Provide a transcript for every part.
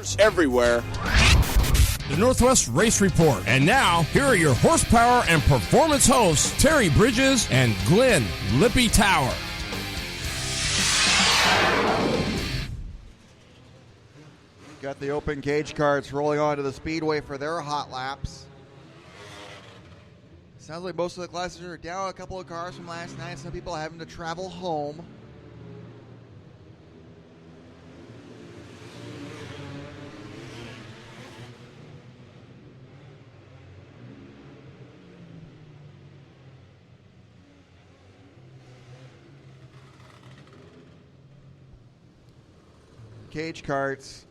racers everywhere. The Northwest Race Report. And now, here are your horsepower and performance hosts, Terry Bridges and Glenn Lippy Tower. Got the open cage carts rolling onto the speedway for their hot laps. Sounds like most of the classes are down a couple of cars from last night. Some people are having to travel home. Cage carts.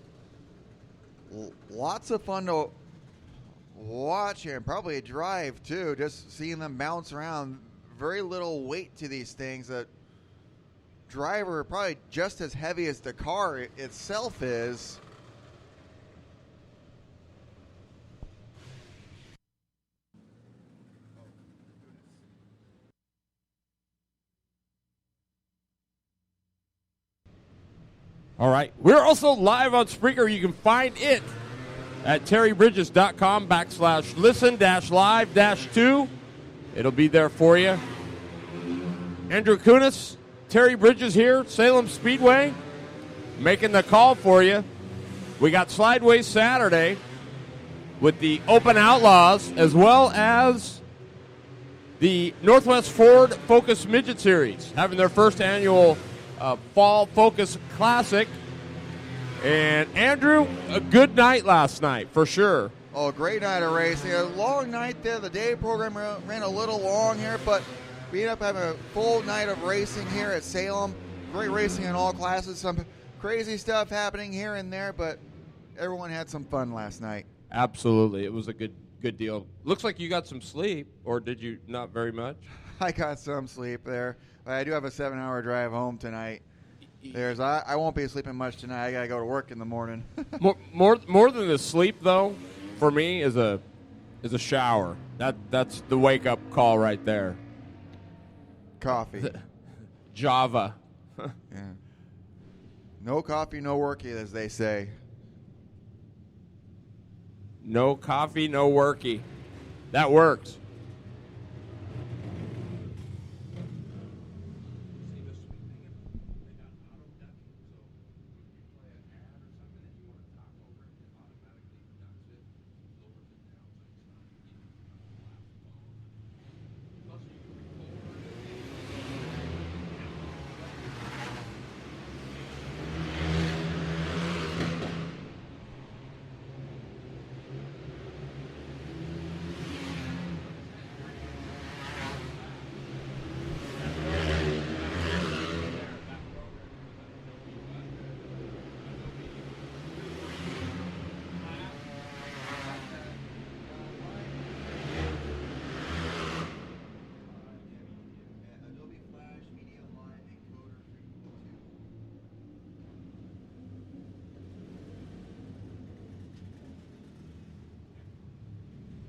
Lots of fun to watch and probably drive too. Just seeing them bounce around. Very little weight to these things. The driver probably just as heavy as the car itself is. All right. We're also live on Spreaker. You can find it at terrybridges.com /listen-live-2. It'll be there for you. Andrew Kunas, Terry Bridges here, Salem Speedway, making the call for you. We got Slideways Saturday with the Open Outlaws, as well as the Northwest Ford Focus Midget Series, having their first annual Fall Focus Classic. And Andrew, a good night last night, for sure. Oh, great night of racing. A long night there. The day program ran a little long here, but we ended up having a full night of racing here at Salem. Great racing in all classes. Some crazy stuff happening here and there, but everyone had some fun last night. Absolutely. It was a good deal. Looks like you got some sleep, or did you not very much? I got some sleep there. I do have a 7-hour drive home tonight. I won't be sleeping much tonight. I got to go to work in the morning. more than the sleep, though, for me is a shower. That's the wake up call right there. Coffee. Java. Yeah. No coffee, no worky, as they say. No coffee, no worky. That works.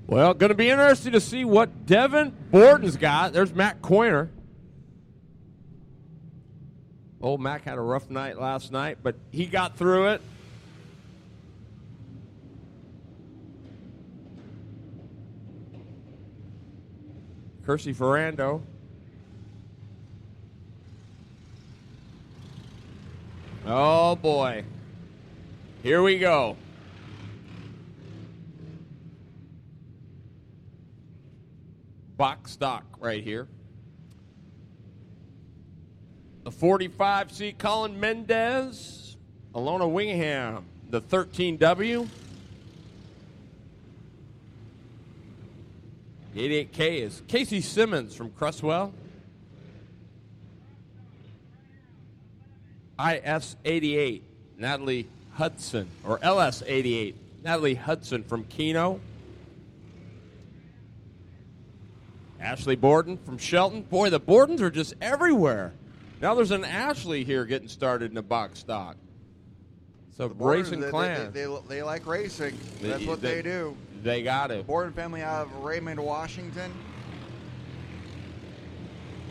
Well, going to be interesting to see what Devin Borden's got. There's Matt Coiner. Old Mac had a rough night last night, but he got through it. Kersey Ferrando. Oh, boy. Here we go. Box stock right here. The 45C Colin Mendez, Alona Wingham, the 13W. The 88K is Casey Simmons from Cresswell. IS88, Natalie Hudson, or LS88, Natalie Hudson from Keno. Ashley Borden from Shelton. Boy, the Bordens are just everywhere. Now there's an Ashley here getting started in the box stock. So racing clan. They like racing. That's what they do. They got it. Borden family out of Raymond, Washington.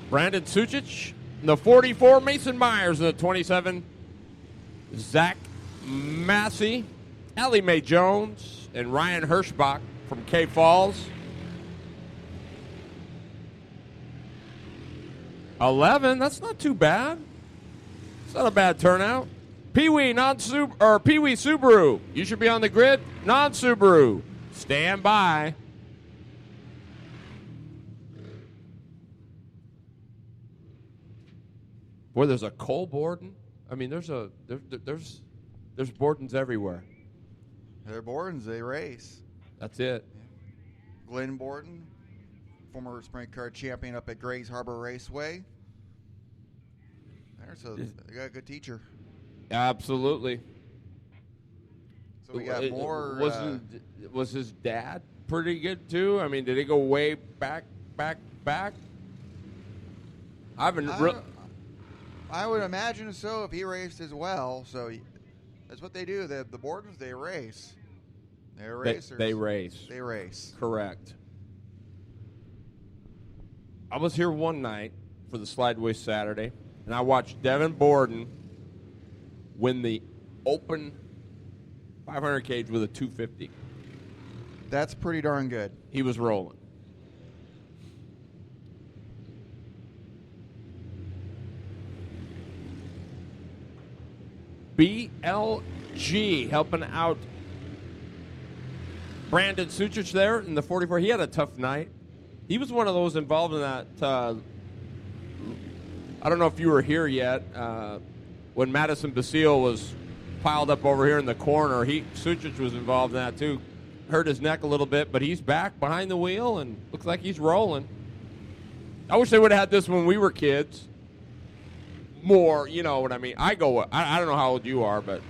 Brandon Sucic, the 44. Mason Myers in the 27. Zach Massey Ellie Mae Jones and Ryan Hirschbach from K Falls. 11, that's not too bad. It's not a bad turnout. Pee-wee Subaru. You should be on the grid. Non-Subaru. Stand by. Boy, there's a Cole Borden. I mean, there's Bordens everywhere. They're Bordens. They race. That's it. Glenn Borden, former sprint car champion up at Grays Harbor Raceway. They got a good teacher. Absolutely. So we got more. Was his dad pretty good too? I mean, did he go way back? I would imagine so if he raced as well. So that's what they do. The Bordens, they race. They're racers. They race. They race. Correct. I was here one night for the Slideways Saturday, and I watched Devin Borden win the open 500 cage with a 250. That's pretty darn good. He was rolling. BLG helping out Brandon Suchich there in the 44. He had a tough night. He was one of those involved in that. I don't know if you were here yet. When Madison Basile was piled up over here in the corner, Suchich was involved in that too. Hurt his neck a little bit, but he's back behind the wheel and looks like he's rolling. I wish they would have had this when we were kids. More, you know what I mean. I don't know how old you are, but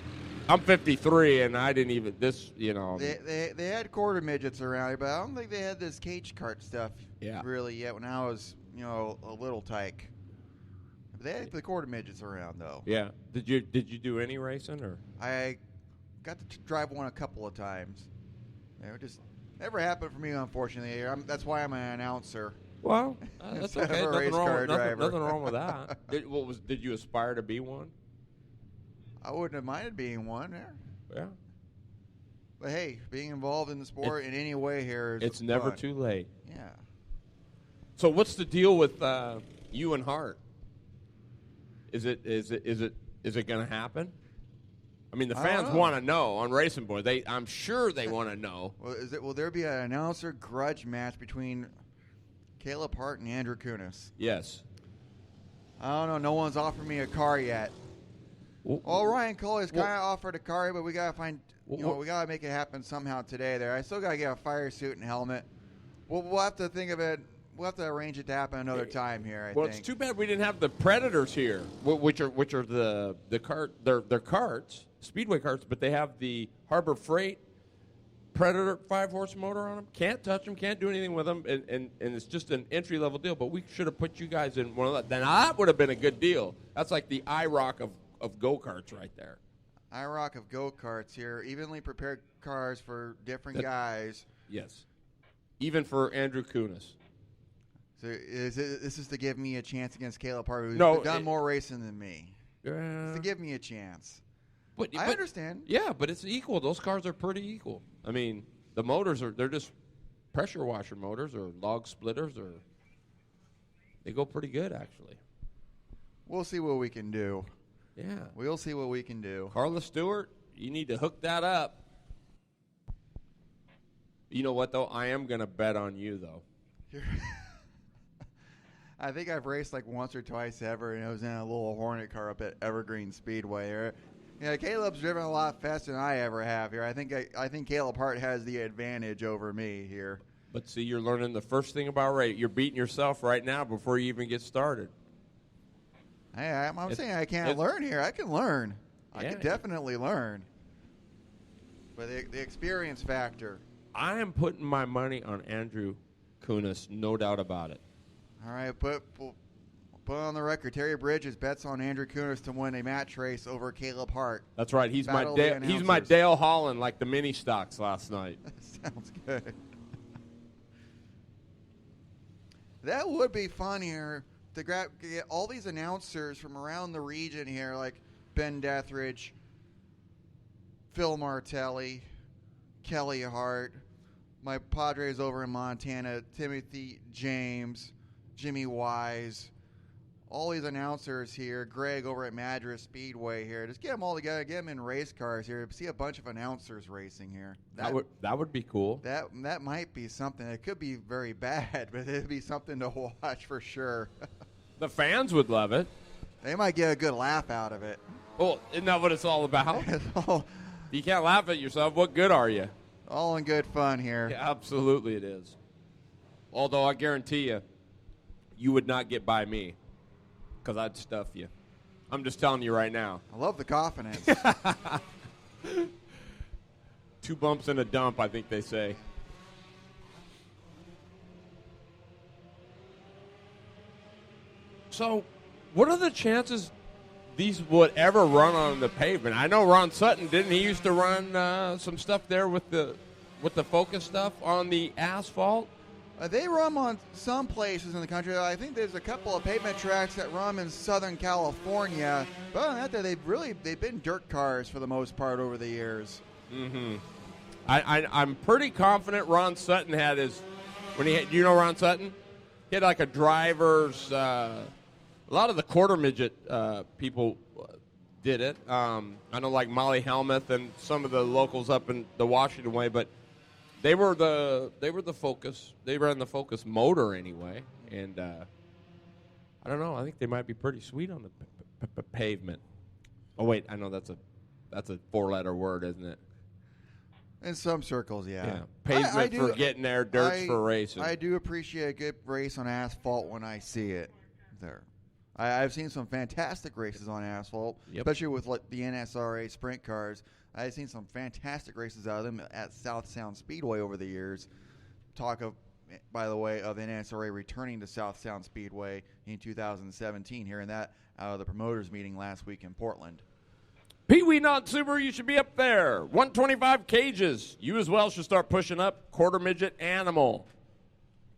I'm 53, and I didn't even They had quarter midgets around here, but I don't think they had this cage cart stuff really yet when I was a little tyke. They had the quarter midgets around though. Yeah. Did you do any racing or? I got to drive one a couple of times. It just never happened for me, unfortunately. That's why I'm an announcer. Well, that's okay. Nothing wrong with that. Did you aspire to be one? I wouldn't have minded being one there. Yeah. But hey, being involved in the sport in any way here is it's never fun. too late. Yeah. So what's the deal with you and Hart? Is it going to happen? I mean, the fans want to know on Racing Boy. I'm sure they want to know. Well, will there be an announcer grudge match between Caleb Hart and Andrew Kunas? Yes. I don't know. No one's offered me a car yet. Ryan Coley's kind of offered a car, but we gotta find. We gotta make it happen somehow today. There, I still gotta get a fire suit and helmet. We'll have to think of it. We'll have to arrange it to happen another time here. I think. It's too bad we didn't have the Predators here, which are the cart. They're carts, speedway carts, but they have the Harbor Freight Predator 5-horse motor on them. Can't touch them. Can't do anything with them, and it's just an entry level deal. But we should have put you guys in one of that. Then that would have been a good deal. That's like the IROC of go-karts right there. IROC of go-karts here. Evenly prepared cars for different guys. Yes. Even for Andrew Kunas. So this is to give me a chance against Caleb Hart, who's done more racing than me. It's to give me a chance. But I understand. Yeah, but it's equal. Those cars are pretty equal. I mean, the motors they're just pressure washer motors or log splitters, or they go pretty good, actually. We'll see what we can do. Yeah. We'll see what we can do. Carla Stewart, you need to hook that up. You know what, though? I am going to bet on you, though. I think I've raced like once or twice ever, and it was in a little Hornet car up at Evergreen Speedway. Caleb's driven a lot faster than I ever have here. I think Caleb Hart has the advantage over me here. But see, you're learning the first thing about racing. You're beating yourself right now before you even get started. Hey, I'm saying I can't learn here. I can learn. I can definitely learn. But the experience factor. I am putting my money on Andrew Kunas, no doubt about it. All right, put on the record. Terry Bridges bets on Andrew Kunas to win a match race over Caleb Hart. That's right. He's my Dale Holland, like the mini stocks last night. Sounds good. That would be fun here to get all these announcers from around the region here, like Ben Deathridge, Phil Martelli, Kelly Hart, my Padres over in Montana, Timothy James, Jimmy Wise, all these announcers here, Greg over at Madras Speedway here. Just get them all together, get them in race cars here. See a bunch of announcers racing here. That would be cool. That might be something. It could be very bad, but it'd be something to watch for sure. The fans would love it. They might get a good laugh out of it. Well, isn't that what it's all about? all, You can't laugh at yourself. What good are you? all in good fun here. Yeah, absolutely it is. Although I guarantee you would not get by me because I'd stuff you. I'm just telling you right now. I love the confidence. 2 bumps and a dump, I think they say. So, what are the chances these would ever run on the pavement? I know Ron Sutton, didn't he used to run some stuff there with the Focus stuff on the asphalt? They run on some places in the country. I think there's a couple of pavement tracks that run in Southern California. But other than that, they've been dirt cars for the most part over the years. Mm-hmm. I'm pretty confident Ron Sutton had his you know Ron Sutton? He had like a driver's. A lot of the quarter midget people did it. I know like Molly Helmuth and some of the locals up in the Washington way, but. They were the Focus. They ran the Focus motor anyway, and I don't know. I think they might be pretty sweet on the pavement. Oh wait, I know that's a 4-letter word, isn't it? In some circles, yeah. Pavement for getting there, dirt's for racing. I do appreciate a good race on asphalt when I see it there. I've seen some fantastic races on asphalt, especially with like the NSRA sprint cars. I've seen some fantastic races out of them at South Sound Speedway over the years. By the way, of NSRA returning to South Sound Speedway in 2017, hearing that out of the promoters meeting last week in Portland. Pee Wee Not Subaru, you should be up there. 125 cages. You as well should start pushing up. Quarter midget animal.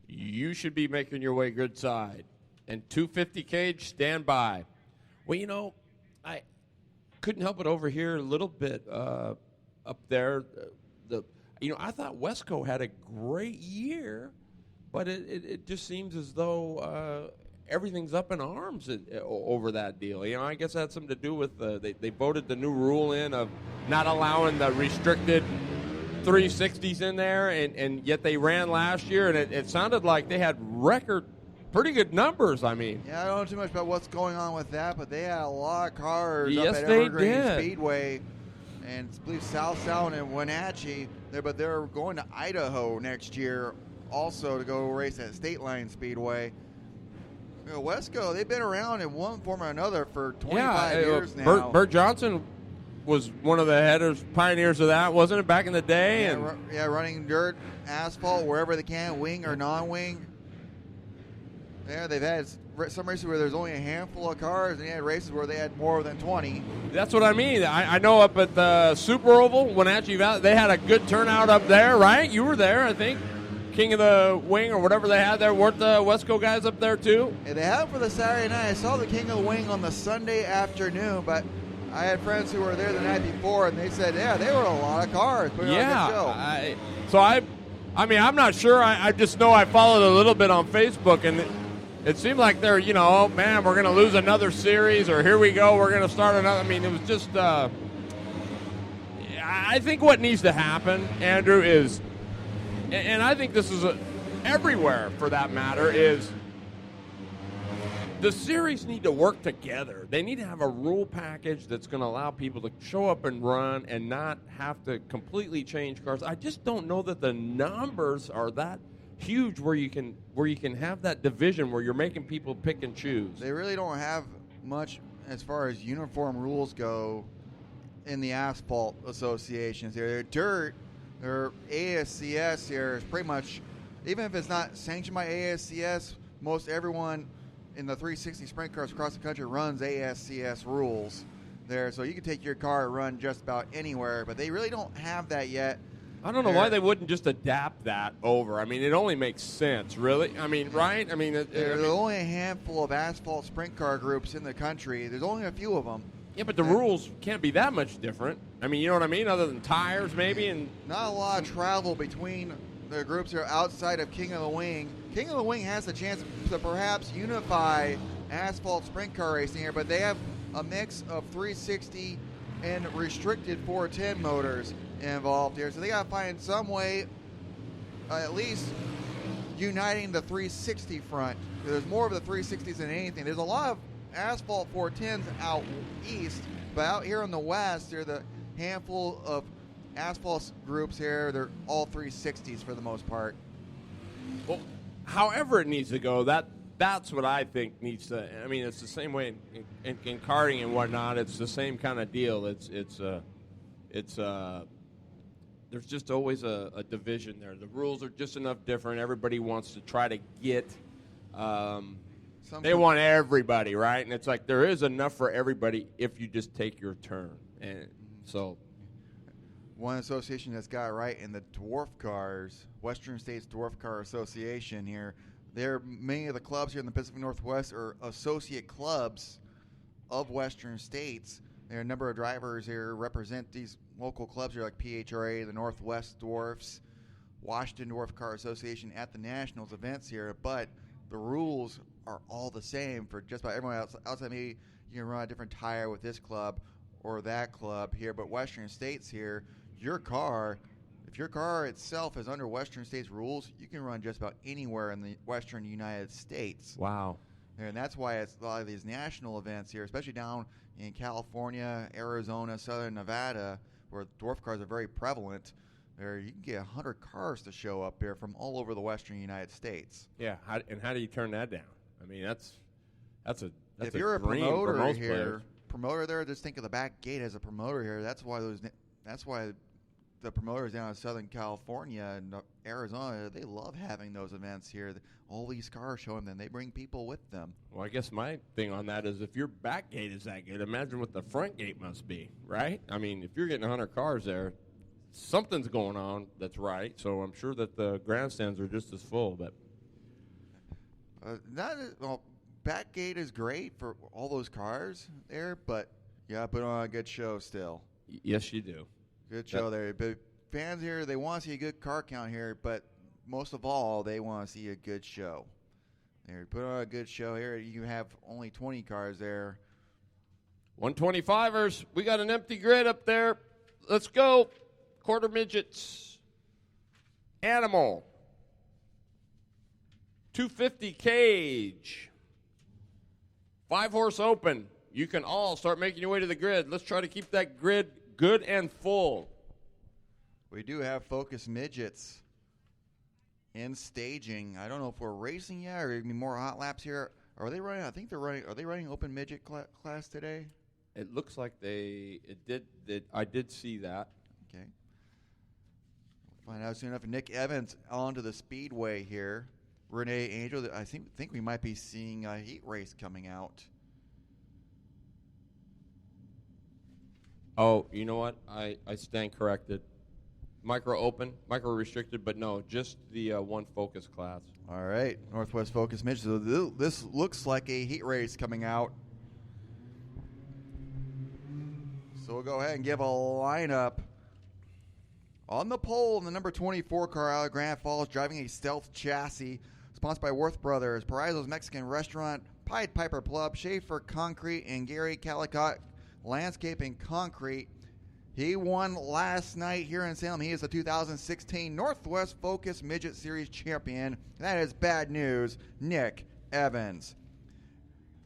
You should be making your way good side. And 250 cage, stand by. Well, you know, I couldn't help but overhear a little bit up there. I thought Wesco had a great year, but it just seems as though everything's up in arms over that deal. You know, I guess that had something to do with they voted the new rule in of not allowing the restricted 360s in there, and yet they ran last year, and it sounded like they had pretty good numbers, I mean. Yeah, I don't know too much about what's going on with that, but they had a lot of cars yes, up at Evergreen Speedway and I believe South Sound and Wenatchee. But they're going to Idaho next year also to go race at State Line Speedway. You know, Wesco, they've been around in one form or another for 25 years now. Bert Johnson was one of the pioneers of that, wasn't it, back in the day? Running dirt, asphalt, wherever they can, wing or non-wing. Yeah, they've had some races where there's only a handful of cars, and they had races where they had more than 20. That's what I mean. I know up at the Super Oval, Wenatchee Valley, they had a good turnout up there, right? You were there, I think. King of the Wing or whatever they had there. Weren't the Wesco guys up there, too? Yeah, they had it for the Saturday night. I saw the King of the Wing on the Sunday afternoon, but I had friends who were there the night before, and they said, yeah, there were a lot of cars putting on a good show. I mean, I'm not sure. I just know I followed a little bit on Facebook, and it seemed like they're, oh, man, we're going to lose another series, or here we go, we're going to start another. I mean, it was just, I think what needs to happen, Andrew, is, and I think this is everywhere for that matter, is the series need to work together. They need to have a rule package that's going to allow people to show up and run and not have to completely change cars. I just don't know that the numbers are that huge where you can have that division where you're making people pick and choose. They really don't have much as far as uniform rules go in the asphalt associations here. They're dirt, their ASCS here is pretty much, even if it's not sanctioned by ASCS, most everyone in the 360 sprint cars across the country runs ASCS rules there, so you can take your car and run just about anywhere, but they really don't have that yet. I don't know why they wouldn't just adapt that over. I mean, it only makes sense, really. I mean, right? I mean, there's only a handful of asphalt sprint car groups in the country. There's only a few of them. Yeah, but the rules can't be that much different. I mean, you know what I mean? Other than tires, maybe, and not a lot of travel between the groups here outside of King of the Wing. King of the Wing has a chance to perhaps unify asphalt sprint car racing here, but they have a mix of 360 and restricted 410 motors involved here. So they got to find some way, at least uniting the 360 front. There's more of the 360s than anything. There's a lot of asphalt 410s out east, but out here in the west, there's a handful of asphalt groups here. They're all 360s for the most part. Well, however it needs to go, that's what I think needs to. I mean, it's the same way in karting and whatnot. It's the same kind of deal. There's just always a division there. The rules are just enough different. Everybody wants to try to get. They want everybody, right? And it's like there is enough for everybody if you just take your turn. And so, one association that's got it right in the dwarf cars, Western States Dwarf Car Association here. Many of the clubs here in the Pacific Northwest are associate clubs of Western States. There are a number of drivers here represent these local clubs here like PHRA, the Northwest Dwarfs, Washington Dwarf Car Association at the Nationals events here, but the rules are all the same for just about everyone else. Outside maybe you can run a different tire with this club or that club here, but Western States here, if your car itself is under Western States rules, you can run just about anywhere in the Western United States. wow. And that's why it's a lot of these national events here, especially down in California, Arizona, Southern Nevada, where dwarf cars are very prevalent. There, you can get 100 cars to show up here from all over the Western United States. Yeah, how do you turn that down? I mean, that's if you're a dream promoter for most here, players. promoter there, just think of the back gate as a promoter here. That's why the promoters down in Southern California and Arizona, they love having those events here. All these cars show them, and they bring people with them. Well, I guess my thing on that is if your back gate is that good, imagine what the front gate must be, right? I mean, if you're getting 100 cars there, something's going on that's right. So I'm sure that the grandstands are just as full. But back gate is great for all those cars there, but you got to put on a good show still. Yes, you do. Good show there. But fans here, they want to see a good car count here, but most of all, they want to see a good show. There, put on a good show here. You have only 20 cars there. 125ers. We got an empty grid up there. Let's go. Quarter midgets. Animal. 250 cage. 5-horse open. You can all start making your way to the grid. Let's try to keep that grid good and full. We do have Focus Midgets in staging. I don't know if we're racing yet or even more hot laps here. Are they running? I think they're running. Are they running open midget class today? It looks like I did see that. Okay. We'll find out soon enough. Nick Evans onto the speedway here. Renee Angel. I think we might be seeing a heat race coming out. Oh, you know what? I stand corrected. Micro open, micro restricted, but no, just the one focus class. All right, Northwest Focus Midget. So this looks like a heat race coming out. So we'll go ahead and give a lineup. On the pole, in the number 24 car out of Grand Falls, driving a stealth chassis, sponsored by Worth Brothers, Parazzo's Mexican Restaurant, Pied Piper Plug, Schaefer Concrete, and Gary Calicott Landscaping Concrete. He won last night here in Salem. He is the 2016 Northwest Focus Midget Series champion. That is bad news. Nick Evans.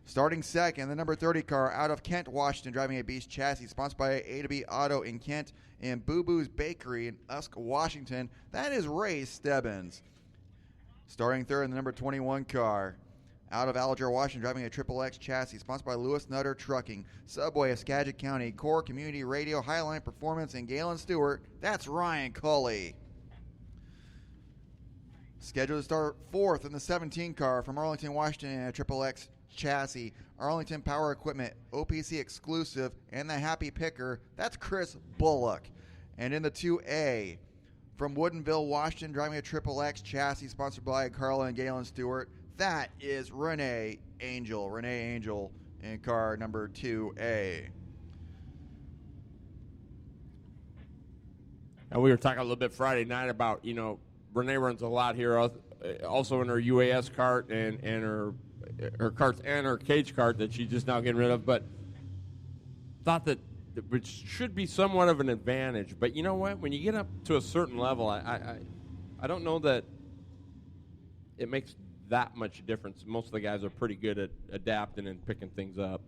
Starting second, the number 30 car out of Kent, Washington, driving a Beast chassis, sponsored by A2B Auto in Kent and Boo Boo's Bakery in Usk, Washington. That is Ray Stebbins. Starting third, the number 21 car out of Alger, Washington, driving a Triple X chassis, sponsored by Lewis Nutter Trucking, Subway of Skagit County, Core Community Radio, Highline Performance, and Galen Stewart. That's Ryan Culley. Scheduled to start fourth in the 17 car from Arlington, Washington, in a Triple X chassis, Arlington Power Equipment, OPC exclusive, and the Happy Picker. That's Chris Bullock. And in the 2A, from Woodinville, Washington, driving a Triple X chassis, sponsored by Carla and Galen Stewart. That is Renee Angel. Renee Angel in car number 2A. And we were talking a little bit Friday night about, Renee runs a lot here, also in her UAS cart and her carts and her cage cart that she's just now getting rid of. But thought that it should be somewhat of an advantage. But you know what? When you get up to a certain level, I don't know that it makes that much difference. Most of the guys are pretty good at adapting and picking things up.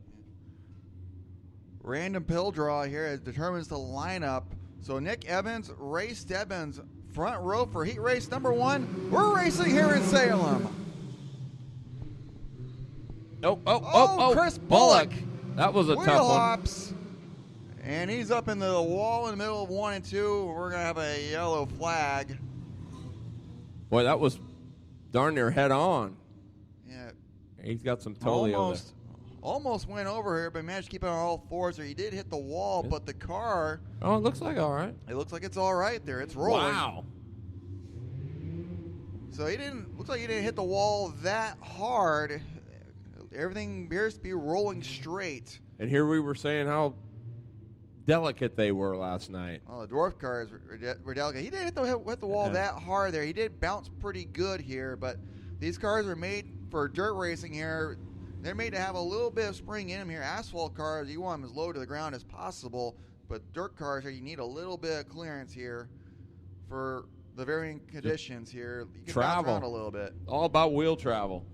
Random pill draw here determines the lineup. So Nick Evans, Ray Stebbins, front row for heat race number 1. We're racing here in Salem. Oh, Chris Bullock. That was a Wheel tough one. hops. And he's up in the wall in the middle of 1 and 2. We're going to have a yellow flag. Boy, that was darn near head on. Yeah. He's got some Tolio there. Almost went over here, but managed to keep it on all fours there. He did hit the wall, but the car... Oh, it looks like all right. It looks like it's all right there. It's rolling. Wow. So looks like he didn't hit the wall that hard. Everything appears to be rolling straight. And here we were saying how delicate they were last night. Oh, the dwarf cars were delicate. He didn't hit the wall that hard there. He did bounce pretty good here, but these cars are made for dirt racing here. They're made to have a little bit of spring in them here. Asphalt cars, you want them as low to the ground as possible, but dirt cars, you need a little bit of clearance here for the varying conditions here. You can bounce around a little bit. All about wheel travel.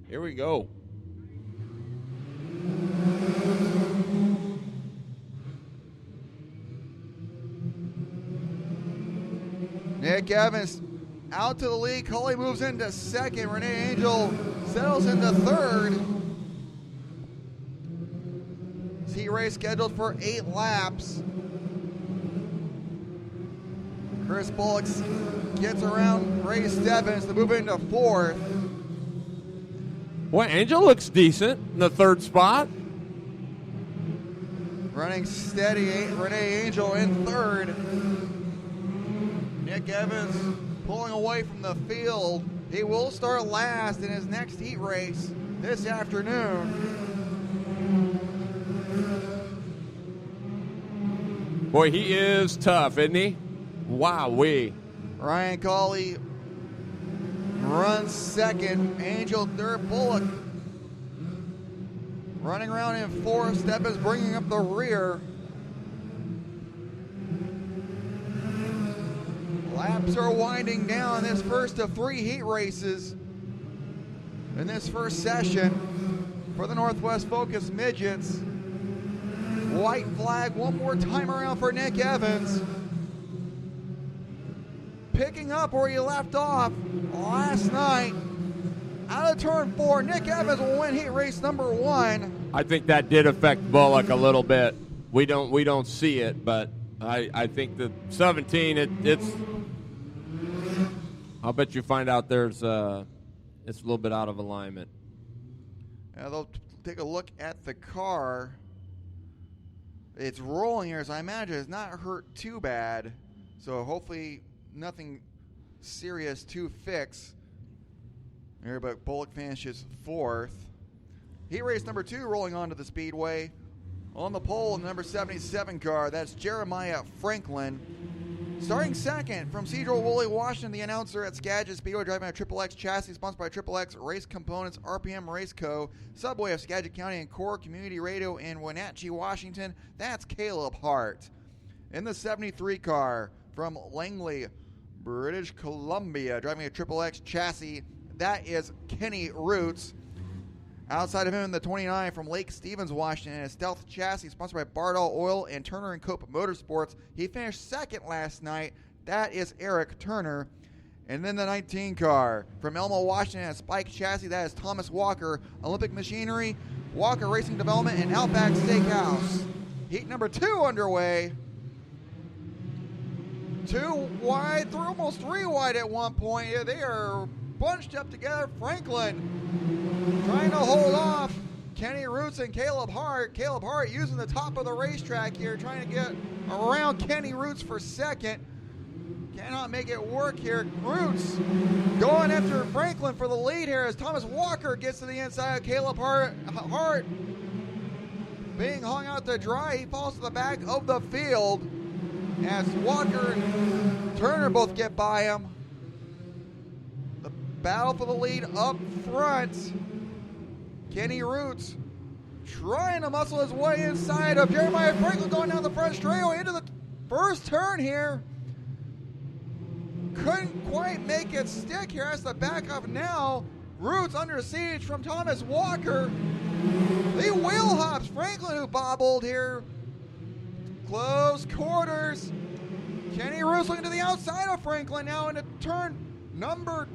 Here we go. Nick Evans out to the lead. Cully moves into second. Renee Angel settles into third. Heat race scheduled for 8 laps. Chris Bullock gets around Ray Stebbins to move into 4th. Boy, Angel looks decent in the 3rd spot. Running steady, Renee Angel in 3rd. Nick Evans pulling away from the field. He will start last in his next heat race this afternoon. Boy, he is tough, isn't he? Wowee. Ryan Cawley runs second. Angel third. Bullock running around in 4th. Stebbins bringing up the rear. Laps are winding down this first of 3 heat races in this first session for the Northwest Focus Midgets. White flag one more time around for Nick Evans. Picking up where he left off last night. Out of turn 4, Nick Evans will win heat race number 1. I think that did affect Bullock a little bit. We don't see it, but I think the 17 it's. I'll bet you find out it's a little bit out of alignment. Now they'll take a look at the car. It's rolling here, so I imagine it's not hurt too bad. So hopefully nothing serious to fix here, but Bullock finishes 4th. Heat race number 2 rolling onto the speedway. On the pole, the number 77 car, that's Jeremiah Franklin. Starting second from Cedral Woolley, Washington, the announcer at Skagit Speedway, driving a Triple X chassis, sponsored by Triple X Race Components, RPM Race Co., Subway of Skagit County, and Core Community Radio in Wenatchee, Washington. That's Caleb Hart. In the 73 car from Langley, British Columbia, driving a Triple X chassis, that is Kenny Roots. Outside of him in the 29 from Lake Stevens, Washington, a Stealth chassis sponsored by Bardall Oil and Turner & Cope Motorsports. He finished second last night. That is Eric Turner. And then the 19 car from Elmo, Washington, a Spike chassis. That is Thomas Walker, Olympic Machinery, Walker Racing Development, and Outback Steakhouse. Heat number 2 underway. 2 wide, almost 3 wide at one point. Yeah, they are bunched up together. Franklin trying to hold off Kenny Roots and Caleb Hart. Caleb Hart using the top of the racetrack here, trying to get around Kenny Roots for second. Cannot make it work here. Roots going after Franklin for the lead here as Thomas Walker gets to the inside of Caleb Hart. Hart being hung out to dry. He falls to the back of the field. as Walker and Turner both get by him. The battle for the lead up front. Kenny Roots trying to muscle his way inside of Jeremiah Franklin, going down the front straightaway into the first turn here. Couldn't quite make it stick here. Has to back up now. Roots under siege from Thomas Walker. He wheel hops Franklin, who bobbled here. Close quarters. Kenny Roots looking to the outside of Franklin now into turn number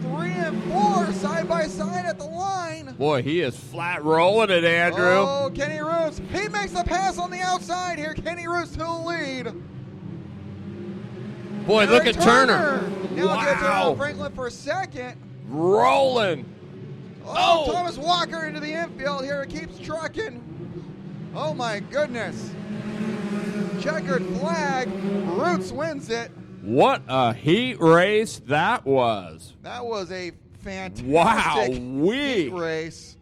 3 and 4, side by side at the line. Boy, he is flat rolling it, Andrew. Oh, Kenny Roots. He makes the pass on the outside here. Kenny Roots to the lead. Boy, look at Turner. Now gets around Franklin for second. Rolling. Oh, Thomas Walker into the infield here. It keeps trucking. Oh, my goodness. Checkered flag. Roots wins it. What a heat race that was. That was a fantastic heat race.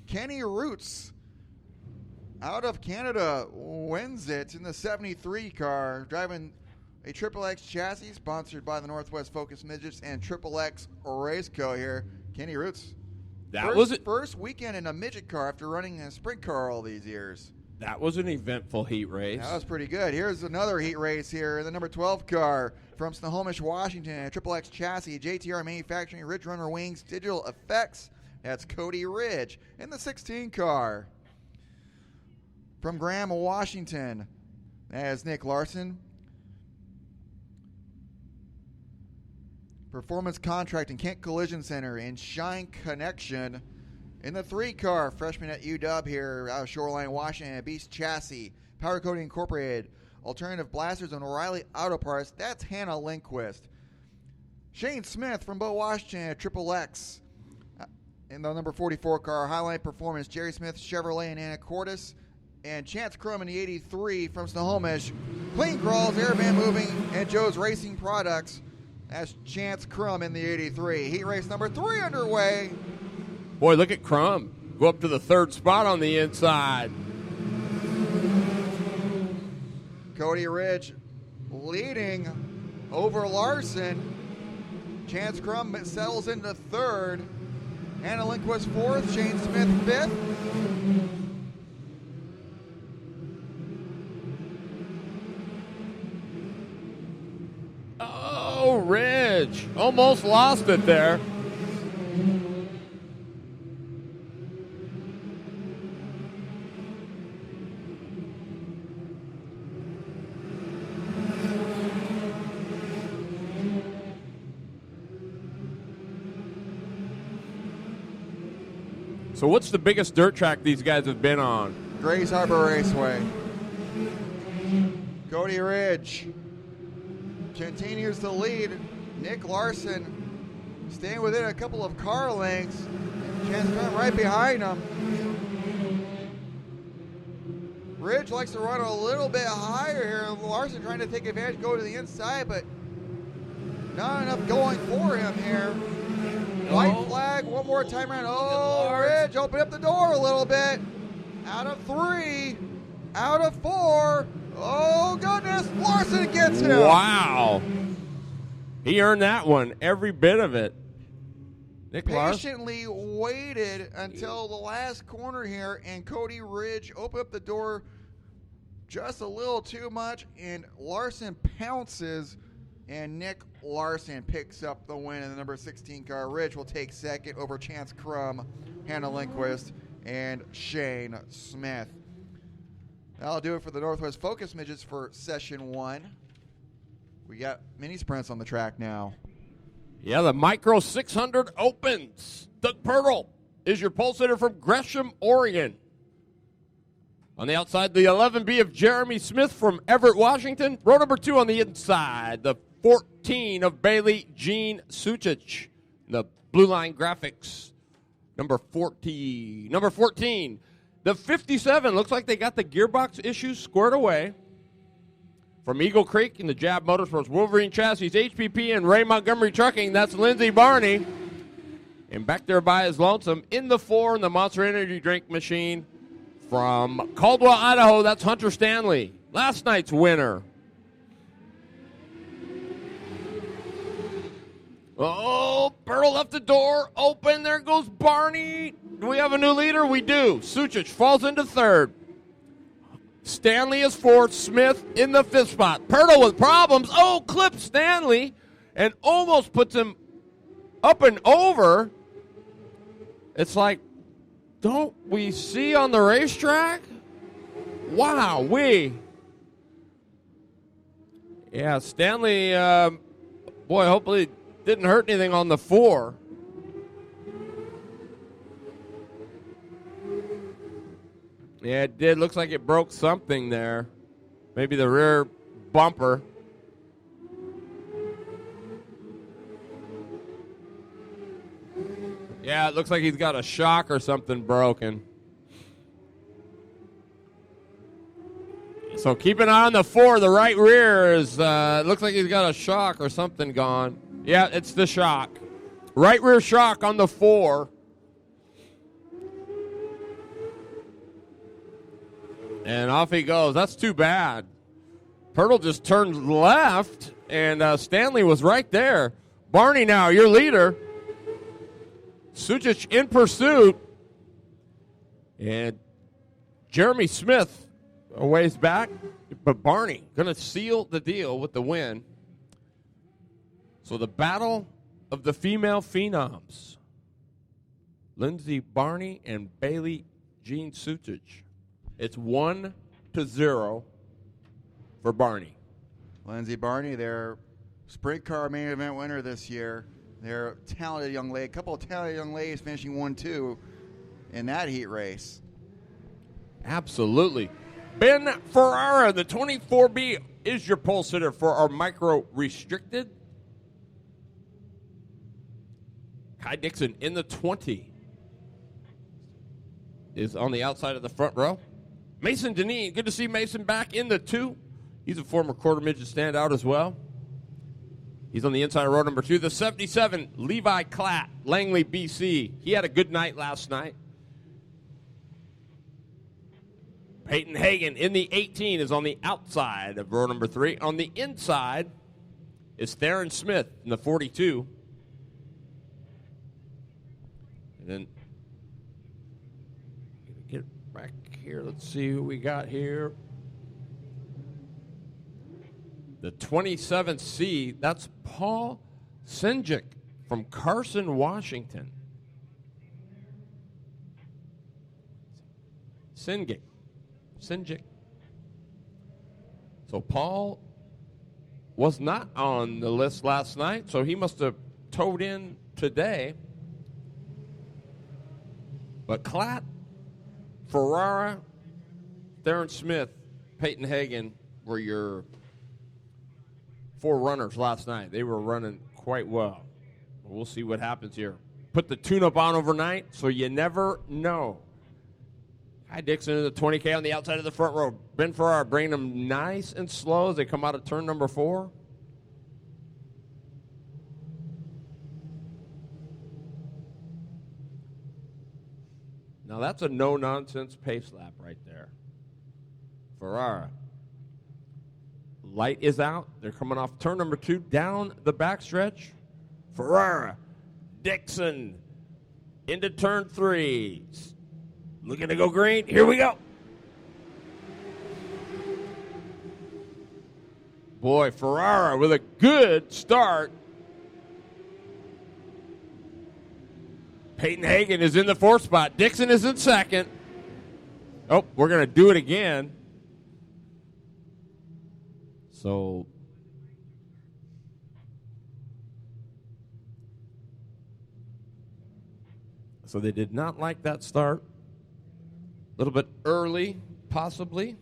Kenny Roots out of Canada wins it in the 73 car, driving a Triple X chassis sponsored by the Northwest Focus Midgets and Triple X Raceco here. Kenny Roots. That was it. First weekend in a midget car after running a sprint car all these years. That was an eventful heat race. That was pretty good. Here's another heat race here in the number 12 car from Snohomish, Washington. A Triple X chassis, JTR Manufacturing, Ridge Runner Wings, Digital Effects. That's Cody Ridge. In the 16 car from Graham, Washington. That is Nick Larson. Performance Contracting, Kent Collision Center, and Shine Connection. In the 3 car, freshman at UW here out of Shoreline, Washington, Beast Chassis, Power Coating Incorporated, Alternative Blasters, and O'Reilly Auto Parts. That's Hannah Lindquist. Shane Smith from Bow, Washington, Triple X. In the number 44 car, Highline Performance, Jerry Smith, Chevrolet, and Anacortes. And Chance Crum in the 83 from Snohomish, Clean Crawls, Airband Moving, and Joe's Racing Products. That's Chance Crum in the 83. Heat race number 3 underway. Boy, look at Crum. Go up to the 3rd spot on the inside. Cody Ridge leading over Larson. Chance Crum settles into 3rd. Hannah Lindquist 4th. Shane Smith 5th. Oh, Ridge. Almost lost it there. So what's the biggest dirt track these guys have been on? Grays Harbor Raceway. Cody Ridge continues to lead. Nick Larson staying within a couple of car lengths. Chance Crum right behind him. Ridge likes to run a little bit higher here. Larson trying to take advantage, go to the inside, but not enough going for him here. White flag one more time around. Oh, Ridge, open up the door a little bit. Out of 3, out of 4. Oh, goodness, Larson gets him. Wow. He earned that one, every bit of it. Nick Patiently waited until the last corner here, and Cody Ridge opened up the door just a little too much, and Larson pounces, and Nick Larson picks up the win in the number 16 car. Ridge will take second over Chance Crum, Hannah Lindquist, and Shane Smith. That'll do it for the Northwest Focus Midgets for session 1. We got mini sprints on the track now. Yeah, the Micro 600 opens. Doug Pirtle is your pole sitter from Gresham, Oregon. On the outside, the 11B of Jeremy Smith from Everett, Washington. Row number 2 on the inside, the 14 of Bailey Jean Suchich. The Blue Line Graphics, number 14. Number 14, the 57. Looks like they got the gearbox issues squared away. From Eagle Creek in the Jab Motorsports, Wolverine Chassis, HPP, and Ray Montgomery Trucking, that's Lindsey Barney. And back there by his lonesome, in the 4 in the Monster Energy Drink Machine. From Caldwell, Idaho, that's Hunter Stanley. last night's winner. Oh, Bertle left the door open. There goes Barney. Do we have a new leader? We do. Sucic falls into third. Stanley is fourth. Smith in the fifth spot. Bertle with problems. Oh, clips Stanley and almost puts him up and over. It's like, don't we see on the racetrack? Wow, yeah, Stanley, boy, hopefully didn't hurt anything on the 4. Yeah, it did. Looks like it broke something there. Maybe the rear bumper. Yeah, it looks like he's got a shock or something broken. So keep an eye on the 4. The right rear is, looks like he's got a shock or something gone. Yeah, it's the shock. Right rear shock on the 4. And off he goes. That's too bad. Bertle just turned left, and Stanley was right there. Barney now, your leader. Sucic in pursuit. And Jeremy Smith a ways back. But Barney going to seal the deal with the win. So the battle of the female phenoms. Lindsey Barney and Bailey Jean Sucic. It's 1-0 for Barney. Lindsey Barney, their sprint car main event winner this year. They're a talented young lady. A couple of talented young ladies finishing 1-2 in that heat race. Absolutely. Ben Ferrara, the 24B, is your pole sitter for our micro restricted. Kai Dixon in the 20 is on the outside of the front row. Mason Deneen, good to see Mason back in the 2. He's a former quarter midget standout as well. He's on the inside of row number 2. The 77, Levi Klatt, Langley, BC. He had a good night last night. Peyton Hagen in the 18 is on the outside of row number 3. On the inside is Theron Smith in the 42. And then get back here. Let's see who we got here. The 27C, that's Paul Sinjic from Carson, Washington. Sinjic. So Paul was not on the list last night, so he must have towed in today. But Klatt, Ferrara, Theron Smith, Peyton Hagen were your 4 runners last night. They were running quite well. We'll see what happens here. Put the tune-up on overnight, so you never know. Kai Dixon in the 20K on the outside of the front row. Ben Ferrara bringing them nice and slow as they come out of turn number 4. Now that's a no-nonsense pace lap right there. Ferrara. Light is out. They're coming off turn number 2 down the backstretch. Ferrara, Dixon into turn 3. Looking to go green. Here we go. Boy, Ferrara with a good start. Peyton Hagen is in the 4th spot. Dixon is in 2nd. Oh, we're going to do it again. So they did not like that start. A little bit early, possibly.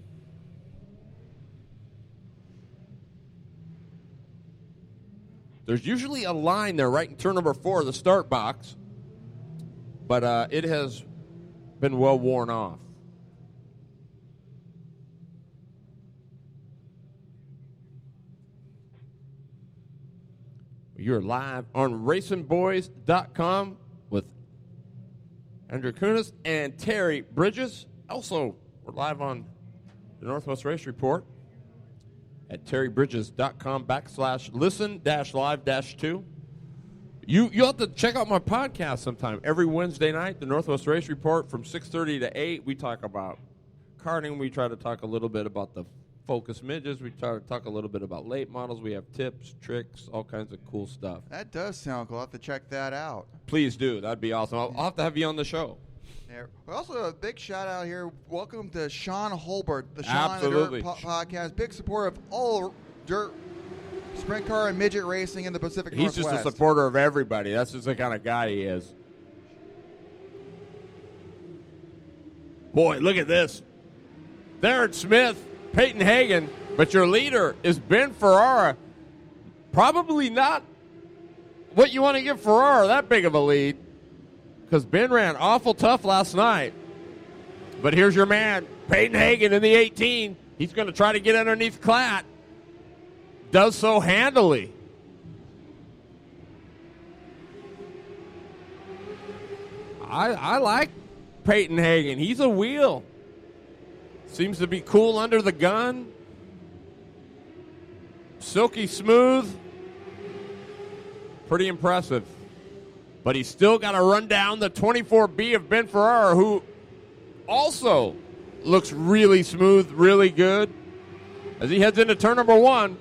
There's usually a line there right in turn number 4, the start box. But it has been well worn off. You're live on racinboys.com with Andrew Kunas and Terry Bridges. Also, we're live on the Northwest Race Report. at terrybridges.com/listen-live-2. You'll have to check out my podcast sometime. Every Wednesday night, the Northwest Race Report from 6:30 to 8. We talk about karting. We try to talk a little bit about the Focus Midgets. We try to talk a little bit about late models. We have tips, tricks, all kinds of cool stuff. That does sound cool. I'll have to check that out. Please do. That'd be awesome. I'll have to have you on the show. Yeah. Also, a big shout out here. Welcome to Sean Holbert, the Sean Absolutely. the Dirt podcast. Big supporter of all dirt, sprint car, and midget racing in the Pacific He's Northwest. just a supporter of everybody. That's just the kind of guy he is. Boy, look at this. Darren Smith, Peyton Hagen, but your leader is Ben Ferrara. Probably not what you want to give Ferrara that big of a lead, because Ben ran awful tough last night. But here's your man, Peyton Hagen in the 18. He's going to try to get underneath Klatt. Does so handily. I like Peyton Hagen. He's a wheel. Seems to be cool under the gun. Silky smooth. Pretty impressive. But he's still got to run down the 24B of Ben Ferrara, who also looks really smooth, really good, as he heads into turn number 1.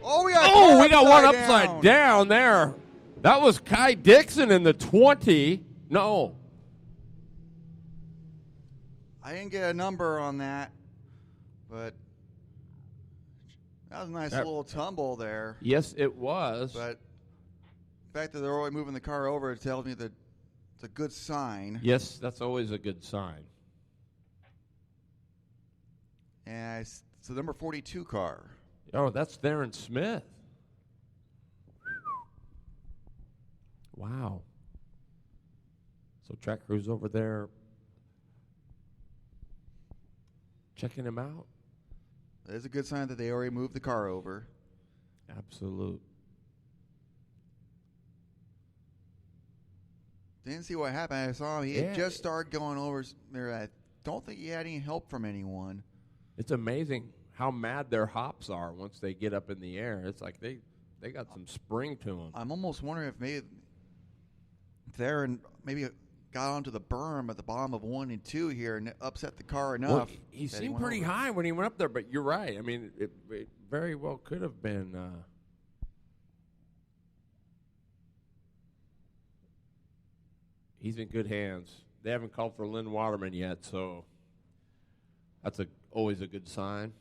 Oh, we got one upside down there. That was Kai Dixon in the 20. No. I didn't get a number on that, but that was a nice little tumble there. Yes, it was. But the fact that they're already moving the car over tells me that it's a good sign. Yes, that's always a good sign. And it's the number 42 car. Oh, that's Darren Smith. Wow. So track crew's over there checking him out. It's a good sign that they already moved the car over. Absolute. Didn't see what happened. I saw him. He had just started going over there. I don't think he had any help from anyone. It's amazing how mad their hops are once they get up in the air. It's like they got some spring to them. I'm almost wondering if maybe maybe got onto the berm at the bottom of 1 and 2 here and upset the car enough. Well, he seemed pretty high when he went up there, but you're right. I mean, it very well could have been. He's in good hands. They haven't called for Lynn Waterman yet, so that's always a good sign.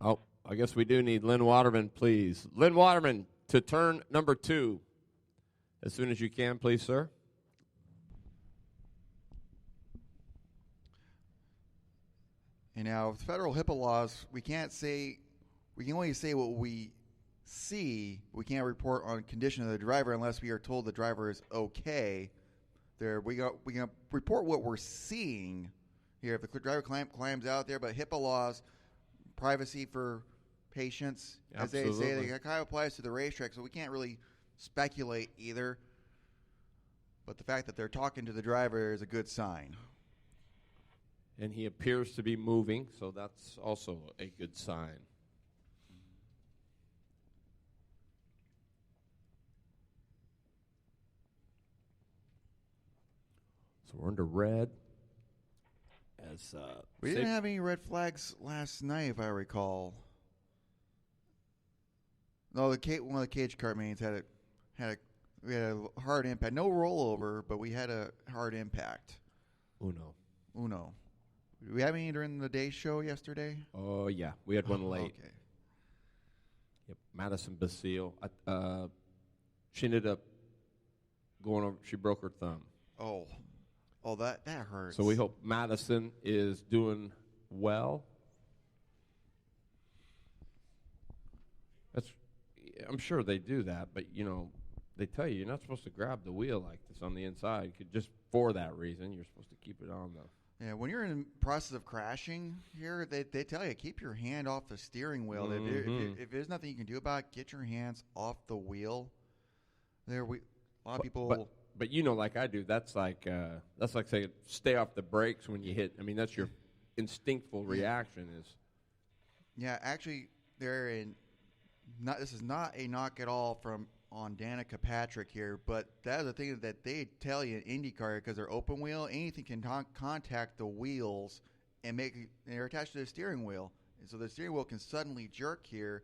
Oh, I guess we do need Lynn Waterman, please. Lynn Waterman to turn number 2. As soon as you can, please, sir. And now, with federal HIPAA laws, we can only say what we see. We can't report on condition of the driver unless we are told the driver is okay. We can report what we're seeing here. If the driver climbs out there, but HIPAA laws, privacy for patients, as they say, that kind of applies to the racetrack, so we can't really speculate either. But the fact that they're talking to the driver is a good sign. And he appears to be moving, so that's also a good sign. So we're under red. We didn't have any red flags last night, if I recall. No, one of the cage kart mains we had a hard impact. No rollover, but we had a hard impact. Uno. Did we have any during the day show yesterday? Oh, yeah. We had one late. Okay. Yep. Madison Basile. She ended up going over. She broke her thumb. Oh, that hurts. So we hope Madison is doing well. I'm sure they do that, but, they tell you you're not supposed to grab the wheel like this on the inside. Just for that reason, you're supposed to keep it on the... Yeah, when you're in the process of crashing here, they tell you, keep your hand off the steering wheel. Mm-hmm. If there's nothing you can do about it, get your hands off the wheel. A lot of people... But like I do, that's like saying stay off the brakes when you hit. I mean, that's your instinctful reaction is. Yeah, actually, this is not a knock at all on Danica Patrick here, but that is the thing that they tell you in IndyCar, because they're open wheel, anything can contact the wheels and they're attached to the steering wheel, and so the steering wheel can suddenly jerk here.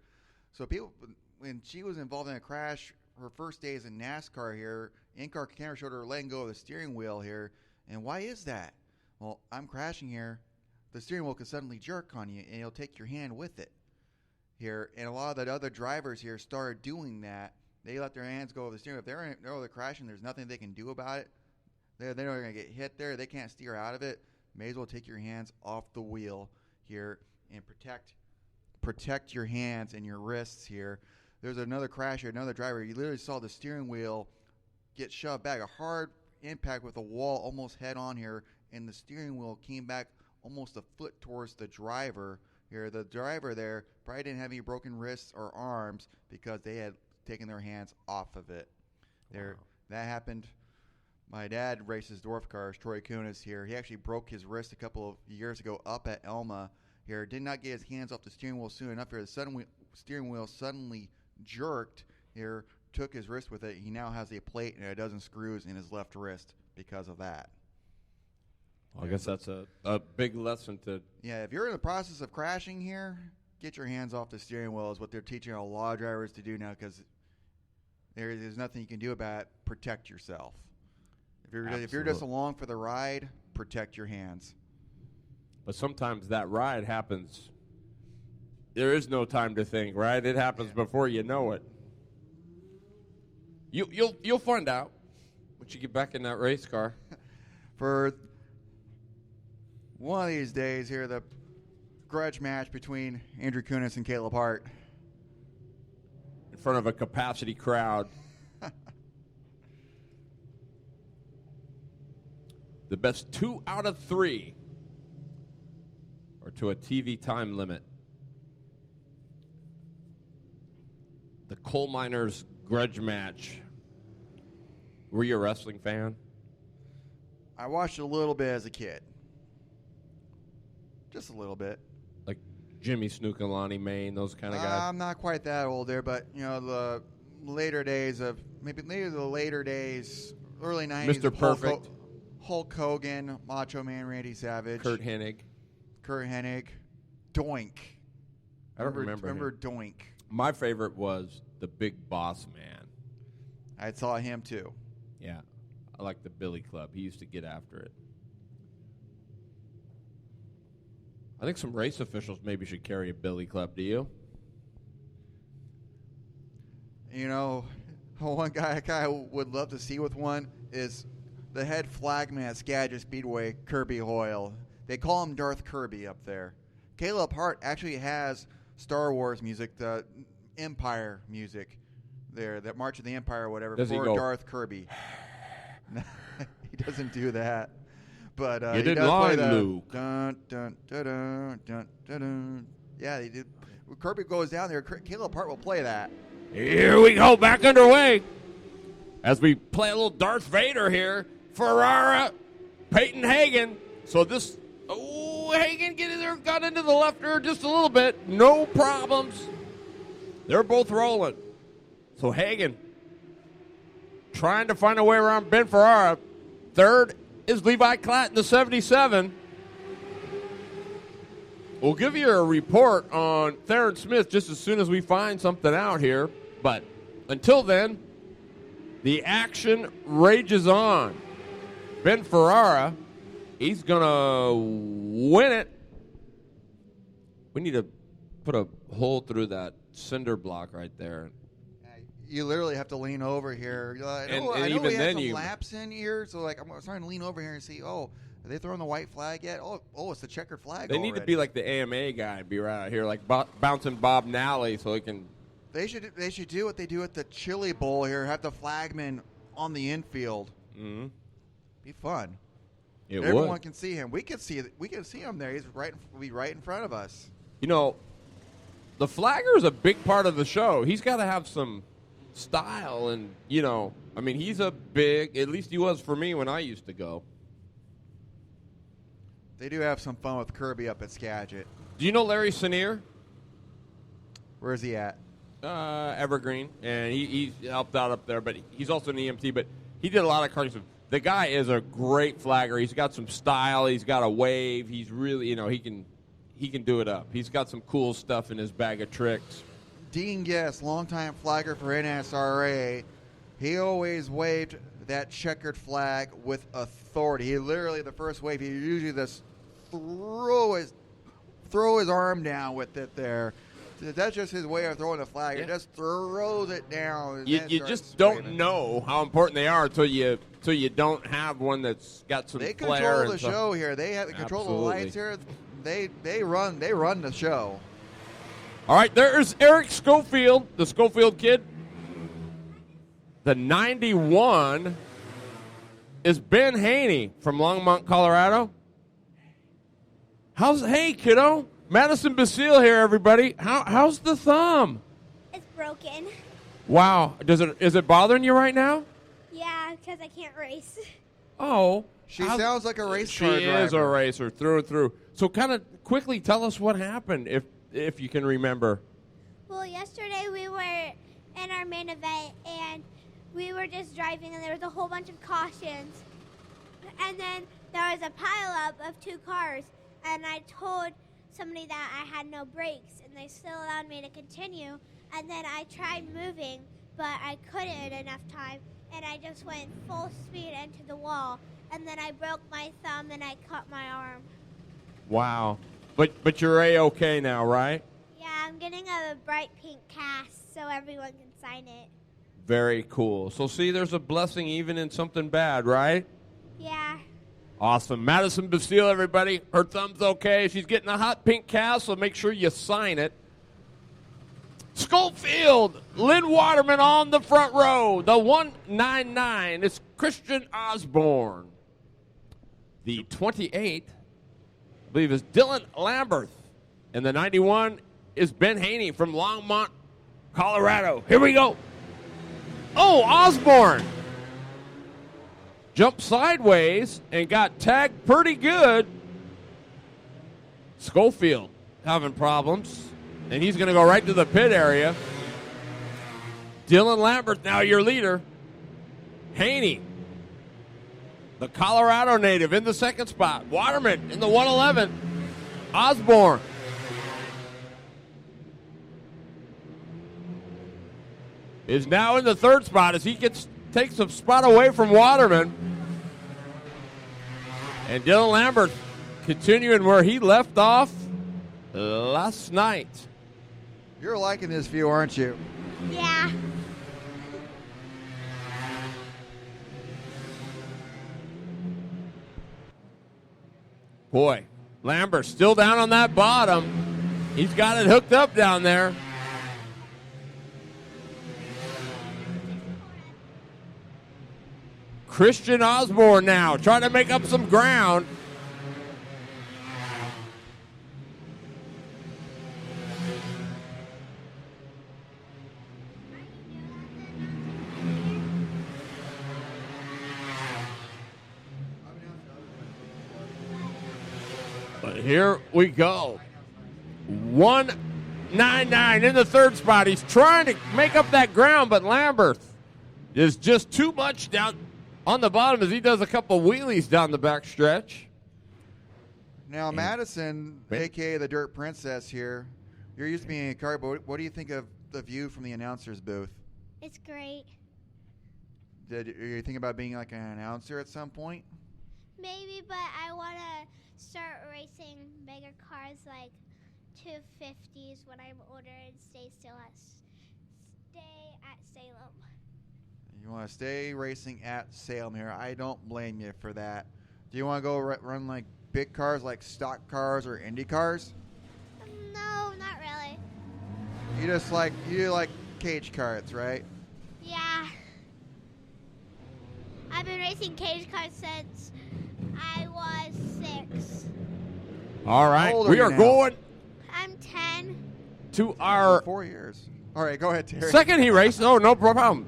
So people, when she was involved in a crash, her first days in NASCAR here, in-car camera showed her letting go of the steering wheel here. And why is that? Well, I'm crashing here. The steering wheel can suddenly jerk on you, and it'll take your hand with it here. And a lot of the other drivers here started doing that. They let their hands go of the steering wheel. If they're crashing, there's nothing they can do about it. They're going to get hit there. They can't steer out of it. May as well take your hands off the wheel here and protect your hands and your wrists here. There's another crash here, another driver. You literally saw the steering wheel get shoved back. A hard impact with a wall almost head on here, and the steering wheel came back almost a foot towards the driver here. The driver there probably didn't have any broken wrists or arms because they had taken their hands off of it. There, wow. That happened. My dad races dwarf cars, Troy Kunas here. He actually broke his wrist a couple of years ago up at Elma here. Did not get his hands off the steering wheel soon enough here. The steering wheel suddenly jerked here, took his wrist with it. He now has a plate and a dozen screws in his left wrist because of that. Well, I guess that's a big lesson to... Yeah, if you're in the process of crashing here, get your hands off the steering wheel is what they're teaching a lot of drivers to do now, because there's nothing you can do about it. Protect yourself. If you're just along for the ride, protect your hands. But sometimes that ride happens. There is no time to think, right? It happens before you know it. You'll find out once you get back in that race car. For one of these days here, the grudge match between Andrew Kunas and Caleb Hart. In front of a capacity crowd. The best 2 out of 3 are to a TV time limit. The coal miners' grudge match. Were you a wrestling fan? I watched a little bit as a kid. Just a little bit. Like Jimmy Snook and Lonnie Main, those kind of guys? I'm not quite that old there, but, the later days of, maybe the later days, early 90s. Mr. Perfect. Hulk Hogan, Macho Man Randy Savage. Kurt Hennig. Doink. I don't remember him. Doink. My favorite was the Big Boss Man. I saw him too. Yeah. I like the Billy Club. He used to get after it. I think some race officials maybe should carry a Billy Club. Do you? One guy I would love to see with one is the head flagman at Skagit Speedway, Kirby Hoyle. They call him Darth Kirby up there. Caleb Hart actually has Star Wars music, the Empire music there, that March of the Empire or whatever, for Darth Kirby. He doesn't do that. But you didn't lie, Luke. Dun, dun, dun, dun, dun, dun, dun. Yeah, he did. When Kirby goes down there, Caleb Hart will play that. Here we go, back underway. As we play a little Darth Vader here. Ferrara, Peyton Hagen. So this, Hagen got into the left rear just a little bit. No problems. They're both rolling. So Hagen trying to find a way around Ben Ferrara. Third is Levi Klatt in the 77. We'll give you a report on Theron Smith just as soon as we find something out here. But until then, the action rages on. Ben Ferrara, he's going to win it. We need to put a hole through that cinder block right there. You literally have to lean over here. I know even we then have some laps in here, so I'm starting to lean over here and see, are they throwing the white flag yet? It's the checkered flag They need to be like the AMA guy and be right out here, like bouncing Bob Nally so he can. They should do what they do at the Chili Bowl here, have the flagman on the infield. Mm-hmm. Be fun. Everyone can see him. We can see him there. He's right in front of us. The flagger is a big part of the show. He's got to have some style. And, you know, I mean, he's a big, at least he was for me when I used to go. They do have some fun with Kirby up at Skagit. Do you know Larry Senior? Where's he at? Evergreen, and he helped out up there, but he's also an EMT, but he did a lot of karting stuff. The guy is a great flagger. He's got some style. He's got a wave. He's really, you know, he can do it up. He's got some cool stuff in his bag of tricks. Dean Guest, longtime flagger for NSRA, he always waved that checkered flag with authority. He literally, the first wave, he usually just throw his arm down with it there. That's just his way of throwing the flag. Yeah. He just throws it down. You just don't know how important they are until you don't have one that's got some They flair. control the show here. They have control the lights here. They run the show. All right, there's Eric Schofield, the Schofield kid. The 91 is Ben Haney from Longmont, Colorado. Hey, kiddo? Madison Basile here, everybody. How's the thumb? It's broken. Wow. Is it bothering you right now? Yeah, because I can't race. Oh. She sounds like a race car driver. She is a racer through and through. So kind of quickly tell us what happened, if you can remember. Well, yesterday we were in our main event, and we were just driving, and there was a whole bunch of cautions. And then there was a pileup of 2 cars, and I told somebody that I had no brakes, and they still allowed me to continue. And then I tried moving, but I couldn't in enough time, and I just went full speed into the wall. And then I broke my thumb, and I cut my arm. Wow. But you're A-okay now, right? Yeah, I'm getting a bright pink cast so everyone can sign it. Very cool. So see, there's a blessing even in something bad, right? Yeah. Awesome. Madison Basile, everybody. Her thumb's okay. She's getting a hot pink cast, so make sure you sign it. Schofield, Lynn Waterman on the front row. The 199 is Christian Osborne. The 28, I believe, is Dylan Lamberth. And the 91 is Ben Haney from Longmont, Colorado. Here we go. Oh, Osborne jumped sideways and got tagged pretty good. Schofield having problems, and he's going to go right to the pit area. Dylan Lambert, now your leader. Haney, the Colorado native, in the second spot. Waterman in the 111. Osborne. Is now in the third spot as he takes a spot away from Waterman. And Dylan Lambert continuing where he left off last night. You're liking this view, aren't you? Yeah. Boy, Lambert still down on that bottom. He's got it hooked up down there. Christian Osborne now trying to make up some ground. But here we go. 199 in the third spot. He's trying to make up that ground, but Lambert is just too much down on the bottom as he does a couple wheelies down the back stretch. Now, Madison, a.k.a. the Dirt Princess here, you're used to being in a car, but what do you think of the view from the announcer's booth? It's great. Are you thinking about being like an announcer at some point? Maybe, but I want to start racing bigger cars like 250s when I'm older and stay at Salem. You want to stay racing at Salem here. I don't blame you for that. Do you want to go run like big cars, like stock cars or Indy cars? No, not really. You like cage carts, right? Yeah. I've been racing cage cars since I was 6. All right, How old we are are you now? going I'm 10. to our 4 years. All right, go ahead, Terry. Second he raced. Oh, no problem.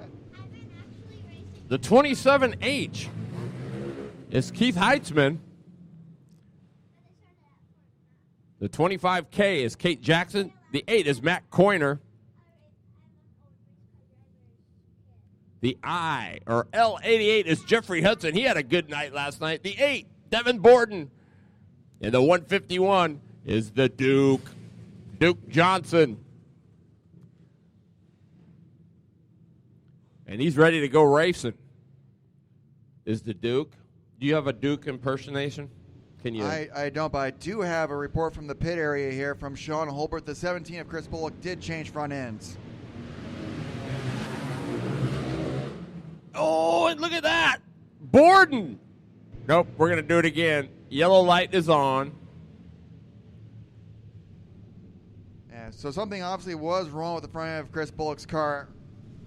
The 27H is Keith Heitzman. The 25K is Kate Jackson. The 8 is Matt Coiner. The I, or L88, is Jeffrey Hudson. He had a good night last night. The 8, Devin Borden. And the 151 is the Duke Johnson. And he's ready to go racing. Is the Duke? Do you have a Duke impersonation? Can you? I don't, but I do have a report from the pit area here from Sean Holbert. The 17 of Chris Bullock did change front ends. Oh, and look at that. Borden. Nope, we're going to do it again. Yellow light is on. Yeah, so something obviously was wrong with the front end of Chris Bullock's car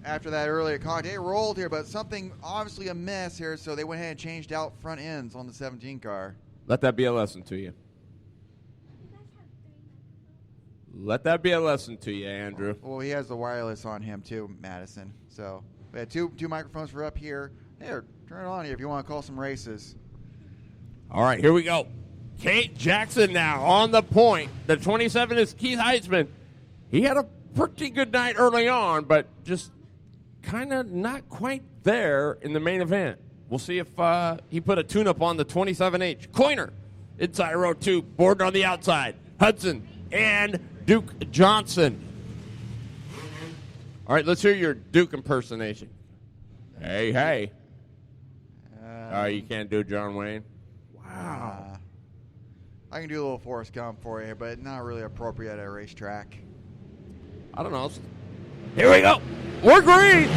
after that earlier contact. They rolled here, but something obviously amiss here, so they went ahead and changed out front ends on the 17 car. Let that be a lesson to you. Let that be a lesson to you, Andrew. Well, he has the wireless on him too, Madison. So we had two microphones for up here. There, turn it on here if you want to call some races. All right, here we go. Kate Jackson now on the point. The 27 is Keith Heitzman. He had a pretty good night early on, but just kind of not quite there in the main event. We'll see if he put a tune-up on the 27H. Coiner, inside row 2. Borden on the outside. Hudson and Duke Johnson. All right, let's hear your Duke impersonation. Hey, hey. You can't do John Wayne? Wow. I can do a little Forrest Gump for you, but not really appropriate at a racetrack. I don't know. Here we go. We're green.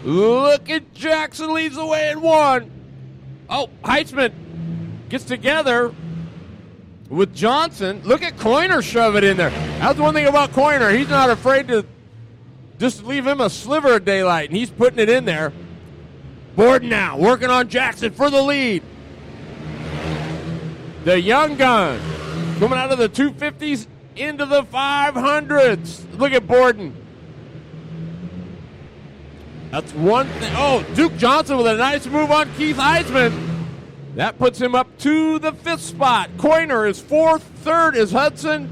Look at Jackson leads the way in 1. Oh, Heitzman gets together with Johnson. Look at Coiner shove it in there. That's one thing about Coiner. He's not afraid to just leave him a sliver of daylight, and he's putting it in there. Borden now working on Jackson for the lead. The young gun coming out of the 250s into the 500s. Look at Borden. That's one thing. Oh, Duke Johnson with a nice move on Keith Heitzman. That puts him up to the 5th spot. Coiner is 4th. 3rd is Hudson.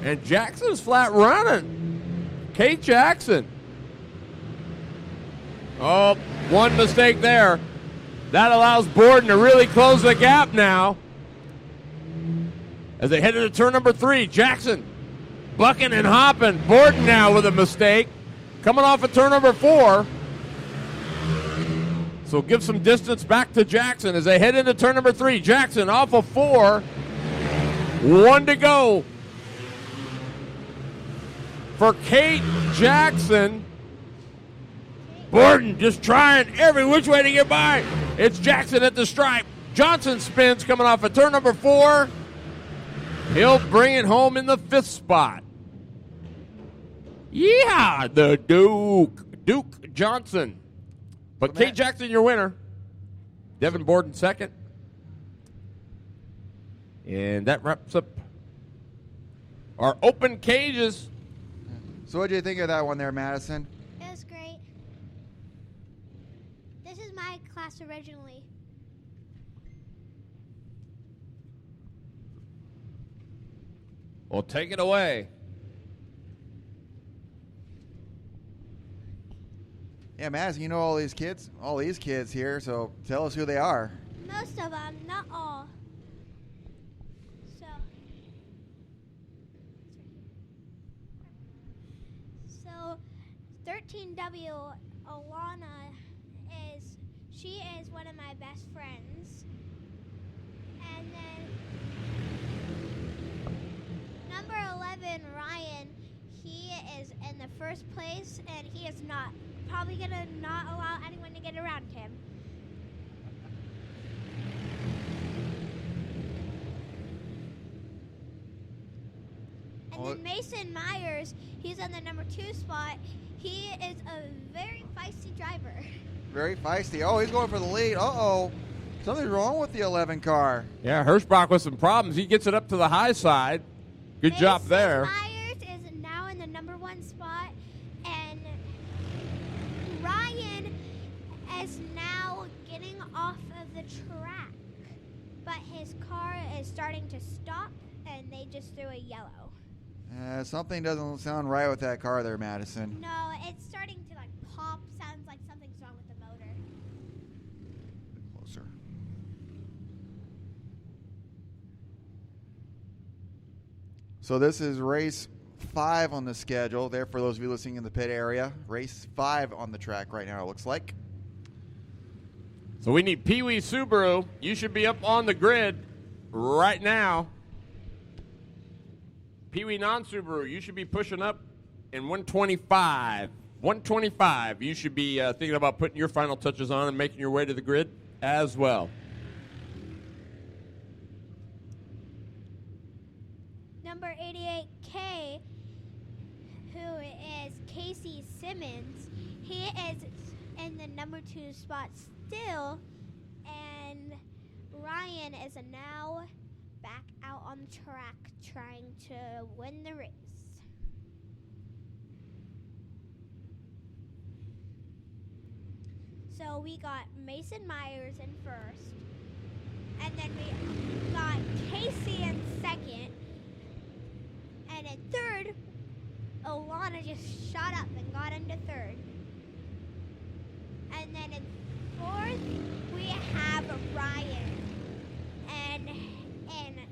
And Jackson's flat running. Kate Jackson. Oh, one mistake there. That allows Borden to really close the gap now. As they head into turn number 3, Jackson bucking and hopping. Borden now with a mistake. Coming off of turn number 4. So give some distance back to Jackson as they head into turn number 3. Jackson off of 4. 1 to go. For Kate Jackson. Borden just trying every which way to get by. It's Jackson at the stripe. Johnson spins coming off of turn number 4. He'll bring it home in the 5th spot. Yeah, the Duke Johnson. But Kate Jackson, your winner. Devin Borden, 2nd. And that wraps up our open cages. So what do you think of that one there, Madison? It was great. This is my class originally. Well, take it away. Yeah, Madison, you know all these kids here, so tell us who they are. Most of them, not all. So 13W Alana she is one of my best friends. And then number 11 Ryan, he is in the 1st place, and he is probably gonna not allow anyone to get around him. And then Mason Myers, he's on the number 2 spot. He is a very feisty driver. Very feisty. Oh, he's going for the lead. Uh-oh. Something's wrong with the 11 car. Yeah, Hirschbach with some problems. He gets it up to the high side. Good job there. Myers is now in the number 1 spot, and Ryan is now getting off of the track, but his car is starting to stop, and they just threw a yellow. Something doesn't sound right with that car there, Madison. No, it's starting to like pop. Sounds like something's wrong with the motor. Closer. So this is race 5 on the schedule. There, for those of you listening in the pit area, race 5 on the track right now, it looks like. So we need Pee Wee Subaru. You should be up on the grid right now. Pee Wee non-Subaru, you should be pushing up in 125. 125. You should be thinking about putting your final touches on and making your way to the grid as well. Number 88K, who is Casey Simmons, he is in the number 2 spot still, and Ryan is now back out on the track trying to win the race. So we got Mason Myers in first, and then we got Casey in second, and in third, Alana just shot up and got into third. And then in fourth, we have Ryan. And in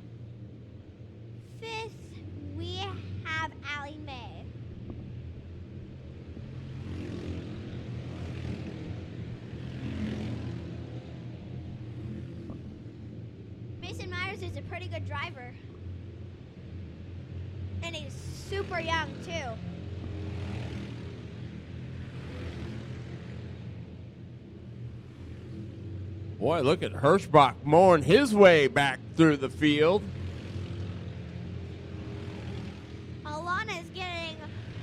fifth, we have Allie Mae. Mason Myers is a pretty good driver. And he's super young, too. Boy, look at Hirschbach mowing his way back through the field. Alana is getting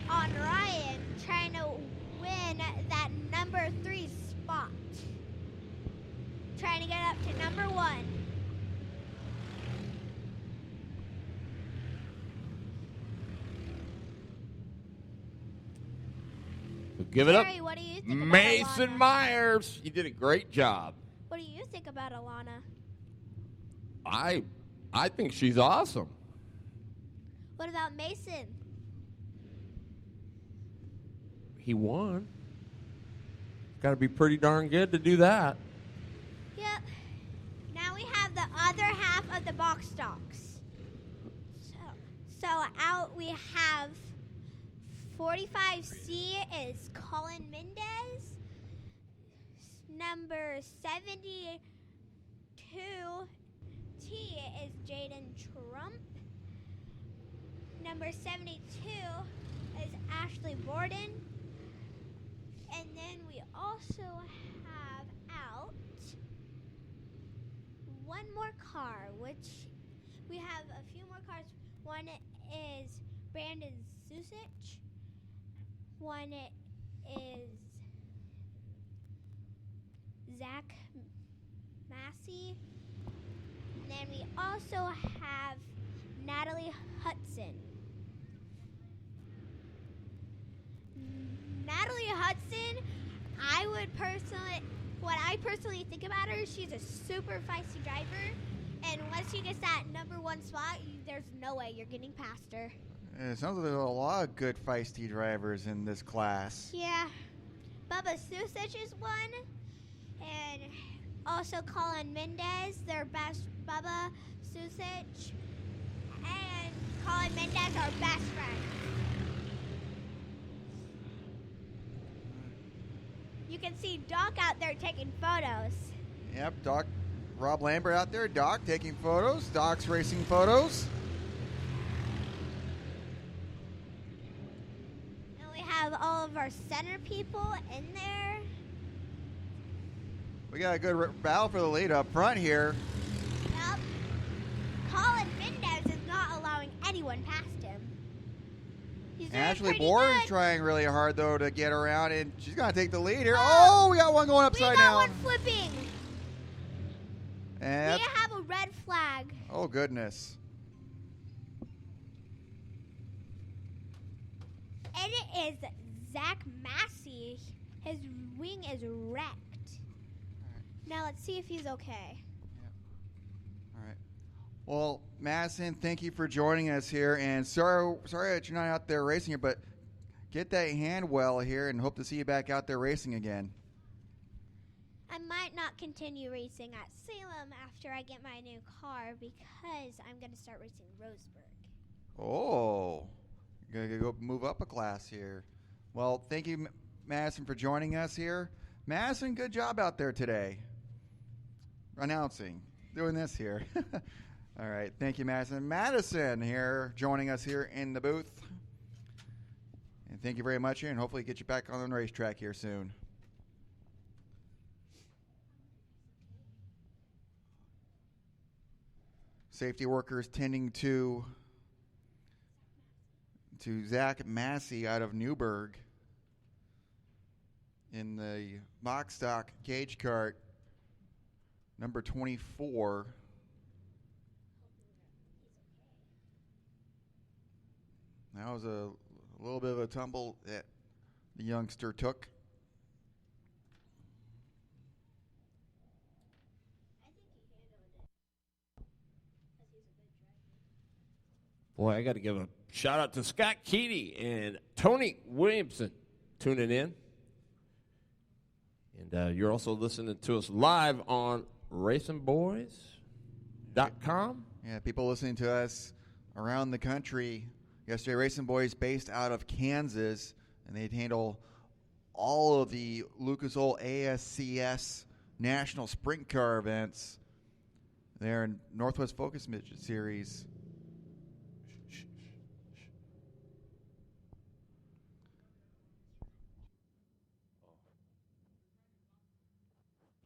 on Ryan, trying to win that number 3 spot. Trying to get up to number 1. Give it up. Terry, what do you think about Mason Alana? Myers. You did a great job. What do you think about Alana? I think she's awesome. What about Mason? He won. Got to be pretty darn good to do that. Yep. Now we have the other half of the box stocks. So out we have 45C is Colin Mendez. Number 72T is Jaden Trump. Number 72 is Ashley Borden. And then we also have out one more car, which we have a few more cars. One is Brandon Susich. One is Zach Massey. And then we also have Natalie Hudson. Natalie Hudson, what I personally think about her, she's a super feisty driver. And once she gets that number 1 spot, there's no way you're getting past her. It sounds like there's a lot of good feisty drivers in this class. Yeah. Bubba Susich is one. And also Colin Mendez, their best. Bubba Susich and Colin Mendez are best friends. You can see Doc out there taking photos. Yep, Doc, Rob Lambert out there. Doc taking photos. Doc's racing photos. And we have all of our center people in there. We got a good battle for the lead up front here. Yep. Colin Mendez is not allowing anyone past him. He's doing Ashley pretty Bourne's good. trying really hard, though, to get around, and she's going to take the lead here. Oh, we got one going upside we got down. one flipping. And We have a red flag. oh, goodness. And it is Zach Massey. His wing is wrecked. Now let's see if he's okay. All right. Well, Madison, thank you for joining us here. And sorry that you're not out there racing here, but get that hand well here and hope to see you back out there racing again. I might not continue racing at Salem after I get my new car because I'm going to start racing Roseburg. Oh, you're going to go move up a class here. Well, thank you, Madison, for joining us here. Madison, good job out there today. Announcing, doing this here. All right, thank you, Madison. Madison here, joining us here in the booth. And thank you very much here, and hopefully get you back on the racetrack here soon. Safety workers tending to Zach Massey out of Newburgh in the box stock cage cart number 24. That was a little bit of a tumble that the youngster took. Boy, I got to give a shout out to Scott Keady and Tony Williamson tuning in. And you're also listening to us live on racinboys.com. Yeah, people listening to us around the country. Yesterday, Racing Boys based out of Kansas, and they'd handle all of the Lucas Oil ASCS National Sprint Car events there in Northwest Focus Midget Series.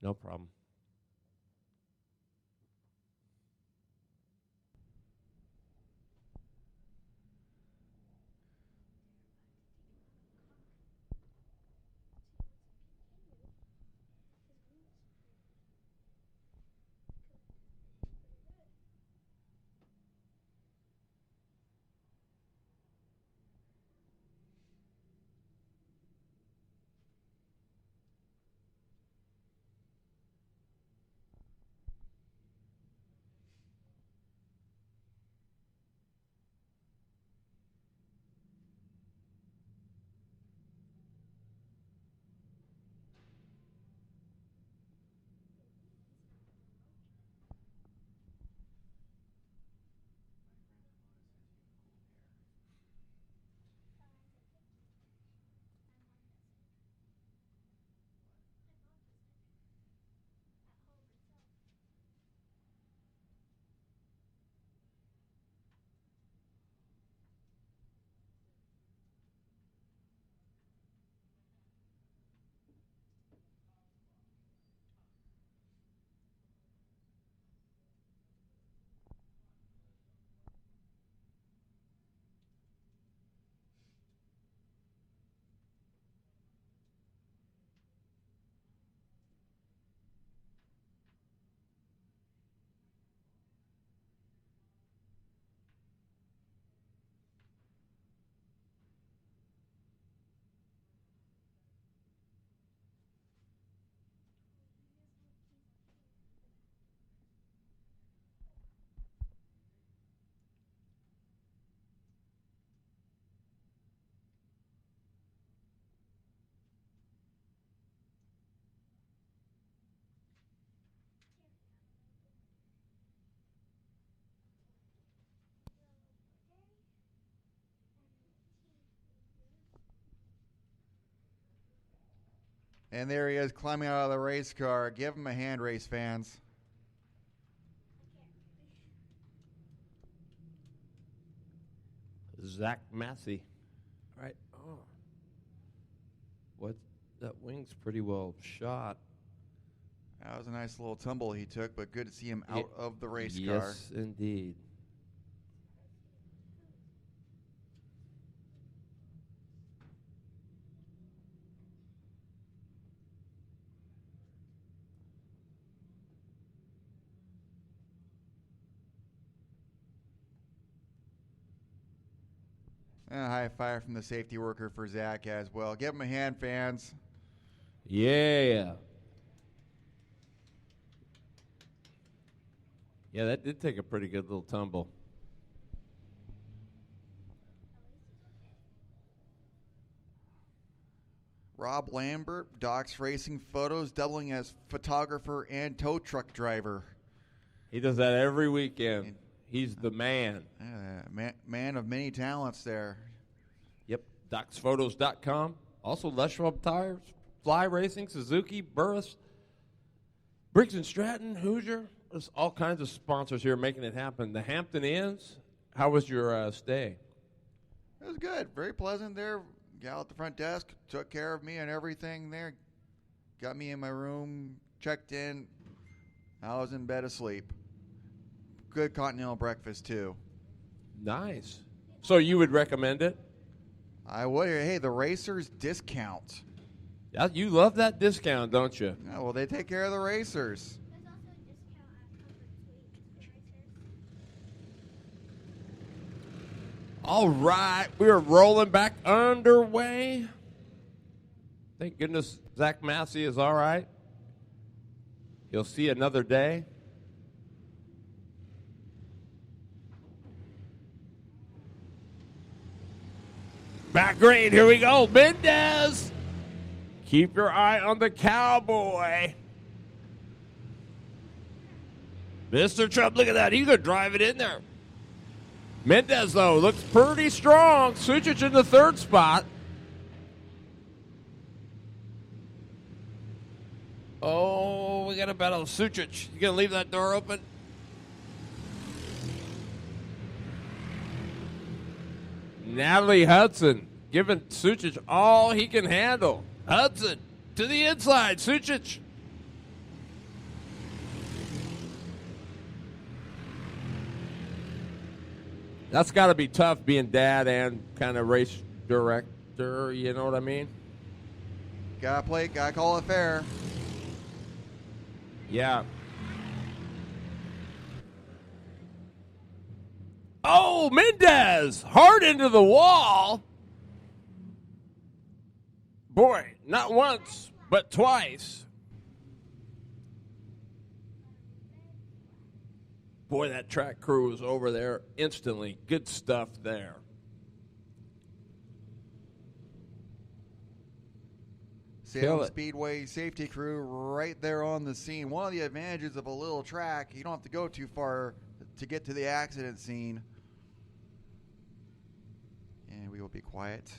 No problem. And there he is climbing out of the race car. Give him a hand, race fans. Zach Massey. Right. Oh. What? That wing's pretty well shot. That was a nice little tumble he took, but good to see him out of the race car. Yes, indeed. And a high five from the safety worker for Zach as well. Give him a hand, fans. Yeah. Yeah, that did take a pretty good little tumble. Rob Lambert, Doc's Racing Photos, doubling as photographer and tow truck driver. He does that every weekend. He's the man. Man of many talents there. Yep, docsphotos.com. Also, Les Schwab Tires, Fly Racing, Suzuki, Burris, Briggs & Stratton, Hoosier. There's all kinds of sponsors here making it happen. The Hampton Inns, how was your stay? It was good. Very pleasant there. Gal at the front desk took care of me and everything there. Got me in my room, checked in. I was in bed asleep. Good continental breakfast, too. Nice. So you would recommend it? I would. Hey, the Racers discount. Yeah, you love that discount, don't you? Yeah, well, they take care of the racers. There's also a discount at Comfort Suite for racers. All right, we're rolling back underway. Thank goodness Zach Massey is all right. He'll see another day. Back green, here we go. Mendez. Keep your eye on the cowboy. Mr. Trump, look at that. He could drive it in there. Mendez, though, looks pretty strong. Sucic in the third spot. Oh, we got a battle. Sucic, you going to leave that door open? Natalie Hudson giving Sucic all he can handle. Hudson to the inside. Sucic. That's got to be tough being dad and kind of race director, you know what I mean? Gotta call it fair. Yeah. Oh, Mendez! Hard into the wall. Boy, not once, but twice. Boy, that track crew was over there instantly. Good stuff there. Salem Speedway safety crew right there on the scene. One of the advantages of a little track, you don't have to go too far to get to the accident scene. And we will be quiet.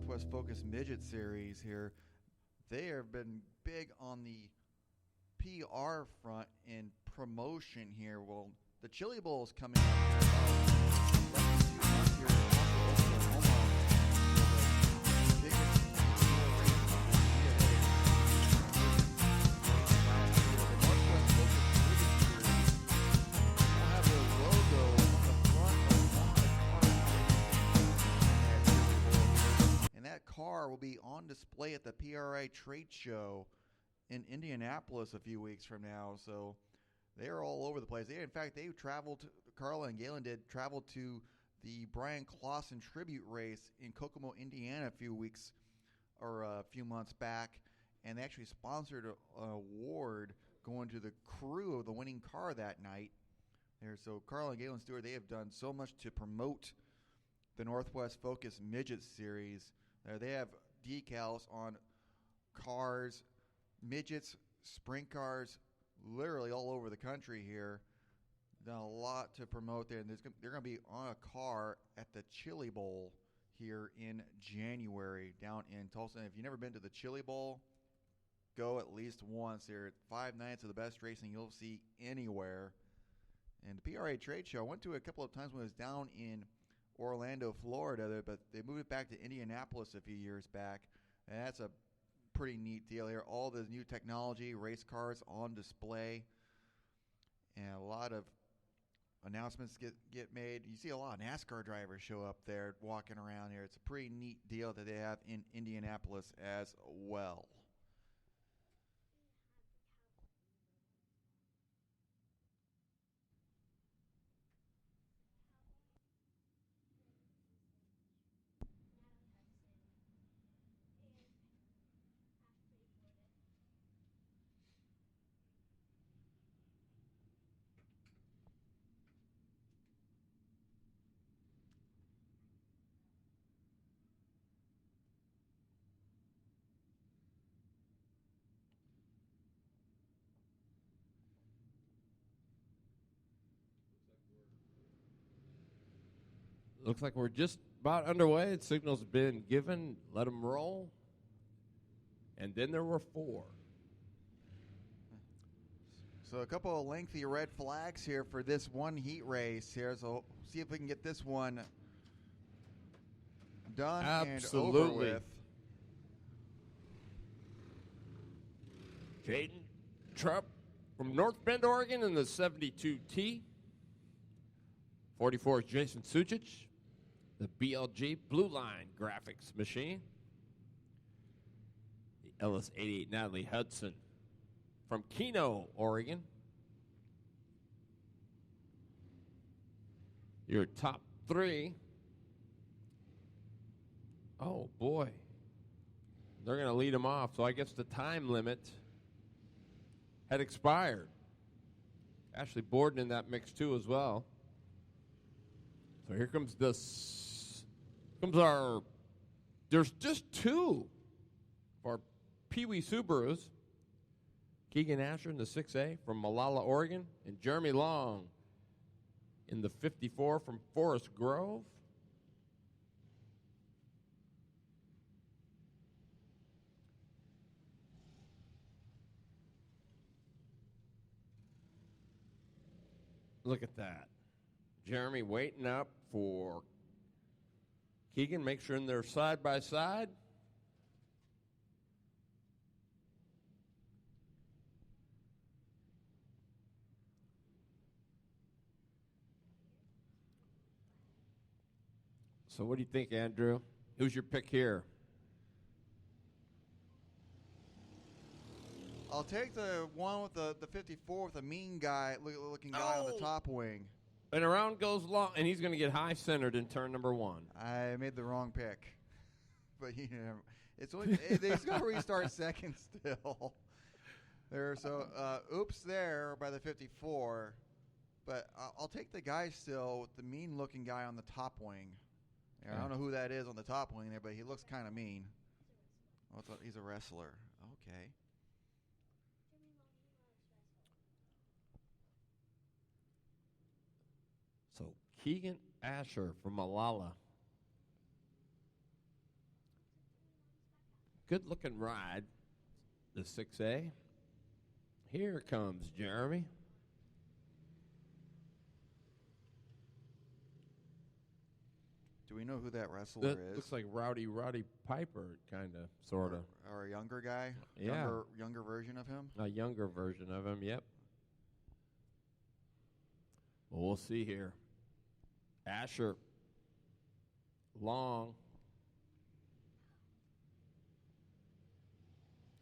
Northwest Focus Midget Series here. They have been big on the PR front in promotion here. Well, the Chili Bowl is coming up here in less than 2 months here in Oklahoma. The biggest indoor race on the PA. The Northwest Focus Midget Series will have their logo on the front of one. And that car will be on display at the PRA trade show in Indianapolis a few weeks from now. So they're all over the place. In fact, they traveled, Carla and Galen did travel to the Brian Clausen tribute race in Kokomo, Indiana a few weeks or a few months back. And they actually sponsored an award going to the crew of the winning car that night. There, so Carla and Galen Stewart, they have done so much to promote the Northwest Focus Midget Series. They have decals on cars, midgets, sprint cars, literally all over the country here. Done a lot to promote there. And they're going to be on a car at the Chili Bowl here in January down in Tulsa. And if you've never been to the Chili Bowl, go at least once. There are 5 nights of the best racing you'll see anywhere. And the PRA trade show, I went to it a couple of times when I was down in Orlando, Florida, but they moved it back to Indianapolis a few years back. And that's a pretty neat deal here. All the new technology, race cars on display, and a lot of announcements get made. You see a lot of NASCAR drivers show up there walking around here. It's a pretty neat deal that they have in Indianapolis as well. Looks like we're just about underway. The signal's been given. Let them roll. And then there were 4. So a couple of lengthy red flags here for this one heat race here. So see if we can get this one done and over with. Jaden Trupp from North Bend, Oregon in the 72T. 44 is Jason Sucic, the BLG Blue Line graphics machine. The LS88 Natalie Hudson from Keno, Oregon. Your top 3. Oh, boy. They're going to lead them off, so I guess the time limit had expired. Ashley Borden in that mix, too, as well. So here comes there's just 2 of our Pee Wee Subarus. Keegan Asher in the 6A from Malala, Oregon, and Jeremy Long in the 54 from Forest Grove. Look at that. Jeremy waiting up for Keegan. Make sure they're side by side. So what do you think, Andrew? Who's your pick here? I'll take the one with the 54 with the mean guy, looking guy on the top wing. And around goes Long, and he's going to get high centered in turn number 1. I made the wrong pick, but it's only he's going to restart second still. There, so oops there by the 54, but I'll take the guy still with the mean looking guy on the top wing. I don't know who that is on the top wing there, but he looks kind of mean. He's a wrestler. Okay. So Keegan Asher from Malala good-looking ride, the 6A. Here comes Jeremy. Do we know who that wrestler That is? looks like Roddy Piper, kind of, sort of. Or a younger guy? Yeah. Younger version of him? A younger version of him, yep. Well, we'll see here. Asher. Long.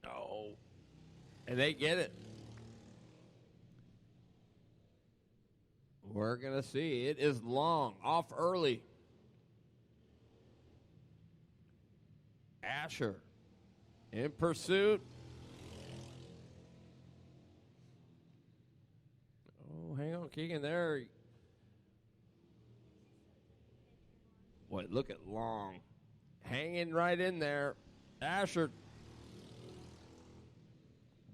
Oh. And they get it. We're going to see. It is Long. Off early. Asher. In pursuit. Oh, hang on, Keegan. There. Boy, look at Long. Hanging right in there. Asher.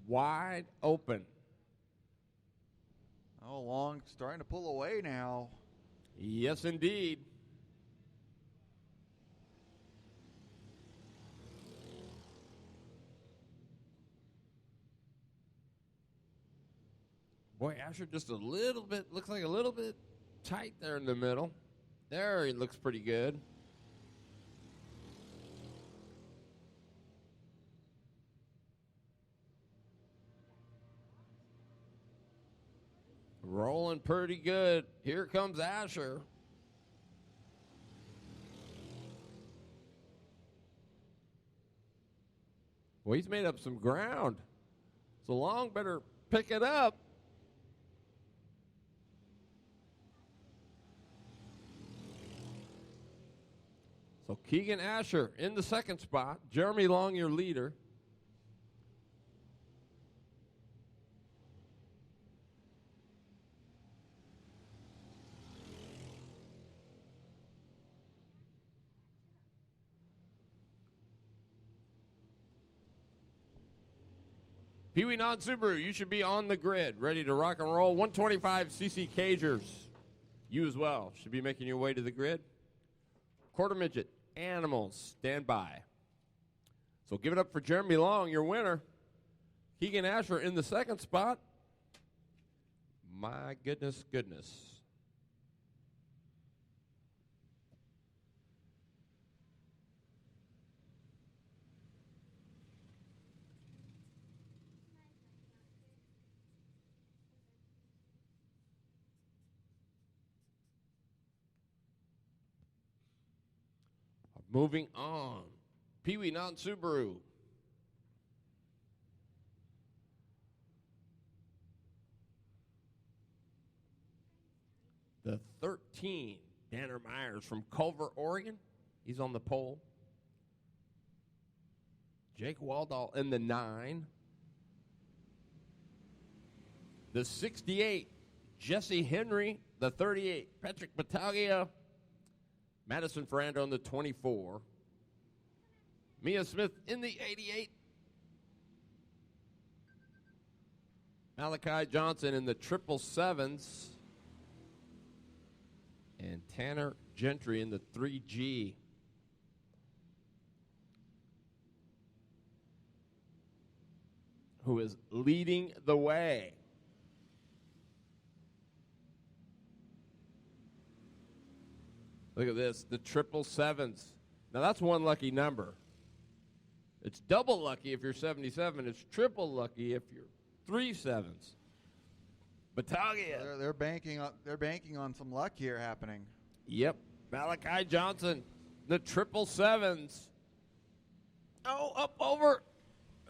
Wide open. Oh, Long starting to pull away now. Yes, indeed. Boy, Asher just a little bit, looks like a little bit tight there in the middle. There, he looks pretty good. Rolling pretty good. Here comes Asher. Well, he's made up some ground. So Long better pick it up. So Keegan Asher in the second spot. Jeremy Long, your leader. Pee-wee Non-Subaru, you should be on the grid, ready to rock and roll. 125cc Cagers, you as well, should be making your way to the grid. Quarter Midget, Animals, stand by. So give it up for Jeremy Long, your winner. Keegan Asher in the second spot. My goodness, goodness. Moving on. Pee-wee Non-Subaru. The 13, Danner Myers from Culver, Oregon. He's on the pole. Jake Waldall in the 9. The 68, Jesse Henry. The 38, Patrick Battaglia. Madison Ferrando in the 24. Mia Smith in the 88. Malachi Johnson in the 777s. And Tanner Gentry in the 3G. Who is leading the way. Look at this, the 777s. Now that's one lucky number. It's double lucky if you're 77. It's triple lucky if you're 3 sevens. Battaglia. They're banking on some luck here happening. Yep. Malachi Johnson, the 777s. Oh, up over.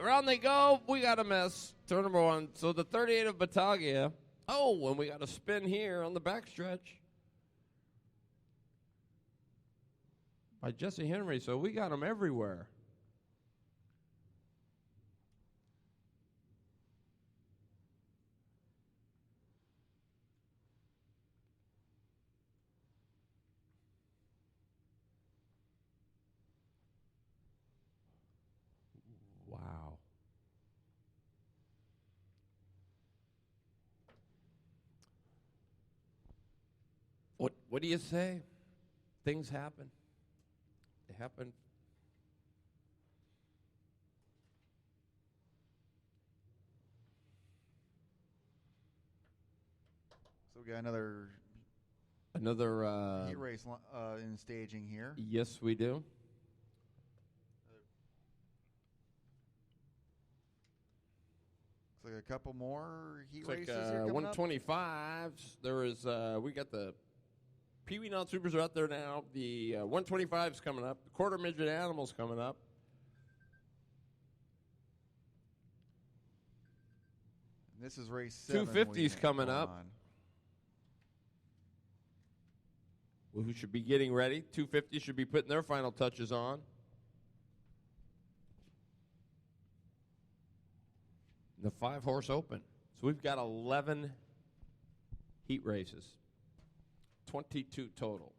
Around they go. We got a mess. Turn number 1. So the 38 of Battaglia. Oh, and we got a spin here on the backstretch. By Jesse Henry, so we got him everywhere. Wow. What do you say? Things happen. It happened. We got another heat race in staging here. Yes, we do. Looks like a couple more heat Looks races like here coming up. 125s. There is we got the Pee Wee Non-Supers are out there now. The 125s coming up. The quarter midget animals coming up. And this is race 7. 250s coming up. Who should be getting ready. 250 should be putting their final touches on. The 5-horse open. So we've got 11 heat races. 22 total.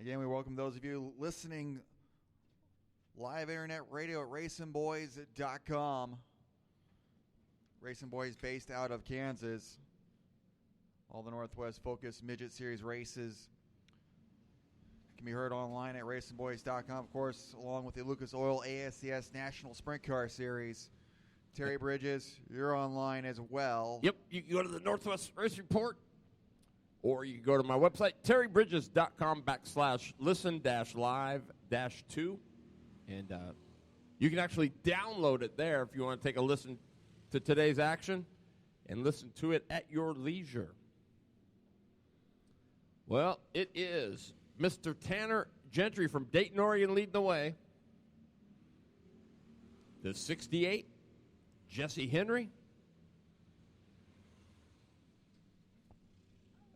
Again, we welcome those of you listening live internet radio at racinboys.com. Racing Boys based out of Kansas. All the Northwest Focus Midget Series races can be heard online at racinboys.com, of course, along with the Lucas Oil ASCS National Sprint Car Series. Terry Bridges, you're online as well. Yep, you can go to the Northwest Race Report, or you can go to my website, terrybridges.com/listen-live-2. And you can actually download it there if you want to take a listen to today's action and listen to it at your leisure. Well, it is Mr. Tanner Gentry from Dayton, Oregon leading the way. The 68, Jesse Henry.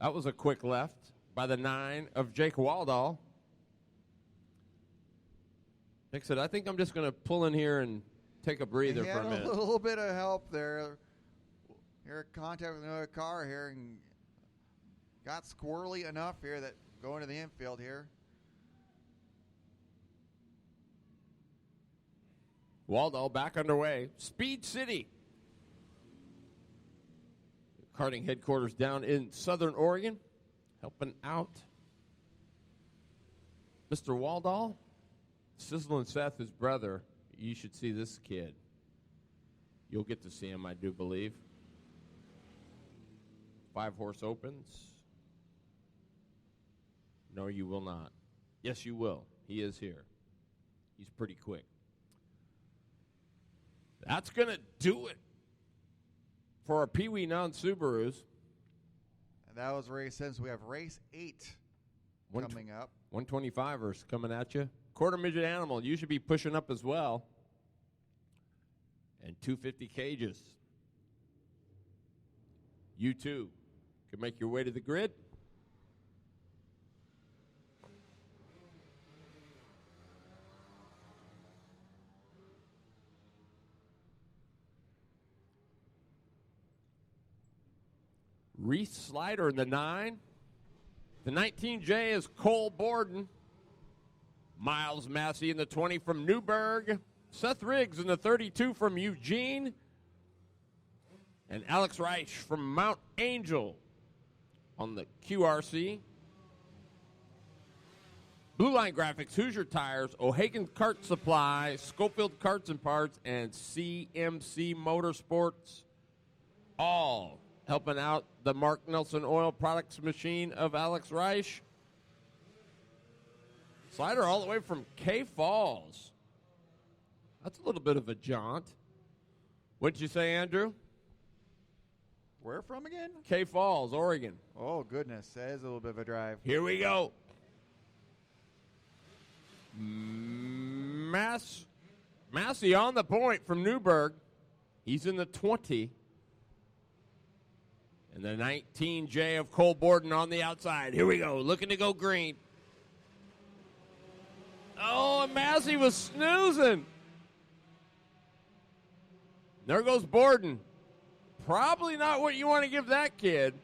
That was a quick left by the 9 of Jake Waldall. Nick said, I think I'm just going to pull in here and take a breather He for a had minute. a little bit of help there. Here, contact with another car here and got squirrely enough here that going to the infield here. Waldall back underway. Speed City. Karting headquarters down in Southern Oregon, helping out Mr. Waldall. Sizzle and Seth, his brother. You should see this kid. You'll get to see him, I do believe. 5-horse opens. No, you will not. Yes, you will. He is here. He's pretty quick. That's going to do it for our Pee Wee Non-Subarus. And that was race 7. So we have race 8 coming up. 125ers coming at you. Quarter midget animal, you should be pushing up as well. And 250 cages. You too can make your way to the grid. Reese Slider in the 9. The 19J is Cole Borden. Miles Massey in the 20 from Newburgh. Seth Riggs in the 32 from Eugene. And Alex Reich from Mount Angel on the QRC. Blue Line Graphics, Hoosier Tires, O'Hagan Kart Supply, Schofield Karts and Parts, and CMC Motorsports. All helping out the Mark Nelson Oil Products machine of Alex Reich. Slider all the way from K Falls. That's a little bit of a jaunt. What'd you say, Andrew? Where from again? K Falls, Oregon. Oh, goodness. That is a little bit of a drive. Here we go. Massey on the point from Newburgh. He's in the 20. And the 19J of Cole Borden on the outside. Here we go. Looking to go green. Oh, Oh, Massey was snoozing. There goes Borden. Probably not what you want to give that kid.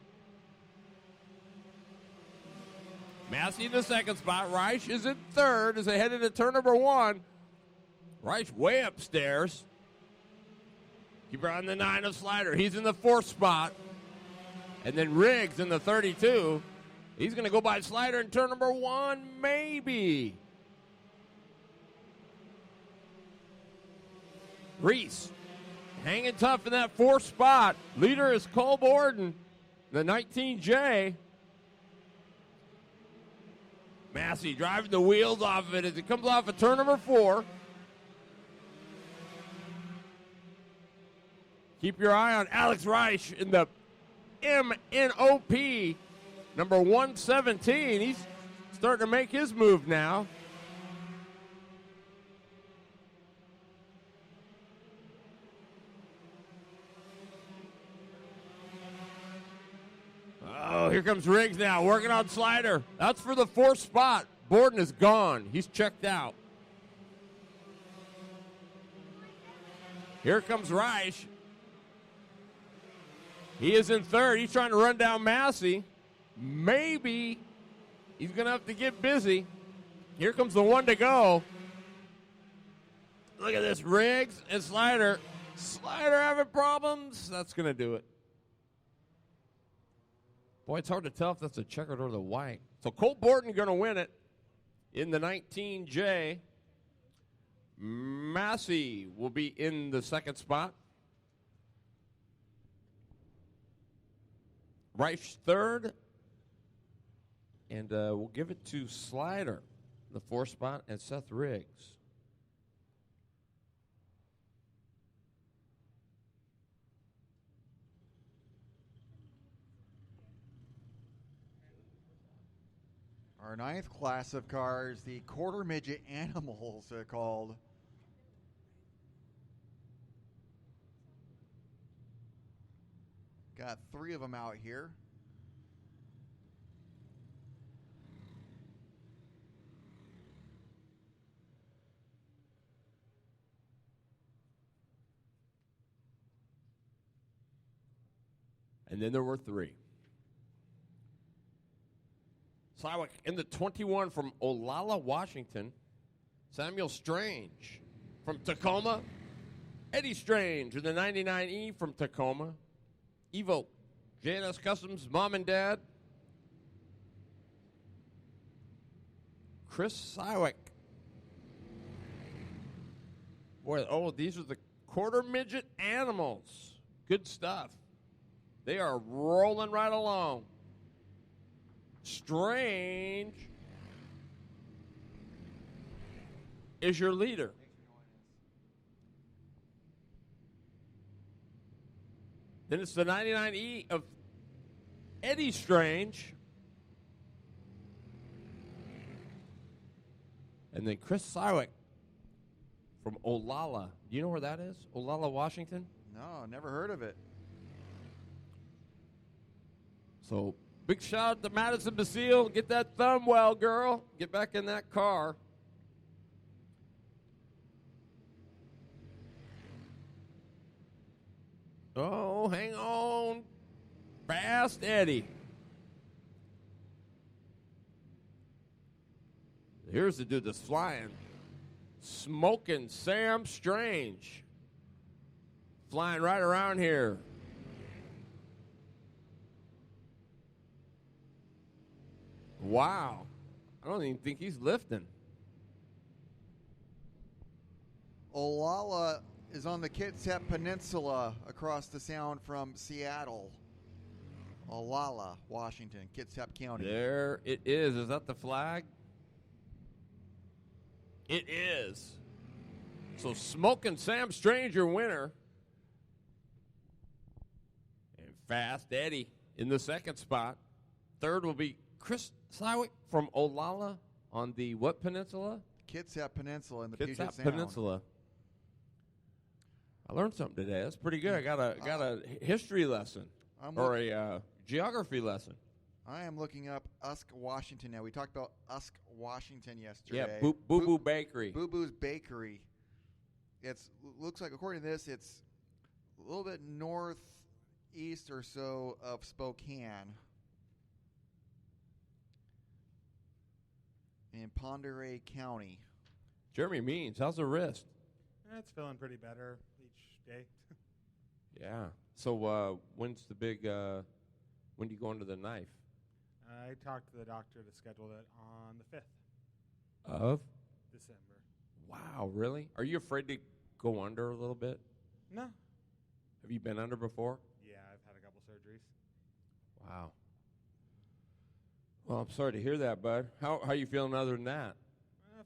Massey in the second spot. Reich is in third as they head into turn number 1. Reich way upstairs. Keep her on the 9 of Slider. He's in the 4th spot. And then Riggs in the 32. He's going to go by Slider in turn number 1, maybe. Reese hanging tough in that 4th spot. Leader is Cole Borden, the 19J. Massey driving the wheels off of it as it comes off of turn number 4. Keep your eye on Alex Reich in the MNOP, number 117. He's starting to make his move now. Oh, here comes Riggs now, working on Slider. That's for the 4th spot. Borden is gone. He's checked out. Here comes Reich. He is in 3rd. He's trying to run down Massey. Maybe he's going to have to get busy. Here comes the 1 to go. Look at this, Riggs and Slider. Slider having problems. That's going to do it. Boy, it's hard to tell if that's a checkered or the white. So Cole Borden going to win it in the 19J. Massey will be in the 2nd spot. Reich 3rd. And we'll give it to Slider, the 4th spot, and Seth Riggs. Our 9th class of cars, the quarter midget animals, they're called. Got 3 of them out here. And then there were 3. Sliwick in the 21 from Olalla, Washington. Samuel Strange from Tacoma. Eddie Strange in the 99E from Tacoma. Evo, J&S Customs, Mom and Dad. Chris Sliwick. Boy, oh, these are the quarter midget animals. Good stuff. They are rolling right along. Strange is your leader. Then it's the 99E of Eddie Strange. And then Chris Sliwick from Olalla. Do you know where that is? Olalla, Washington? No, never heard of it. So big shout out to Madison Basile. Get that thumb well, girl. Get back in that car. Oh, hang on. Fast Eddie. Here's the dude that's flying. Smoking Sam Strange. Flying right around here. Wow. I don't even think he's lifting. Olalla is on the Kitsap Peninsula across the sound from Seattle. Olalla, Washington, Kitsap County. There it is. Is that the flag? It is. So Smoking Sam Strange, your winner. And Fast Eddie in the 2nd spot. 3rd will be Chris Sliwick from Olalla on the what peninsula? Kitsap Peninsula in the Puget Kitsap Sound. Peninsula. I learned something today. That's pretty good. I got a history lesson or a geography lesson. I am looking up Usk, Washington now. We talked about Usk, Washington yesterday. Yeah, Boo Boo Bakery. Boo Boo's Bakery. Looks like, according to this, it's a little bit northeast or so of Spokane. In Ponderay County. Jeremy Means, how's the wrist? It's feeling pretty better each day. Yeah. So when's the big, when do you go under the knife? I talked to the doctor to schedule it on the 5th Of? December. Wow, really? Are you afraid to go under a little bit? No. Have you been under before? Yeah, I've had a couple surgeries. Wow. Well, I'm sorry to hear that, bud. How are you feeling other than that?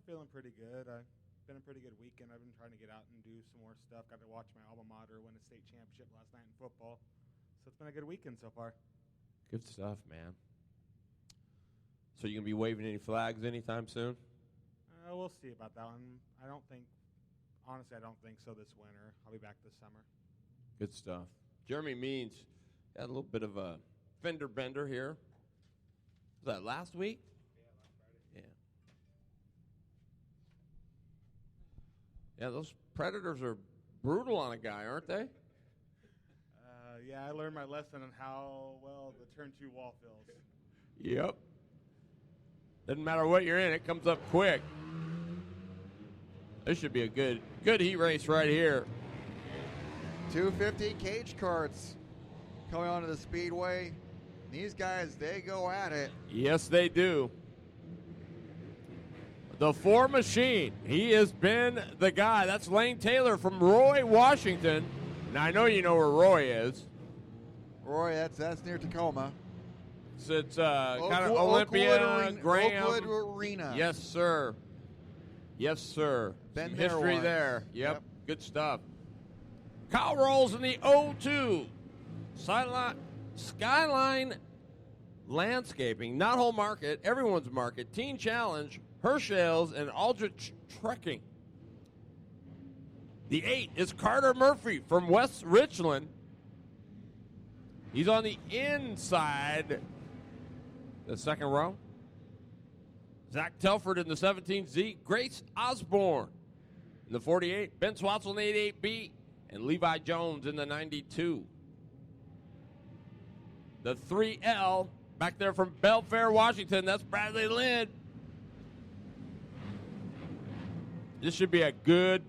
Feeling pretty good. I've been a pretty good weekend. I've been trying to get out and do some more stuff. Got to watch my alma mater win a state championship last night in football. So it's been a good weekend so far. Good stuff, man. So you going to be waving any flags anytime soon? We'll see about that one. Honestly, I don't think so this winter. I'll be back this summer. Good stuff. Jeremy Means had a little bit of a fender bender here. Was that last week? Yeah, last Friday. Yeah. Yeah, those Predators are brutal on a guy, aren't they? Yeah, I learned my lesson on how well the turn 2 wall feels. Yep. Doesn't matter what you're in, it comes up quick. This should be a good heat race right here. 250 cage carts coming onto the speedway. These guys, they go at it. Yes, they do. The 4 machine. He has been the guy. That's Lane Taylor from Roy, Washington. Now, I know you know where Roy is. Roy, that's near Tacoma. It's kind of Olympia, Graham. Oakwood Arena. Yes, sir. Yes, sir. Been Some there history once. there. Yep. Good stuff. Kyle rolls in the 0-2. Skyline Landscaping, Not Whole Market, Everyone's Market, Teen Challenge, Herschel's, and Aldrich Trekking. The 8 is Carter Murphy from West Richland. He's on the inside, the second row. Zach Telford in the 17 Z, Grace Osborne in the 48, Ben Swatzel in the 88B, and Levi Jones in the 92. The 3L, back there from Belfair, Washington, that's Bradley Lynn. This should be a good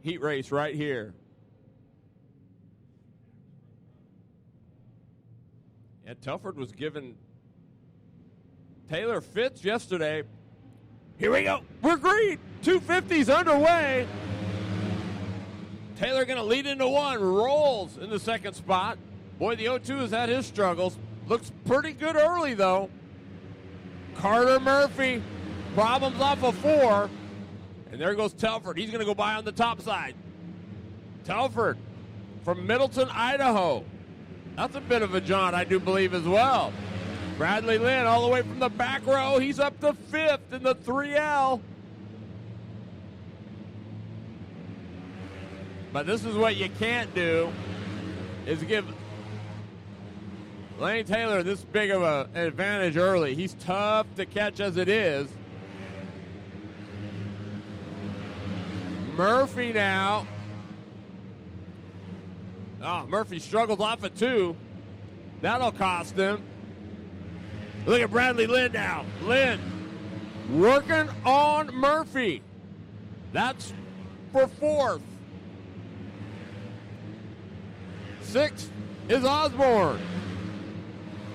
heat race right here. Yeah, Telford was giving Taylor fits yesterday. Here we go. We're green. 250's underway. Taylor going to lead into 1. Rolls in the second spot. Boy, the 0-2 has had his struggles. Looks pretty good early, though. Carter Murphy, problems off of 4. And there goes Telford. He's going to go by on the top side. Telford from Middleton, Idaho. That's a bit of a jaunt, I do believe, as well. Bradley Lynn all the way from the back row. He's up to 5th in the 3L. But this is what you can't do, is give Lane Taylor this big of an advantage early. He's tough to catch as it is. Murphy now. Oh, Murphy struggles off at 2. That'll cost him. Look at Bradley Lynn now. Lynn working on Murphy. That's for 4th. 6th is Osborne.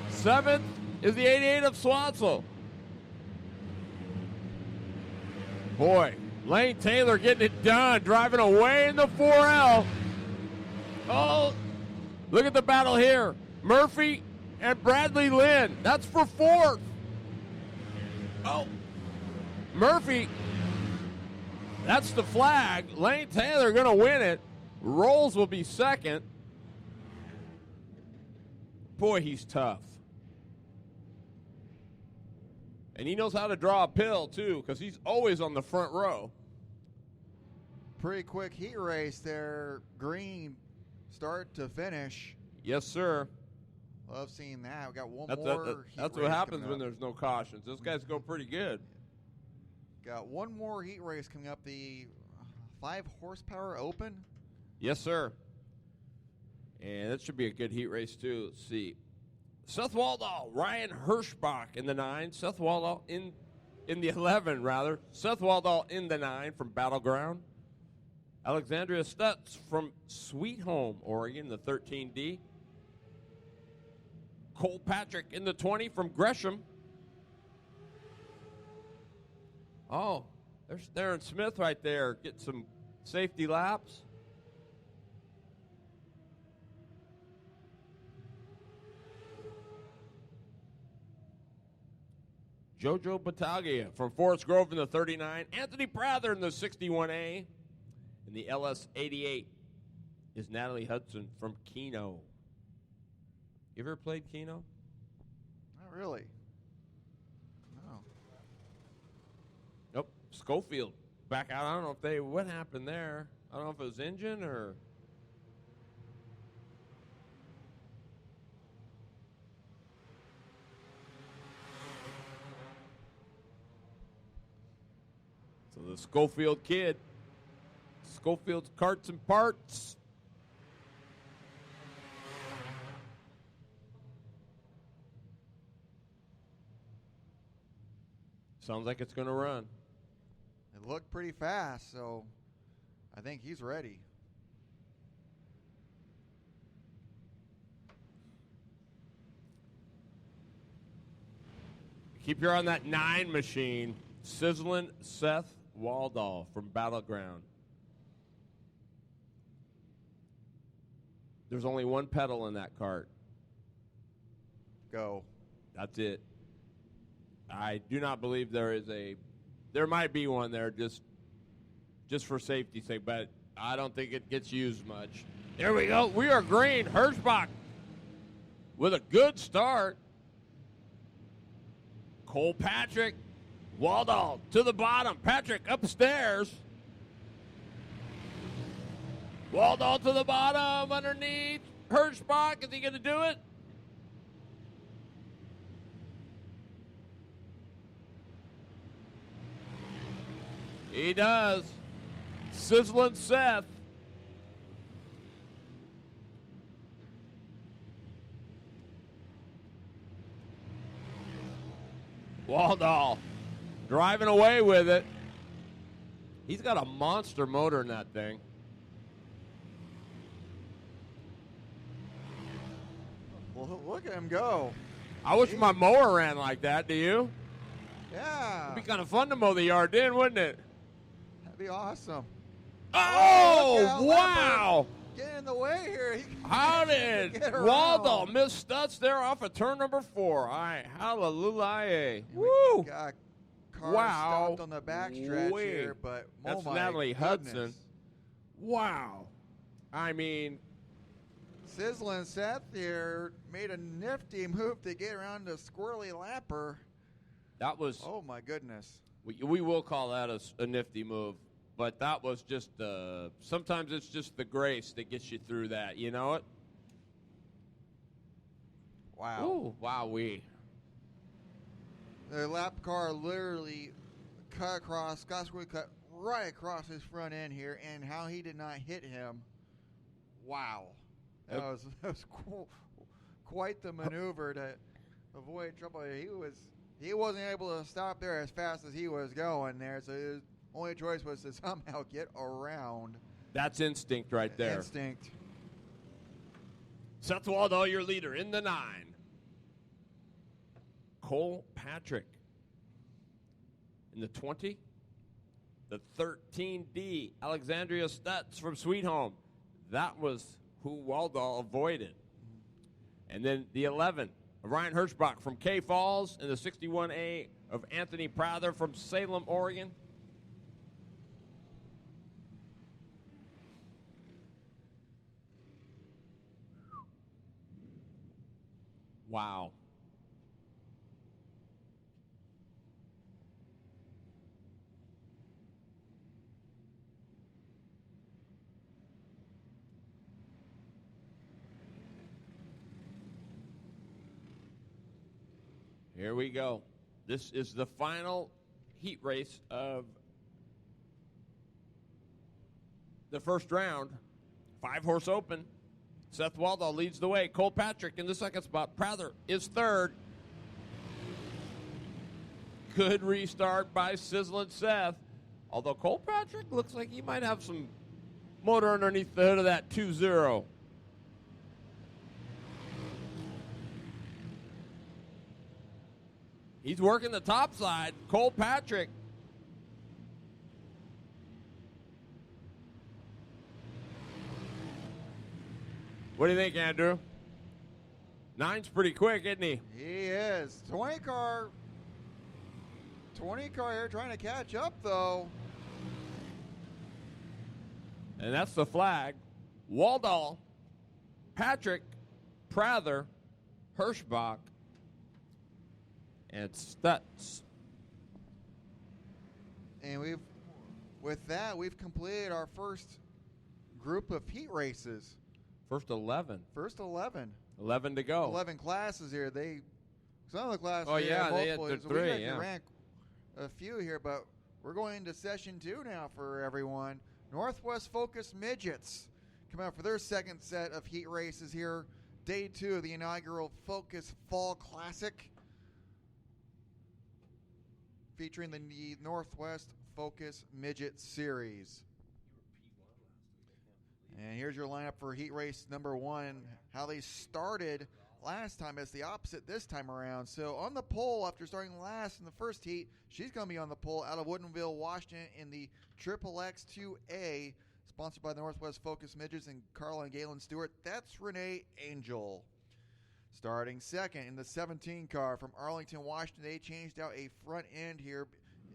7th is the 88 of Swatzel. Boy, Lane Taylor getting it done, driving away in the 4L. Oh, look at the battle here. Murphy and Bradley Lynn. That's for 4th. Oh, Murphy. That's the flag. Lane Taylor going to win it. Rolls will be 2nd. Boy, he's tough. And he knows how to draw a pill, too, because he's always on the front row. Pretty quick heat race there. Green start to finish. Yes, sir. Love seeing that. We got one That's more. that's what happens when there's no cautions. Those guys go pretty good. Got one more heat race coming up. The 5 horsepower open. Yes, sir. And that should be a good heat race too. Let's see. Seth Waldall, Ryan Hirschbach in the 9. Seth Waldall in the 11, rather. Seth Waldall in the 9 from Battleground. Alexandria Stutz from Sweet Home, Oregon, the 13D. Cole Patrick in the 20 from Gresham. Oh, there's Darren Smith right there. Get some safety laps. Jojo Battaglia from Forest Grove in the 39. Anthony Prather in the 61A. In the LS88 is Natalie Hudson from Keno. You ever played Keno? Not really. No. Nope. Schofield back out. I don't know if what happened there. I don't know if it was engine or. So the Schofield kid. Schofield's Carts and Parts. Sounds like it's going to run. It looked pretty fast, so I think he's ready. Keep your eye on that 9 machine. Sizzling Seth Waldall from Battleground. There's only one pedal in that cart. Go. That's it. I do not believe there might be one there just for safety's sake, but I don't think it gets used much. There we go. We are green. Hirschbach with a good start. Cole Patrick. Waldall to the bottom. Patrick upstairs. Waldall to the bottom underneath. Hirschbach, is he going to do it? He does. Sizzling Seth. Waldall driving away with it. He's got a monster motor in that thing. Well, look at him go. I wish my mower ran like that, do you? Yeah. It'd be kind of fun to mow the yard in, wouldn't it? That'd be awesome. Oh, wow. Get in the way here. How did Waldall miss Stutz there off of turn number 4? All right, hallelujah. Woo. Got cars Wow. stopped on the backstretch here, but that's my Natalie goodness. Hudson. Wow. I mean, Sizzling Seth here made a nifty move to get around the squirrely lapper. that was, Oh, my goodness. we will call that a nifty move, but that was just, sometimes it's just the grace that gets you through that, you know it? Wow. Ooh, wowee. The lap car literally cut across, Scott Squid cut right across his front end here, and how he did not hit him. Wow. That was quite the maneuver to avoid trouble. He wasn't able to stop there as fast as he was going there, so his only choice was to somehow get around. That's instinct right there. Instinct. Seth Waldall, your leader in the 9. Cole Patrick in the 20. The 13D, Alexandria Stutz from Sweet Home. That was who Waldall avoided. And then the 11 of Ryan Hirschbach from K Falls, and the 61A of Anthony Prather from Salem, Oregon. Wow. Here we go. This is the final heat race of the first round. 5-horse open. Seth Waldall leads the way. Cole Patrick in the second spot. Prather is third. Good restart by Sizzlin' Seth. Although Cole Patrick looks like he might have some motor underneath the hood of that 2-0. He's working the top side. Cole Patrick. What do you think, Andrew? 9's pretty quick, isn't he? He is. 20 car here trying to catch up, though. And that's the flag. Waldall, Patrick, Prather, Hirschbach, and Stutz. And with that, we've completed our first group of heat races. First 11. First 11. 11 to go. 11 classes here. Some of the classes. Oh, yeah, they had multiple, the so three, we actually yeah. ran a few here, but we're going into session 2 now for everyone. Northwest Focus Midgets come out for their second set of heat races here. Day 2 of the inaugural Focus Fall Classic, featuring the Northwest Focus Midget Series. And here's your lineup for heat race number 1. How they started last time is the opposite this time around. So on the pole, after starting last in the first heat, she's going to be on the pole out of Woodinville, Washington in the Triple X2A, sponsored by the Northwest Focus Midgets and Carla and Galen Stewart. That's Renee Angel. Starting second in the 17 car from Arlington, Washington, they changed out a front end here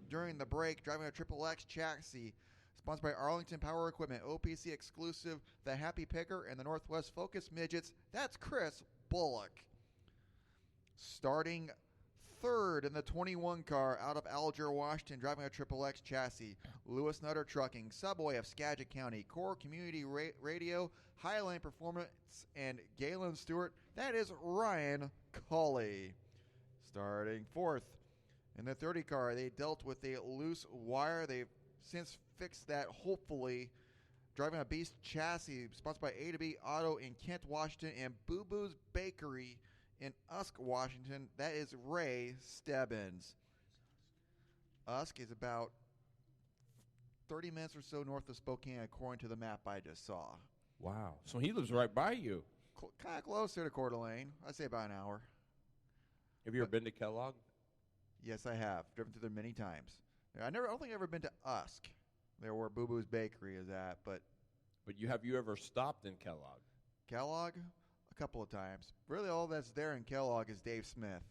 during the break, driving a Triple X chassis. Sponsored by Arlington Power Equipment, OPC exclusive, the Happy Picker, and the Northwest Focus Midgets. That's Chris Bullock. Starting third in the 21 car out of Alger, Washington, driving a Triple X chassis. Lewis Nutter Trucking, Subway of Skagit County, Core Community Radio, Highline Performance, and Galen Stewart. That is Ryan Colley. Starting fourth in the 30 car, they dealt with a loose wire. They've since fixed that, hopefully. Driving a Beast chassis, sponsored by A2B Auto in Kent, Washington, and Boo Boo's Bakery in Usk, Washington. That is Ray Stebbins. Usk is about 30 minutes or so north of Spokane, according to the map I just saw. Wow. So he lives right by you. Kind of closer to Coeur d'Alene. I'd say about an hour. Have you ever been to Kellogg? Yes, I have. Driven through there many times. I don't think I've ever been to Usk. There where Boo Boo's Bakery is at, but have you ever stopped in Kellogg? Kellogg? A couple of times. Really all that's there in Kellogg is Dave Smith.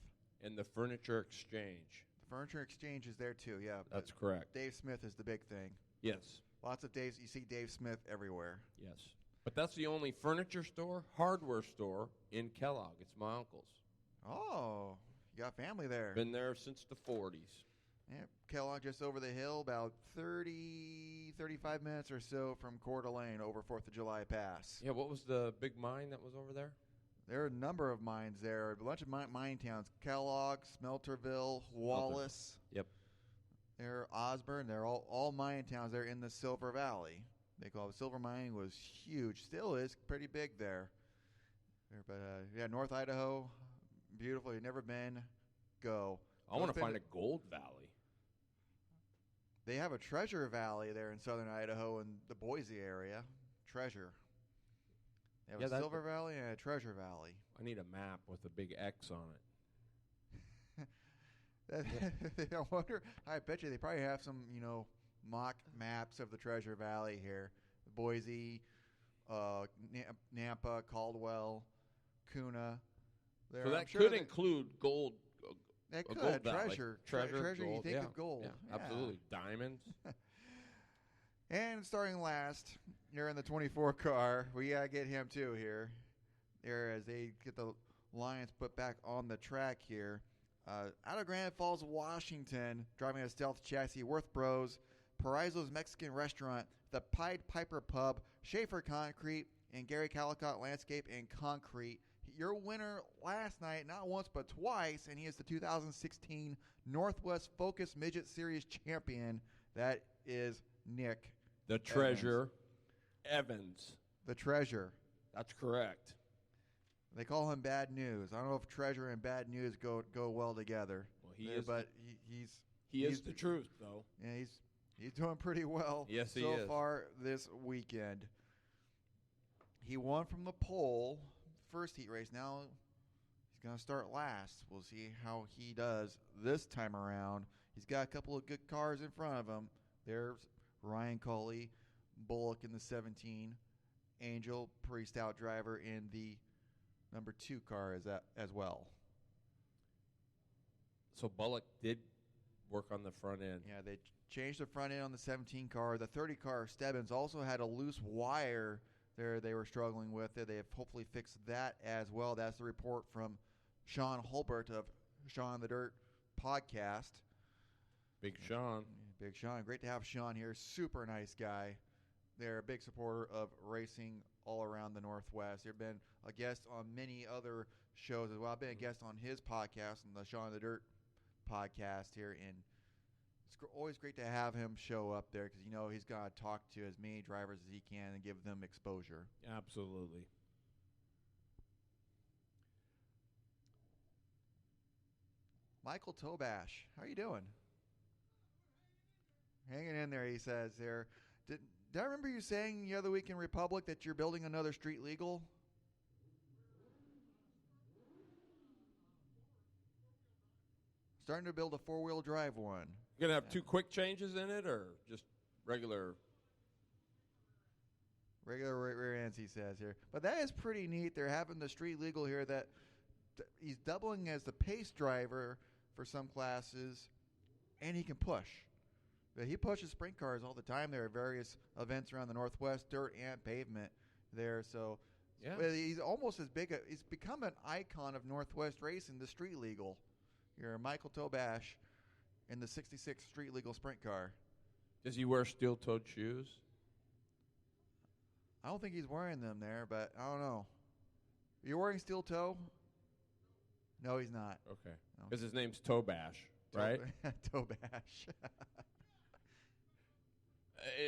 And the Furniture Exchange. The Furniture Exchange is there too, yeah. That's correct. Dave Smith is the big thing. Yes. Lots of Daves. You see Dave Smith everywhere. Yes. But that's the only furniture store, hardware store in Kellogg. It's my uncle's. Oh, you got family there. Been there since the 40s. Yeah, Kellogg just over the hill, about 35 minutes or so from Coeur d'Alene over 4th of July Pass. Yeah, what was the big mine that was over there? There are a number of mines there, a bunch of mine towns. Kellogg, Smelterville, Wallace. Yep. They're Osborne. They're all mine towns there in the Silver Valley. They call it silver mining was huge. Still is pretty big there. But yeah, North Idaho, beautiful. You've never been, go. I want to find a gold valley. They have a treasure valley there in southern Idaho in the Boise area. Treasure. They have a silver valley and a treasure valley. I need a map with a big X on it. I wonder. I bet you they probably have some, mock maps of the treasure valley here. Boise, Nampa, Caldwell, Kuna. So that could include gold. That could. Gold Treasure. Treasure, you gold, think yeah. of gold. Yeah, absolutely. Diamonds. And starting last, here in the 24 car, we got to get him too here. There as they get the Lions put back on the track here. Out of Granite Falls, Washington, driving a stealth chassis, Worth Bros, Paraizo's Mexican Restaurant, the Pied Piper Pub, Schaefer Concrete, and Gary Calicott Landscape and Concrete. your winner last night, not once but twice, and he is the 2016 Northwest Focus Midget Series champion. That is Nick. The Treasure Evans. The Treasure. That's correct. They call him Bad News. I don't know if Treasure and Bad News go well together. Well, he is. But He is the truth, though. Yeah, he's doing pretty well. Yes, he so is. far this weekend. He won from the pole, first heat race. Now he's going to start last. We'll see how he does this time around. He's got a couple of good cars in front of him. There's Ryan Coley, Bullock in the 17, Angel, pretty stout driver in the number 2 car as well. So Bullock did work on the front end. Yeah, they changed the front end on the 17 car. The 30 car, Stebbins, also had a loose wire there they were struggling with. They have hopefully fixed that as well. That's the report from Sean Hulbert of Sean the Dirt podcast. Big Sean. Big Sean. Great to have Sean here. Super nice guy. They're a big supporter of racing all around the Northwest. They've been a guest on many other shows as well. I've been a guest on his podcast, on the Sean the Dirt podcast here, and it's always great to have him show up there because, he's going to talk to as many drivers as he can and give them exposure. Absolutely. Michael Tobash, how are you doing? Hanging in there, he says there. Did I remember you saying the other week in Republic that you're building another street legal? Starting to build a 4-wheel drive one. You going to have 2 quick changes in it or just regular? Regular rear ends, he says here. But that is pretty neat. They're having the street legal here that he's doubling as the pace driver for some classes, and he can push. But he pushes sprint cars all the time. There are various events around the Northwest, dirt and pavement there. So yeah, he's almost as big. He's become an icon of Northwest racing, the street legal. You're Michael Tobash in the 66 street legal sprint car. Does he wear steel-toed shoes? I don't think he's wearing them there, but I don't know. Are you wearing steel toe? No, he's not. Okay. Because his name's Tobash, right? Tobash.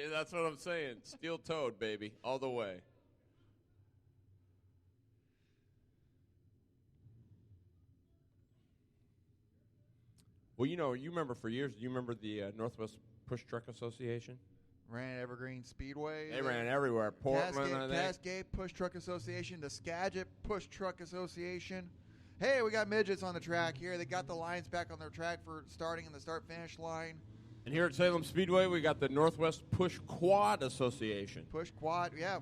That's what I'm saying. Steel-toed, baby, all the way. Well, you remember for years, do you remember the Northwest Push Truck Association? Ran at Evergreen Speedway. They ran everywhere. Portland, I think. Cascade Push Truck Association, the Skagit Push Truck Association. Hey, we got midgets on the track here. They got the lines back on their track for starting in the start-finish line. And here at Salem Speedway, we got the Northwest Push Quad Association. Push Quad, yeah.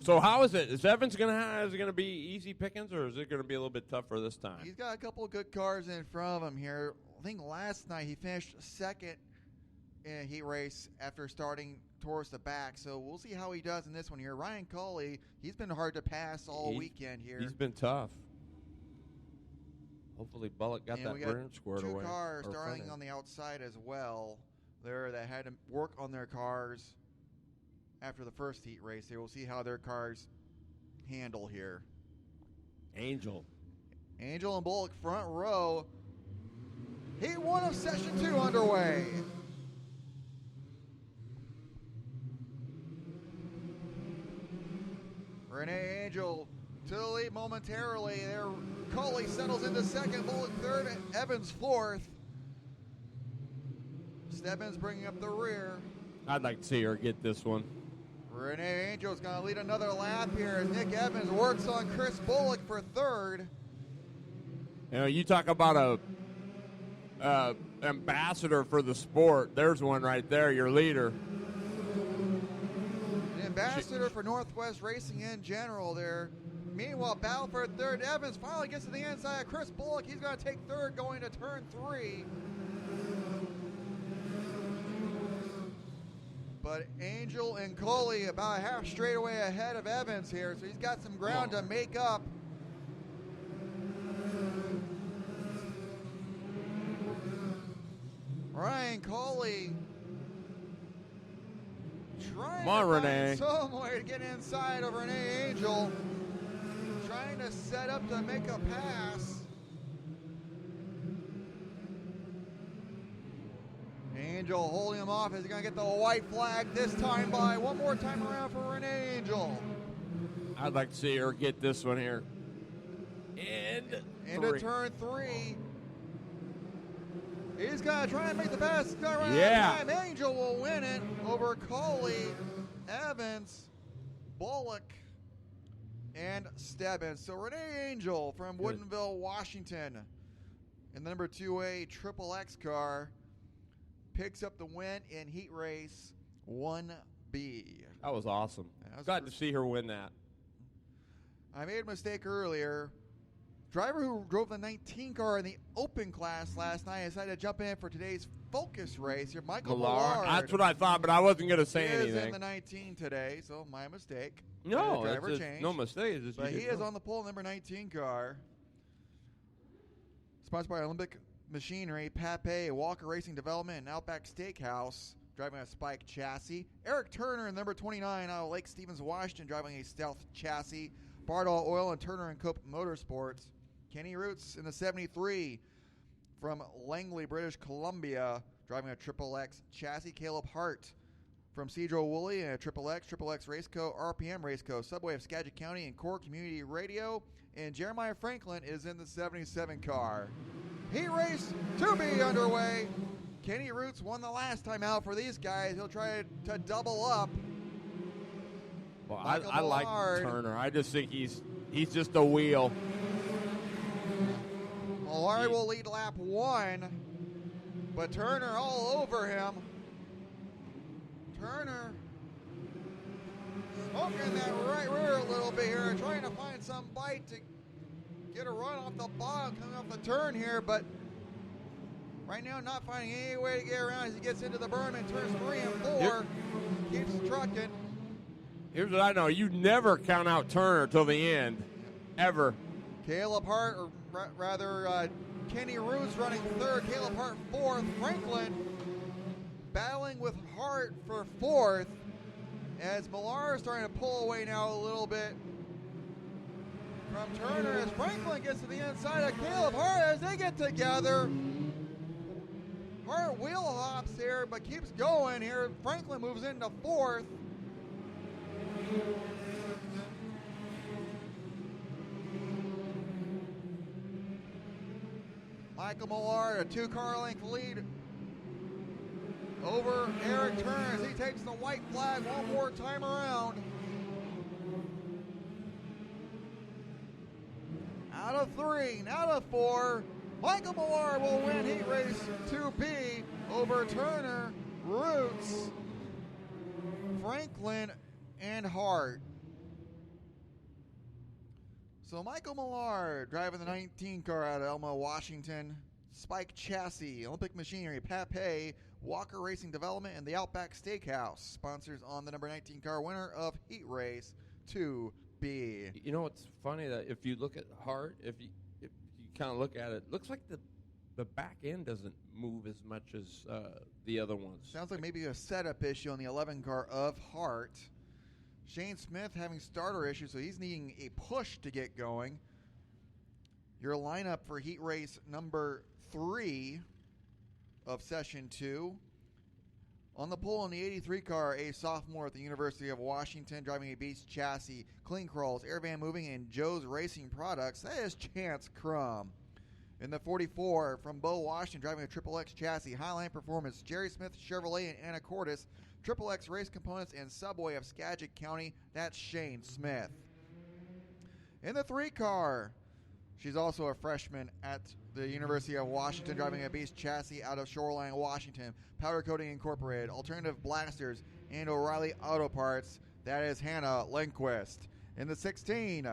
So how is it? Is Evans is it going to be easy pickings, or is it going to be a little bit tougher this time? He's got a couple of good cars in front of him here. I think last night he finished second in a heat race after starting towards the back. So we'll see how he does in this one here. Ryan Coley, he's been hard to pass all weekend here. He's been tough. Hopefully Bullock got that rear squared away. 2 cars starting on the outside as well there that had to work on their cars after the first heat race here. We'll see how their cars handle here. Angel and Bullock front row. Heat 1 of session 2 underway. Renee Angel to the lead momentarily. There, Coley settles into second, Bullock third, Evans fourth. Stebbins bringing up the rear. I'd like to see her get this one. Renee Angel's going to lead another lap here as Nick Evans works on Chris Bullock for third. You talk about a ambassador for the sport. There's one right there, your leader. An ambassador for Northwest racing in general there. Meanwhile, battle for third. Evans finally gets to the inside of Chris Bullock. He's going to take third going to turn 3. But Angel and Coley about a half straightaway ahead of Evans here, so he's got some ground to make up. Ryan Coley trying to find some way to get inside of Renee Angel. trying to set up to make a pass. Angel holding him off. Is he going to get the white flag this time by one more time around for Renee Angel? I'd like to see her get this one here. Into turn 3. He's going to try and make the pass. Yeah. Angel will win it over Coley, Evans, Bullock, and Stebbins. So Renee Angel from Woodinville, Washington, in the number 2A Triple X car, picks up the win in heat race 1B. That was awesome. Glad to see her win that. I made a mistake earlier. Driver who drove the 19 car in the open class last night decided to jump in for today's focus race here. Michael Millard. That's what I thought, but I wasn't going to say anything. He is in the 19 today, so my mistake. No, driver change. No mistake. But he is on the pole, number 19 car. Sponsored by Olympic Machinery, Pape, Walker Racing Development, and Outback Steakhouse, driving a Spike chassis. Eric Turner, number 29, out of Lake Stevens, Washington, driving a Stealth chassis. Bardall Oil and Turner and Cope Motorsports. Kenny Roots in the 73 from Langley, British Columbia, driving a Triple X chassis. Caleb Hart from Cedro Woolley and a Triple X Raceco, RPM Raceco, Subway of Skagit County, and Core Community Radio. And Jeremiah Franklin is in the 77 car. Heat race 2B underway. Kenny Roots won the last time out for these guys. He'll try to double up. Well, I like Turner. I just think he's just a wheel. Millard will lead lap 1, but Turner all over him. Turner smoking that right rear a little bit here, trying to find some bite to get a run off the bottom coming off the turn here, but right now not finding any way to get around as he gets into the berm and turns 3 and 4. Keeps trucking. Here's what I know. You never count out Turner till the end, ever. Caleb Hart, or rather Kenny Roots running 3rd, Caleb Hart 4th, Franklin battling with Hart for 4th, as Millar is starting to pull away now a little bit from Turner as Franklin gets to the inside of Caleb Hart as they get together. Hart wheel hops here but keeps going here. Franklin moves into 4th. Michael Millard, a 2-car length lead over Eric Turner as he takes the white flag one more time around. Out of 3, out of 4, Michael Millard will win heat race 2B over Turner, Roots, Franklin, and Hart. So Michael Millard driving the 19 car out of Elma, Washington. Spike Chassis, Olympic Machinery, Pape, Walker Racing Development, and the Outback Steakhouse sponsors on the number 19 car, winner of Heat Race 2B. You know, it's funny that if you look at Hart, if you kind of look at it, looks like the back end doesn't move as much as the other ones. Sounds like maybe a setup issue on the 11 car of Hart. Shane Smith having starter issues, so he's needing a push to get going. Your lineup for heat race number 3 of session 2. On the pole in the 83 car, a sophomore at the University of Washington, driving a Beast chassis, clean crawls, air van moving, and Joe's Racing Products. That is Chance Crum. In the 44, from Bo, Washington, driving a Triple X chassis, Highline Performance, Jerry Smith Chevrolet and Anacortes, Triple X Race Components, and Subway of Skagit County. That's Shane Smith. In the 3 car, she's also a freshman at the University of Washington, driving a Beast chassis out of Shoreline, Washington, Powder Coating Incorporated, Alternative Blasters, and O'Reilly Auto Parts. That is Hannah Lindquist. In the 16,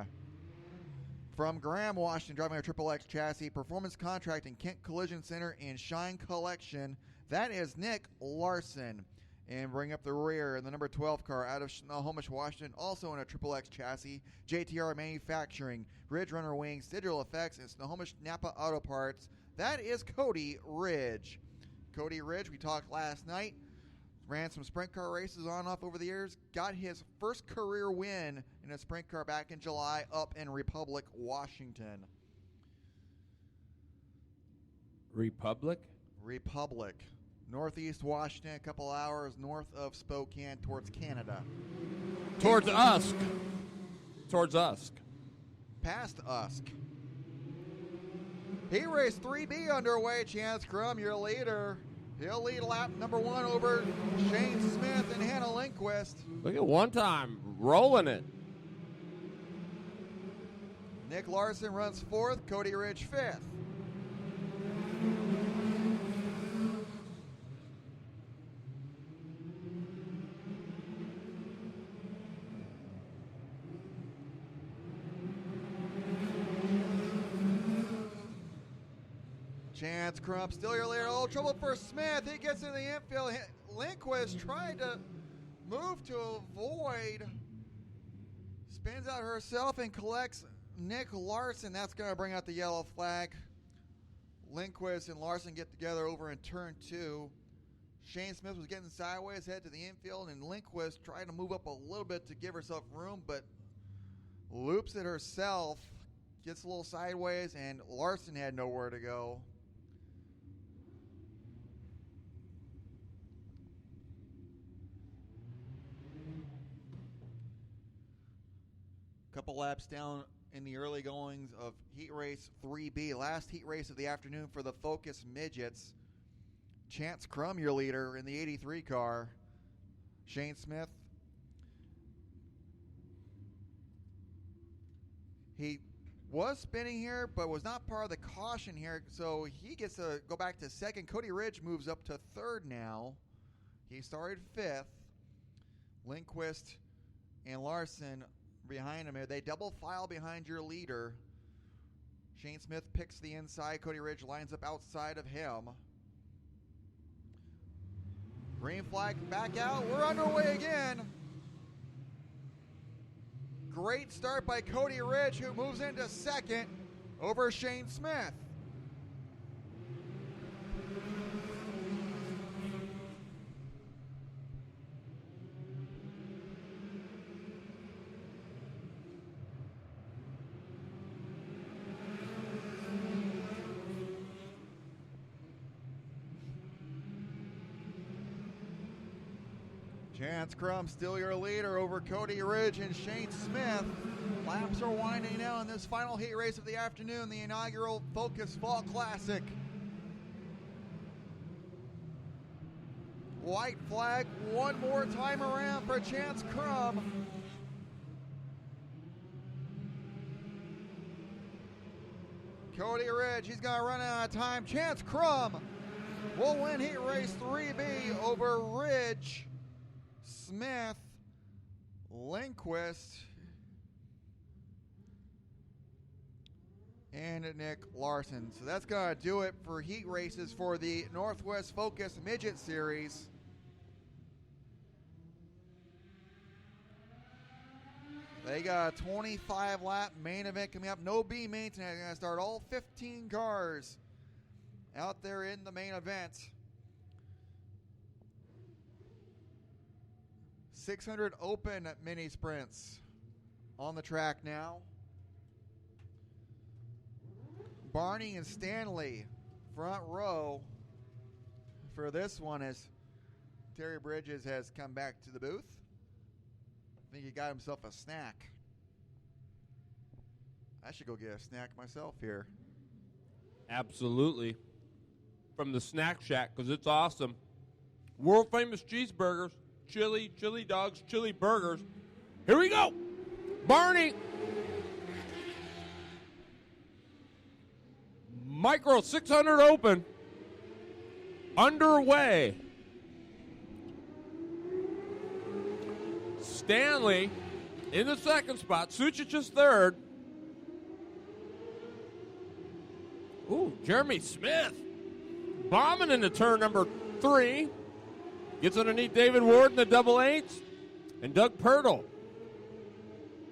from Graham, Washington, driving a Triple X chassis, Performance Contracting, Kent Collision Center, and Shine Collection. That is Nick Larson. And bring up the rear in the number 12 car out of Snohomish, Washington, also in a Triple X chassis, JTR Manufacturing, Ridge Runner Wings, Digital Effects, and Snohomish Napa Auto Parts. That is Cody Ridge. Cody Ridge, we talked last night, ran some sprint car races on and off over the years. Got his first career win in a sprint car back in July up in Republic, Washington. Republic? Republic. Northeast Washington, a couple hours north of Spokane towards Canada. Towards Usk. Towards Usk. Past Usk. Heat race 3B underway. Chance Crum, your leader. He'll lead lap number 1 over Shane Smith and Hannah Lindquist. Look at one time, rolling it. Nick Larson runs 4th, Cody Ridge 5th. Chance Crump still your leader. A little trouble for Smith. He gets in the infield. Lindquist tried to move to avoid. Spins out herself and collects Nick Larson. That's going to bring out the yellow flag. Lindquist and Larson get together over in turn 2. Shane Smith was getting sideways, head to the infield, and Lindquist tried to move up a little bit to give herself room, but loops it herself, gets a little sideways, and Larson had nowhere to go. Couple laps down in the early goings of heat race 3B, last heat race of the afternoon for the Focus Midgets. Chance Crum, your leader in the 83 car. Shane Smith. He was spinning here, but was not part of the caution here, so he gets to go back to 2nd. Cody Ridge moves up to 3rd now. He started 5th. Lindquist and Larson behind him here. They double file behind your leader. Shane Smith picks the inside. Cody Ridge lines up outside of him. Green flag back out. We're underway again. Great start by Cody Ridge, who moves into 2nd over Shane Smith. Chance Crum still your leader over Cody Ridge and Shane Smith. Laps are winding now in this final heat race of the afternoon, the inaugural Focus Fall Classic. White flag one more time around for Chance Crum. Cody Ridge, he's going to run out of time. Chance Crum will win heat race 3B over Ridge, Smith, Lindquist, and Nick Larson. So that's going to do it for heat races for the Northwest Focus Midget Series. They got a 25-lap main event coming up. No B main tonight. They're going to start all 15 cars out there in the main event. 600 open mini sprints on the track now. Barney and Stanley front row for this one as Terry Bridges has come back to the booth. I think he got himself a snack. I should go get a snack myself here. Absolutely. From the Snack Shack, because it's awesome. World famous cheeseburgers. Chili dogs, chili burgers. Here we go. Barney. Micro 600 open. Underway. Stanley in the 2nd spot. Sucic is 3rd. Ooh, Jeremy Smith bombing into turn number 3. Gets underneath David Ward in the double 8s. And Doug Pirtle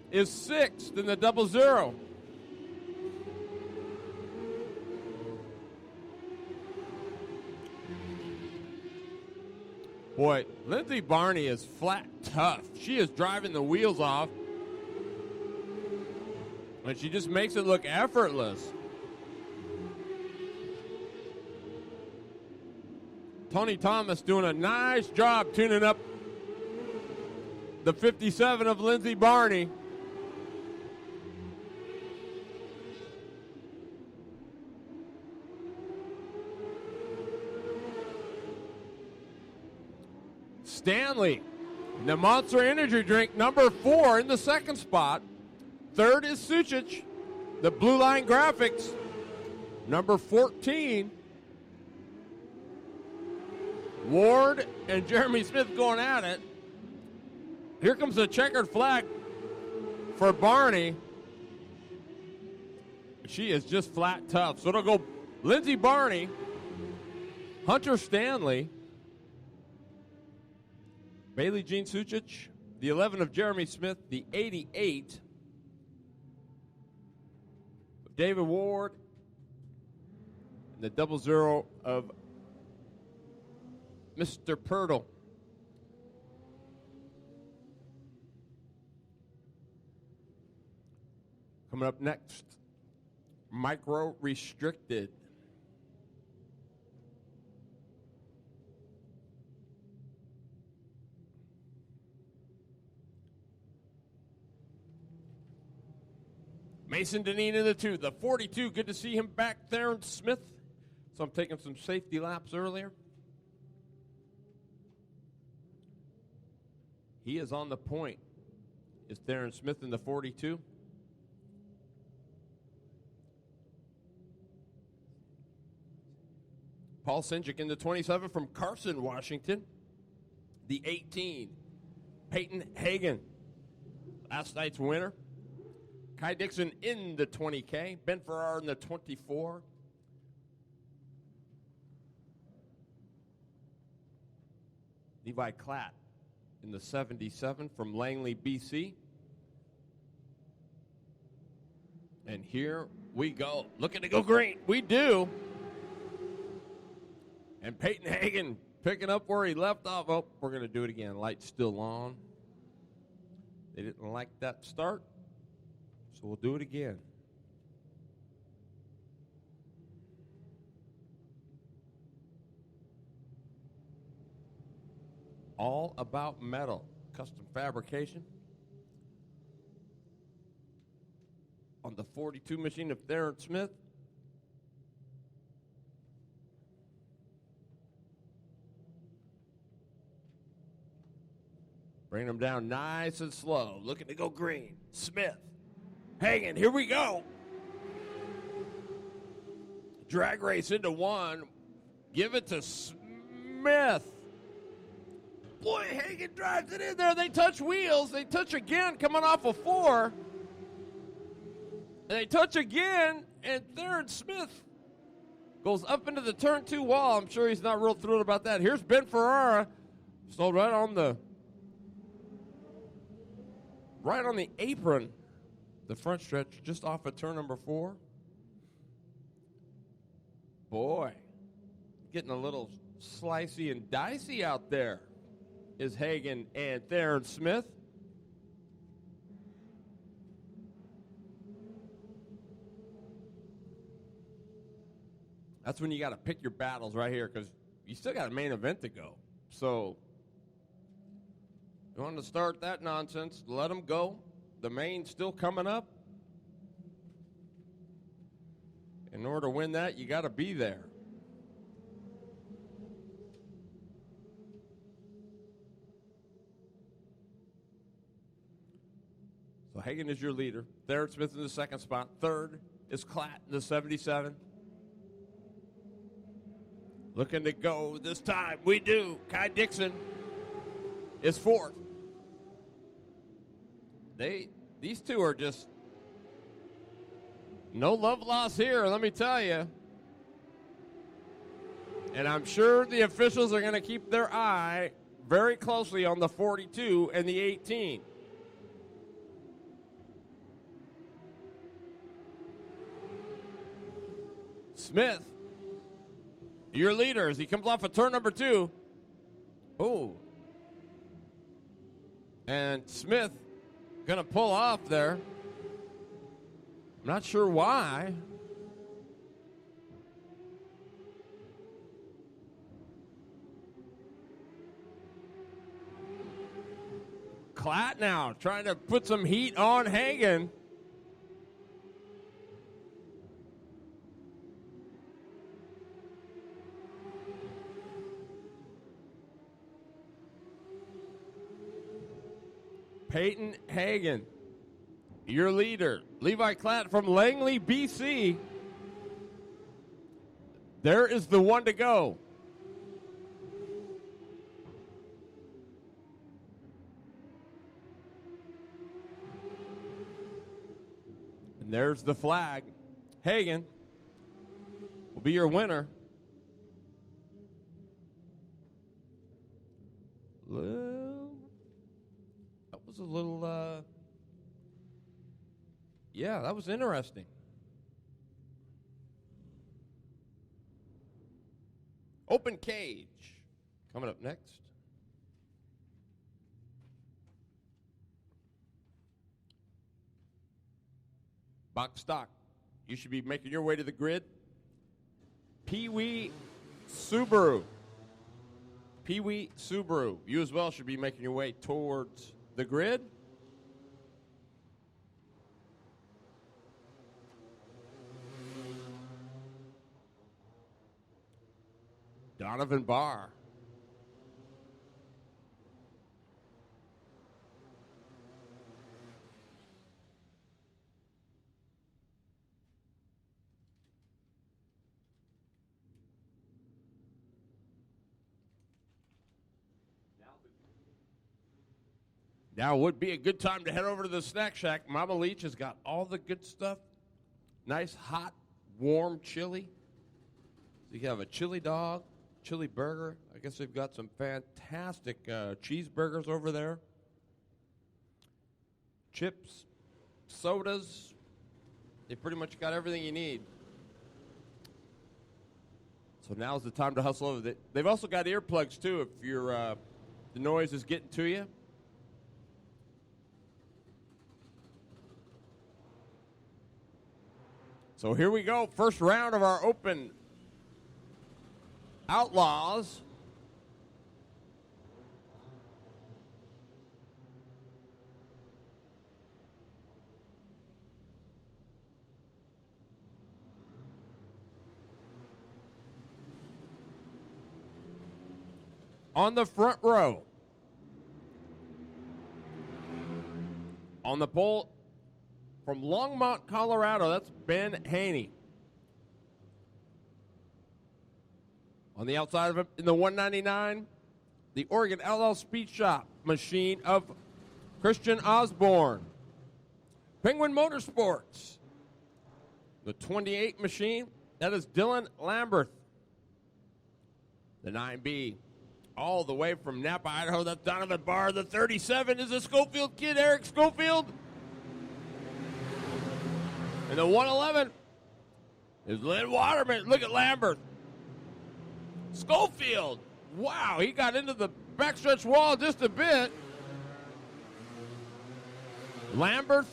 is 6th in the double 0. Boy, Lindsey Barney is flat tough. She is driving the wheels off. And she just makes it look effortless. Tony Thomas doing a nice job tuning up the 57 of Lindsey Barney. Stanley, the Monster Energy drink, number 4 in the second spot. Third is Sucic, the Blue Line Graphics, number 14. Ward and Jeremy Smith going at it. Here comes the checkered flag for Barney. She is just flat tough. So it'll go Lindsey Barney, Hunter Stanley, Bailey Jean Sucic, the 11 of Jeremy Smith, the 88 of David Ward, and the 00 of Mr. Pirtle. Coming up next, micro restricted. Mason Deneen in the 2. The 42, good to see him back there. And Smith. So I'm taking some safety laps earlier. He is on the point. Is Theron Smith in the 42. Paul Sinjic in the 27 from Carson, Washington. The 18, Peyton Hagen, last night's winner. Kai Dixon in the 20K. Ben Farrar in the 24. Levi Klatt in the 77 from Langley, BC. And here we go. Looking to go green. We do. And Peyton Hagen picking up where he left off. Oh, we're going to do it again. Light's still on. They didn't like that start, so we'll do it again. All About Metal, custom fabrication. On the 42 machine of Theron Smith. Bring them down nice and slow. Looking to go green. Smith. Hagen, here we go. Drag race into 1. Give it to Smith. Boy, Hagen drives it in there. They touch wheels. They touch again coming off of 4. And they touch again, and Theron Smith goes up into the turn 2 wall. I'm sure he's not real thrilled about that. Here's Ben Ferrara. Still right on the apron, the front stretch, just off of turn number 4. Boy, getting a little slicey and dicey out there is Hagen and Theron Smith. That's when you got to pick your battles right here, because you still got a main event to go. So you want to start that nonsense, let them go. The main's still coming up. In order to win that, you got to be there. So Hagen is your leader. Theron Smith in the second spot. Third is Klatt in the 77. Looking to go this time. We do. Kai Dixon is fourth. These two are just no love lost here, let me tell you. And I'm sure the officials are going to keep their eye very closely on the 42 and the 18. Smith, your leader, as he comes off of turn number 2. Oh. And Smith going to pull off there. I'm not sure why. Klatt now trying to put some heat on Hagen. Peyton Hagen, your leader. Levi Klatt from Langley, BC. There is the one to go. And there's the flag. Hagen will be your winner. Well, that was a little, yeah, that was interesting. Open cage coming up next. Box stock. You should be making your way to the grid. Pee-wee Subaru. Pee-wee Subaru. You as well should be making your way towards the grid. Donovan Barr. Now would be a good time to head over to the snack shack. Mama Leach has got all the good stuff. Nice, hot, warm chili. So you have a chili dog, chili burger. I guess they've got some fantastic cheeseburgers over there. Chips, sodas. They pretty much got everything you need. So now's the time to hustle over. They've also got earplugs, too, if you're, the noise is getting to you. So here we go, first round of our Open Outlaws. On the front row, on the pole, from Longmont, Colorado, that's Ben Haney. On the outside of him, in the 199, the Oregon LL Speed Shop machine of Christian Osborne. Penguin Motorsports, the 28 machine, that is Dylan Lamberth. The 9B, all the way from Napa, Idaho, that's Donovan Barr. The 37 is the Schofield kid, Eric Schofield. And the 111 is Lynn Waterman. Look at Lambert. Schofield. Wow, he got into the backstretch wall just a bit. Lambert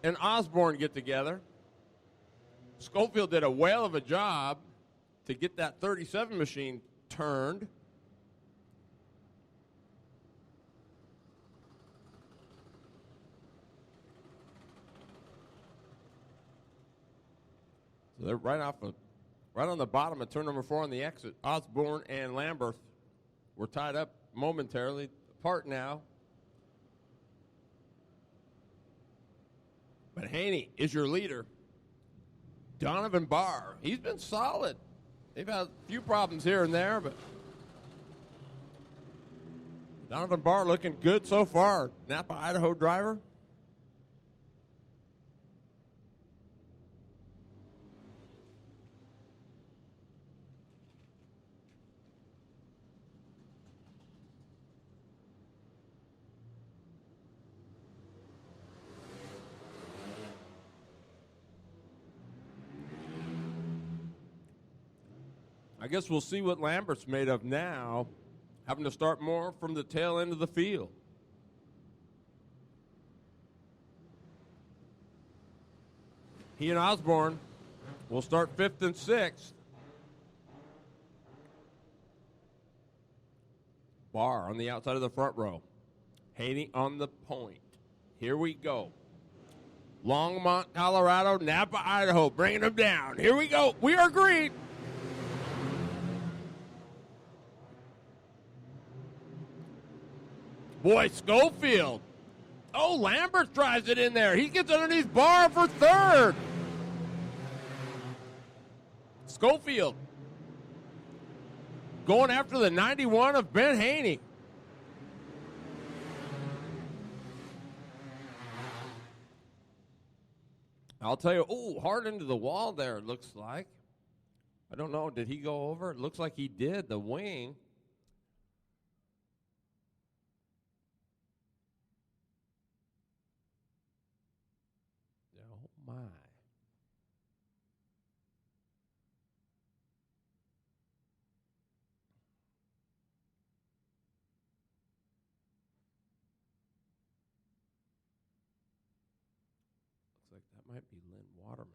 and Osborne get together. Schofield did a whale of a job to get that 37 machine turned. So they're right on the bottom of turn number 4 on the exit. Osborne and Lambert were tied up momentarily, apart now. But Haney is your leader. Donovan Barr, he's been solid. They've had a few problems here and there, but Donovan Barr looking good so far. Napa, Idaho driver. I guess we'll see what Lambert's made of now. having to start more from the tail end of the field. He and Osborne will start 5th and 6th. Barr on the outside of the front row. Haney on the point. Here we go. Longmont, Colorado, Napa, Idaho, bringing them down. Here we go. We are green. Boy, Schofield. Oh, Lambert drives it in there. He gets underneath Barr for 3rd. Schofield going after the 91 of Ben Haney. I'll tell you, hard into the wall there, it looks like. I don't know, did he go over? It looks like he did, the wing. Oh, my. Looks like that might be Lynn Waterman.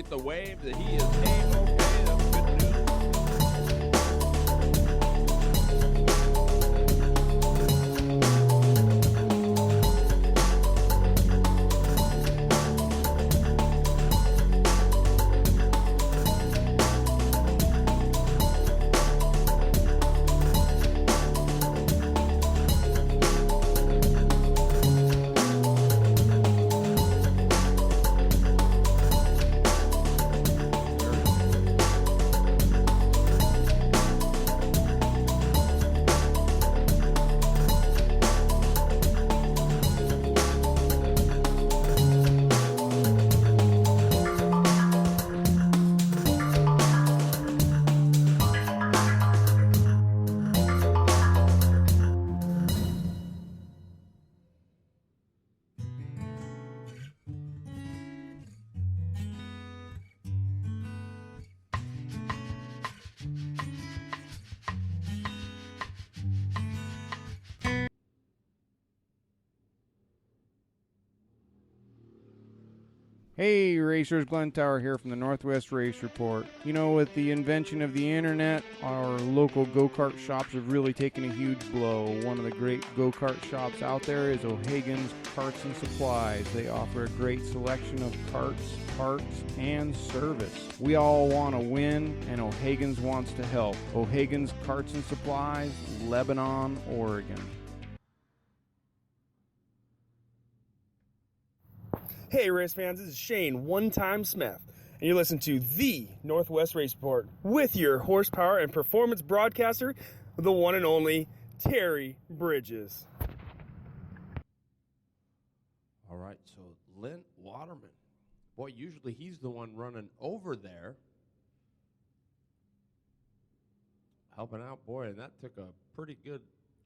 The wave that he is A-okay. That's good Hey racers, Glenn Tower here from the Northwest Race Report. You know, with the invention of the internet, our local go-kart shops have really taken a huge blow. One of the great go-kart shops out there is O'Hagan's Carts and Supplies. They offer a great selection of carts, parts, and service. We all want to win, and O'Hagan's wants to help. O'Hagan's Carts and Supplies, Lebanon, Oregon. Hey race fans, this is Shane One Time Smith, and you're listening to the Northwest Race Report with your horsepower and performance broadcaster, the one and only Terry Bridges. All right, so Lynn Waterman. Boy, usually he's the one running over there, helping out. Boy, and that took a pretty good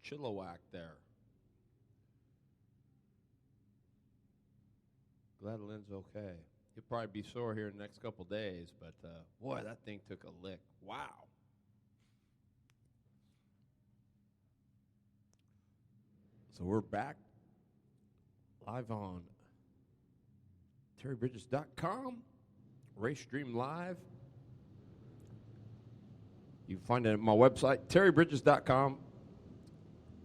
chilliwack there. Glad Lynn's okay. He'll probably be sore here in the next couple days, but boy, that thing took a lick. Wow. So we're back live on terrybridges.com, Race Stream Live. You can find it at my website, terrybridges.com.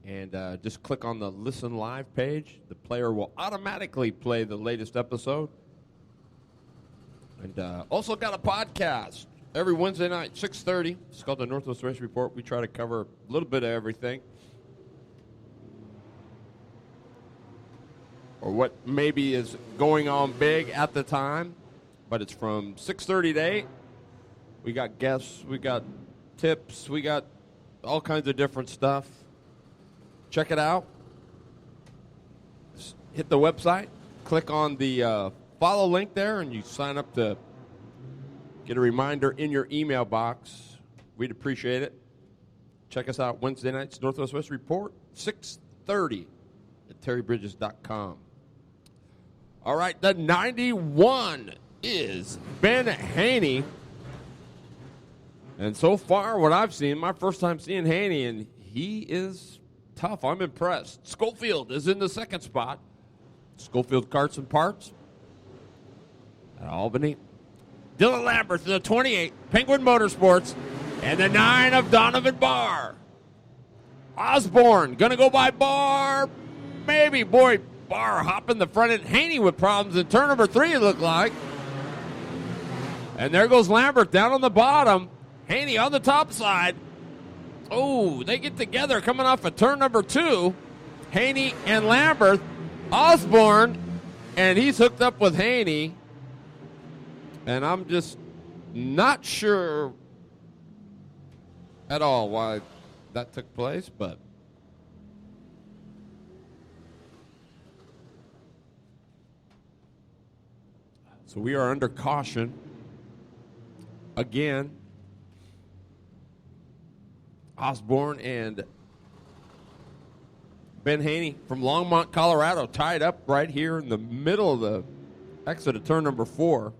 And just click on the Listen Live page. The player will automatically play the latest episode. And also got a podcast every Wednesday night, 6:30. It's called the Northwest Race Report. We try to cover a little bit of everything. Or what maybe is going on big at the time. But it's from 6:30 to 8. We got guests. We got tips. We got all kinds of different stuff. Check it out. Just hit the website. Click on the follow link there, and you sign up to get a reminder in your email box. We'd appreciate it. Check us out Wednesday nights, Northwest Race Report, 6:30 at terrybridges.com. All right, the 91 is Ben Haney. And so far, what I've seen, my first time seeing Haney, and he is tough. I'm impressed. Schofield is in the second spot. Schofield Carts and Parts at Albany. Dylan Lambert in the 28, Penguin Motorsports, and the 9 of Donovan Barr. Osborne going to go by Barr. Maybe, boy, Barr hopping the front end. Haney with problems in turn number 3, it looked like. And there goes Lambert down on the bottom. Haney on the top side. Oh, they get together coming off of turn number 2. Haney and Lambert. Osborne, and he's hooked up with Haney. And I'm just not sure at all why that took place, but so we are under caution again. Osborne and Ben Haney from Longmont, Colorado, tied up right here in the middle of the exit of turn number 4.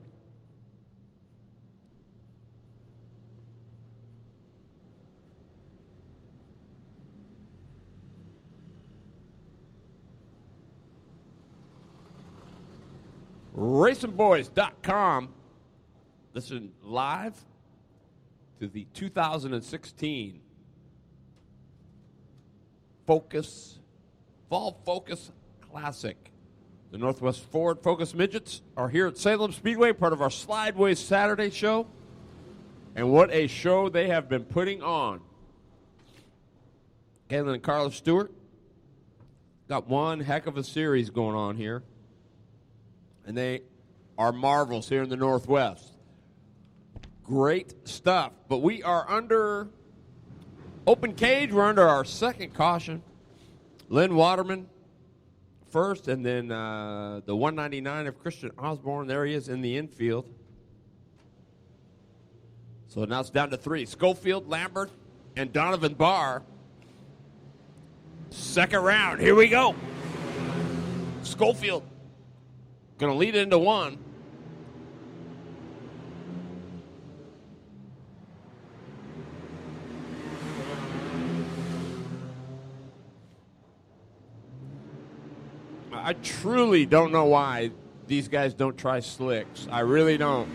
racinboys.com. Listen live to the 2016 Fall Focus Classic. The Northwest Ford Focus Midgets are here at Salem Speedway, part of our Slideways Saturday show. And what a show they have been putting on. Caitlin and Carla Stewart got one heck of a series going on here. And they are marvels here in the Northwest. Great stuff. But we are under open cage. We're under our second caution. Lynn Waterman first, and then the 199 of Christian Osborne. There he is in the infield. So now it's down to 3. Schofield, Lambert, and Donovan Barr. Second round. Here we go. Schofield going to lead into 1. I truly don't know why these guys don't try slicks. I really don't.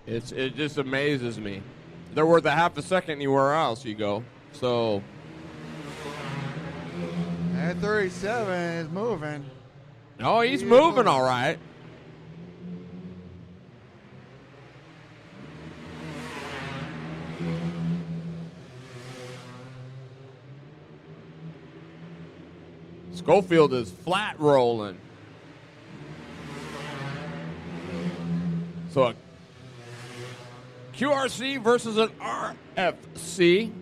It just amazes me. They're worth a half a second anywhere else you go. So At 37 is moving. oh, he's moving all right. Schofield is flat rolling. So a QRC versus an RFC.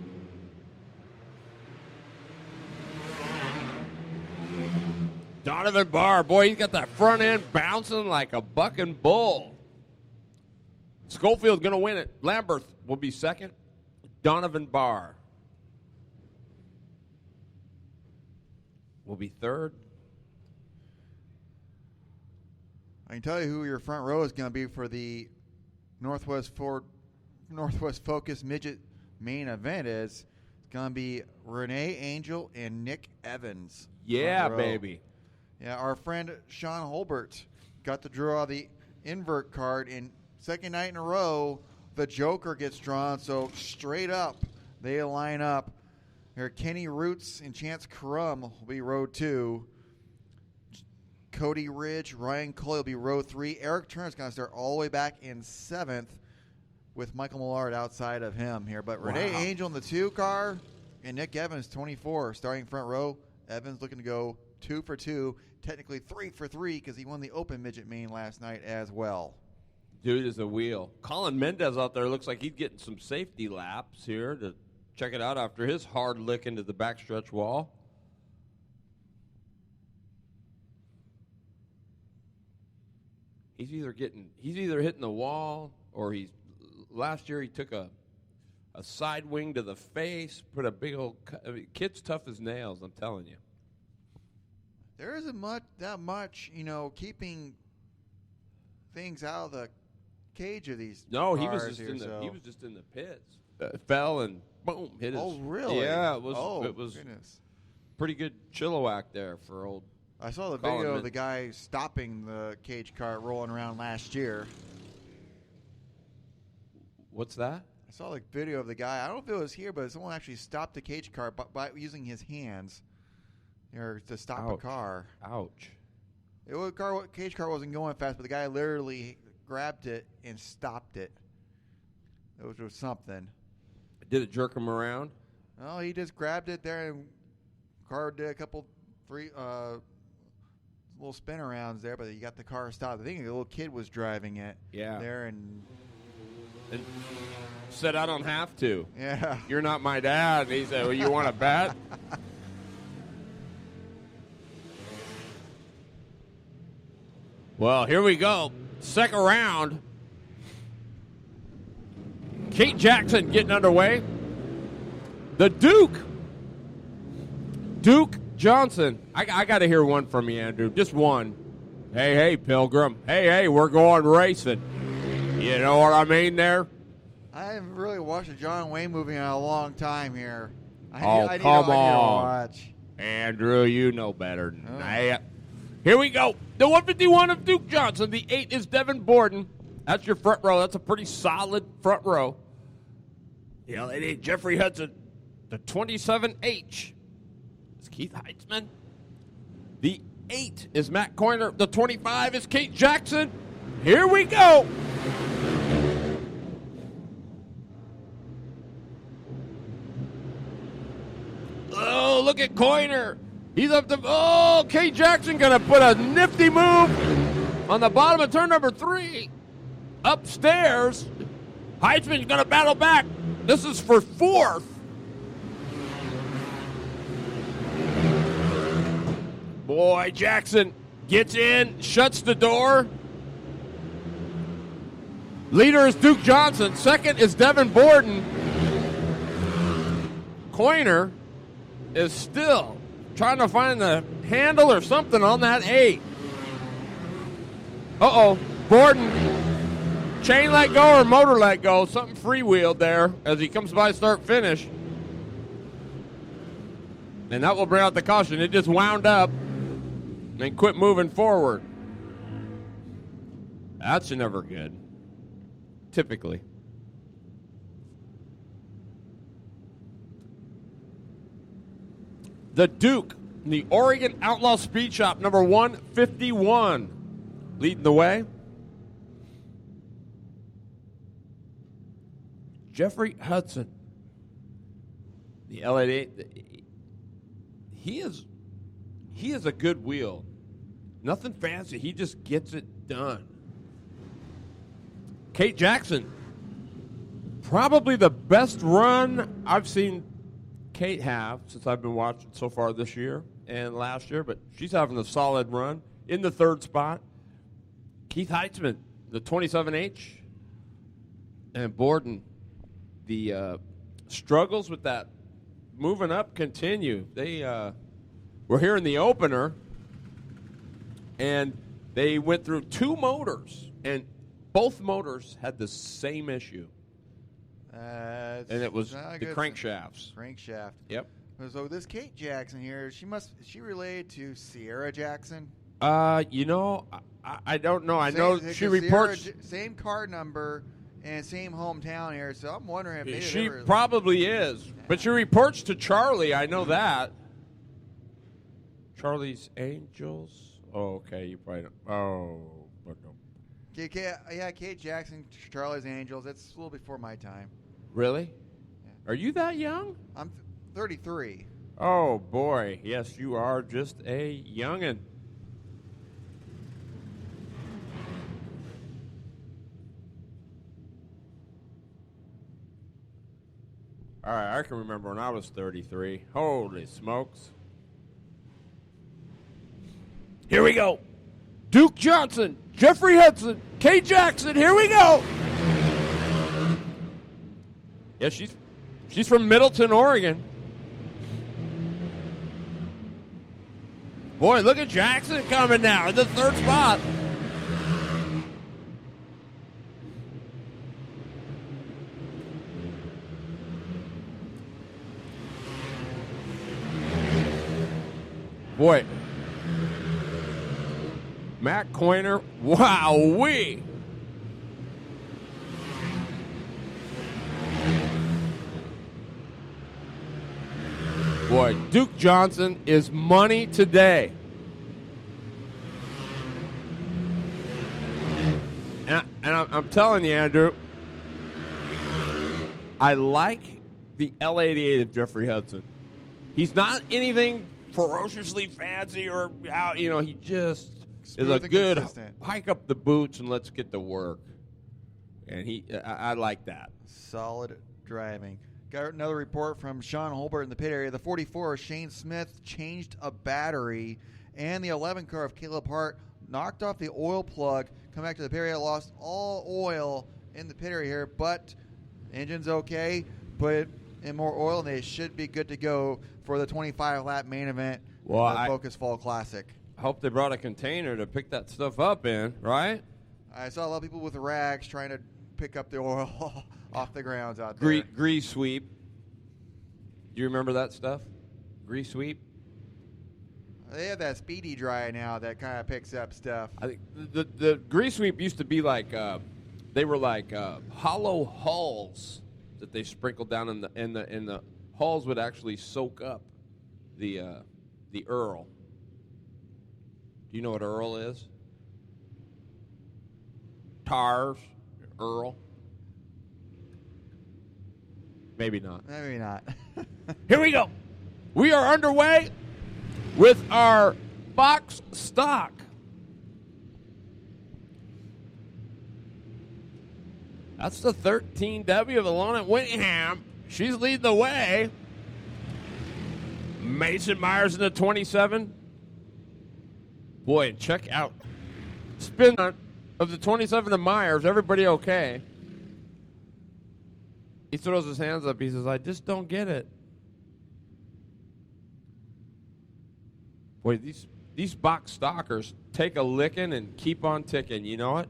Donovan Barr, boy, he's got that front end bouncing like a bucking bull. Schofield's going to win it. Lambert will be second. Donovan Barr will be third. I can tell you who your front row is going to be for the Northwest Focus Midget main event is. It's going to be Renee Angel and Nick Evans. Yeah, baby. Yeah, our friend Sean Holbert got to draw the invert card, and second night in a row, the Joker gets drawn. So straight up, they line up. Here, Kenny Roots and Chance Crum will be row 2. Cody Ridge, Ryan Coley will be row 3. Eric Turner's going to start all the way back in 7th with Michael Millard outside of him here. But Renee Angel in the 2 car and Nick Evans, 24, starting front row. Evans looking to go 2 for 2, technically 3 for 3 because he won the Open Midget Main last night as well. Dude is a wheel. Colin Mendez out there looks like he's getting some safety laps here to check it out after his hard lick into the backstretch wall. He's either hitting the wall or last year he took a side wing to the face, put a big old kid's tough as nails, I'm telling you. There isn't that much, keeping things out of the cage of these. No, he was cars just here, he was just in the pits. Fell and boom, hit his. Oh, really? Yeah, it was. Goodness. Pretty good Chilliwack there for old. I saw the Colin video of the guy stopping the cage car rolling around last year. What's that? I saw the video of the guy. I don't know if it was here, but someone actually stopped the cage car by using his hands to stop a car. Ouch. Cage car wasn't going fast, but the guy literally grabbed it and stopped it. It was something. Did it jerk him around? No, he just grabbed it there and car did a couple, 3 little spin arounds there, but he got the car stopped. I think a little kid was driving it. Yeah. There and said, I don't have to. Yeah. You're not my dad. And he said, well, you want to bet? Well, here we go. Second round. Kate Jackson getting underway. The Duke Johnson. I got to hear one from you, Andrew. Just one. Hey, Pilgrim. Hey, we're going racing. You know what I mean there? I haven't really watched a John Wayne movie in a long time here. Come I need on. to watch. Andrew, you know better than that. Here we go. The 151 of Duke Johnson. The 8 is Devin Borden. That's your front row. That's a pretty solid front row. The LAD Jeffrey Hudson. The 27H is Keith Heitzman. The 8 is Matt Coyner. The 25 is Kate Jackson. Here we go. Oh, look at Coyner. He's up to, Kate Jackson going to put a nifty move on the bottom of turn number 3. Upstairs. Heitzman's going to battle back. This is for 4th. Boy, Jackson gets in, shuts the door. Leader is Duke Johnson. Second is Devin Borden. Coyner is still trying to find the handle or something on that 8. Borden, chain let go or motor let go. Something freewheeled there as he comes by start finish. And that will bring out the caution. It just wound up and quit moving forward. That's never good, typically. The Duke, the Oregon Outlaw Speed Shop, number 151, leading the way. Jeffrey Hudson, the L88, he is a good wheel. Nothing fancy. He just gets it done. Kate Jackson, probably the best run I've seen Kate have since I've been watching so far this year and last year, but she's having a solid run in the third spot. Keith Heitzman, the 27H, and Borden, the struggles with that moving up continue. They were here in the opener, and they went through two motors, and both motors had the same issue. And it was the crankshafts. Crankshaft. Yep. So this Kate Jackson here, is she related to Sierra Jackson? I don't know. I know she reports same car number and same hometown here, so I'm wondering if maybe she probably is. But she reports to Charlie. I know that. Charlie's Angels. Oh, okay. You probably don't. Oh, but no. Yeah, Kate Jackson, Charlie's Angels. That's a little before my time. Really? Yeah. Are you that young? I'm 33. Oh, boy. Yes, you are just a youngin'. All right, I can remember when I was 33. Holy smokes. Here we go. Duke Johnson, Jeffrey Hudson, Kate Jackson, here we go. Yeah, she's from Middleton, Oregon. Boy, look at Jackson coming now in the third spot. Boy, Matt Coiner, wowee. Boy, Duke Johnson is money today. And I'm telling you, Andrew, I like the L88 of Jeffrey Hudson. He's not anything ferociously fancy or out, he just is a good hike up the boots and let's get to work. And I like that. Solid driving. Got another report from Sean Holbert in the pit area. The 44 Shane Smith changed a battery, and the 11 car of Caleb Hart knocked off the oil plug. Come back to the pit area, lost all oil in the pit area here, but engine's okay. Put in more oil, and they should be good to go for the 25-lap main event of the Focus Fall Classic. I hope they brought a container to pick that stuff up in, right? I saw a lot of people with rags trying to pick up the oil off the grounds out there. Grease sweep. Do you remember that stuff? Grease sweep? They have that speedy dry now that kind of picks up stuff. I think the grease sweep used to be like they were like hollow hulls that they sprinkled down in the hulls would actually soak up the Earl. Do you know what Earl is? Tars, Earl. Maybe not. Maybe not. Here we go. We are underway with our box stock. That's the 13W of Alona Whittingham. She's leading the way. Mason Myers in the 27. Boy, check out spin of the 27 of Myers. Everybody okay? He throws his hands up. He says, I just don't get it. Boy, these box stalkers take a licking and keep on ticking. You know what?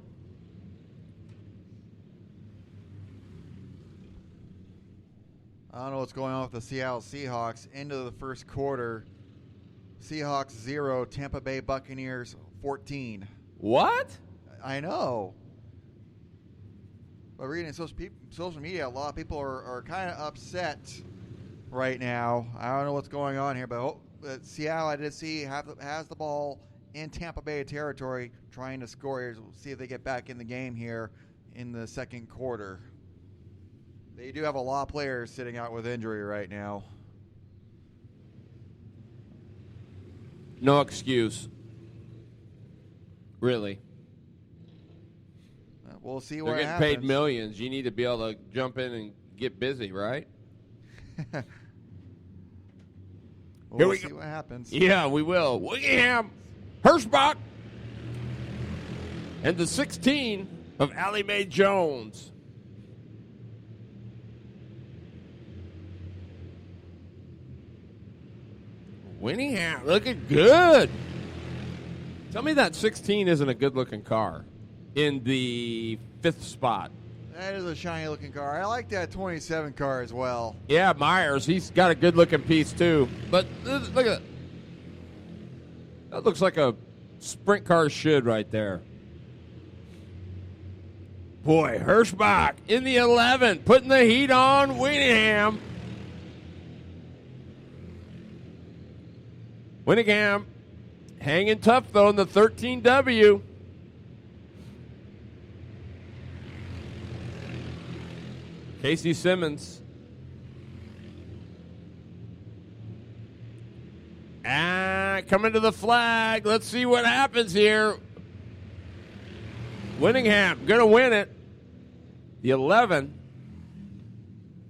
I don't know what's going on with the Seattle Seahawks. Into the first quarter, Seahawks 0, Tampa Bay Buccaneers 14. What? I know. But reading social media, a lot of people are kind of upset right now. I don't know what's going on here, but Seattle, I did see, has the ball in Tampa Bay territory trying to score here. We'll see if they get back in the game here in the second quarter. They do have a lot of players sitting out with injury right now. No excuse. Really. We'll see They're what getting happens. paid millions. You need to be able to jump in and get busy, right? We'll see what happens. Yeah, we will. William Hirschbach and the 16 of Allie Mae Jones. Winningham looking good. Tell me that 16 isn't a good-looking car in the 5th spot. That is a shiny-looking car. I like that 27 car as well. Yeah, Myers, he's got a good-looking piece, too. But look at that. That looks like a sprint car should right there. Boy, Hirschbach in the 11, putting the heat on Winningham. Winningham hanging tough, though, in the 13W. Casey Simmons. Coming to the flag. Let's see what happens here. Winningham going to win it. The 11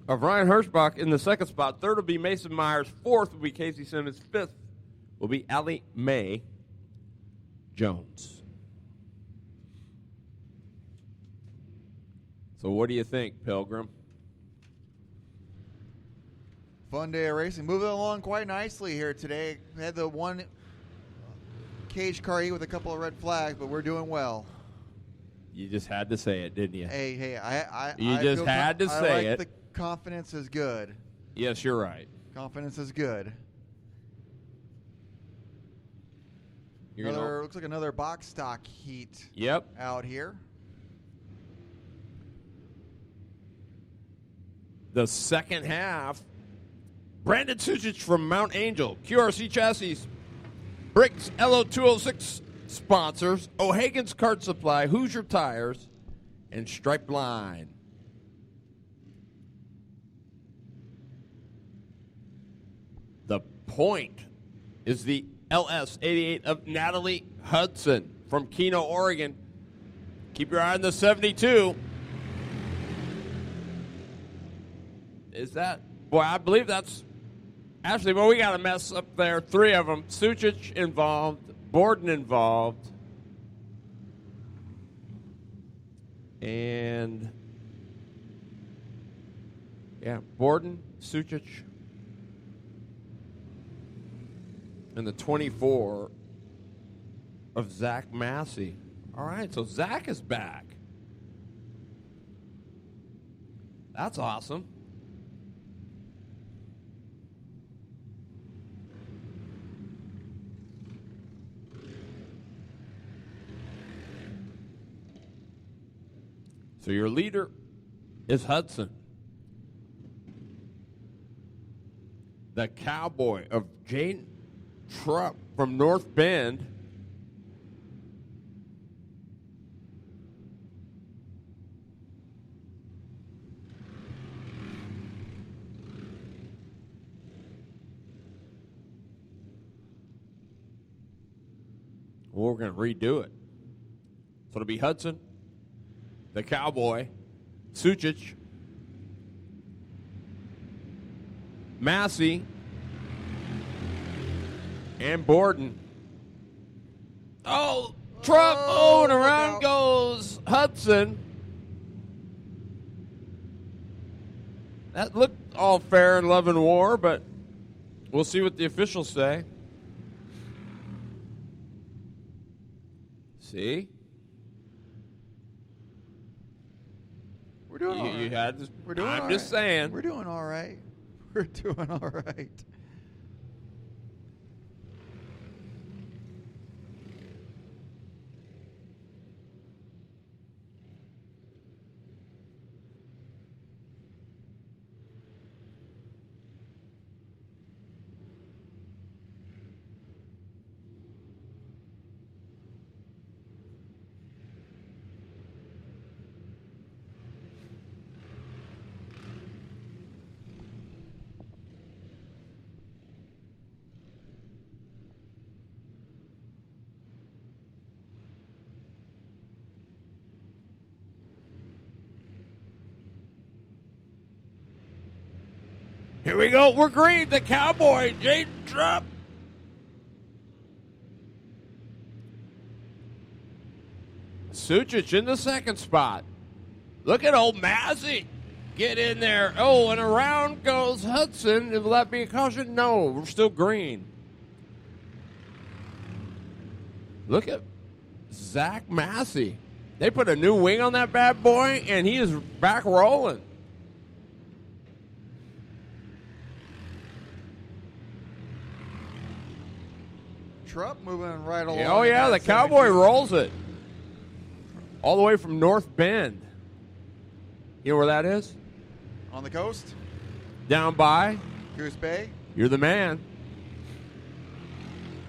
of Ryan Hirschbach in the second spot. Third will be Mason Myers. Fourth will be Casey Simmons. Fifth will be Allie Mae Jones. So what do you think, Pilgrim? Fun day of racing. Moving along quite nicely here today. We had the one cage car heat with a couple of red flags, but we're doing well. You just had to say it, didn't you? Hey, I just had to say it. The confidence is good. Yes, you're right. Confidence is good. Looks like another box stock heat. Yep. Out here. The second half. Brandon Suchich from Mount Angel, QRC Chassis, Briggs LO206 sponsors, O'Hagan's Kart Supply, Hoosier Tires, and Stripe Line. The point is the LS88 of Natalie Hudson from Keno, Oregon. Keep your eye on the 72. Is that? Boy, I believe that's actually, well, we got a mess up there. Three of them. Suchich involved, Borden involved, and yeah, Borden, Suchich, and the 24 of Zach Massey. All right, so Zach is back. That's awesome. So your leader is Hudson. The Cowboy of Jane Trupp from North Bend. Well, we're going to redo it. So it'll be Hudson, the Cowboy, Suchich, Massey, and Borden. Oh, Trupp. Oh, and around goes Hudson. That looked all fair in love and war, but we'll see what the officials say. See? We're doing all right. I'm just saying. We're doing all right. We're doing all right. Here we go. We're green. The Cowboy, Jaden Trupp. Sucic in the second spot. Look at old Massey. Get in there. Oh, and around goes Hudson. Will that be a caution? No, we're still green. Look at Zach Massey. They put a new wing on that bad boy, and he is back rolling. Trupp moving right along. Oh, yeah, the Cowboy rolls it. All the way from North Bend. You know where that is? On the coast? Down by? Goose Bay? You're the man.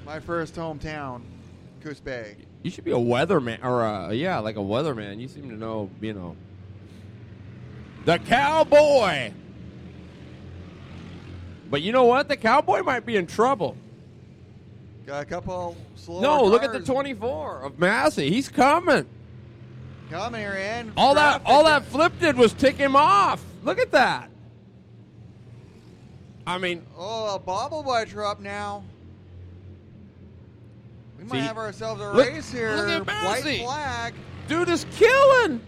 My first hometown, Goose Bay. You should be a weatherman, or like a weatherman. You seem to know, The Cowboy. But you know what? The Cowboy might be in trouble. Got a couple slower No, look at the cars 24 of Massey. He's coming. coming here in. All that flip did was tick him off. Look at that. I mean, Oh, a bobble by Trupp now. We might See, have ourselves a look- race here. look at White Massey. flag. dude is killing.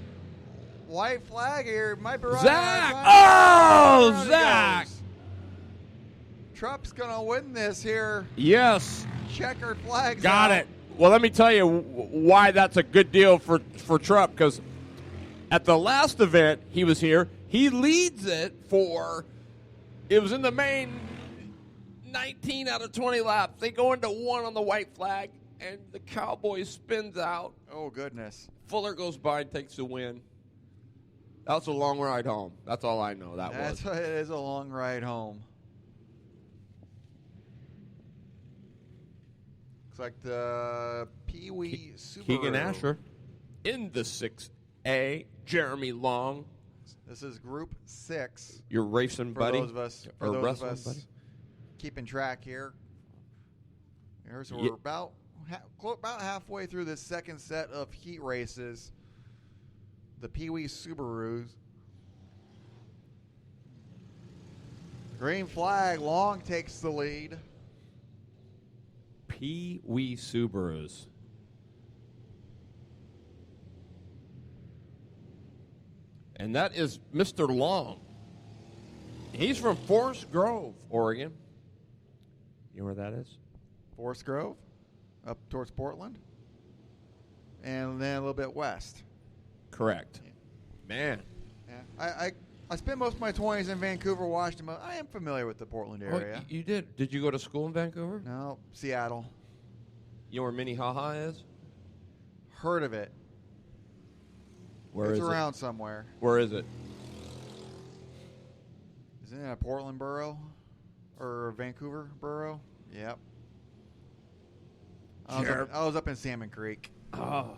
White flag here. Might be right. Zach. Right. Oh, Down he Zach. goes. Trupp's going to win this here. Yes. Checkered flags. Got out. it. Well, let me tell you why that's a good deal for Trupp, because at the last event he was here, he leads it it was in the main 19 out of 20 laps. They go into one on the white flag, and the Cowboy spins out. Oh, goodness. Fuller goes by and takes the win. That was a long ride home. That's all I know That's was. it is a long ride home. Looks like the Pee Wee Subaru. Keegan Asher in the 6A. Jeremy Long, This is Group 6. your racing For buddy. those of us, or wrestling us buddy. keeping track here. So Ye- we're about halfway through this second set of heat races. The Pee Wee Subarus. Green flag, Long takes the lead. Pee Wee Subarus. And that is Mr. Long. He's from Forest Grove, Oregon. You know where that is? Forest Grove, up towards Portland. And then a little bit west. Correct. Man. Yeah. I spent most of my 20s in Vancouver, Washington. But I am familiar with the Portland Oh, area. you did. Did you go to school in Vancouver? No, Seattle. You know where Minnehaha is? Heard of it. Where it's is around somewhere. it? Where is it? Is it in a Portland borough? Or Vancouver borough? Yep. I was up in Salmon Creek. Oh.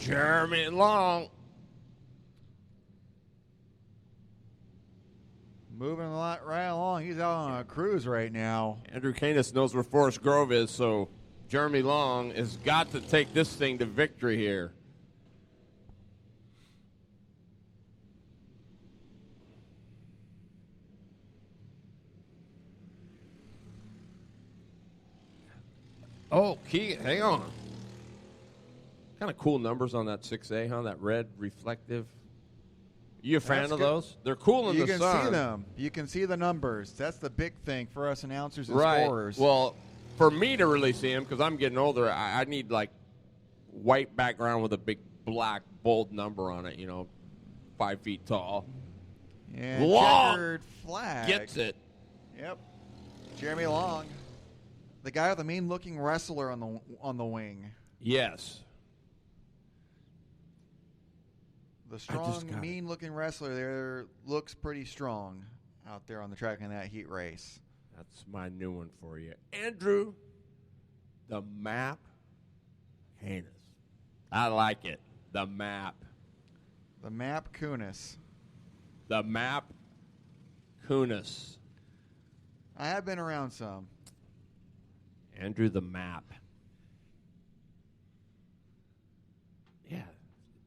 Jeremy Long. Moving a lot right along. He's out on a cruise right now. Andrew Kunas knows where Forest Grove is, so Jeremy Long has got to take this thing to victory here. Oh, hang on. Kind of cool numbers on that 6A, huh? That red reflective. You a fan That's of good. those? They're cool in You the can sun. see them. You can see the numbers. That's the big thing for us announcers and Right. scorers. Well, for me to really see them, because I'm getting older, I need like white background with a big black bold number on it. 5 feet tall. And Long checkered flag. gets it. Yep. Jeremy Long. The guy with the mean-looking wrestler on the wing. Yes. The strong, mean-looking wrestler there looks pretty strong out there on the track in that heat race. That's my new one for you. Andrew, the Map Kunas. I like it. The Map. The Map Kunas. The Map Kunas. I have been around some. Andrew, the Map. Yeah.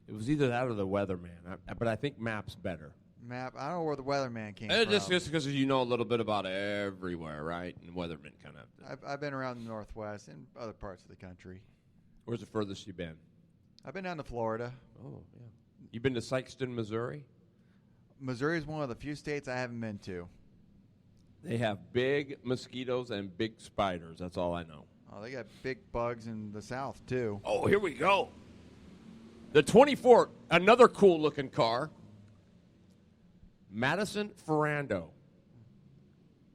It was either that or the Weatherman. But I think Map's better. Map. I don't know where the Weatherman came from. Just because you know a little bit about everywhere, right? And Weatherman kind of. I've been around the Northwest and other parts of the country. Where's the furthest you've been? I've been down to Florida. Oh, yeah. You been to Sikeston, Missouri? Missouri is one of the few states I haven't been to. They have big mosquitoes and big spiders. That's all I know. Oh, they got big bugs in the South, too. Oh, here we go. The 24, another cool-looking car. Madison Ferrando.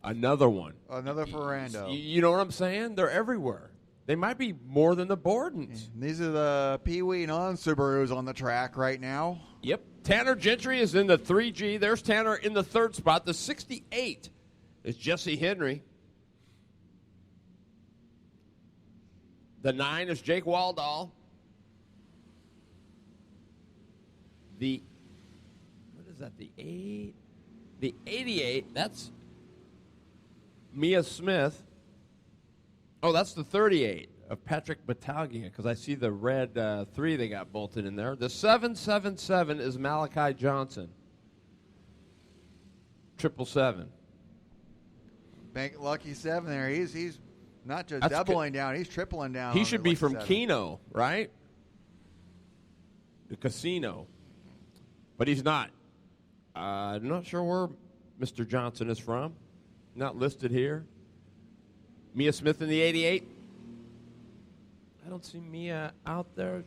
Another one. Another Ferrando. You know what I'm saying? They're everywhere. They might be more than the Bordens. These are the Pee-wee non-Subarus on the track right now. Yep. Tanner Gentry is in the 3G. There's Tanner in the third spot. The 68 is Jesse Henry. The 9 is Jake Waldall. What is that? The 8? The 88, that's Mia Smith. Oh, that's the 38 of Patrick Battaglia, because I see the red 3 they got bolted in there. The 777 is Malachi Johnson. 777. Bank Lucky 7 there. He's not just doubling down, he's tripling down. He should be from 7. Keno, right? The casino. But he's not. I'm not sure where Mr. Johnson is from. Not listed here. Mia Smith in the 88. I don't see Mia out there.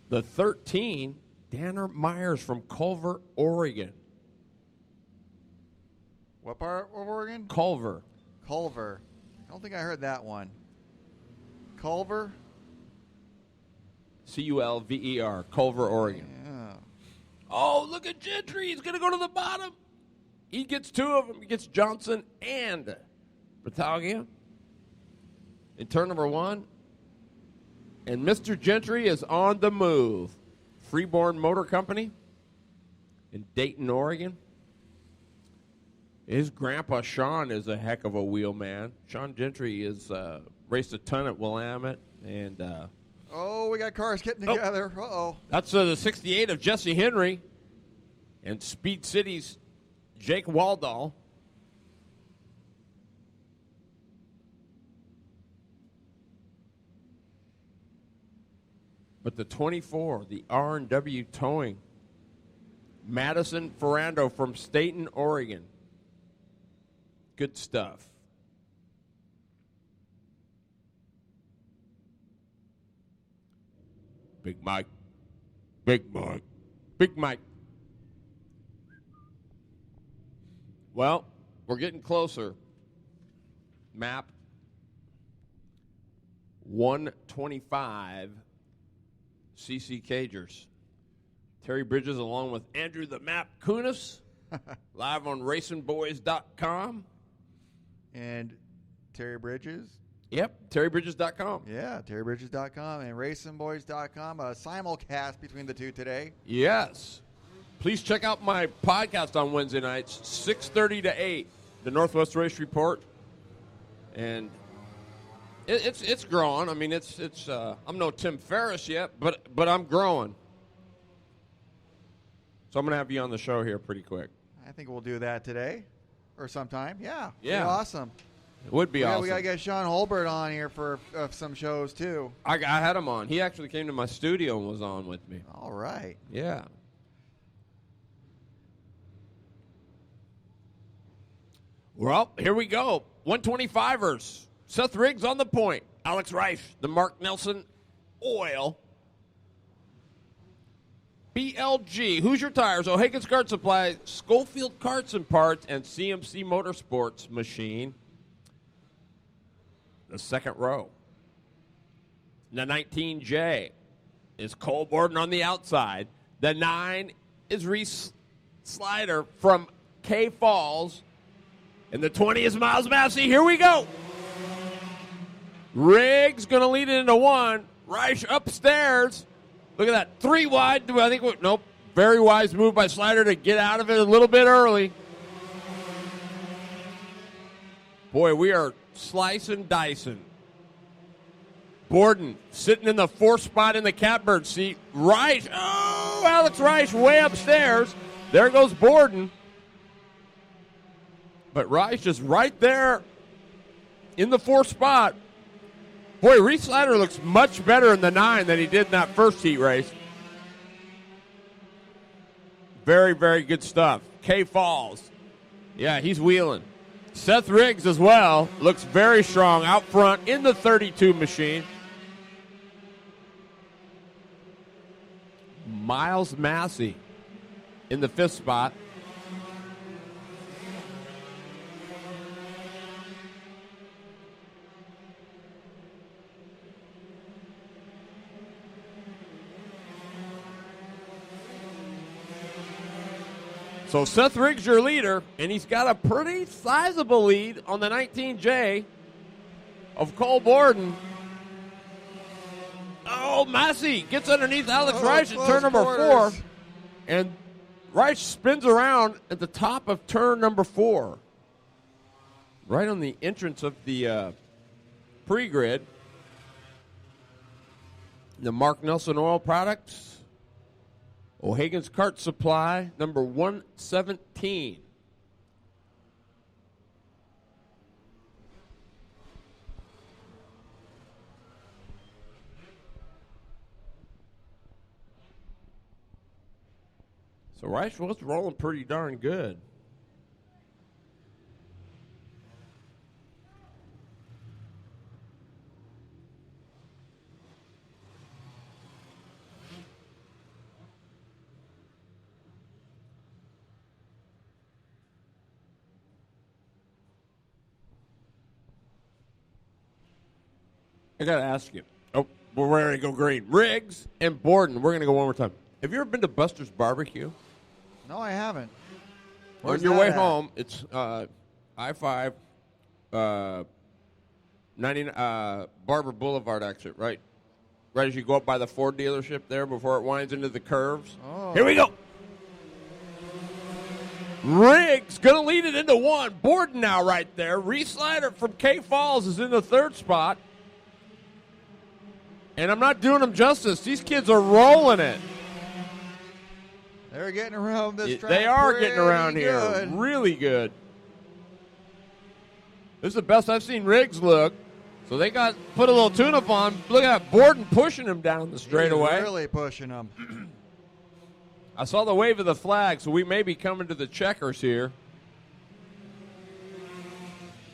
The 13, Danner Myers from Culver, Oregon. What part of Oregon? Culver. Culver. I don't think I heard that one. Culver? Culver, Culver, Oregon. Yeah. Oh, look at Gentry. He's going to go to the bottom. He gets 2 of them. He gets Johnson and Battaglia in turn number 1. And Mr. Gentry is on the move. Freeborn Motor Company in Dayton, Oregon. His grandpa, Sean, is a heck of a wheel man. Sean Gentry is raced a ton at Willamette. And oh, we got cars getting together. Uh-oh. That's the 68 of Jesse Henry and Speed City's Jake Waldall. But the 24, the R&W Towing, Madison Ferrando from Staten, Oregon. Good stuff. Big Mike. Big Mike. Big Mike. Well, we're getting closer. Map 125 CC Cagers. Terry Bridges along with Andrew the Map Kunas. Live on racinboys.com. And Terry Bridges. Yep, terrybridges.com. Yeah, terrybridges.com and racinboys.com. A simulcast between the two today. Yes. Please check out my podcast on Wednesday nights, 6:30 to 8, the Northwest Race Report. And it's growing. I mean, it's I'm no Tim Ferriss yet, but I'm growing. So I'm going to have you on the show here pretty quick. I think we'll do that today or sometime. Yeah. Yeah. Awesome. It would be awesome. We got to get Sean Holbert on here for some shows, too. I had him on. He actually came to my studio and was on with me. All right. Yeah. Well, here we go. 125ers. Seth Riggs on the point. Alex Reif, the Mark Nelson Oil. BLG, Hoosier Tires, O'Hagan's Kart Supply, Schofield Karts and Parts, and CMC Motorsports Machine. The second row. The 19J is Cole Borden on the outside. The 9 is Reese Slider from K Falls. And the 20 is Miles Massey. Here we go. Riggs going to lead it into 1. Reich upstairs. Look at that. 3 wide. I think, nope. Very wise move by Slider to get out of it a little bit early. Boy, we are slicing, dicing. Borden sitting in the 4th spot in the catbird seat. Reich. Oh, Alex Reich way upstairs. There goes Borden. But Reich is right there in the 4th spot. Boy, Reese Slider looks much better in the 9 than he did in that first heat race. Very, very good stuff. K Falls. Yeah, he's wheeling. Seth Riggs as well. Looks very strong out front in the 32 machine. Miles Massey in the 5th spot. So Seth Riggs your leader, and he's got a pretty sizable lead on the 19J of Cole Borden. Oh, Massey gets underneath Alex Reich at turn number 4. And Reich spins around at the top of turn number 4. Right on the entrance of the pre-grid. The Mark Nelson Oil Products. O'Hagan's Kart Supply, number 117. So Reich was rolling pretty darn good. I got to ask you. Oh, we're ready to go green. Riggs and Borden. We're going to go one more time. Have you ever been to Buster's Barbecue? No, I haven't. On your way home, it's I-5, 90 Barber Boulevard exit, right? Right as you go up by the Ford dealership there before it winds into the curves. Oh. Here we go. Riggs going to lead it into 1. Borden now right there. Reese Slider from K Falls is in the 3rd spot. And I'm not doing them justice. These kids are rolling it. They're getting around this track. They are getting around here. Good. Really good. This is the best I've seen Riggs look. So they got put a little tune-up on. Look at that Borden pushing him down the straightaway. Really pushing him. I saw the wave of the flag, so we may be coming to the checkers here.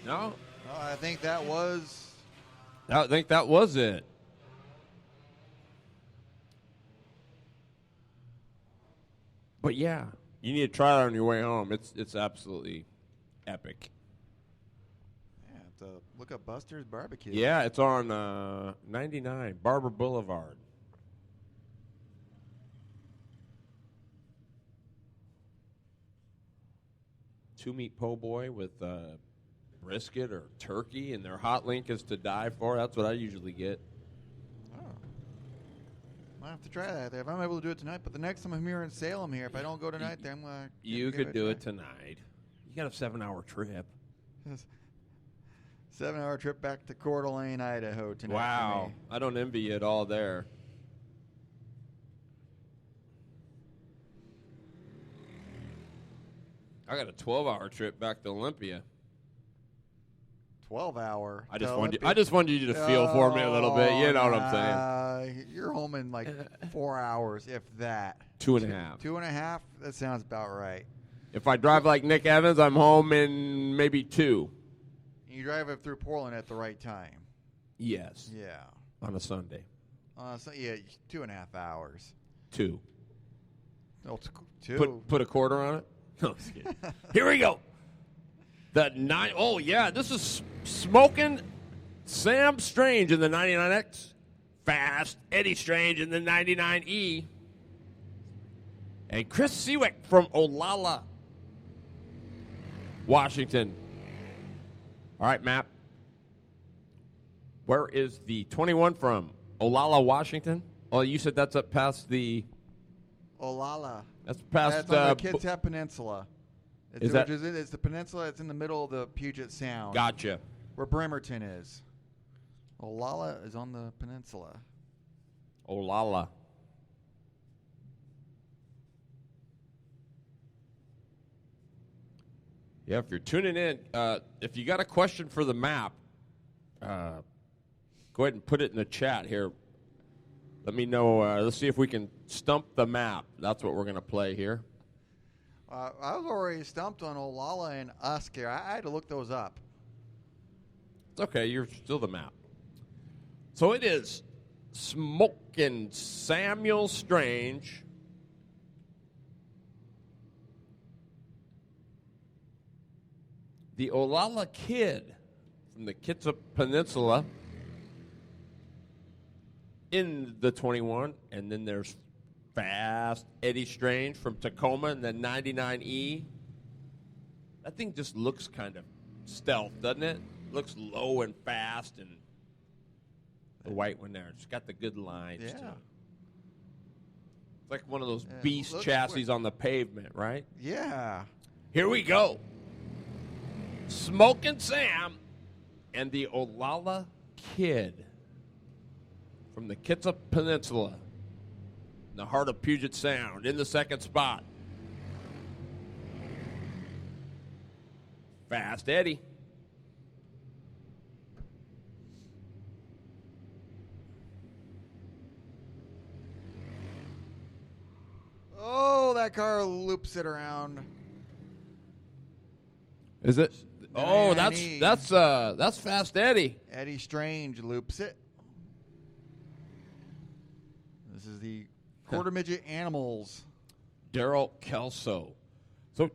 No? Oh, I think that was... I think that was it. But yeah, you need to try it on your way home. It's absolutely epic. Yeah, have to look up Buster's Barbecue. Yeah, it's on 99 Barber Boulevard. Two-meat po' boy with brisket or turkey, and their hot link is to die for. That's what I usually get. Might have to try that. If I'm able to do it tonight, but the next time I'm here in Salem here, if I don't go tonight, then I'm going to... You could do it tonight. You got a 7-hour trip. 7-hour trip back to Coeur d'Alene, Idaho tonight. Wow. I don't envy you at all there. I got a 12-hour trip back to Olympia. 12-hour. I just wanted you to feel for me a little bit. You know what I'm saying? You're home in like 4 hours, if that. 2.5. 2.5? That sounds about right. If I drive like Nick Evans, I'm home in maybe 2. You drive it through Portland at the right time. Yes. Yeah. On a Sunday. So yeah, 2.5 hours. 2. Oh, it's 2. Put a quarter on it? No, just kidding. Here we go. This is Smoking Sam Strange in the 99X. Fast Eddie Strange in the 99E. And Chris Seawick from Olalla, Washington. All right, Map. Where is the 21 from? Olalla, Washington? Oh, you said that's up past the... Olalla. That's past... That's on the Kitsap Peninsula. It's the peninsula. It's in the middle of the Puget Sound. Gotcha. Where Bremerton is. Olalla is on the peninsula. Olalla. Yeah, if you're tuning in, if you got a question for the map, go ahead and put it in the chat here. Let me know. Let's see if we can stump the map. That's what we're going to play here. I was already stumped on Olalla and Usk here. I had to look those up. It's okay. You're still the map. So it is Smoking Samuel Strange. The Olalla Kid from the Kitsap Peninsula in the 21. And then there's Fast Eddie Strange from Tacoma in the 99E. That thing just looks kind of stealth, doesn't it? Looks low and fast, and the white one there. It's got the good lines, Yeah. too. It's like one of those Yeah, beast looks chassis quick. on the pavement, right? Yeah. Here we go. Smoking Sam and the Olalla Kid from the Kitsap Peninsula in the heart of Puget Sound in the second spot. Fast Eddie. Oh, that car loops it around. Is it? Oh, Eddie. that's Fast Eddie. Eddie Strange loops it. This is the Quarter Midget Animals. Daryl Kelso. So,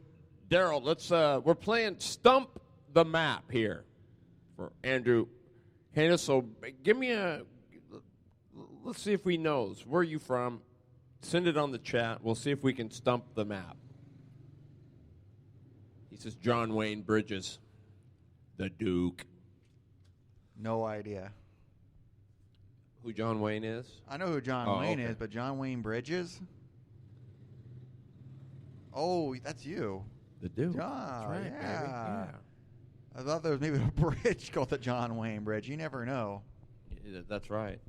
Daryl, we're playing Stump the Map here for Andrew Kunas. So, let's see if he knows. Where are you from? Send it on the chat. We'll see if we can stump the map. He says John Wayne Bridges, the Duke. No idea. Who John Wayne is? I know who John Wayne okay. is, but John Wayne Bridges? Oh, that's you. The Duke. That's right, baby. Yeah. I thought there was maybe a bridge called the John Wayne Bridge. You never know. Yeah, that's right.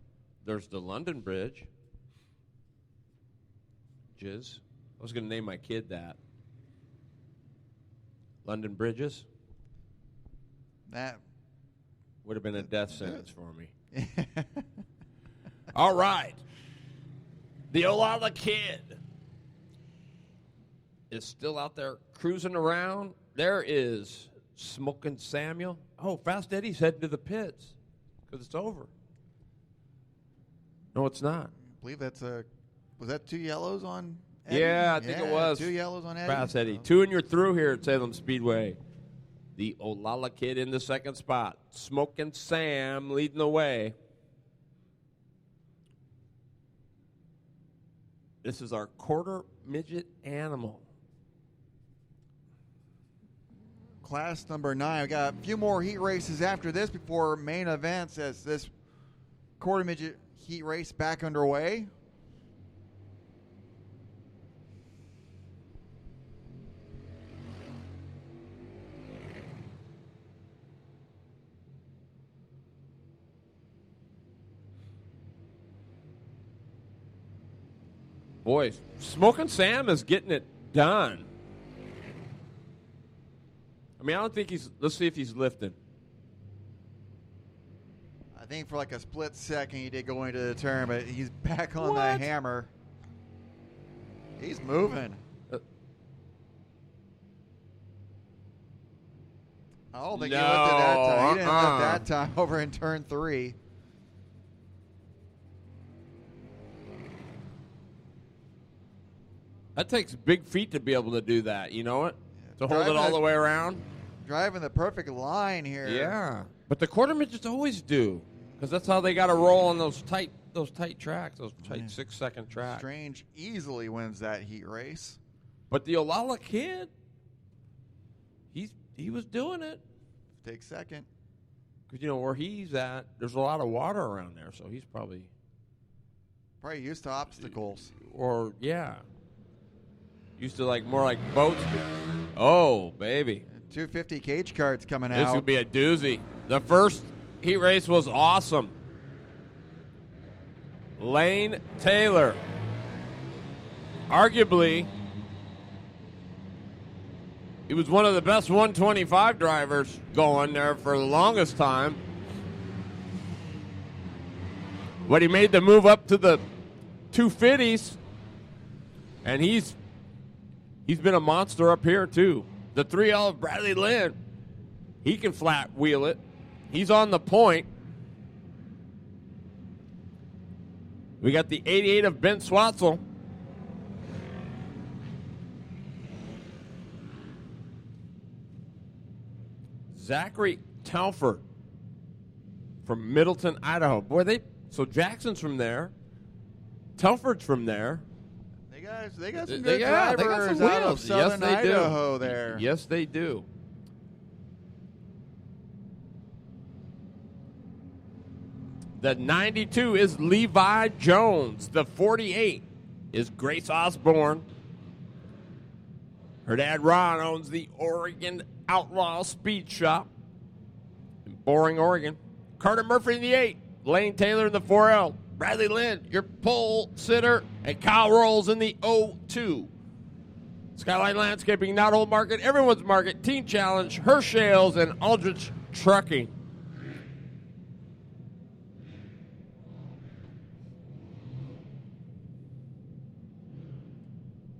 There's the London Bridge. Jizz. I was going to name my kid that. London Bridges. That would have been a death sentence for me. All right. The Olalla Kid is still out there cruising around. There is Smoking Samuel. Oh, Fast Eddie's heading to the pits because it's over. No, it's not. I believe that's was that 2 yellows on Eddie? Yeah, I think it was. 2 yellows on Eddie. Fast Eddie. 2 and you're through here at Salem Speedway. The Olalla Kid in the second spot. Smoking Sam leading the way. This is our quarter midget animal. Class number 9. We got a few more heat races after this before main events as this quarter midget heat race back underway. Boy, Smoking Sam is getting it done. I mean, I don't think let's see if he's lifting. I think for like a split second he did go into the turn, but he's back on the hammer. He's moving. I don't think he lifted that time. He didn't lift that time over in turn 3. That takes big feet to be able to do that. You know it? To hold it Driving all the way around. Driving the perfect line here. Yeah. But the quarter midgets always do, because that's how they got to roll on those tight tracks, those tight 6-second tracks. Strange easily wins that heat race. But the Olala kid, he was doing it. Takes second. Because, you know, where he's at, there's a lot of water around there, so he's probably used to obstacles. Or, yeah. Used to, more like boats. Oh, baby. 250 cage carts coming out. This would be a doozy. The first heat race was awesome. Lane Taylor. Arguably, he was one of the best 125 drivers going there for the longest time. But he made the move up to the 250s, and he's been a monster up here too. The 3L of Bradley Lynn, he can flat wheel it. He's on the point. We got the 88 of Ben Swatzel. Zachary Telford from Middleton, Idaho. Boy, so Jackson's from there. Telford's from there. They got some good drivers out of southern Idaho there. Yes, they do. The 92 is Levi Jones. The 48 is Grace Osborne. Her dad, Ron, owns the Oregon Outlaw Speed Shop in Boring, Oregon. Carter Murphy in the 8. Lane Taylor in the 4L. Bradley Lynn, your pole sitter. And Kyle Rolls in the 02. Skyline Landscaping, Not Old Market, Everyone's Market, Teen Challenge, Hershales, and Aldrich Trucking.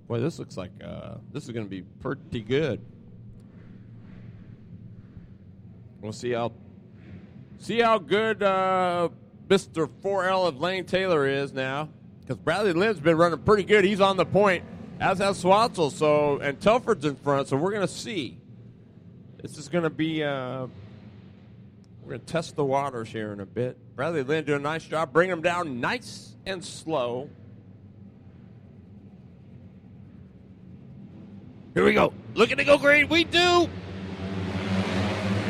Boy, this looks like this is going to be pretty good. We'll see how good Mr. 4L of Lane Taylor is now, because Bradley Lynn's been running pretty good. He's on the point, as has Swatzel. And Telford's in front. So we're going to see. This is going to be. We're going to test the waters here in a bit. Bradley Lynn doing a nice job, bringing them down nice and slow. Here we go. Looking to go green. We do.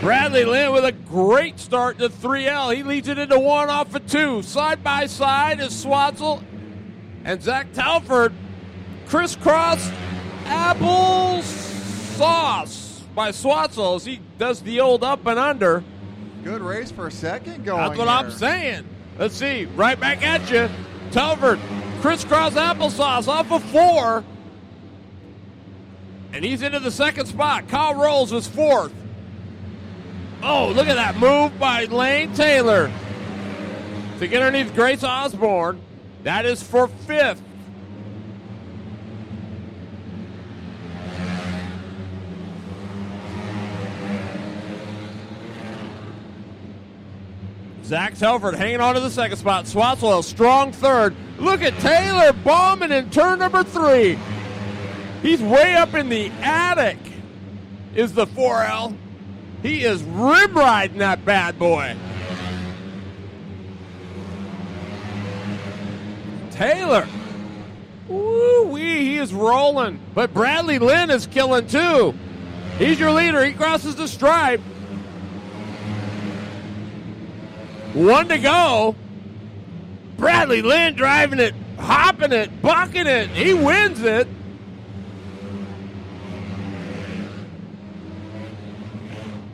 Bradley Lynn with a great start to 3L. He leads it into 1 off of 2. Side by side is Swatzel and Zach Telford. Crisscross apple sauce by Swatzel as he does the old up and under. Good race for a second going. That's what I'm saying. Let's see. Right back at you. Telford. Crisscross applesauce off of 4. And he's into the second spot. Kyle Rolls was 4th. Oh, look at that move by Lane Taylor to get underneath Grace Osborne. That is for 5th. Zach Telford hanging on to the second spot. Swatzel, a strong 3rd. Look at Taylor bombing in turn number 3. He's way up in the attic, is the 4L. He is rim riding that bad boy. Taylor. Woo-wee, he is rolling. But Bradley Lynn is killing too. He's your leader. He crosses the stripe. 1 to go. Bradley Lynn driving it, hopping it, bucking it. He wins it.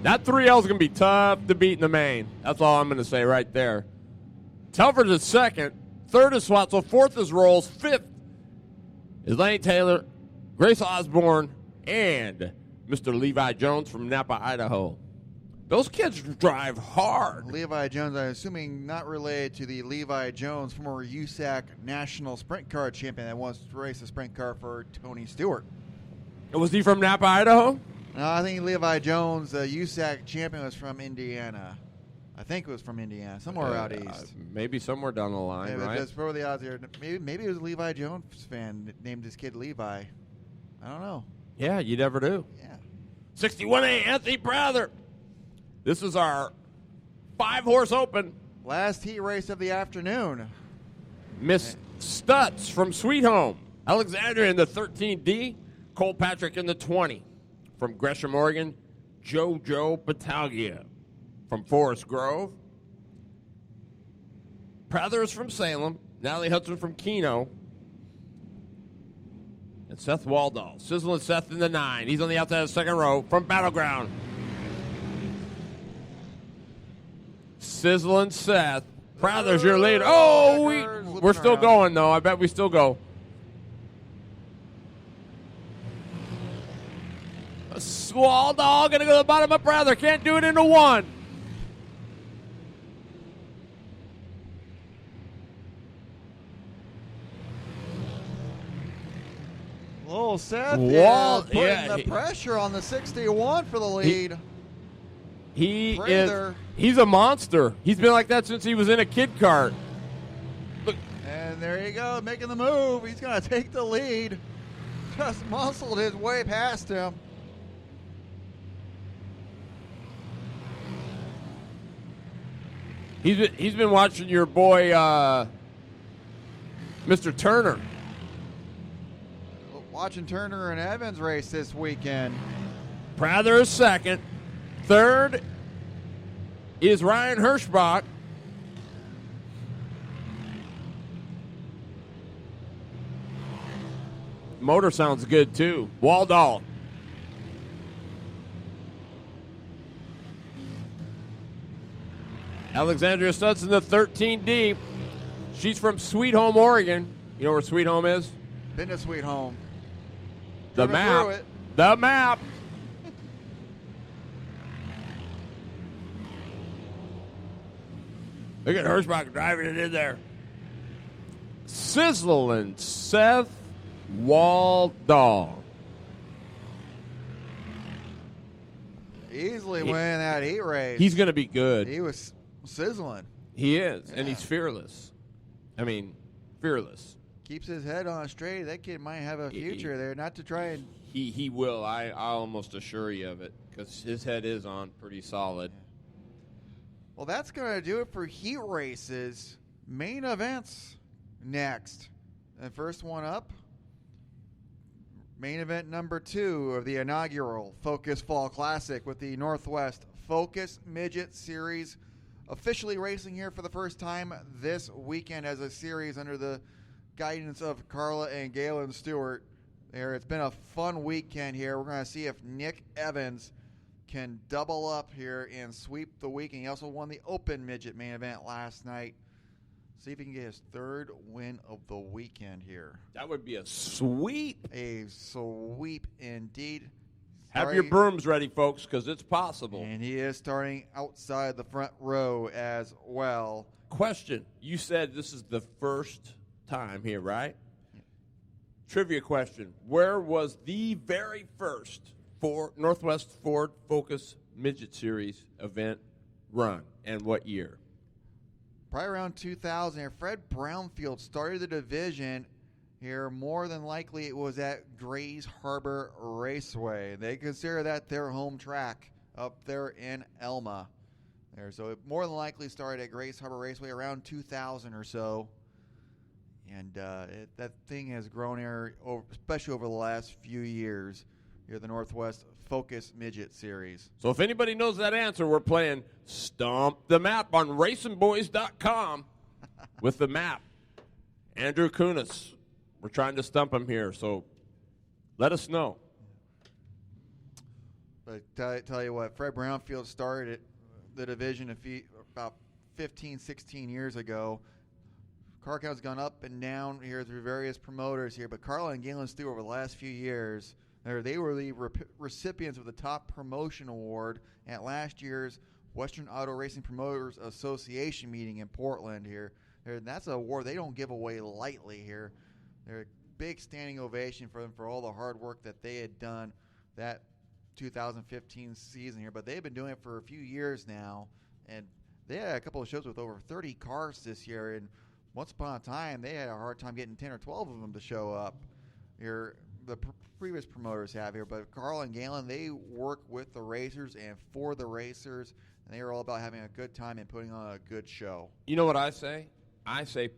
That 3L is going to be tough to beat in the main. That's all I'm going to say right there. Telford is 2nd. 3rd is Swatzel. 4th is Rolls. 5th is Lane Taylor, Grace Osborne, and Mr. Levi Jones from Napa, Idaho. Those kids drive hard. Levi Jones, I'm assuming not related to the Levi Jones, former USAC National Sprint Car champion that once raced a sprint car for Tony Stewart. Was he from Napa, Idaho? No, I think Levi Jones, the USAC champion, was from Indiana. I think it was from Indiana, somewhere out east. Maybe somewhere down the line, Maybe right? That's probably the odds here. Maybe it was a Levi Jones fan that named his kid Levi. I don't know. Yeah, you never do. Yeah. 61A, Anthony Prather. This is our 5-horse open. Last heat race of the afternoon. Miss Stutz from Sweet Home. Alexandria in the 13D. Cole Patrick in the 20. From Gresham, Oregon, JoJo Battaglia. From Forest Grove. Prather is from Salem. Natalie Hudson from Keno. And Seth Waldall. Sizzling Seth in the 9. He's on the outside of the second row from Battleground. Sizzling Seth. Prather's your leader. Oh, we're still going, though. I bet we still go. Waldall going to go to the bottom of Prather. Can't do it into 1. Little Seth putting the pressure on the 61 for the lead. He's a monster. He's been like that since he was in a kid cart. Look. And there you go, making the move. He's going to take the lead. Just muscled his way past him. He's been watching your boy, Mr. Turner. Watching Turner and Evans race this weekend. Prather is second. Third is Ryan Hirschbach. Motor sounds good, too. Waldall. Alexandria Stutz in the 13D. She's from Sweet Home, Oregon. You know where Sweet Home is? Been to Sweet Home. The map. The map. Look at Hirschbach driving it in there. Sizzling Seth Waldall. Easily winning that heat race. He's going to be good. He was sizzling. He is, and he's fearless. I mean, fearless. Keeps his head on straight. That kid might have a future there. Not to try and... He will. I almost assure you of it, because his head is on pretty solid. Yeah. Well, that's going to do it for heat races. Main events next. The first one up, main event number 2 of the inaugural Focus Fall Classic with the Northwest Focus Midget Series officially racing here for the first time this weekend as a series under the guidance of Carla and Galen Stewart. It's been a fun weekend here. We're going to see if Nick Evans can double up here and sweep the weekend. He also won the Open Midget main event last night. See if he can get his 3rd win of the weekend here. That would be a sweep. A sweep indeed. Have your brooms ready, folks, because it's possible. And he is starting outside the front row as well. Question. You said this is the first time here, right? Yeah. Trivia question. Where was the very first Northwest Ford Focus Midget Series event run, and what year? Probably around 2000 here. Fred Brownfield started the division here. More than likely it was at Grays Harbor Raceway. They consider that their home track up there in Elma. So it more than likely started at Grays Harbor Raceway around 2000 or so. And that thing has grown here, especially over the last few years. Here, the Northwest Focus Midget Series. So if anybody knows that answer, we're playing Stomp the Map on racinboys.com with the map. Andrew Kunas. We're trying to stump him here, so let us know. But tell you what, Fred Brownfield started the division about 15, 16 years ago. Car count's gone up and down here through various promoters here, but Carla and Galen Stewart over the last few years, they were the recipients of the top promotion award at last year's Western Auto Racing Promoters Association meeting in Portland here. That's an award they don't give away lightly here. They're a big standing ovation for them for all the hard work that they had done that 2015 season here. But they've been doing it for a few years now, and they had a couple of shows with over 30 cars this year, and once upon a time, they had a hard time getting 10 or 12 of them to show up. Here, the previous promoters have here, but Carl and Galen, they work with the racers and for the racers, and they are all about having a good time and putting on a good show. You know what I say? I say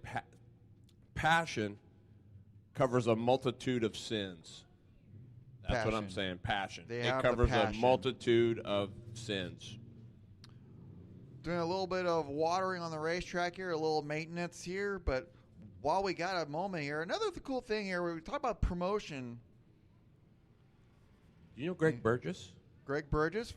passion covers a multitude of sins. That's what I'm saying, passion. It covers a multitude of sins. Doing a little bit of watering on the racetrack here, a little maintenance here, but while we got a moment here, another cool thing here, we talk about promotion. You know Greg Burgess? Greg Burgess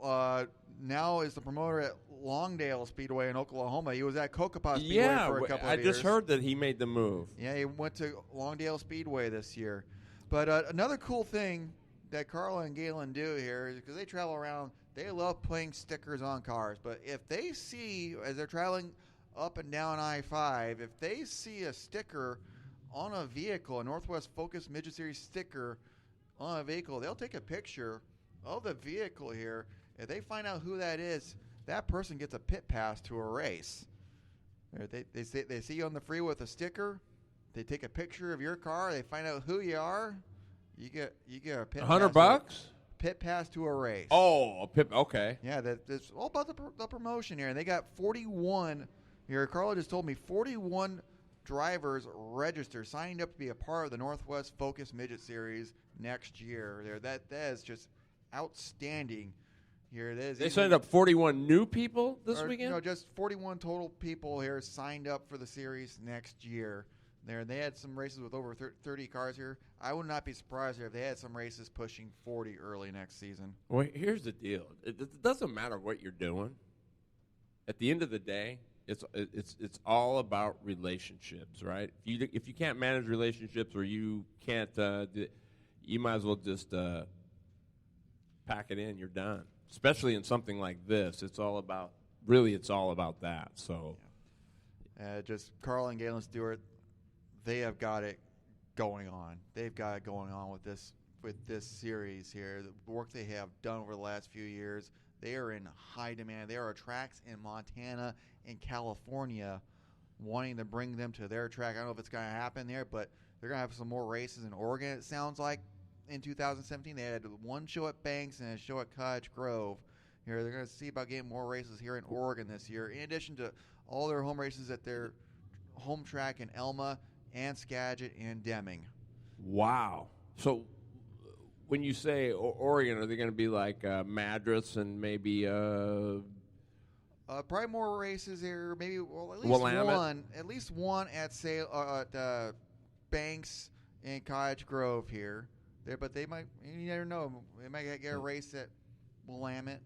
now is the promoter at Longdale Speedway in Oklahoma. He was at Kokopah Speedway for a couple of years. I just heard that he made the move. Yeah, he went to Longdale Speedway this year. But another cool thing that Carla and Galen do here is because they travel around, they love putting stickers on cars. But if they see, as they're traveling up and down I-5, if they see a sticker on a vehicle, a Northwest Focus Midget Series sticker on a vehicle, they'll take a picture of the vehicle here. If they find out who that is, that person gets a pit pass to a race. They see you on the freeway with a sticker. They take a picture of your car. They find out who you are. You get a pit. $100? Pit pass to a race. Oh, a pit. Okay. Yeah, that's all about the promotion here. And they got 41 here. Carla just told me 41 drivers registered, signed up to be a part of the Northwest Focus Midget Series next year. There, that is just outstanding. Here it is. They signed up 41 new people this weekend? No, just 41 total people here signed up for the series next year. They had some races with over 30 cars here. I would not be surprised if they had some races pushing 40 early next season. Well, here's the deal. It doesn't matter what you're doing. At the end of the day, it's all about relationships, right? If you can't manage relationships or you can't, you might as well just pack it in. You're done. Especially in something like this, it's all about that. So, just Carl and Galen Stewart, they have got it going on. They've got it going on with this series here. The work they have done over the last few years, they are in high demand. There are tracks in Montana and California wanting to bring them to their track. I don't know if it's going to happen there, but they're going to have some more races in Oregon, it sounds like. In 2017, they had one show at Banks and a show at Cottage Grove. Here, they're going to see about getting more races here in Oregon this year, in addition to all their home races at their home track in Elma and Skagit and Deming. Wow. So when you say Oregon, are they going to be like Madras and maybe probably more races here, maybe at least one at Banks and Cottage Grove here. But they might, you never know, they might get a race at Willamette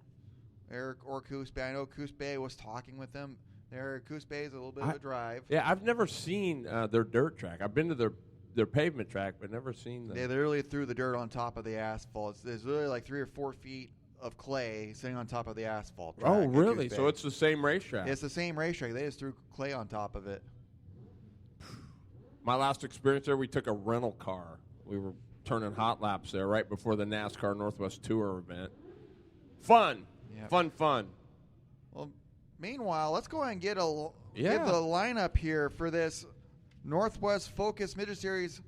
or Coos Bay. I know Coos Bay was talking with them. Coos Bay is a little bit of a drive. Yeah, I've never seen their dirt track. I've been to their pavement track, but never seen them. They literally threw the dirt on top of the asphalt. There's literally like 3 or 4 feet of clay sitting on top of the asphalt track. Oh, really? So it's the same racetrack? It's the same racetrack. They just threw clay on top of it. My last experience there, we took a rental car. We were turning hot laps there right before the NASCAR Northwest Tour event. Fun. Yep. Fun. Well, meanwhile, let's go ahead and get the lineup here for this Northwest Focus Midget Series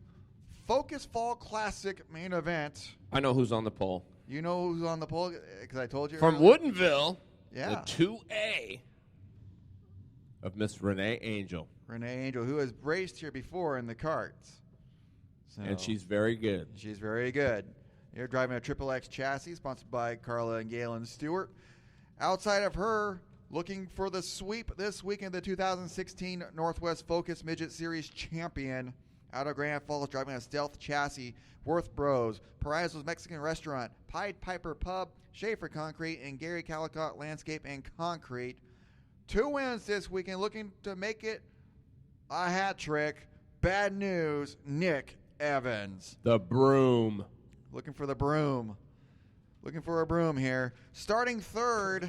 Focus Fall Classic main event. I know who's on the pole. You know who's on the pole? Because I told you. From Woodinville, the 2A of Miss Renee Angel. Renee Angel, who has raced here before in the karts. So, and she's very good. She's very good. You're driving a Triple X chassis sponsored by Carla and Galen Stewart. Outside of her, looking for the sweep this weekend, the 2016 Northwest Focus Midget Series champion out of Grand Falls, driving a Stealth chassis, Worth Bros, Parizo's Mexican Restaurant, Pied Piper Pub, Schaefer Concrete, and Gary Calicott Landscape and Concrete. 2 wins this weekend, looking to make it a hat trick. Bad news, Nick Evans. The broom. Looking for the broom. Looking for a broom here. Starting third,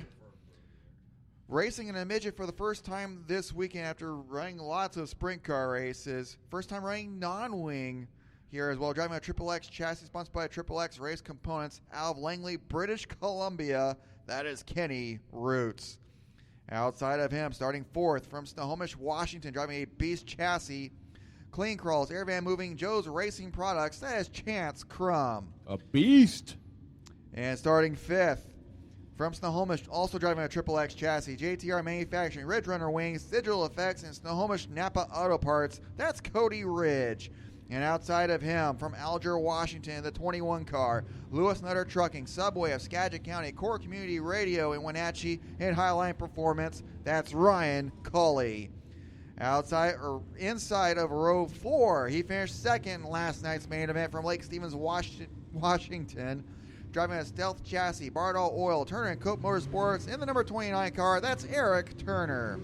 racing in a midget for the first time this weekend after running lots of sprint car races. First time running non-wing here as well. Driving a Triple X chassis sponsored by Triple X Race Components out of Langley, British Columbia. That is Kenny Roots. Outside of him, starting fourth from Snohomish, Washington, driving a Beast chassis. Clean crawls, air van moving, Joe's Racing Products. That is Chance Crum. A beast. And starting fifth from Snohomish, also driving a Triple X chassis. JTR Manufacturing, Ridge Runner Wings, Digital Effects, and Snohomish Napa Auto Parts. That's Cody Ridge. And outside of him, from Alger, Washington, the 21 car, Lewis Nutter Trucking, Subway of Skagit County, Core Community Radio in Wenatchee, and Highline Performance. That's Ryan Culley. Inside of row 4, he finished second in last night's main event from Lake Stevens, Washington, driving a Stealth chassis, Bardall Oil, Turner & Cope Motorsports, in the number 29 car. That's Eric Turner.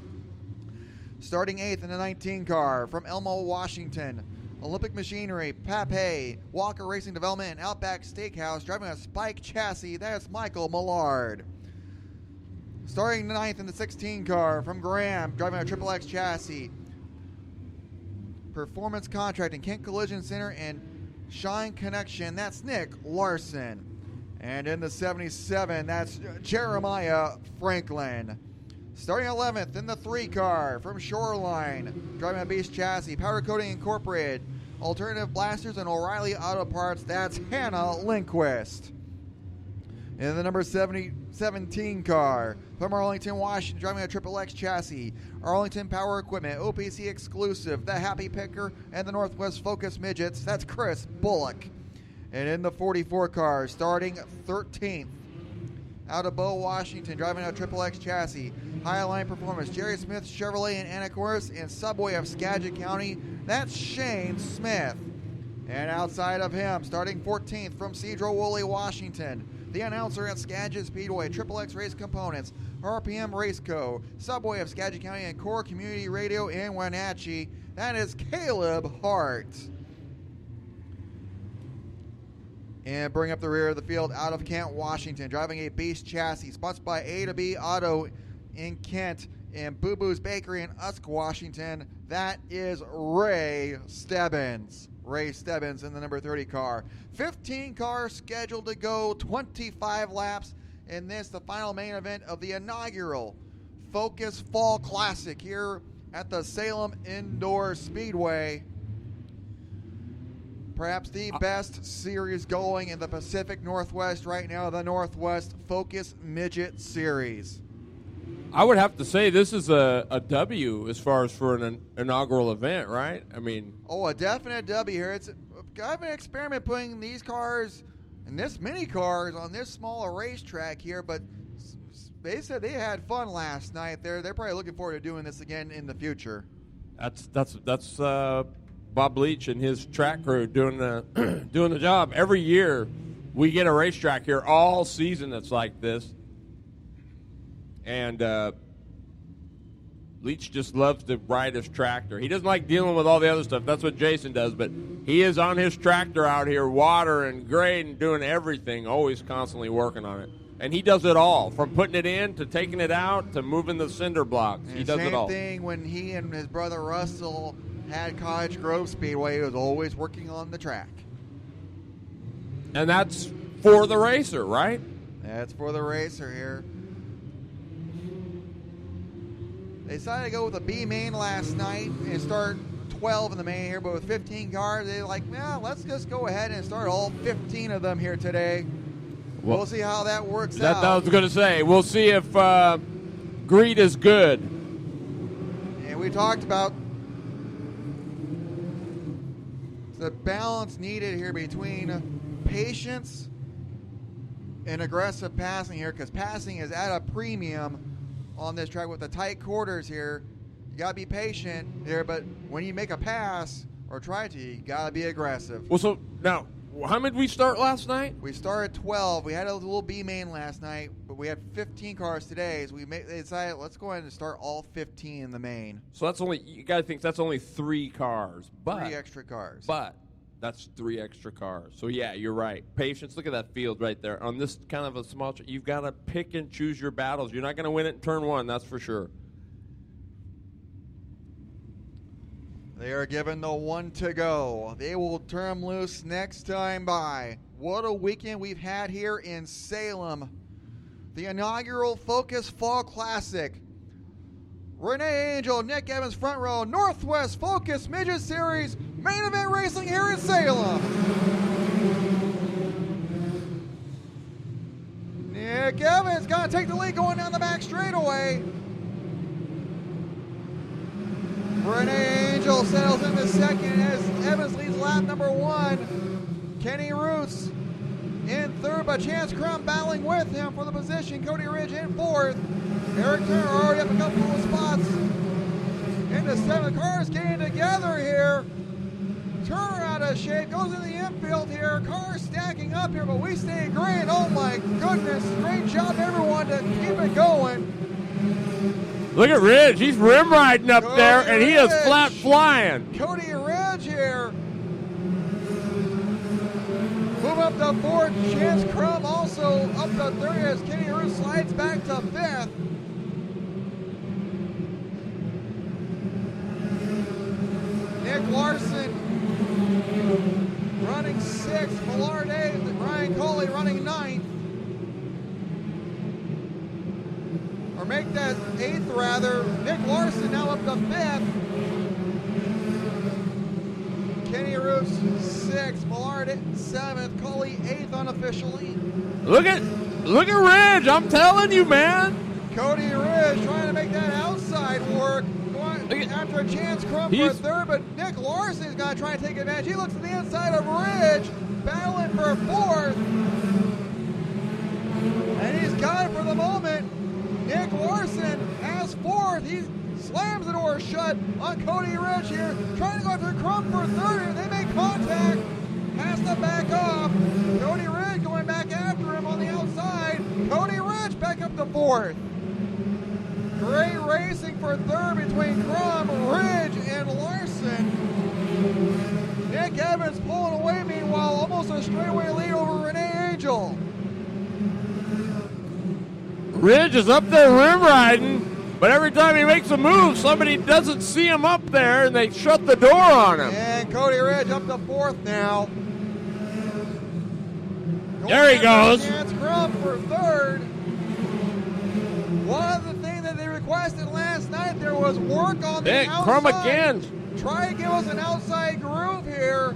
Starting 8th in the 19 car from Elmo, Washington, Olympic Machinery, Pape, Walker Racing Development, and Outback Steakhouse, driving a Spike chassis. That's Michael Millard. Starting 9th in the 16 car from Graham, driving a Triple X chassis, Performance Contracting, Kent Collision Center, and Shine Connection. That's Nick Larson. And in the 77, that's Jeremiah Franklin. Starting 11th in the 3 car from Shoreline, driving a Beast chassis, Powder Coating Incorporated, Alternative Blasters, and O'Reilly Auto Parts. That's Hannah Lindquist. In the number 17 car from Arlington, Washington, driving a Triple X chassis, Arlington Power Equipment, OPC Exclusive, the Happy Picker, and the Northwest Focus Midgets. That's Chris Bullock. And in the 44 car, starting 13th, out of Bow, Washington, driving a Triple X chassis, Highline Performance, Jerry Smith Chevrolet in Anacortes, and Subway of Skagit County. That's Shane Smith. And outside of him, starting 14th from Cedro-Woolley, Washington, the announcer at Skagit Speedway, Triple X Race Components, RPM Race Co., Subway of Skagit County, and Core Community Radio in Wenatchee. That is Caleb Hart. And bring up the rear of the field out of Kent, Washington, driving a Beast chassis, sponsored by A to B Auto in Kent and Boo Boo's Bakery in Usk, Washington. That is Ray Stebbins. Ray Stebbins in the number 30 car. 15 cars scheduled to go, 25 laps in this, the final main event of the inaugural Focus Fall Classic here at the Salem Indoor Speedway. Perhaps the best series going in the Pacific Northwest right now, the Northwest Focus Midget Series. I would have to say this is a W as far as for an inaugural event, right? I mean, a definite W here. It's kind of an experiment putting these cars and this many cars on this small a racetrack here, but they said they had fun last night. They're probably looking forward to doing this again in the future. That's Bob Leach and his track crew doing the job. Every year we get a racetrack here all season that's like this. And Leach just loves to ride his tractor. He doesn't like dealing with all the other stuff. That's what Jason does. But he is on his tractor out here, watering, grading, doing everything, always constantly working on it. And he does it all, from putting it in to taking it out to moving the cinder blocks. He does it all. Same thing when he and his brother Russell had Cottage Grove Speedway. He was always working on the track. And that's for the racer, right? That's for the racer here. They decided to go with a B main last night and start 12 in the main here, but with 15 cars, they're like, let's just go ahead and start all 15 of them here today. We'll see how that works out. I was going to say, we'll see if greed is good. And we talked about the balance needed here between patience and aggressive passing here, because passing is at a premium on this track with the tight quarters here. You got to be patient there, but when you make a pass or try to, you got to be aggressive. Well, so now, how many did we start last night? We started 12. We had a little B main last night, but we had 15 cars today, so they decided let's go ahead and start all 15 in the main. So that's only, you got to think that's only 3 cars. But 3 extra cars. But that's 3 extra cars. So, yeah, you're right. Patience. Look at that field right there. On this kind of a small track, you've got to pick and choose your battles. You're not going to win it in turn 1, that's for sure. They are given the 1 to go. They will turn them loose next time by. What a weekend we've had here in Salem. The inaugural Focus Fall Classic. Renee Angel, Nick Evans front row, Northwest Focus Midget Series, main event racing here in Salem. Nick Evans gonna take the lead going down the back straightaway. Renee Angel settles into second as Evans leads lap number 1. Kenny Roots in third, but Chance Crum battling with him for the position. Cody Ridge in fourth. Eric Turner already up a couple of spots. Into 7th. Cars getting together here. Turner out of shape, goes in the infield here. Cars stacking up here, but we stay green. Oh my goodness, great job everyone to keep it going. Look at Ridge, he's rim riding up Cody there, and he is Ridge. flat flying. Cody Ridge here. Move up to 4th. Chance Crum also up to 3rd as Kenny Root slides back to 5th. Nick Larson running 6th. Millard 8th. Ryan Coley running 9th. Or make that 8th rather. Nick Larson now up to 5th. Kenny Roots 6th. Millard 7th. Coley 8th unofficially. Look at Ridge, I'm telling you, man. Cody Ridge trying to make that outside work. After a Chance Crum for 3rd, but Nick Larson is going to try and take advantage. He looks to the inside of Ridge, battling for 4th. And he's got it for the moment. Nick Larson has 4th. He slams the door shut on Cody Ridge here, trying to go after Crum for 3rd. They make contact. Has to back off. Cody Ridge going back after him on the outside. Cody Ridge back up to 4th. Great racing for 3rd between Crum, Ridge, and Larson. Nick Evans pulling away, meanwhile, almost a straightaway lead over Renee Angel. Ridge is up there rim riding, but every time he makes a move, somebody doesn't see him up there, and they shut the door on him. And Cody Ridge up to 4th now. There he goes. Chance Crum for 3rd. One of the things that they requested last night, there was work on the outside. Crum again. Try to give us an outside groove here.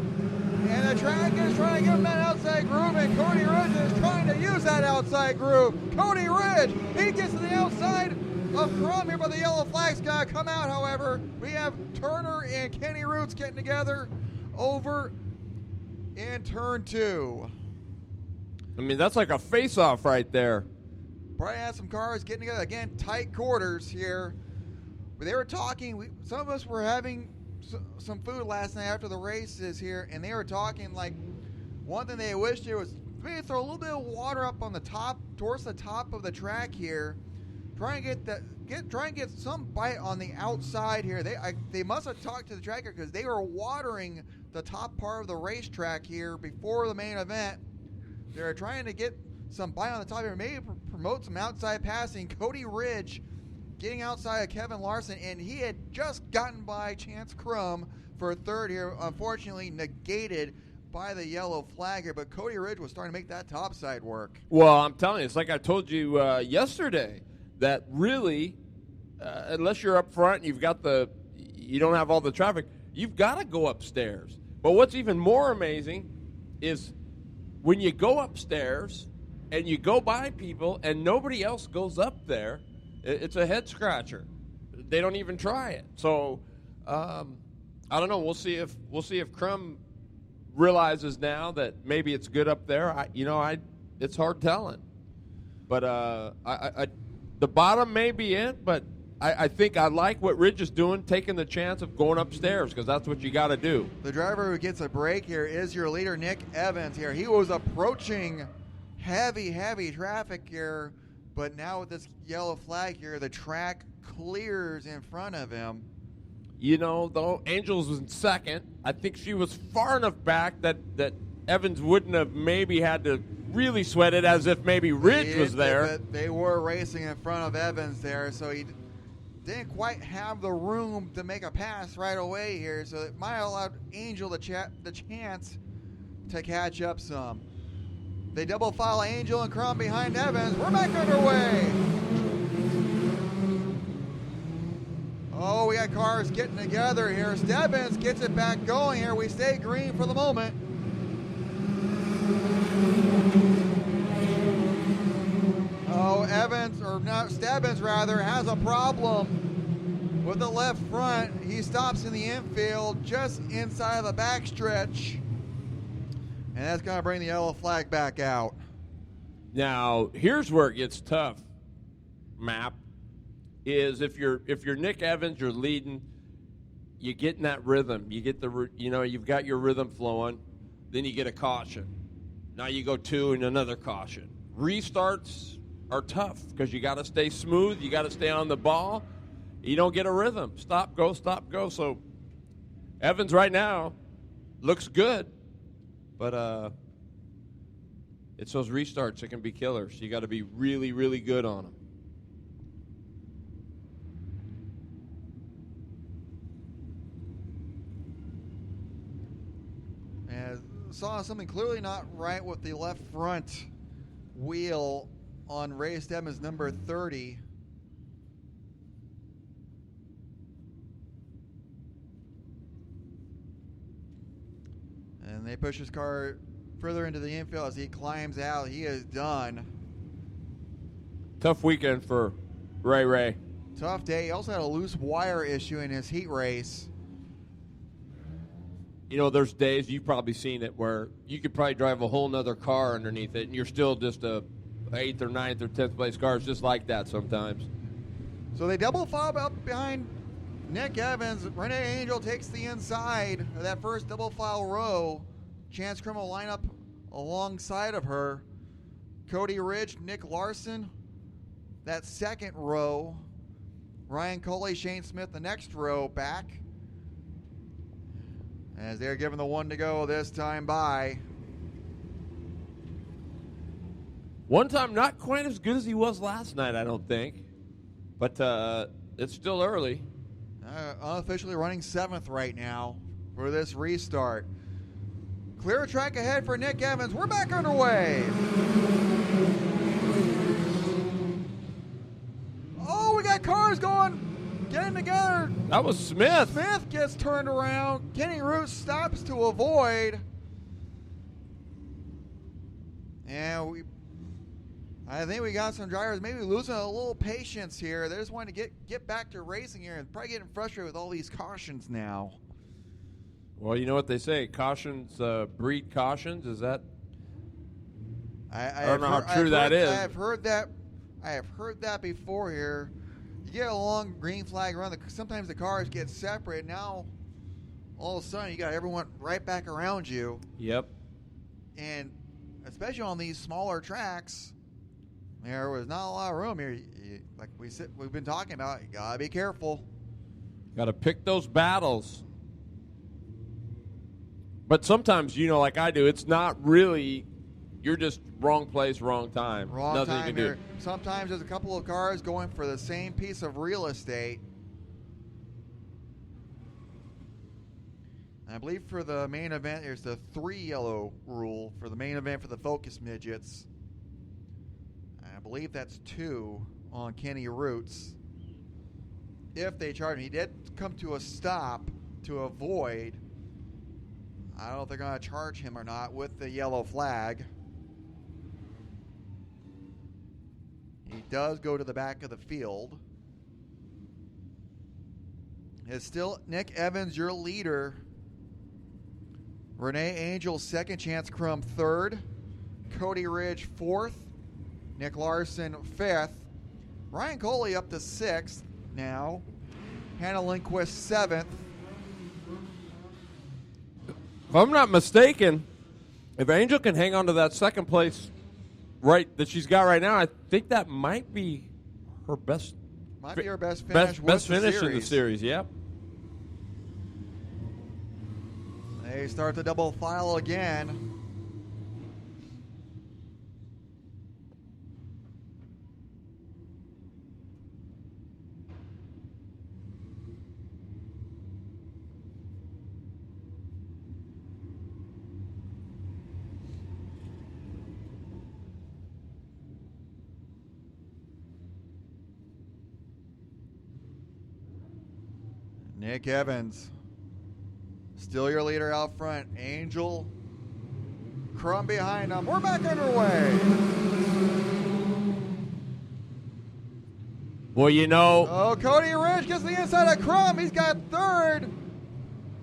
And the track is trying to give him that outside groove, and Cody Ridge is trying to use that outside groove. Cody Ridge, he gets to the outside of Crum here, but the yellow flag's got to come out, however. We have Turner and Kenny Roots getting together over in turn 2. I mean, that's like a face-off right there. Probably had some cars getting together. Again, tight quarters here. But they were talking. Some of us were having some food last night after the races here, and they were talking like one thing they wished there was maybe throw a little bit of water up on the top, towards the top of the track here. Try and get some bite on the outside here. They must have talked to the tracker because they were watering the top part of the racetrack here before the main event. They're trying to get some bite on the top here, maybe promote some outside passing. Cody Ridge getting outside of Kevin Larson, and he had just gotten by Chance Crum for 3rd here, unfortunately negated by the yellow flag here, but Cody Ridge was starting to make that top side work. Well, I'm telling you, it's like I told you yesterday, that really, unless you're up front and you don't have all the traffic, you've got to go upstairs. But what's even more amazing is when you go upstairs and you go by people and nobody else goes up there, it's a head scratcher. They don't even try it. So I don't know. We'll see if Crum realizes now that maybe it's good up there. It's hard telling. But the bottom may be it, but I think I like what Ridge is doing, taking the chance of going upstairs, because that's what you got to do. The driver who gets a break here is your leader, Nick Evans here. He was approaching heavy traffic here, but now with this yellow flag here, the track clears in front of him. Though Angels was in second, I think she was far enough back that Evans wouldn't have maybe had to really sweat it, as if maybe Ridge was there. But they were racing in front of Evans there, so he didn't quite have the room to make a pass right away here, so it might have allowed Angel the chance to catch up some. They double file Angel and Crum behind Evans. We're back underway. Oh, we got cars getting together here. Stebbins gets it back going here. We stay green for the moment. Oh, Stebbins rather, has a problem with the left front. He stops in the infield just inside of the backstretch. And that's going to bring the yellow flag back out. Now, here's where it gets tough, Map, is if you're Nick Evans, you're leading, you get in that rhythm. You get you've got your rhythm flowing, then you get a caution. Now you go 2 and another caution. Restarts are tough because you got to stay smooth, you got to stay on the ball. You don't get a rhythm. Stop, go, stop, go. So Evans right now looks good, but it's those restarts that can be killers. You got to be really, really good on them. And saw something clearly not right with the left front wheel on Ray Stebbins' number 30. And they push his car further into the infield as he climbs out. He is done. Tough weekend for Ray. Tough day. He also had a loose wire issue in his heat race. You know, there's days, you've probably seen it, where you could probably drive a whole nother car underneath it, and you're still just a 8th or 9th or 10th place car. It's just like that sometimes. So they double fob up behind Nick Evans. Renee Angel takes the inside of that first double file row. Chance Crum will line up alongside of her. Cody Ridge, Nick Larson, that second row. Ryan Coley, Shane Smith, the next row back. As they're given the one to go this time by. One time, not quite as good as he was last night, I don't think. But it's still early. Unofficially running 7th right now for this restart. Clear track ahead for Nick Evans. We're back underway. Oh, we got cars going, getting together. That was Smith. Smith gets turned around. Kenny Root stops to avoid. And I think we got some drivers maybe losing a little patience here. They just wanting to get back to racing here and probably getting frustrated with all these cautions now. Well, you know what they say, cautions breed cautions. Is that? I don't know how true that is. I have heard that before here. You get a long green flag run. Sometimes the cars get separate. Now, all of a sudden, you got everyone right back around you. Yep. And especially on these smaller tracks, there was not a lot of room here. Like we've been talking about, you gotta be careful. Got to pick those battles. But sometimes, like I do, it's not really, you're just wrong place, wrong time. Wrong Nothing time you can here. do. Sometimes there's a couple of cars going for the same piece of real estate. And I believe for the main event, there's the 3 yellow rule for the main event for the Focus Midgets. And I believe that's 2 on Kenny Roots. If they charge him, he did come to a stop to avoid. I don't know if they're going to charge him or not with the yellow flag. He does go to the back of the field. It's still Nick Evans, your leader. Renee Angel, second. Chance Crum, third. Cody Ridge, fourth. Nick Larson, fifth. Ryan Coley up to sixth now. Hannah Lindquist, seventh. If I'm not mistaken, if Angel can hang on to that second place that she's got right now, I think that might be her best. Might be her best finish. Best finish in the series. Yep. They start the double file again. Nick Evans, still your leader out front. Angel Crum behind him. We're back underway. Well, you know. Oh, Cody Ridge gets the inside of Crum. He's got third.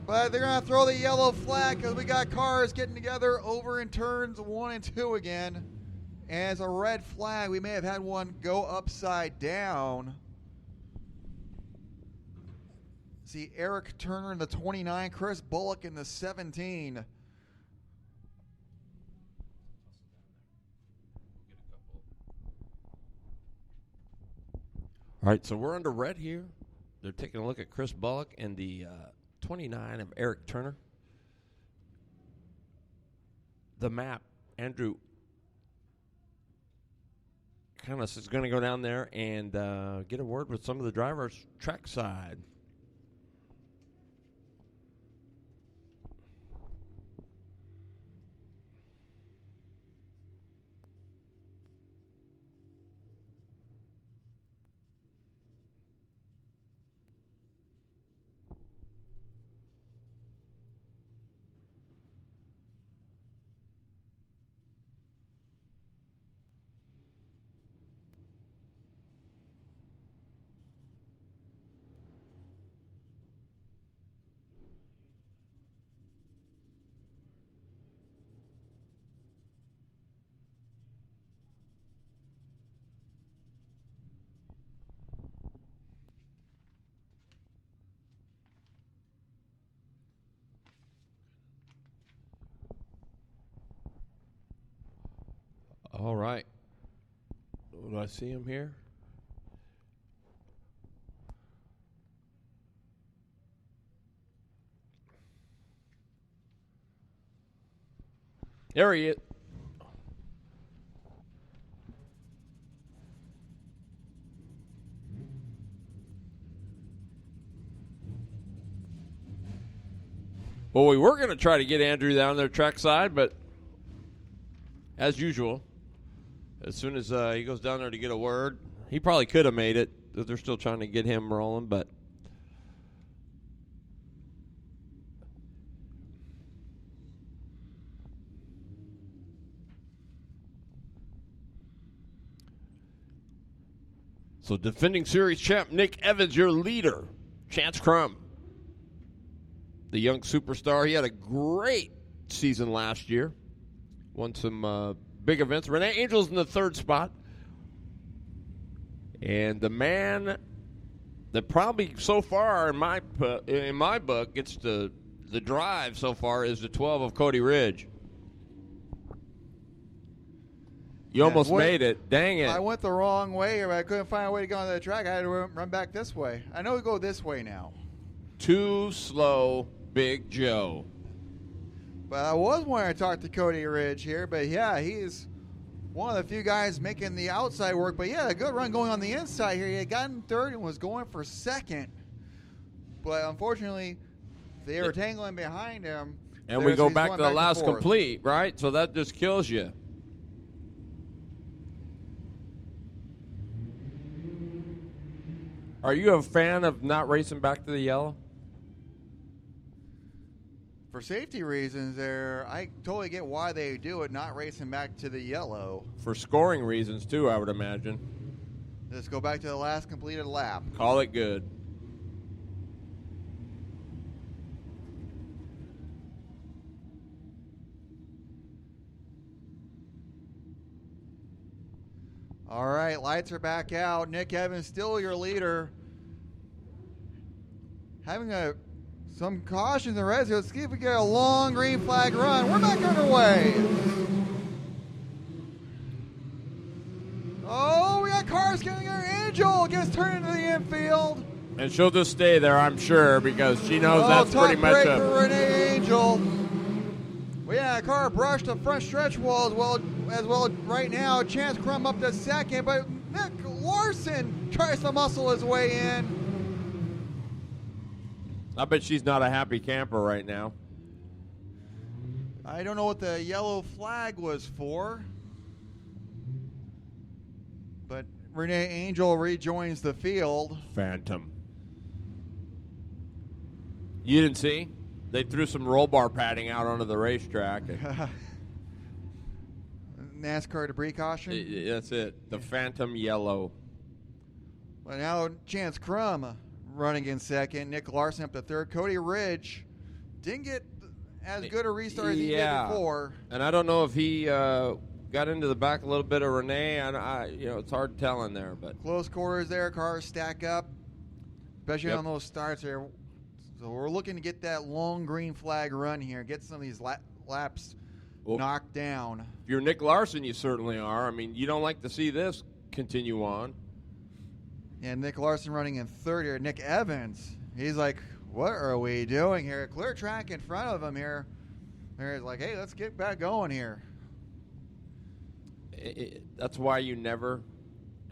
But they're going to throw the yellow flag because we got cars getting together over in turns 1 and 2 again. And it's a red flag. We may have had one go upside down. See Eric Turner in the 29, Chris Bullock in the 17. All right, so we're under red here. They're taking a look at Chris Bullock and the 29 of Eric Turner. The map, Andrew Kunas is going to go down there and get a word with some of the drivers trackside. All right. Do I see him here? There he is. Well, we were going to try to get Andrew down there trackside, but as usual, as soon as he goes down there to get a word, he probably could have made it. They're still trying to get him rolling, but so defending series champ Nick Evans, your leader. Chance Crum, the young superstar. He had a great season last year. Won some big events. Renee Angel's in the third spot. And the man that probably so far in my book gets the drive so far is the 12 of Cody Ridge. You almost made it. Dang it. I went the wrong way, or I couldn't find a way to go on the track. I had to run back this way. I know we go this way now. Too slow, Big Joe. But I was wanting to talk to Cody Ridge here, but yeah, he's one of the few guys making the outside work. But yeah, a good run going on the inside here. He had gotten third and was going for second. But unfortunately, they were tangling behind him. And we go back to the last complete, right? So that just kills you. Are you a fan of not racing back to the yellow? For safety reasons, I totally get why they do it, not racing back to the yellow. For scoring reasons, too, I would imagine. Let's go back to the last completed lap. Call it good. All right, lights are back out. Nick Evans still your leader. Having some caution in the red zone. Let's see if we get a long green flag run. We're back underway. Oh, we got cars getting there. Angel gets turned into the infield. And she'll just stay there, I'm sure, because she knows that's pretty much a for Renee Angel. We had a car brush the front stretch wall as well right now. Chance Crum up to second, but Nick Larson tries to muscle his way in. I bet she's not a happy camper right now. I don't know what the yellow flag was for, but Renee Angel rejoins the field. Phantom. You didn't see? They threw some roll bar padding out onto the racetrack. NASCAR debris caution. That's it. The Phantom Yellow. Well, now Chance Crum running in second. Nick Larson up to third. Cody Ridge didn't get as good a restart as he did before. And I don't know if he got into the back a little bit of Renee. It's hard telling there, but close quarters there. Cars stack up, especially on those starts here. So we're looking to get that long green flag run here. Get some of these laps knocked down. If you're Nick Larson, you certainly are. I mean, you don't like to see this continue on. And Nick Larson running in third here. Nick Evans, he's like, what are we doing here? Clear track in front of him here. He's like, hey, let's get back going here. That's why you never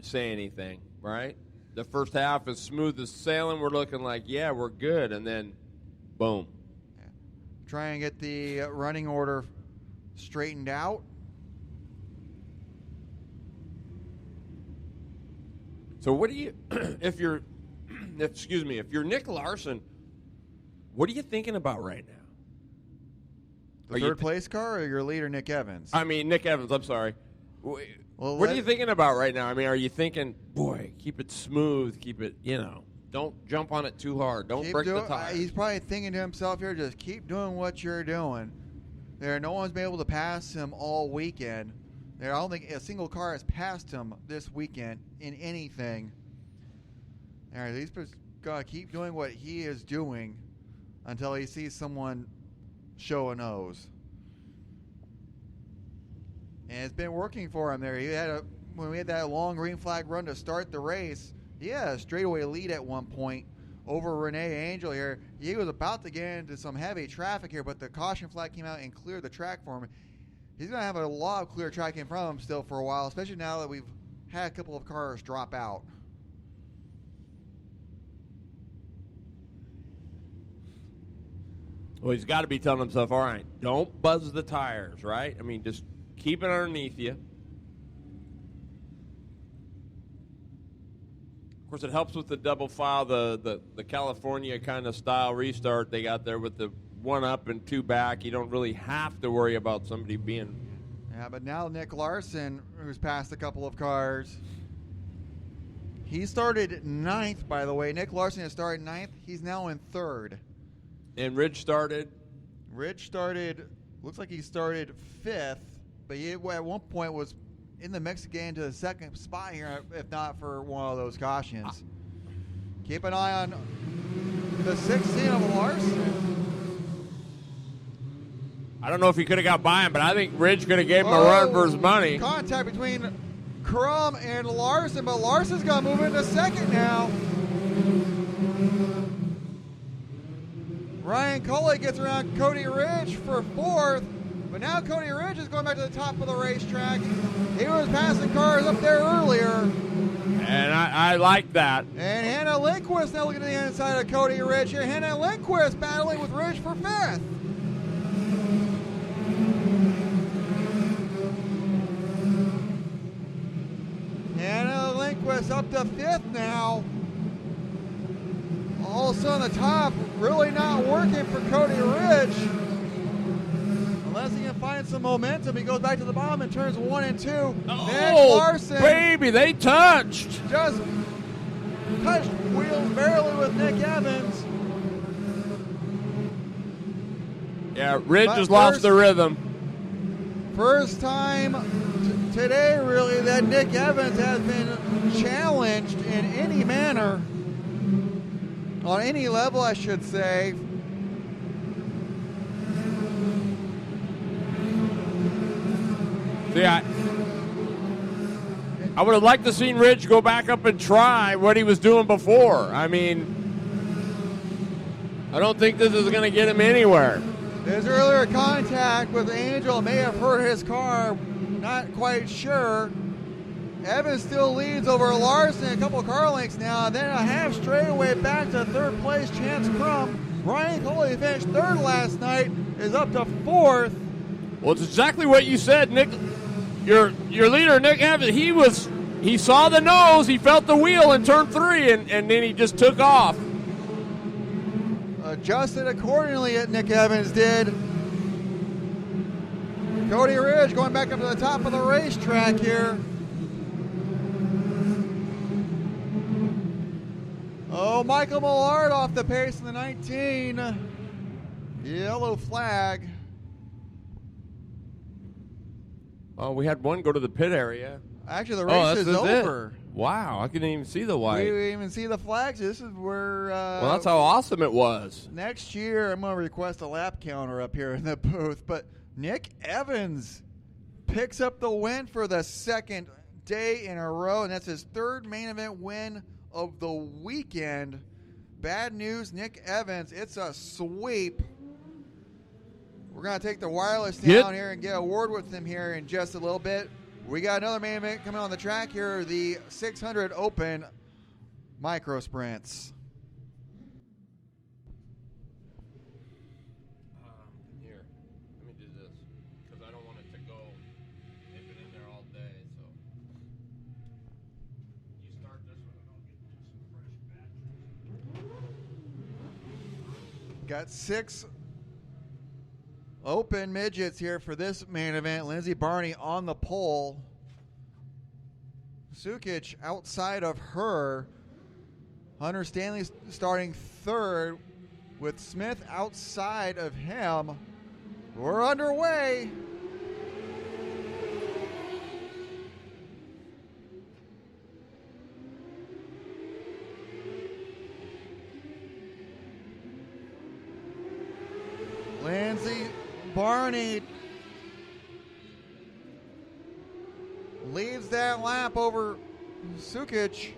say anything, right? The first half is smooth as sailing. We're looking like, yeah, we're good. And then, boom. Yeah. Try and get the running order straightened out. So what do you, if you're Nick Larson, what are you thinking about right now? The third place car or your leader, Nick Evans? I mean, Nick Evans, I'm sorry. Well, what are you thinking about right now? I mean, are you thinking, boy, keep it smooth, keep it, don't jump on it too hard, don't break the tires. He's probably thinking to himself here, just keep doing what you're doing. No one's been able to pass him all weekend. I don't think a single car has passed him this weekend in anything. All right, he's just got to keep doing what he is doing until he sees someone show a nose. And it's been working for him there. When we had that long green flag run to start the race, he had a straightaway lead at one point over Renee Angel here. He was about to get into some heavy traffic here, but the caution flag came out and cleared the track for him. He's going to have a lot of clear track in front of him still for a while, especially now that we've had a couple of cars drop out. Well, he's got to be telling himself, all right, don't buzz the tires, right? I mean, just keep it underneath you. Of course, it helps with the double file, the California kind of style restart they got there with the one up and two back. You don't really have to worry about somebody being... Yeah, but now Nick Larson, who's passed a couple of cars, he started ninth, by the way. Nick Larson has started ninth. He's now in third. And Ridge started? Ridge started, looks like he started fifth, but he at one point was in the mix again to the second spot here, if not for one of those cautions. Keep an eye on the 16 of Larson. I don't know if he could have got by him, but I think Ridge could have gave him a run for his money. Contact between Crum and Larson, but Larson's going to move into second now. Ryan Coley gets around Cody Ridge for fourth, but now Cody Ridge is going back to the top of the racetrack. He was passing cars up there earlier. And I like that. And Hannah Lindquist now looking at the inside of Cody Ridge here. Hannah Lindquist battling with Ridge for fifth. Hannah Lindquist up to fifth now. Also on the top, really not working for Cody Ridge. Unless he can find some momentum, he goes back to the bottom and turns 1 and 2. Oh, Nick Larson, baby, they touched. Just touched wheels barely with Nick Evans. Yeah, Ridge has lost the rhythm. First time today, really, that Nick Evans has been challenged in any manner. On any level, I should say. See, I would have liked to seen Ridge go back up and try what he was doing before. I mean, I don't think this is going to get him anywhere. His earlier contact with Angel may have hurt his car. Not quite sure. Evans still leads over Larson, a couple car lengths now, and then a half straightaway back to third place, Chance Crum. Ryan Coley finished third last night, is up to fourth. Well, it's exactly what you said, Nick. Your leader, Nick Evans, he saw the nose, he felt the wheel in turn 3, and then he just took off. adjusted accordingly, Nick Evans did. Cody Ridge going back up to the top of the racetrack here. Oh, Michael Millard off the pace in the 19. Yellow flag. Oh, we had one go to the pit area. Actually, the race is over. Wow, I couldn't even see the We white. didn't even see the flags. This is where... well, that's how awesome it was. Next year, I'm going to request a lap counter up here in the booth. But Nick Evans picks up the win for the second day in a row, and that's his third main event win of the weekend. Bad news, Nick Evans. It's a sweep. We're going to take the wireless down here and get a word with him here in just a little bit. We got another main event coming on the track here, the 600 Open Micro Sprints. Here, let me do this, because I don't want it to go. They've been in there all day, so. You start this one and I'll get some fresh batteries. Got 6 Open midgets here for this main event. Lindsey Barney on the pole. Sukic outside of her. Hunter Stanley starting third with Smith outside of him. We're underway. Lindsey Barney leads that lap over Sukic.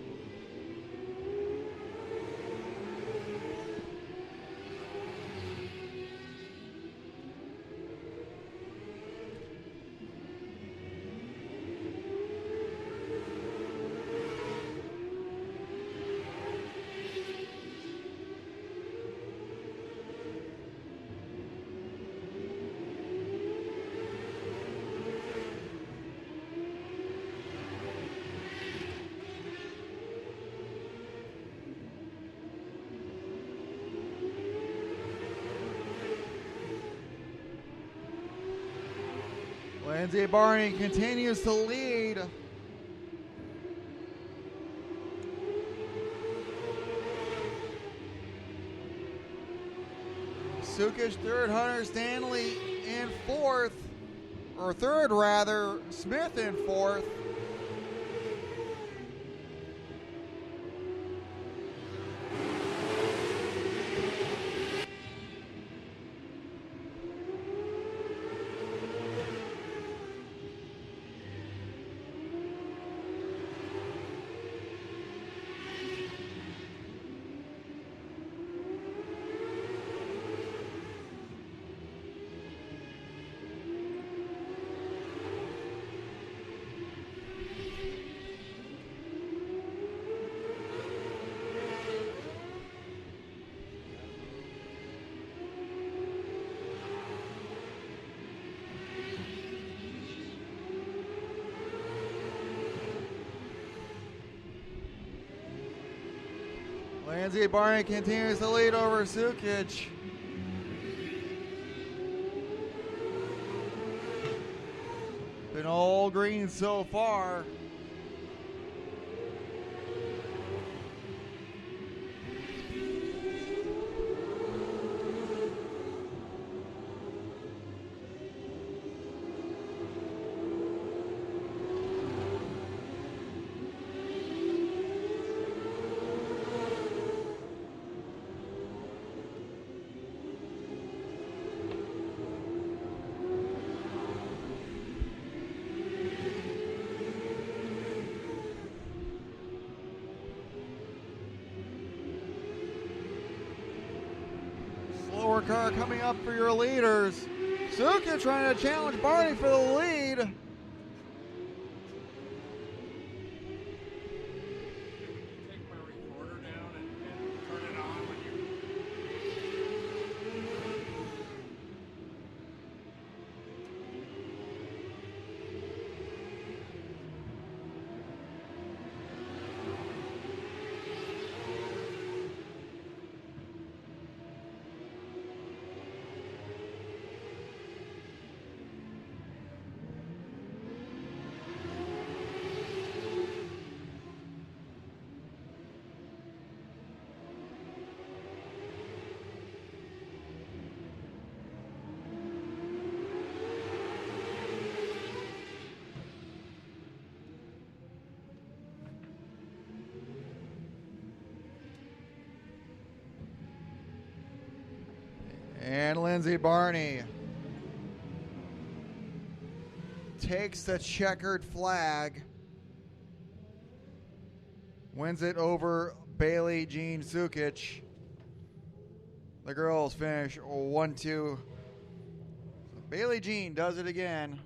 Lindsey Barney continues to lead. Sukic third, Hunter Stanley in fourth, or third rather, Smith in fourth. Lindsey Barney continues to lead over Sukic. Been all green so far. Slower car coming up for your leaders. Sukic trying to challenge Barney for the lead. Take my recorder down and turn it on when you... And Lindsey Barney takes the checkered flag, wins it over Bailey Jean Sukic. The girls finish 1-2. Bailey Jean does it again.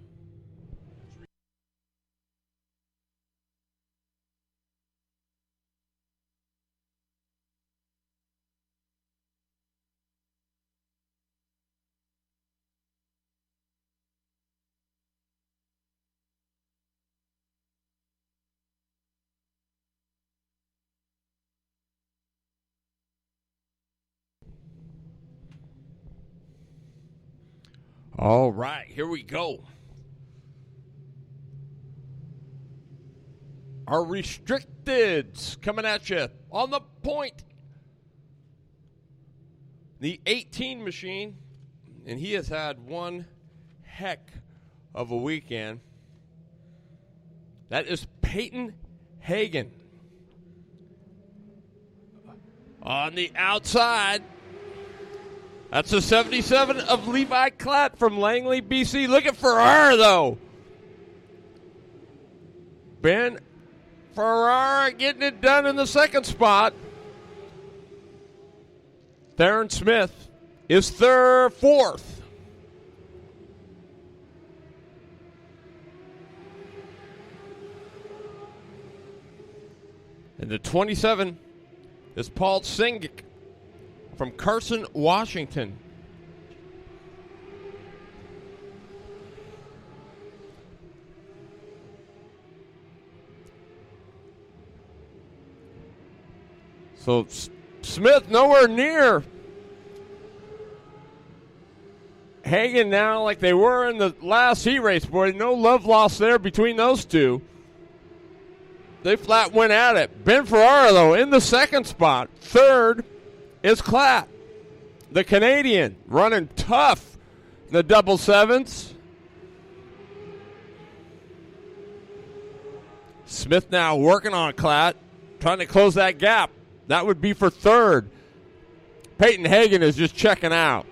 All right, here we go. Our restricteds coming at you on the point. The 18 machine, and he has had one heck of a weekend. That is Peyton Hagen. On the outside, that's the 77 of Levi Klatt from Langley, BC. Looking for her, though. Ben Ferrara getting it done in the second spot. Theron Smith is fourth. And the 27 is Paul Singic from Carson, Washington. So Smith nowhere near Hagen now like they were in the last heat race. Boy, no love lost there between those two. They flat went at it. Ben Ferrara, though, in the second spot. Third is Klatt, the Canadian, running tough in the double sevens. Smith now working on Klatt, trying to close that gap. That would be for third. Peyton Hagen is just checking out.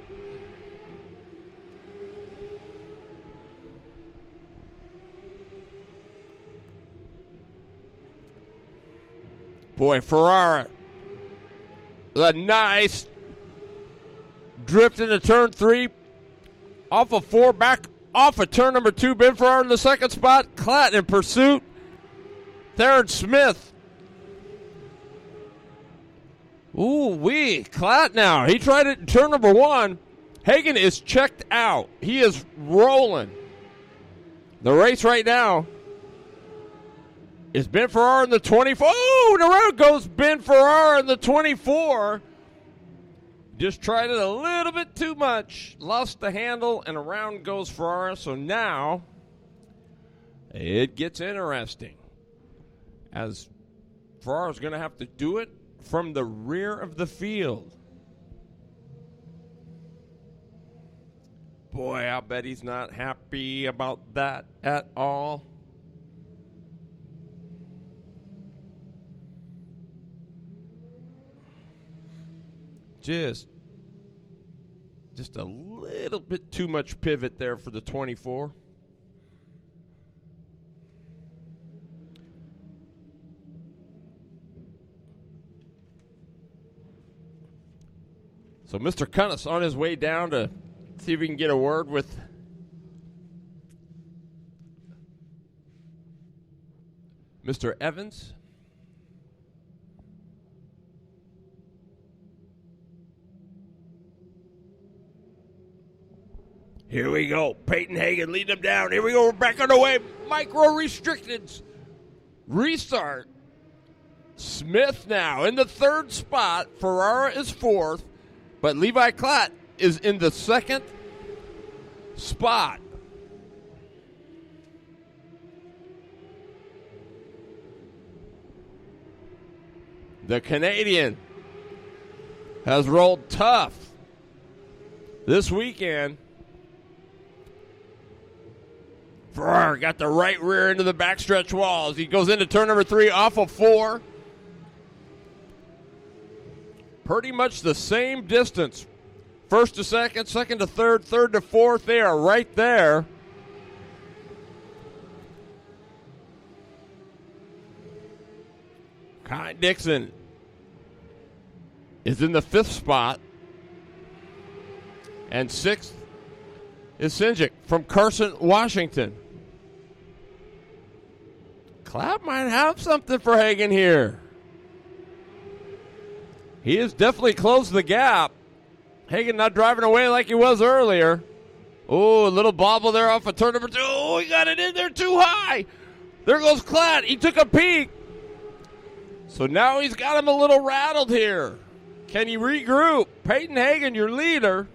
Boy, Ferrara, a nice drift into turn 3, off of 4, back off of turn number 2. Ben Ferrara in the second spot. Klatt in pursuit. Theron Smith. Klatt now. He tried it in turn number 1. Hagen is checked out. He is rolling. The race right now is Ben Ferrara in the 24. Oh, and around goes Ben Ferrara in the 24. Just tried it a little bit too much. Lost the handle, and around goes Ferrara. So now it gets interesting, as Ferrara's going to have to do it from the rear of the field. Boy, I'll bet he's not happy about that at all. Just a little bit too much pivot there for the 24. So Mr. Kunas on his way down to see if we can get a word with Mr. Evans. Here we go. Peyton Hagen leading them down. Here we go. We're back on the way. Micro restricted. Restart. Smith now in the third spot. Ferrara is fourth. But Levi Klatt is in the second spot. The Canadian has rolled tough this weekend. Ferrara got the right rear into the backstretch wall as he goes into turn number 3 off of 4. Pretty much the same distance First to second, second to third, third to fourth. They are right there. Kai Dixon is in the 5th spot. And 6th is Sinjic from Carson, Washington. Clapp might have something for Hagen here. He has definitely closed the gap. Hagen not driving away like he was earlier. Oh, a little bobble there off of turn number 2. Oh, he got it in there too high. There goes Klatt. He took a peek. So now he's got him a little rattled here. Can he regroup? Peyton Hagen, your leader.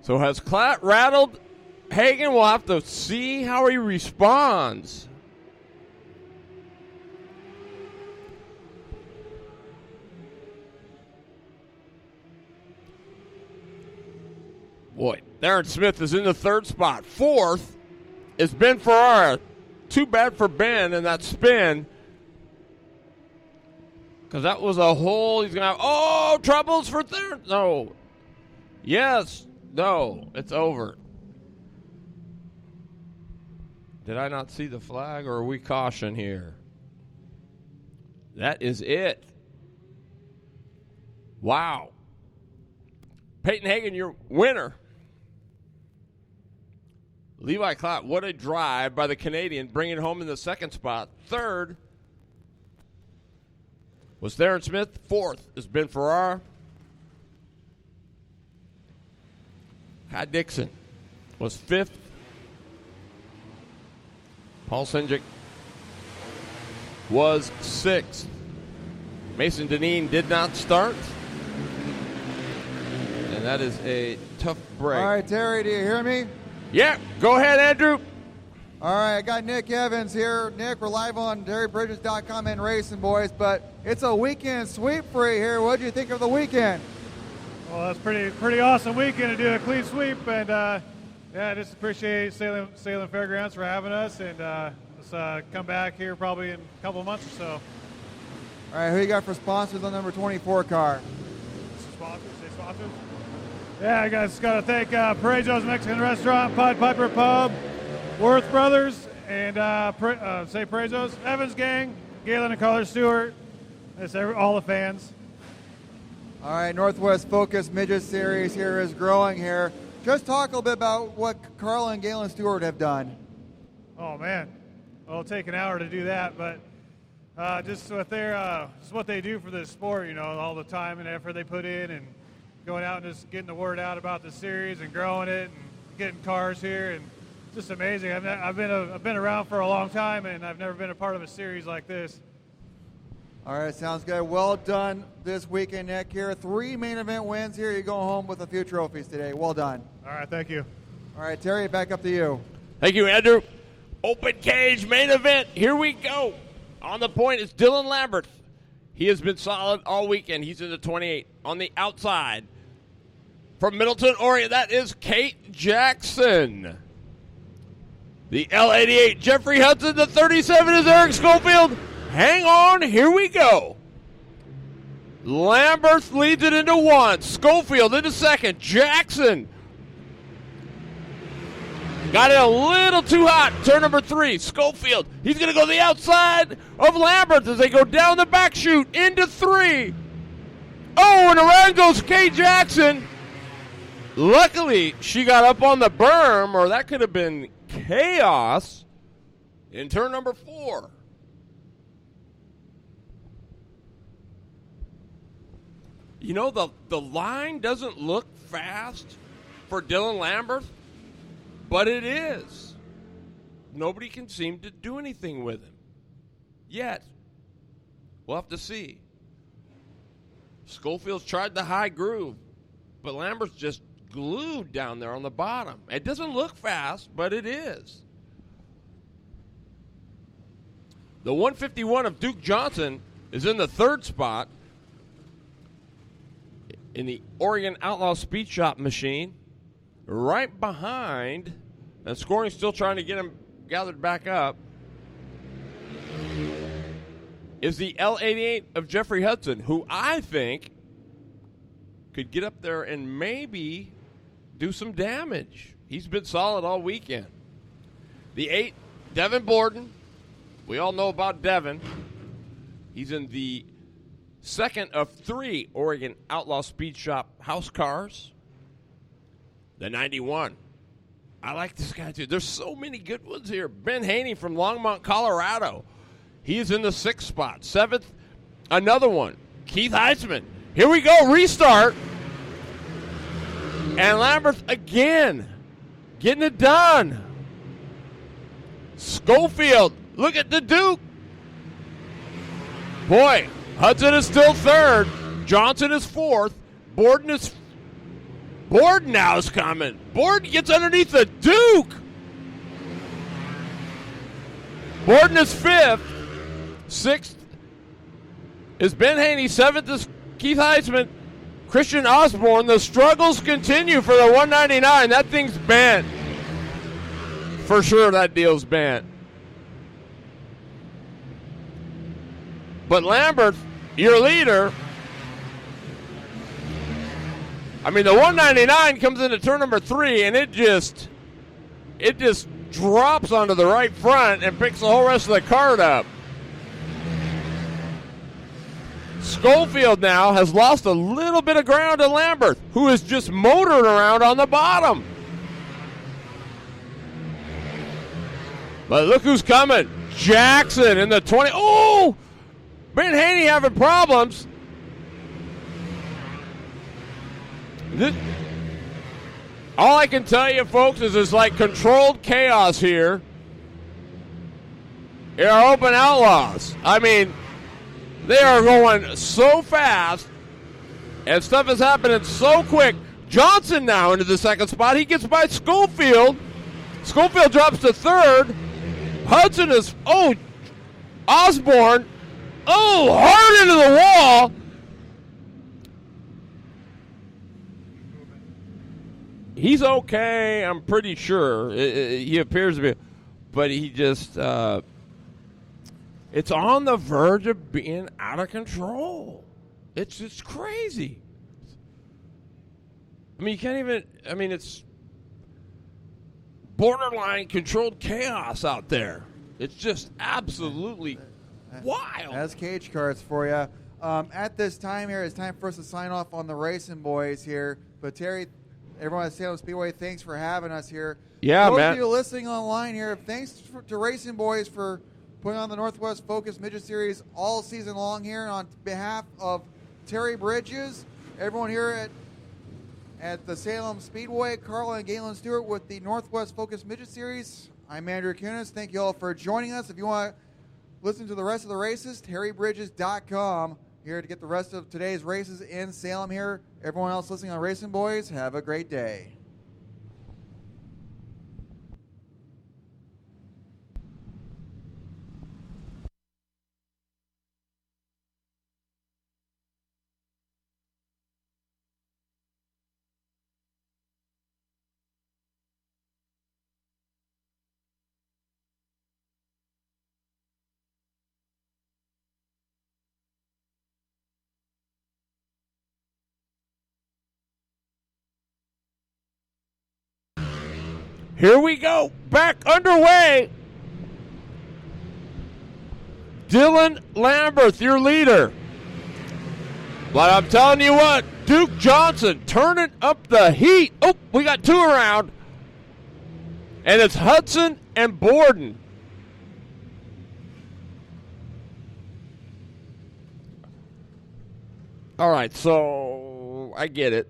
So has Klatt rattled Hagen? We'll have to see how he responds. Boy, Darren Smith is in the 3rd spot. 4th is Ben Ferrara. Too bad for Ben in that spin. Because that was a hole. He's going to have, oh, troubles for 3rd. No. Yes. No. It's over. Did I not see the flag, or are we caution here? That is it. Wow. Peyton Hagen, your winner. Levi Klatt, what a drive by the Canadian, bringing it home in the 2nd spot. 3rd was Darren Smith. 4th is Ben Ferrara. Kai Dixon was 5th. Paul Sinjic was 6th. Mason Deneen did not start. And that is a tough break. All right, Terry, do you hear me? Yeah, go ahead, Andrew. All right, I got Nick Evans here. Nick, we're live on terrybridges.com and Racing Boys, but it's a weekend sweep for you here. What do you think of the weekend? Well, that's pretty awesome weekend to do a clean sweep, and I just appreciate Salem Fairgrounds for having us, and let's come back here probably in a couple of months or so. All right, who you got for sponsors on number 24 car? Sponsors? Yeah, I guys got to thank Parejo's Mexican Restaurant, Pied Piper Pub, Worth Brothers, and say Parejo's, Evans Gang, Galen and Carter Stewart, all the fans. All right, Northwest Focus Midget Series here is growing here. Just talk a little bit about what Carl and Galen Stewart have done. Oh, man. Well, it'll take an hour to do that, but just what they do for this sport, all the time and effort they put in, and going out and just getting the word out about the series and growing it and getting cars here, and just amazing. I've been around for a long time, and I've never been a part of a series like this. All right, sounds good. Well done this weekend, Nick. Here, 3 main event wins here. You go home with a few trophies today. Well done. All right, thank you. All right, Terry, back up to you. Thank you, Andrew. Open cage main event. Here we go. On the point is Dylan Lambert. He has been solid all weekend. He's in the 28. On the outside, from Middleton, Oregon, that is Kate Jackson. The L88, Jeffrey Hudson. The 37 is Eric Schofield. Hang on, here we go. Lambert leads it into 1. Schofield into 2nd. Jackson got it a little too hot. Turn number 3, Schofield. He's going to go the outside of Lambert as they go down the back chute into 3. Oh, and around goes Kate Jackson. Luckily, she got up on the berm, or that could have been chaos in turn number 4. The line doesn't look fast for Dylan Lambert, but it is. Nobody can seem to do anything with him yet. We'll have to see. Schofield's tried the high groove, but Lambert's just glued down there on the bottom. It doesn't look fast, but it is. The 151 of Duke Johnson is in the 3rd spot in the Oregon Outlaw Speed Shop machine, right behind, and scoring still trying to get him gathered back up. is the L88 of Jeffrey Hudson, who I think could get up there and maybe do some damage. He's been solid all weekend. The 8, Devin Borden. We all know about Devin. He's in the second of 3 Oregon Outlaw Speed Shop house cars. The 91. I like this guy, too. There's so many good ones here. Ben Haney from Longmont, Colorado. He's in the 6th spot. 7th, another one. Keith Heisman. Here we go. Restart. And Lambert again. Getting it done. Schofield. Look at the Duke. Boy, Hudson is still 3rd. Johnson is 4th. Borden now is coming. Borden gets underneath the Duke. Borden is 5th. 6th is Ben Haney. 7th is Keith Heisman. Christian Osborne. The struggles continue for the 199. That thing's bent. For sure that deal's bent. But Lambert, your leader, I mean, the 199 comes into turn number 3, and it just drops onto the right front and picks the whole rest of the card up. Schofield now has lost a little bit of ground to Lambert, who is just motoring around on the bottom. But look who's coming. Jackson in the 20. Oh! Ben Haney having problems. All I can tell you, folks, is it's like controlled chaos here. They are open outlaws. I mean, they are going so fast, and stuff is happening so quick. Johnson now into the 2nd spot. He gets by Schofield. Schofield drops to 3rd. Hudson is, Osborne, hard into the wall. He's okay, I'm pretty sure. He appears to be. But he just, it's on the verge of being out of control. It's just crazy. I mean, you can't even, it's borderline controlled chaos out there. It's just absolutely wild. That's cage cards for you. At this time here, it's time for us to sign off on the Racing Boys here. But Terry, everyone at Salem Speedway, thanks for having us here. Yeah, those man. Those of you listening online here, thanks to Racing Boys for putting on the Northwest Focus Midget Series all season long here. On behalf of Terry Bridges, everyone here at the Salem Speedway, Carl and Galen Stewart with the Northwest Focus Midget Series, I'm Andrew Kunas. Thank you all for joining us. If you want to listen to the rest of the races, terrybridges.com. Here to get the rest of today's races in Salem here. Everyone else listening on Racing Boys, have a great day. Here we go. Back underway. Dylan Lambert, your leader. But I'm telling you what, Duke Johnson turning up the heat. Oh, we got 2 around. And it's Hudson and Borden. All right, so I get it.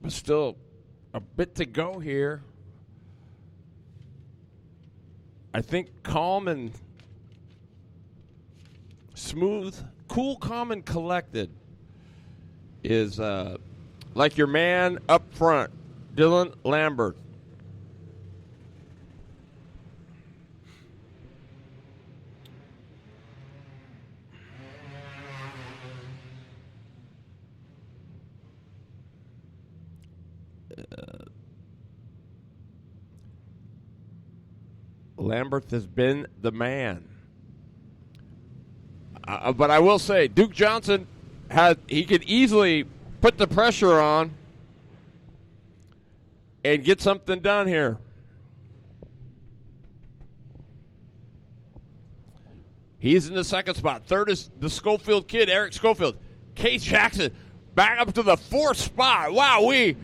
But still, a bit to go here. I think calm and smooth, cool, calm, and collected is like your man up front, Dylan Lambert. Lambert has been the man. But I will say, Duke Johnson he could easily put the pressure on and get something done here. He's in the second spot. Third is the Schofield kid, Eric Schofield. Case Jackson back up to the fourth spot. Wow-wee.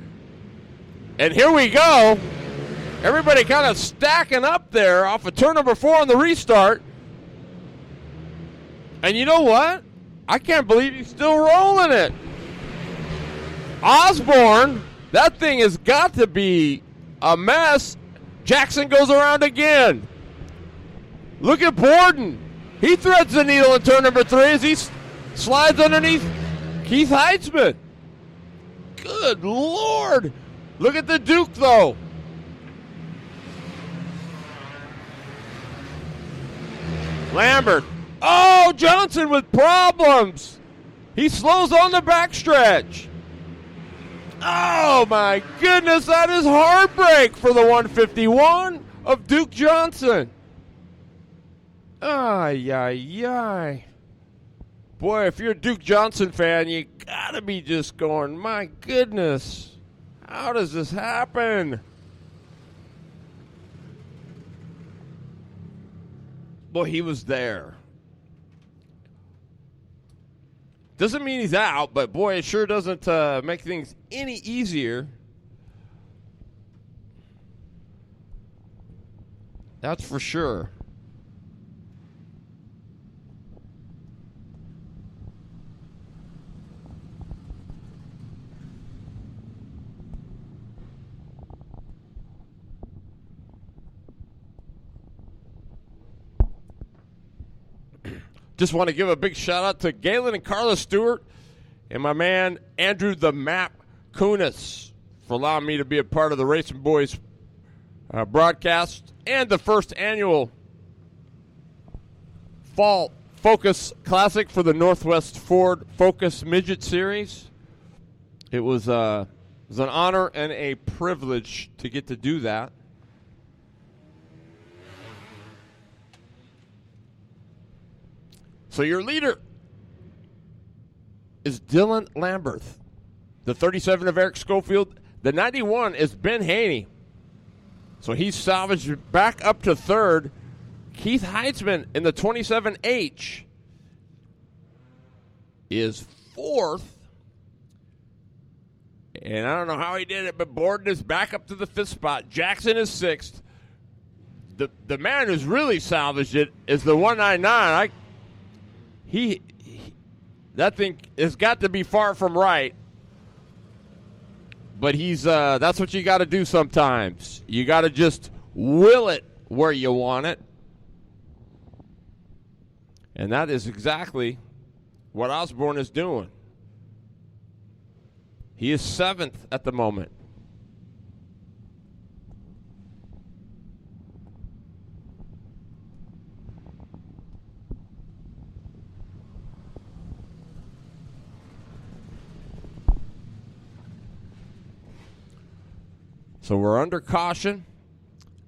And here we go. Everybody kind of stacking up there off of turn number 4 on the restart. And you know what? I can't believe he's still rolling it. Osborne, that thing has got to be a mess. Jackson goes around again. Look at Borden. He threads the needle in turn number 3 as he slides underneath Keith Heitzman. Good Lord. Look at the Duke, though. Lambert. Oh, Johnson with problems. He slows on the backstretch. Oh, my goodness. That is heartbreak for the 151 of Duke Johnson. Ay, ay, ay. Boy, if you're a Duke Johnson fan, you got to be just going, my goodness. How does this happen? Boy, he was there. Doesn't mean he's out, but boy, it sure doesn't make things any easier. That's for sure. Just want to give a big shout out to Galen and Carla Stewart and my man Andrew the Map Kunas for allowing me to be a part of the Racing Boys broadcast and the first annual Fall Focus Classic for the Northwest Ford Focus Midget Series. It was an honor and a privilege to get to do that. So your leader is Dylan Lamberth. The 37 of Eric Schofield. The 91 is Ben Haney. So he's salvaged back up to third. Keith Heitzman in the 27H is fourth. And I don't know how he did it, but Borden is back up to the fifth spot. Jackson is sixth. The man who's really salvaged it is the 199. That thing has got to be far from right. But that's what you got to do sometimes. You got to just will it where you want it. And that is exactly what Osborne is doing. He is seventh at the moment. So we're under caution.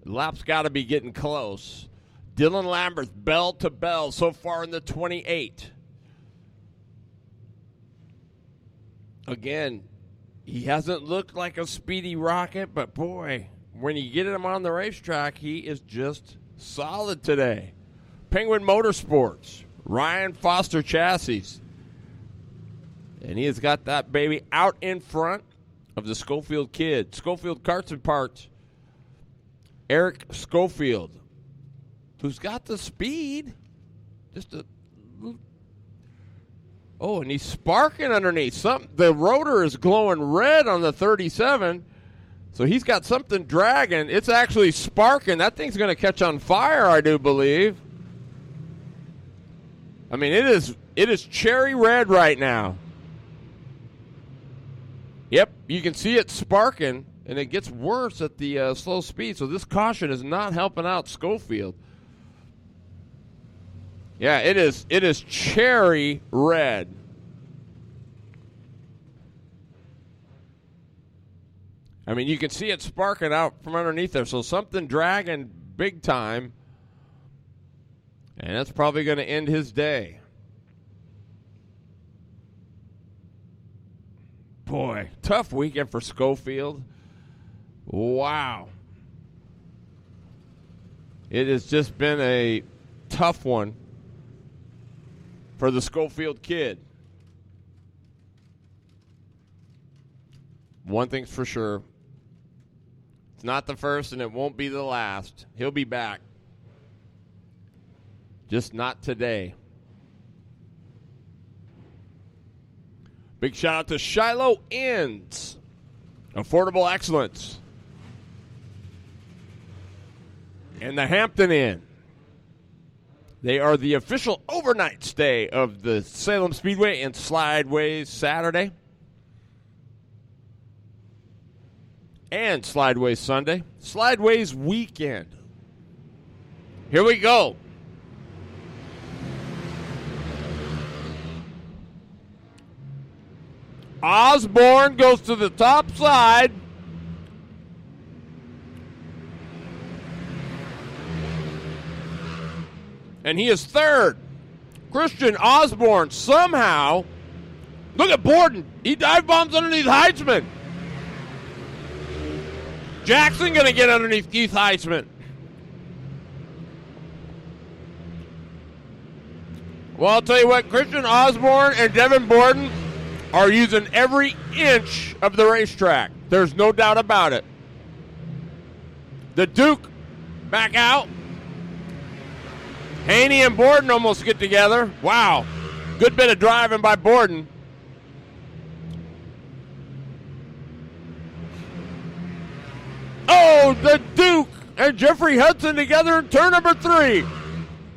Lap's got to be getting close. Dylan Lamberth, bell to bell, so far in the 28. Again, he hasn't looked like a speedy rocket, but boy, when you get him on the racetrack, he is just solid today. Penguin Motorsports, Ryan Foster Chassis. And he has got that baby out in front of the Schofield kid. Schofield Carts and Parts. Eric Schofield, who's got the speed. And he's sparking underneath. The rotor is glowing red on the 37, so he's got something dragging. It's actually sparking. That thing's going to catch on fire, I do believe. I mean, it is cherry red right now. Yep, you can see it sparking, and it gets worse at the slow speed, so this caution is not helping out Schofield. Yeah, it is cherry red. I mean, you can see it sparking out from underneath there, so something dragging big time, and that's probably going to end his day. Boy, tough weekend for Schofield. Wow. It has just been a tough one for the Schofield kid. One thing's for sure. It's not the first and it won't be the last. He'll be back. Just not today. Big shout out to Shiloh Inns. Affordable excellence. And the Hampton Inn. They are the official overnight stay of the Salem Speedway and Slideways Saturday. And Slideways Sunday. Slideways weekend. Here we go. Osborne goes to the top side. And he is third. Christian Osborne somehow. Look at Borden. He dive bombs underneath Heitzman. Jackson going to get underneath Keith Heitzman. Well, I'll tell you what. Christian Osborne and Devin Borden are using every inch of the racetrack. There's no doubt about it. The Duke back out. Haney and Borden almost get together. Wow. Good bit of driving by Borden. Oh, the Duke and Jeffrey Hudson together in turn number 3.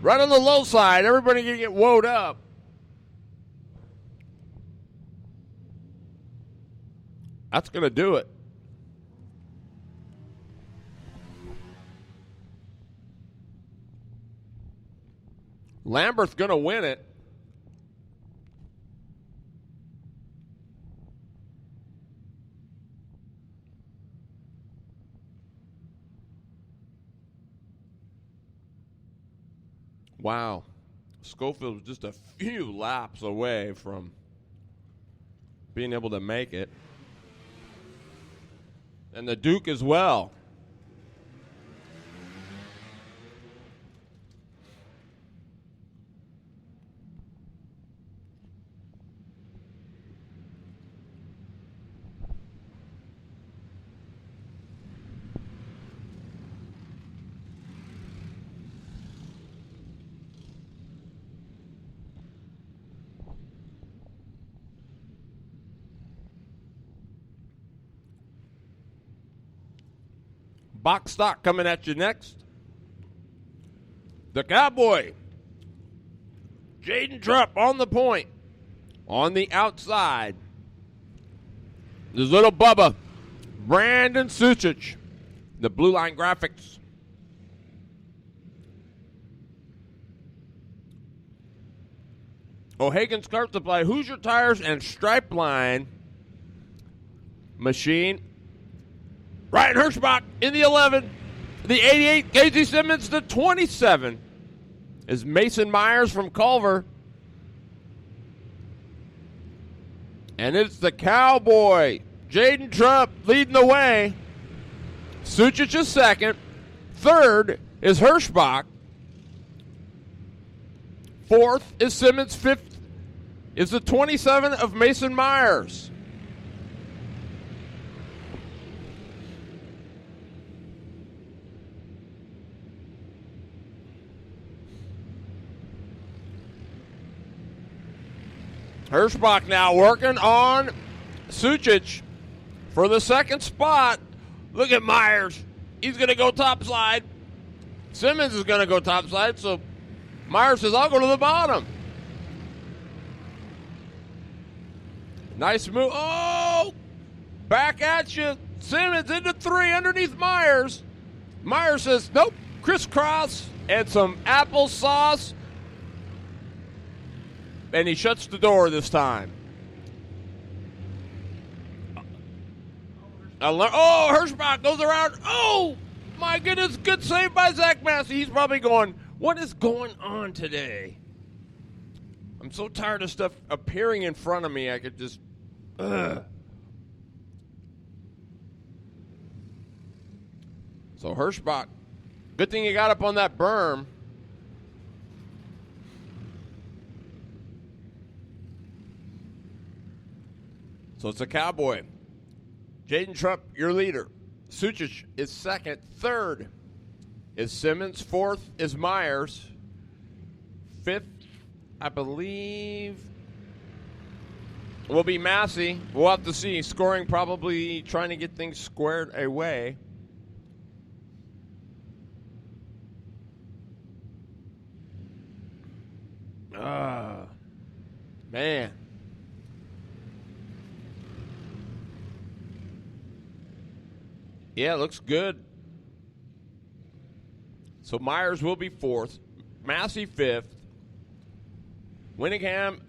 Right on the low side. Everybody going to get woed up. That's going to do it. Lambert's going to win it. Wow. Schofield was just a few laps away from being able to make it. And the Duke as well. Box stock coming at you next. The Cowboy. Jaden Trupp on the point. On the outside. There's little Bubba. Brandon Suchich. The Blue Line Graphics. O'Hagan's Kart Supply. Hoosier Tires and Stripe Line. Machine. Ryan Hirschbach in the 11. The 88, Casey Simmons, the 27 is Mason Myers from Culver. And it's the Cowboy. Jaden Trupp leading the way. Suchich is second. Third is Hirschbach. Fourth is Simmons. Fifth is the 27 of Mason Myers. Hirschbach now working on Suchich for the second spot. Look at Myers. He's going to go top slide. Simmons is going to go top slide, so Myers says, I'll go to the bottom. Nice move. Oh! Back at you. Simmons into 3 underneath Myers. Myers says, nope, crisscross and some applesauce. And he shuts the door this time. Oh, Hirschbach goes around. Oh, my goodness. Good save by Zach Massey. He's probably going, what is going on today? I'm so tired of stuff appearing in front of me. I could just, So Hirschbach, good thing you got up on that berm. So it's a Cowboy. Jaden Trupp, your leader. Suchich is second. Third is Simmons. Fourth is Myers. Fifth, I believe, will be Massey. We'll have to see. Scoring probably trying to get things squared away. Man. Yeah, it looks good. So Myers will be fourth. Massey fifth. Winningham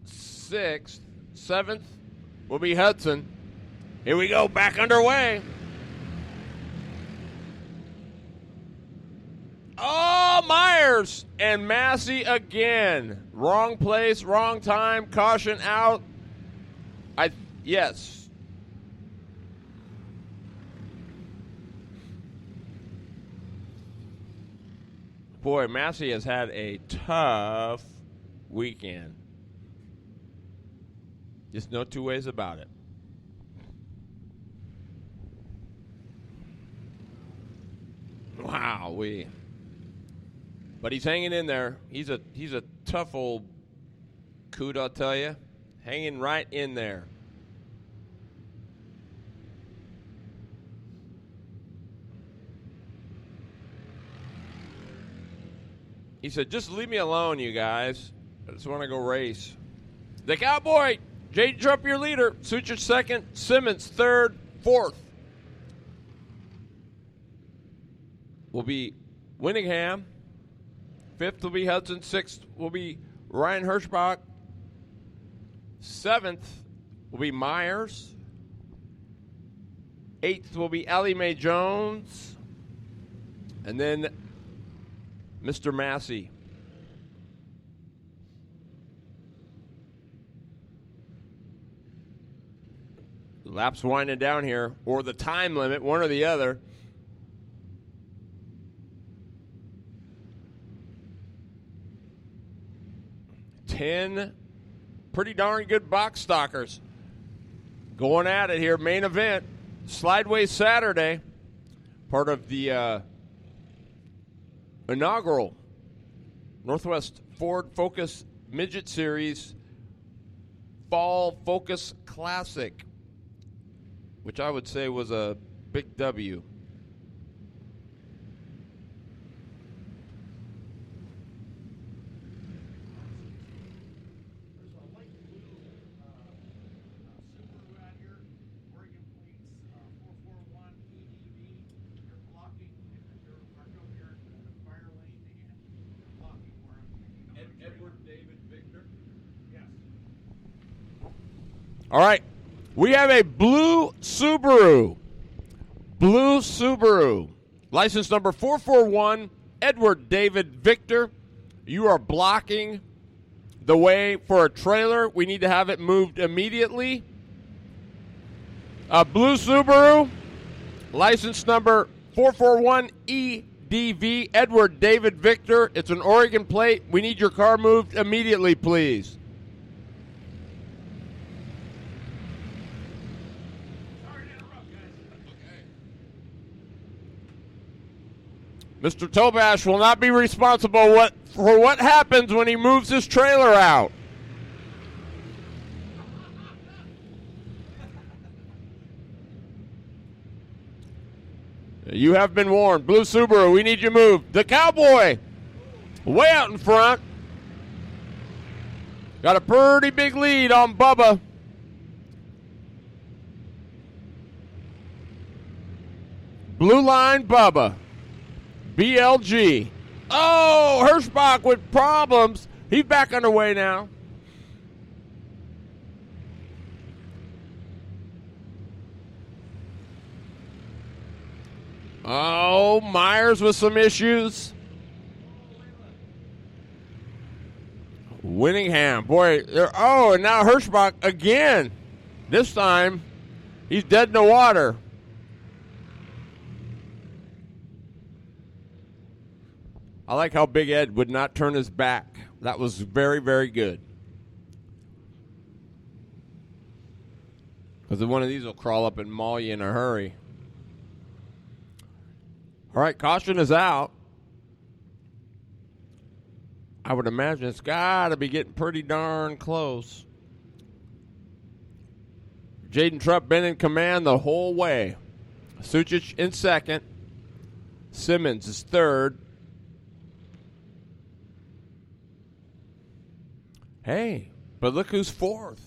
sixth. Seventh will be Hudson. Here we go, back underway. Oh, Myers and Massey again. Wrong place, wrong time, caution out. Yes. Boy, Massey has had a tough weekend. Just no two ways about it. Wow, but he's hanging in there. He's a tough old coot, I'll tell you. Hanging right in there. He said, just leave me alone, you guys. I just want to go race. The Cowboy, Jaden Trupp, your leader. Suchich second. Simmons third. Fourth will be Winningham. Fifth will be Hudson. Sixth will be Ryan Hirschbach. Seventh will be Myers. Eighth will be Ellie Mae Jones. And then Mr. Massey. Laps winding down here, or the time limit, one or the other. Ten pretty darn good box stalkers going at it here. Main event, Slideways Saturday, part of the inaugural Northwest Ford Focus Midget Series Fall Focus Classic, which I would say was a big W. All right, we have a blue Subaru. Blue Subaru. License number 441, Edward David Victor. You are blocking the way for a trailer. We need to have it moved immediately. A blue Subaru. License number 441 EDV, Edward David Victor. It's an Oregon plate. We need your car moved immediately, please. Mr. Tobash will not be responsible for what happens when he moves his trailer out. You have been warned. Blue Subaru, we need you moved. The Cowboy, way out in front. Got a pretty big lead on Bubba. Blue line, Bubba. BLG. Oh, Hirschbach with problems. He's back underway now. Oh, Myers with some issues. Winningham. Boy, and now Hirschbach again. This time, he's dead in the water. I like how Big Ed would not turn his back. That was very, very good. Because one of these will crawl up and maul you in a hurry. All right, caution is out. I would imagine it's got to be getting pretty darn close. Jaden Trupp been in command the whole way. Sucic in second. Simmons is third. Hey, but look who's fourth.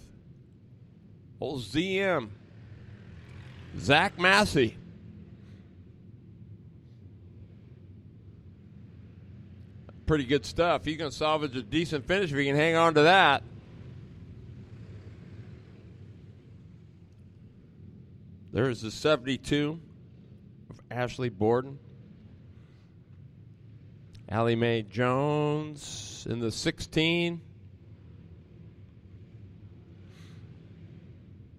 Old ZM. Zach Massey. Pretty good stuff. He's going to salvage a decent finish if he can hang on to that. There's the 72 of Ashley Borden. Allie Mae Jones in the 16.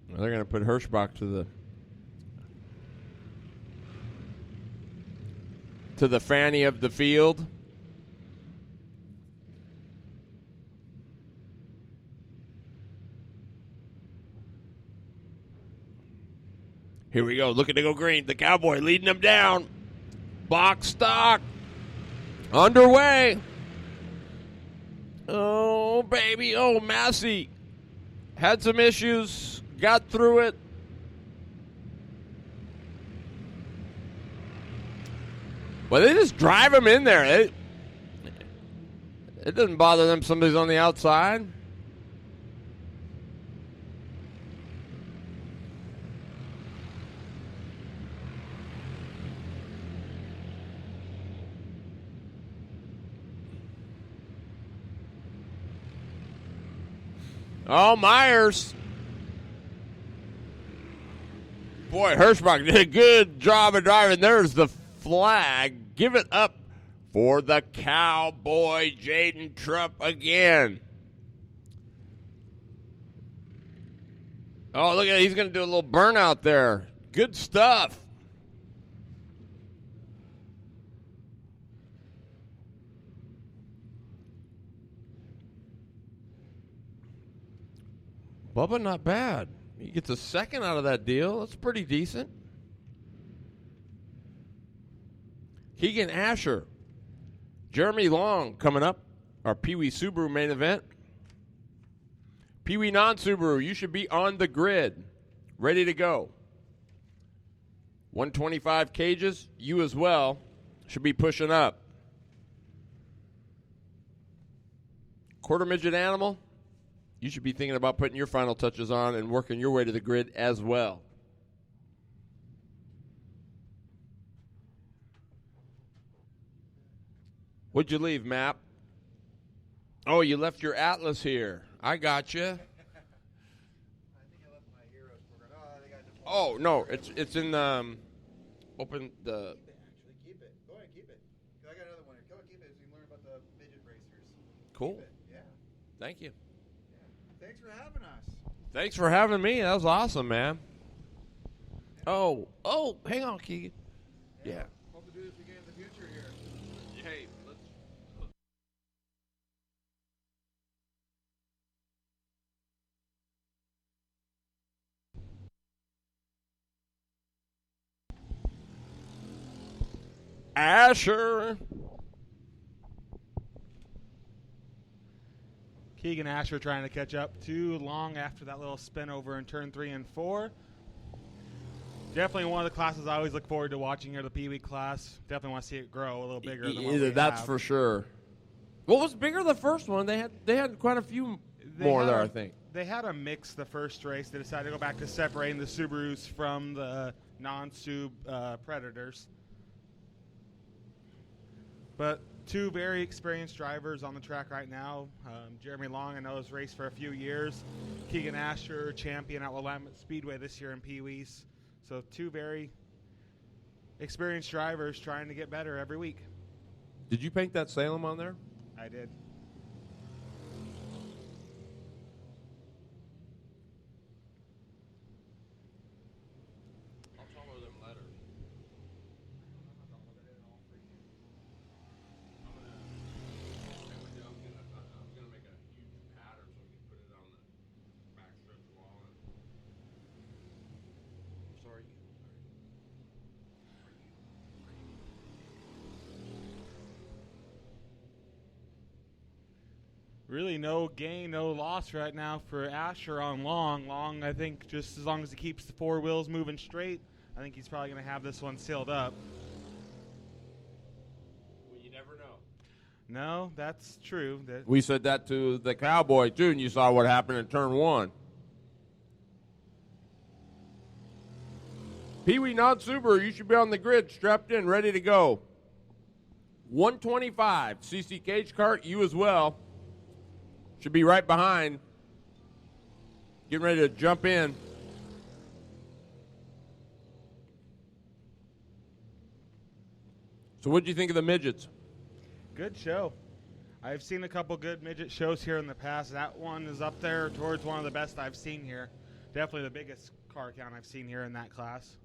Well, they're going to put Hirschbach to the fanny of the field. Here we go. Looking to go green. The Cowboy leading them down. Box stock. Underway. Oh, baby. Oh, Massey. Had some issues. Got through it. Well, they just drive him in there. It doesn't bother them somebody's on the outside. Oh, Myers. Boy, Hirschbach did a good job of driving. There's the flag. Give it up for the Cowboy, Jaden Trupp again. Oh, look at it. He's going to do a little burnout there. Good stuff. Bubba, not bad. He gets a second out of that deal. That's pretty decent. Keegan Asher. Jeremy Long coming up. Our Pee Wee Subaru main event. Pee Wee non-Subaru, you should be on the grid. Ready to go. 125 cages. You as well should be pushing up. Quarter midget animal. You should be thinking about putting your final touches on and working your way to the grid as well. What'd you leave, Map? Oh, you left your Atlas here. I got you. I think I left my Heroes program. Oh, they got the Oh, no, it's in open the. Keep it. Go ahead, keep it. I got another one here. Go ahead, keep it so you can learn about the midget racers. Cool. Keep it. Yeah. Thank you. Thanks for having us. Thanks for having me. That was awesome, man. Oh, hang on, Keegan. Yeah. Hope to do this again in the future here. Hey, let's. Asher. Keegan Asher trying to catch up too long after that little spin over in turn 3 and 4. Definitely one of the classes I always look forward to watching here, the Pee Wee class. Definitely want to see it grow a little bigger than what we That's have. for sure. What was bigger the first one? They had quite a few more there, I think. They had a mix the first race. They decided to go back to separating the Subarus from the non-Sub Predators. But two very experienced drivers on the track right now. Jeremy Long, I know, has raced for a few years. Keegan Asher, champion at Willamette Speedway this year in Pee Wees. So two very experienced drivers trying to get better every week. Did you paint that Salem on there? I did. How tall are them letters? I'm gonna Really no gain, no loss right now for Asher on Long. Long, I think, just as long as he keeps the four wheels moving straight, I think he's probably going to have this one sealed up. Well, you never know. No, that's true. We said that to the Cowboy, too, and you saw what happened in turn 1. Pee-wee non-Subaru, you should be on the grid, strapped in, ready to go. 125, CC Cage Kart, you as well. Should be right behind. Getting ready to jump in. So what do you think of the midgets? Good show. I've seen a couple good midget shows here in the past. That one is up there towards one of the best I've seen here. Definitely the biggest car count I've seen here in that class.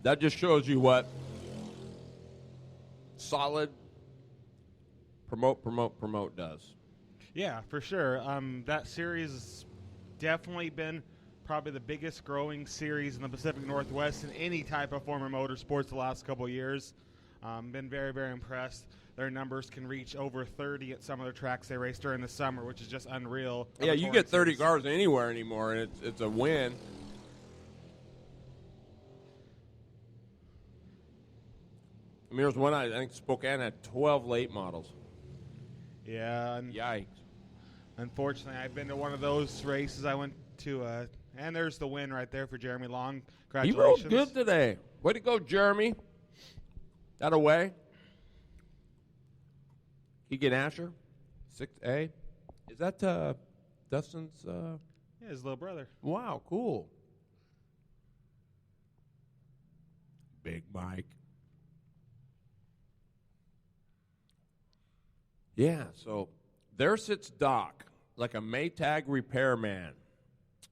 That just shows you what solid promote does. Yeah, for sure. That series has definitely been probably the biggest growing series in the Pacific Northwest in any type of form of motorsports the last couple of years. Been very, very impressed. Their numbers can reach over 30 at some of the tracks they race during the summer, which is just unreal. Yeah, you get 30 cars anywhere anymore, and it's a win. I mean, there was one, I think Spokane had 12 late models. Yeah. Yikes. Unfortunately, I've been to one of those races. I went to, and there's the win right there for Jeremy Long. Congratulations. He rode good today. Way to go, Jeremy. That away. Keegan Asher, 6A. Is that Dustin's? Yeah, his little brother. Wow, cool. Big Mike. Yeah, so there sits Doc, like a Maytag repairman,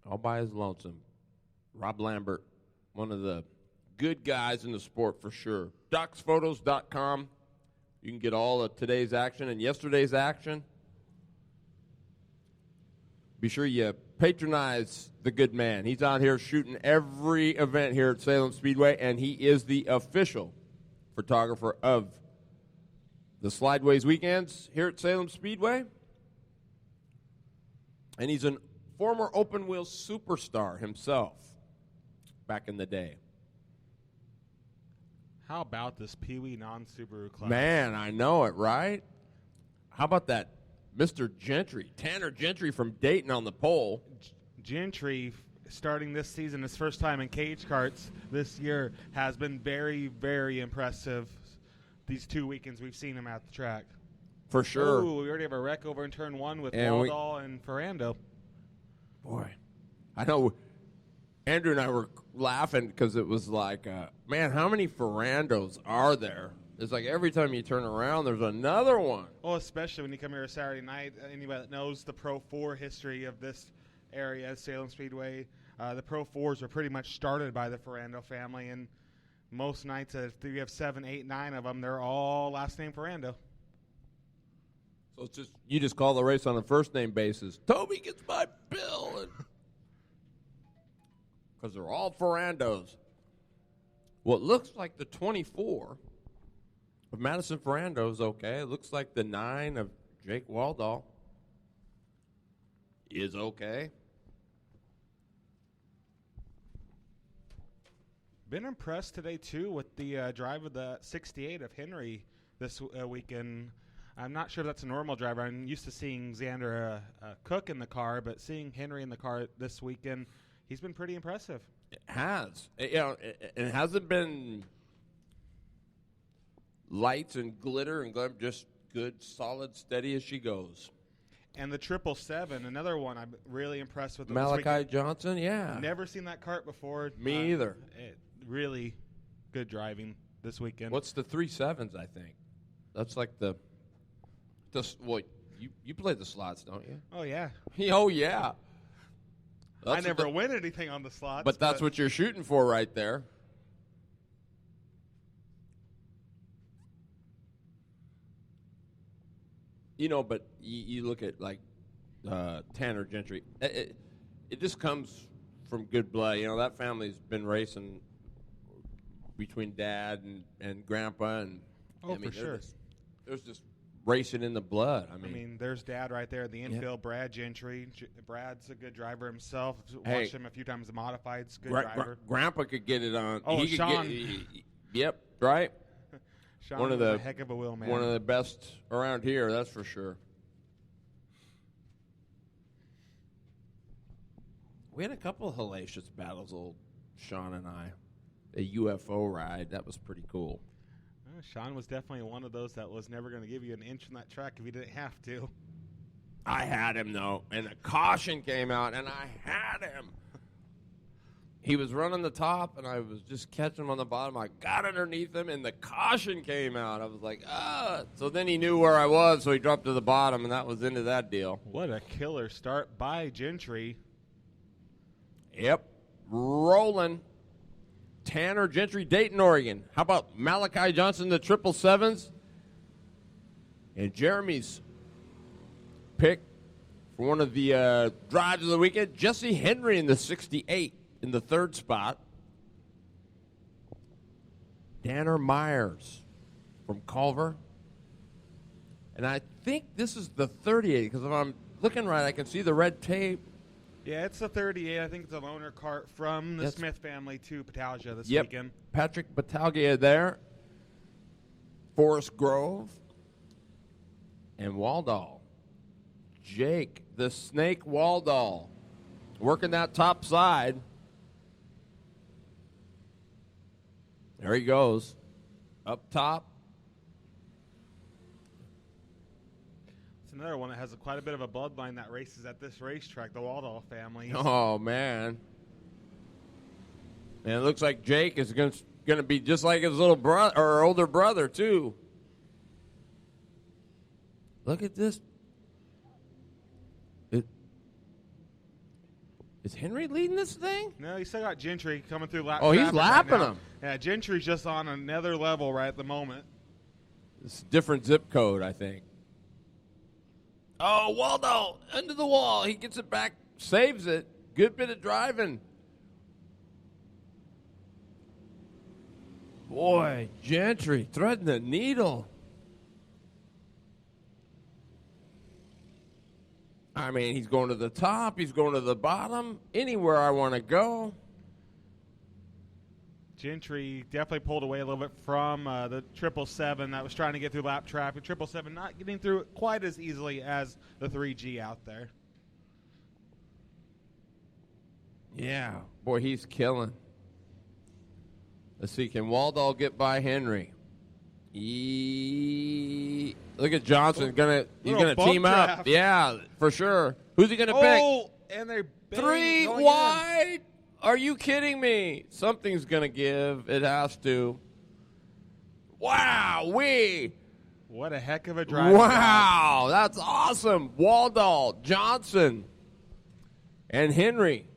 all by his lonesome. Rob Lambert, one of the good guys in the sport for sure. DocsPhotos.com. You can get all of today's action and yesterday's action. Be sure you patronize the good man. He's out here shooting every event here at Salem Speedway, and he is the official photographer of the Slideways weekends here at Salem Speedway. And he's a former open wheel superstar himself back in the day. How about this Pee-wee non-Subaru class? Man, I know it, right? How about that Mr. Gentry, Tanner Gentry from Dayton on the pole. Gentry, starting this season, his first time in cage karts this year, has been very, very impressive. These 2 weekends we've seen him at the track. For sure. Ooh, we already have a wreck over in turn 1 with Waldall and Ferrando. Boy, I know Andrew and I were laughing because it was like, man, how many Ferrandos are there? It's like every time you turn around, there's another one. Well, especially when you come here Saturday night. Anybody that knows the Pro 4 history of this area, Salem Speedway, the Pro 4s were pretty much started by the Ferrando family, and most nights, if you have 7, 8, 9 of them, they're all last name Ferrando. So it's just you just call the race on a first name basis. Toby gets my bill, because they're all Ferrandos. What looks like the 24 of Madison Ferrando is okay. It looks like the 9 of Jake Waldall is okay. Been impressed today, too, with the drive of the 68 of Henry this weekend. I'm not sure if that's a normal driver. I'm used to seeing Xander Cook in the car, but seeing Henry in the car this weekend, he's been pretty impressive. It has. It hasn't been lights and glitter and glam, just good, solid, steady as she goes. And the 777, another one I'm really impressed with. Malachi Johnson, yeah. Never seen that kart before. Me either. Really good driving this weekend. What's the 37s, I think? That's like well, you play the slots, don't you? Oh, yeah. Oh, yeah. I never win anything on the slots. But that's what you're shooting for right there. You know, but you look at, like, Tanner Gentry. It just comes from good blood. You know, that family's been racing between Dad and Grandpa, and Oh, I mean, for sure. There's just racing in the blood. I mean, There's Dad right there, the infield, Brad Gentry. Brad's a good driver himself. Hey. Watched him a few times in modifieds. Good driver. Grandpa could get it on. Oh, he could Sean. Yep, right. Sean One of was the a heck of a wheel man. One of the best around here, that's for sure. We had a couple of hellacious battles, old Sean and I. A UFO ride, that was pretty cool. Sean was definitely one of those that was never going to give you an inch on that track if he didn't have to. I had him, though, and a caution came out, and I had him. He was running the top, and I was just catching him on the bottom. I got underneath him, and the caution came out. I was like, ah. So then he knew where I was, so he dropped to the bottom, and that was into that deal. What a killer start by Gentry. Yep, rolling. Tanner Gentry, Dayton, Oregon. How about Malachi Johnson, the 777s? And Jeremy's pick for one of the drives of the weekend, Jesse Henry in the 68 in the third spot. Danner Myers from Culver. And I think this is the 38, because if I'm looking right, I can see the red tape. Yeah, it's the 38. I think it's a loaner cart from the Smith family to Patalgia this Yep. weekend. Patrick Battaglia there. Forest Grove. And Waldall. Jake, the Snake Waldall. Working that top side. There he goes. Up top. It's another one that has quite a bit of a bloodline that races at this racetrack, the Waldall family. Oh, man. And it looks like Jake is going to be just like his little brother or older brother, too. Look at this. Is Henry leading this thing? No, you still got Gentry coming through lap. Oh, he's traffic lapping right now. him. Yeah, Gentry's just on another level right at the moment. It's a different zip code, I think. Oh, Waldo, under the wall. He gets it back, saves it. Good bit of driving. Boy, Gentry threading the needle. I mean, he's going to the top. He's going to the bottom. Anywhere I want to go. Gentry definitely pulled away a little bit from the 777 that was trying to get through lap traffic. 777 not getting through it quite as easily as the 3G out there. Yeah, boy, he's killing. Let's see, can Waldall get by Henry? Look at Johnson. He's gonna team draft. up. Yeah, for sure. Who's he gonna pick? Oh, and they're Three going wide. Are you kidding me? Something's gonna give. It has to. Wow, What a heck of a drive. Wow, that's awesome. Waldall, Johnson, and Henry.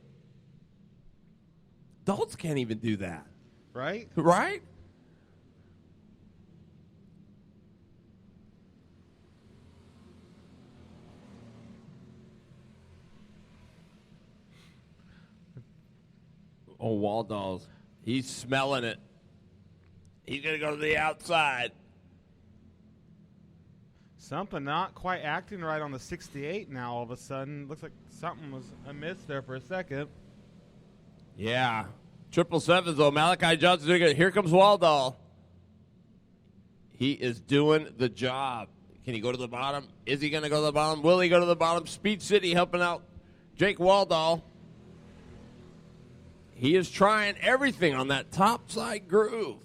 Adults can't even do that. Right? Right? Oh, Waldall's. He's smelling it. He's going to go to the outside. Something not quite acting right on the 68 now all of a sudden. Looks like something was amiss there for a second. Yeah. 777s, though. Malachi Johnson doing it. Here comes Waldall. He is doing the job. Can he go to the bottom? Is he going to go to the bottom? Will he go to the bottom? Speed City helping out Jake Waldall. He is trying everything on that top side groove.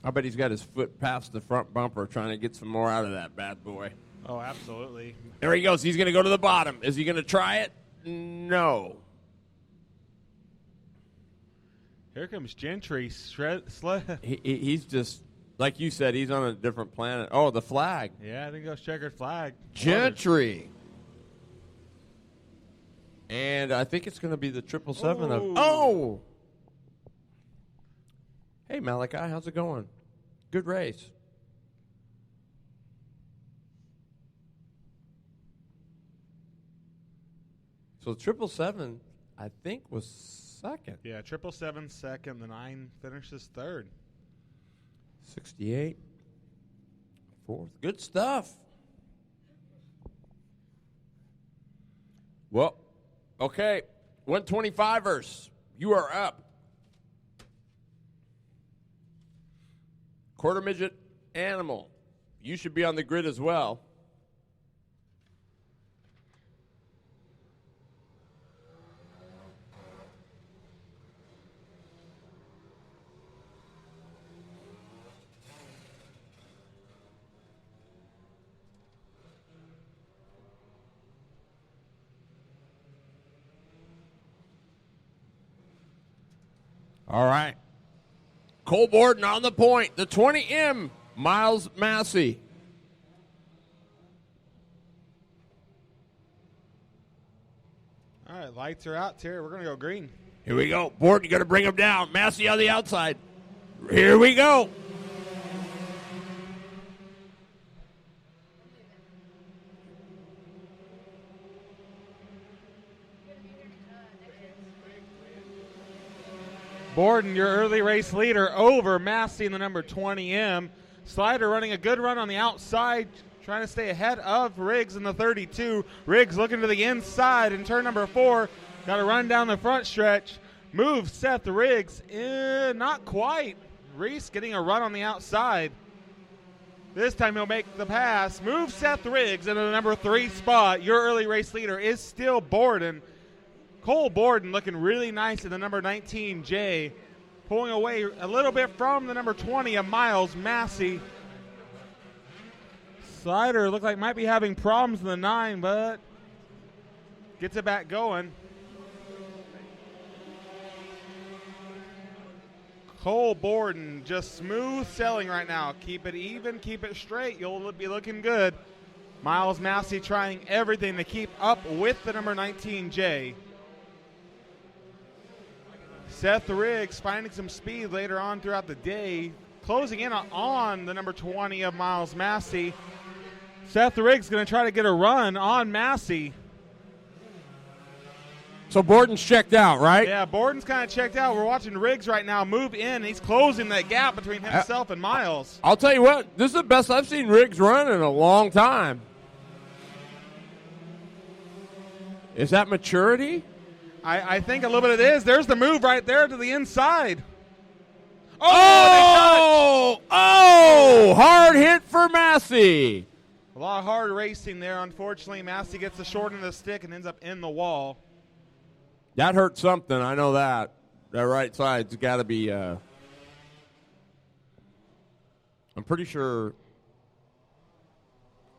I bet he's got his foot past the front bumper trying to get some more out of that bad boy. Oh, absolutely. There he goes. He's going to go to the bottom. Is he going to try it? No. Here comes Gentry. He's just, like you said, he's on a different planet. Oh, the flag. Yeah, I think it goes checkered flag. Gentry. And I think it's going to be the 777 of. Ooh. Oh! Hey, Malachi, how's it going? Good race. So 777, I think, was second. Yeah, 777 second. The 9 finishes third. 68, fourth. Good stuff. Well, okay. 125ers, you are up. Quarter midget animal, you should be on the grid as well. All right. Cole Borden on the point. The 20M, Miles Massey. All right, lights are out, Terry. We're going to go green. Here we go. Borden going to bring him down. Massey on the outside. Here we go. Borden, your early race leader, over Massey in the number 20M. Slider running a good run on the outside, trying to stay ahead of Riggs in the 32. Riggs looking to the inside in turn number 4. Got to run down the front stretch. Move Seth Riggs. Not quite. Reese getting a run on the outside. This time he'll make the pass. Move Seth Riggs into the number 3 spot. Your early race leader is still Borden. Cole Borden looking really nice in the number 19J. Pulling away a little bit from the number 20 of Miles Massey. Slider looked like might be having problems in the 9, but gets it back going. Cole Borden just smooth sailing right now. Keep it even, keep it straight. You'll be looking good. Miles Massey trying everything to keep up with the number 19J. Seth Riggs finding some speed later on throughout the day, closing in on the number 20 of Miles Massey. Seth Riggs going to try to get a run on Massey. So Borden's checked out, right? Yeah, Borden's kind of checked out. We're watching Riggs right now move in. He's closing that gap between himself and Miles. I'll tell you what, this is the best I've seen Riggs run in a long time. Is that maturity? I think a little bit of it is. There's the move right there to the inside. Oh, hard hit for Massey. A lot of hard racing there. Unfortunately, Massey gets the short end of the stick and ends up in the wall. That hurt something. I know that. That right side's got to be. I'm pretty sure.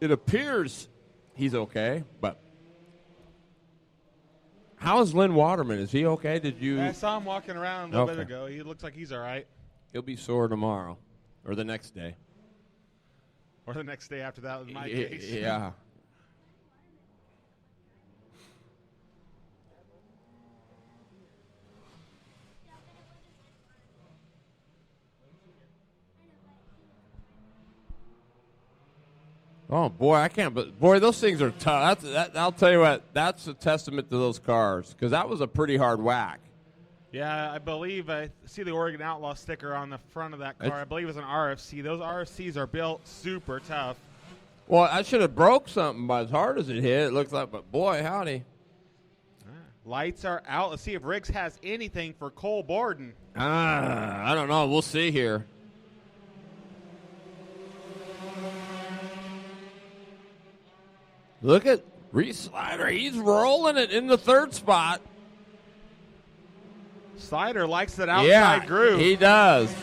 It appears he's okay, but how is Lynn Waterman? Is he okay? Did you? I saw him walking around a little bit ago. He looks like he's all right. He'll be sore tomorrow, or the next day. Or the next day after that was my case. Yeah. Oh, boy, I can't. But, boy, those things are tough. I'll tell you what, that's a testament to those cars because that was a pretty hard whack. Yeah, I believe I see the Oregon Outlaw sticker on the front of that car. I believe it's an RFC. Those RFCs are built super tough. Well, I should have broke something by as hard as it hit. It looks like, but, boy, howdy. Lights are out. Let's see if Riggs has anything for Cole Borden. I don't know. We'll see here. Look at Reese Slider. He's rolling it in the 3rd spot. Slider likes that outside groove. He does.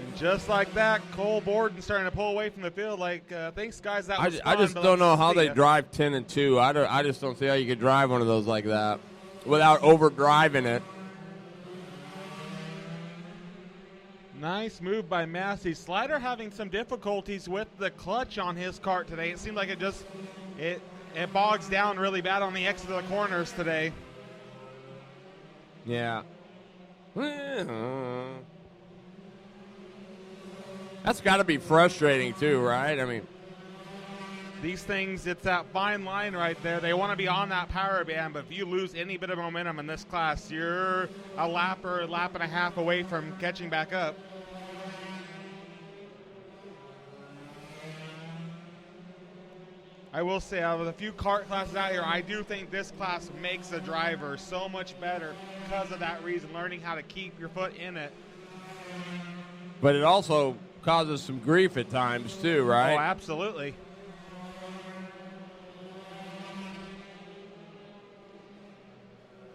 And just like that, Cole Borden starting to pull away from the field. Like, thanks, guys. That was I fun, just don't know how they drive 10 and 2. I just don't see how you could drive one of those like that without overdriving it. Nice move by Massey. Slider having some difficulties with the clutch on his kart today. It seemed like it bogs down really bad on the exit of the corners today. Yeah. That's got to be frustrating too, right? I mean, These things, it's that fine line right there. They want to be on that power band, but if you lose any bit of momentum in this class, you're a lap or a lap and a half away from catching back up. I will say, out of the few kart classes out here, I do think this class makes a driver so much better because of that reason, learning how to keep your foot in it. but it also causes some grief at times too, right? Oh, absolutely.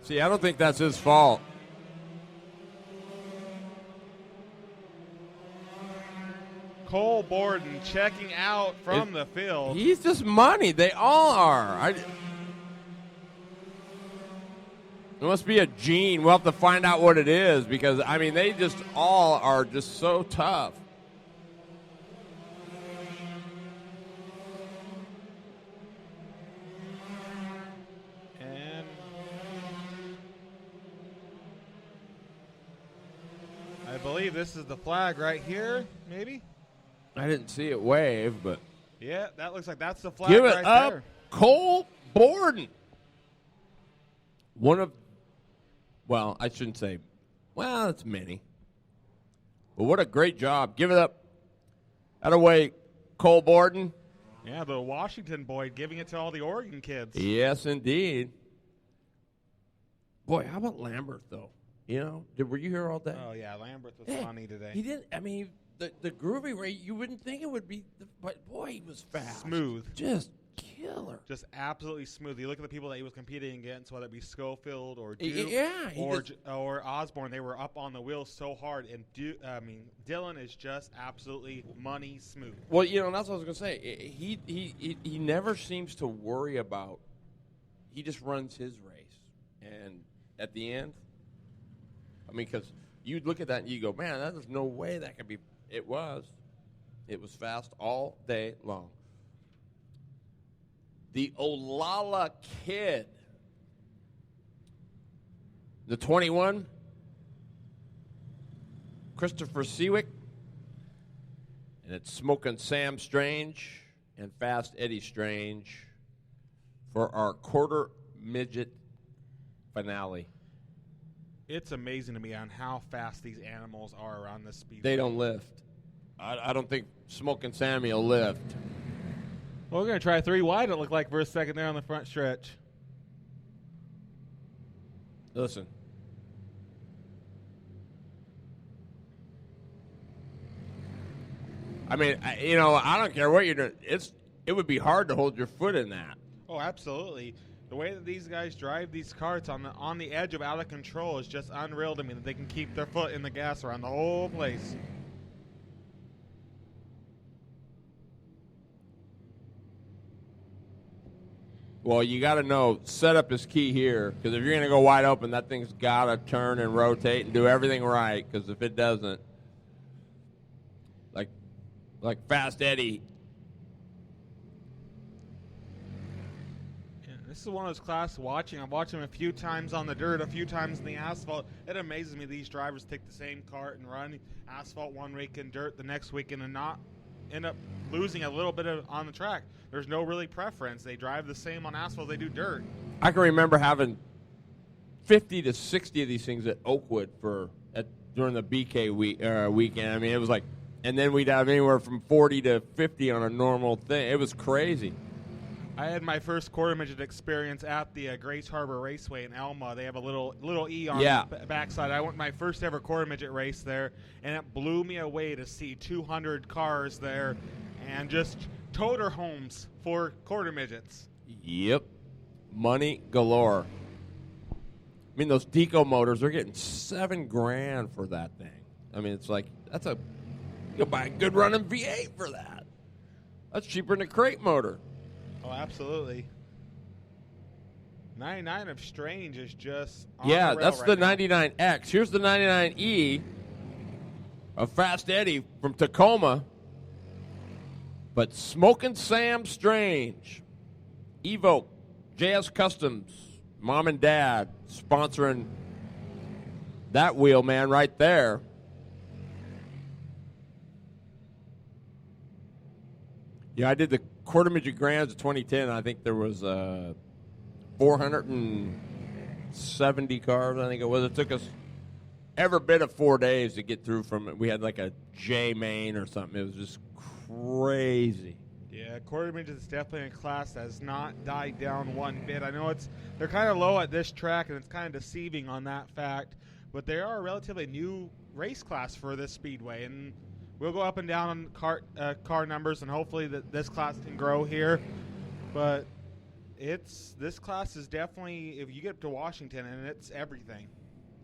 See, I don't think that's his fault. Cole Borden checking out from the field. He's just money. They all are. It must be a gene. We'll have to find out what it is because, I mean, they just all are just so tough. And I believe this is the flag right here, maybe? I didn't see it wave, but Yeah, that looks like that's the flag give it right up, there. Cole Borden. One of, well, I shouldn't say, well, it's many. But what a great job. Give it up. That away, Cole Borden. Yeah, the Washington boy giving it to all the Oregon kids. Yes, indeed. Boy, how about Lambert, though? You know, were you here all day? Oh, yeah, Lambert was funny today. He didn't, I mean, the groovy rate, you wouldn't think it would be, but boy, he was fast. Smooth. Just killer. Just absolutely smooth. You look at the people that he was competing against, whether it be Schofield or Duke Yeah, he or Osborne, they were up on the wheels so hard. And Dylan is just absolutely money smooth. Well, you know, that's what I was going to say. He never seems to worry about, he just runs his race. And at the end, I mean, because you'd look at that and you go, man, there's no way that could be. It was fast all day long. The Olala kid, the 21, Christopher Seawick, and it's Smokin' Sam Strange and Fast Eddie Strange for our quarter midget finale. It's amazing to me on how fast these animals are around this speed. They don't lift. I don't think Smokin' Sammy will lift. Well, we're going to try 3 wide, it looked like, for a second there on the front stretch. Listen. I mean, I don't care what you're doing. It would be hard to hold your foot in that. Oh, absolutely. The way that these guys drive these carts on the edge of out of control is just unreal to me, that they can keep their foot in the gas around the whole place. Well, you got to know setup is key here, because if you're going to go wide open, that thing's got to turn and rotate and do everything right, because if it doesn't, like Fast Eddie. Yeah, this is one of those classes watching. I've watched them a few times on the dirt, a few times in the asphalt. It amazes me these drivers take the same cart and run asphalt one weekend, dirt the next weekend, and not end up losing a little bit on the track. There's no really preference. They drive the same on asphalt as they do dirt. I can remember having 50 to 60 of these things at Oakwood during the BK weekend. I mean, it was like, and then we'd have anywhere from 40 to 50 on a normal thing. It was crazy. I had my first quarter midget experience at the Grace Harbor Raceway in Elma. They have a little E on the backside. I went my first ever quarter midget race there, and it blew me away to see 200 cars there and just toter homes for quarter midgets. Yep. Money galore. I mean, those Deco motors, they're getting $7,000 for that thing. I mean, it's like, you can buy a good running V8 for that. That's cheaper than a crate motor. Oh, absolutely. 99 of Strange is just on Yeah, the rail that's right the now. 99X. Here's the 99E of Fast Eddie from Tacoma. But Smokin' Sam Strange, Evoke, JS Customs, Mom and Dad sponsoring that wheel man right there. Yeah, I did the quarter midget grands of 2010. I think there was 470 cars. I think it was. It took us every bit of 4 days to get through from it. We had like a J main or something. It was just crazy. Yeah, quarter midget is definitely a class that has not died down one bit. I know they're kind of low at this track, and it's kind of deceiving on that fact. But they are a relatively new race class for this speedway, and we'll go up and down on car numbers, and hopefully this class can grow here. But this class is definitely, if you get up to Washington, and it's everything.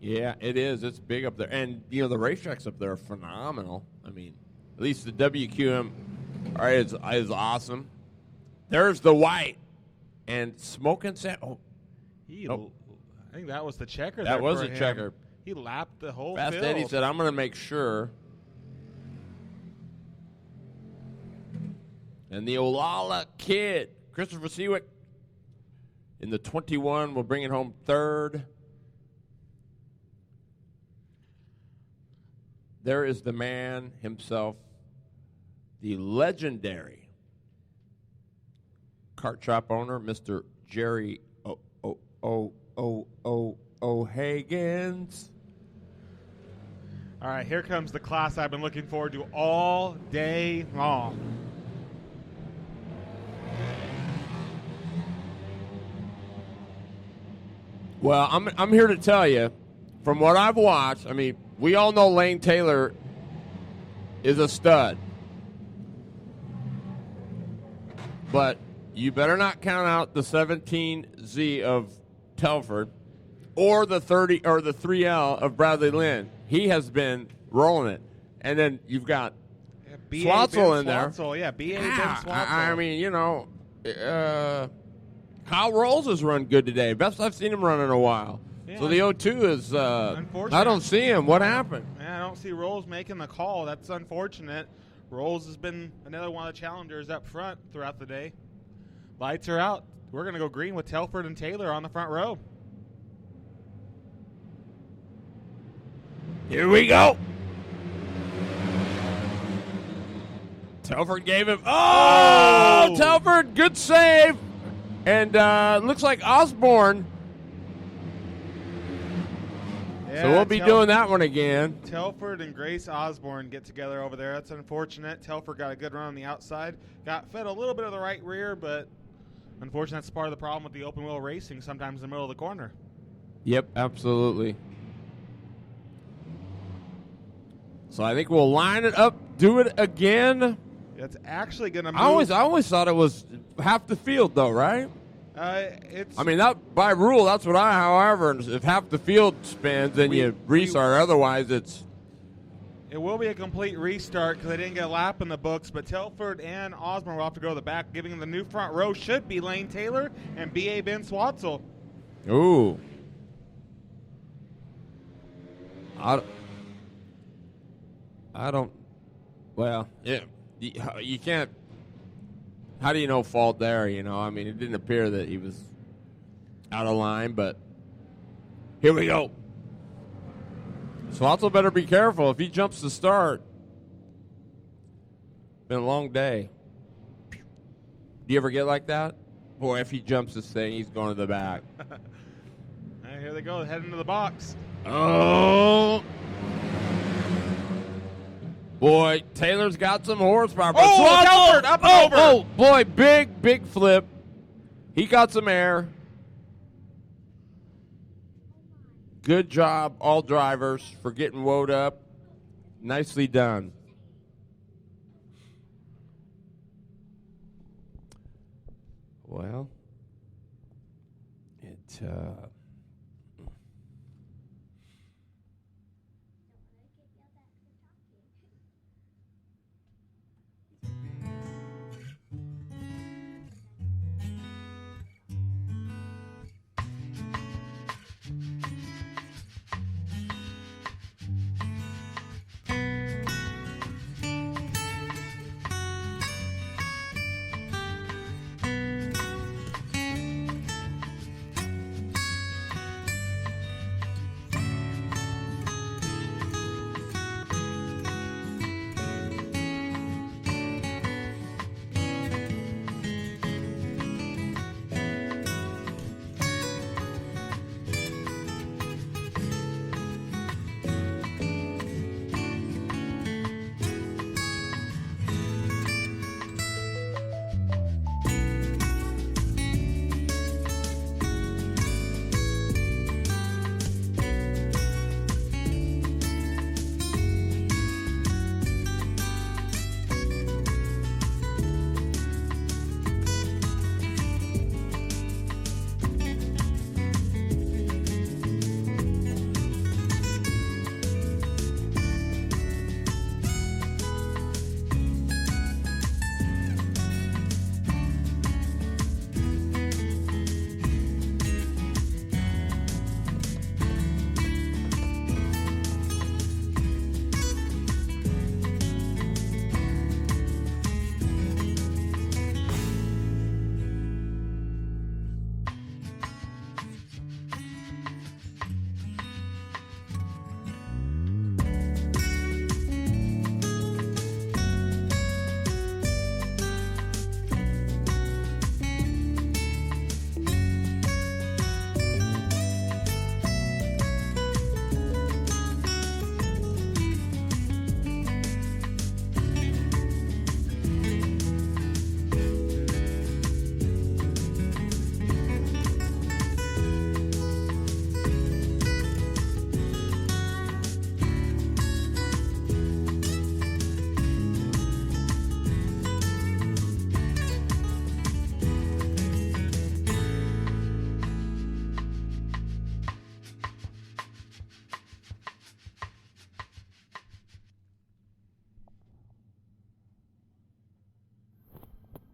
Yeah, it is. It's big up there. And, the racetracks up there are phenomenal. I mean, at least the WQM is awesome. There's the white. And Smoking Sam. Oh. I think that was the checker. That was for a him. checker. He lapped the whole Fast field. Eddie said, I'm going to make sure. And the Olala kid, Christopher Seawick, in the 21 will bring it home third. There is the man himself, the legendary kart shop owner, Mr. Jerry O'Hagan's. All right, here comes the class I've been looking forward to all day long. Well, I'm here to tell you, from what I've watched, I mean, we all know Lane Taylor is a stud. But you better not count out the 17Z of Telford or the 30 or the 3L of Bradley Lynn. He has been rolling it. And then you've got Swatzel in there. Yeah, B.A. Ben Swatzel. I mean, Kyle Rolls has run good today. Best I've seen him run in a while. Yeah, so the 0-2 is, unfortunate. I don't see him. What happened? I don't see Rolls making the call. That's unfortunate. Rolls has been another one of the challengers up front throughout the day. Lights are out. We're going to go green with Telford and Taylor on the front row. Here we go. Telford gave him. Oh! Telford, good save. And looks like Osborne. Yeah, So we'll be doing that one again. Telford and Grace Osborne get together over there. That's unfortunate. Telford got a good run on the outside. Got fed a little bit of the right rear, but unfortunately that's part of the problem with the open wheel racing, sometimes in the middle of the corner. Yep, absolutely. So I think we'll line it up, do it again. It's actually going to move. I always thought it was half the field, though, right? It's. I mean, that by rule, that's what however, if half the field spins, then you restart. Otherwise, it's. It will be a complete restart because they didn't get a lap in the books, but Telford and Osborne will have to go to the back, giving them the new front row should be Lane Taylor and B.A. Ben Swatzel. Ooh. I don't. Well, yeah, you can't. How do you know fault there? I mean, it didn't appear that he was out of line, but here we go. Swatzel better be careful if he jumps the start. Been a long day. Do you ever get like that? Boy, if he jumps this thing, he's going to the back. Right, here they go, heading to the box. Oh. Boy, Taylor's got some horsepower. Oh, Telford, up and over. Oh, boy, big flip. He got some air. Good job, all drivers, for getting woed up. Nicely done. Well,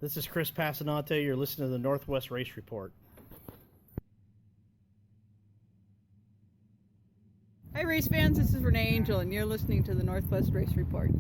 This is Chris Passanante. You're listening to the Northwest Race Report. Hi, race fans. This is Renee Angel, and you're listening to the Northwest Race Report.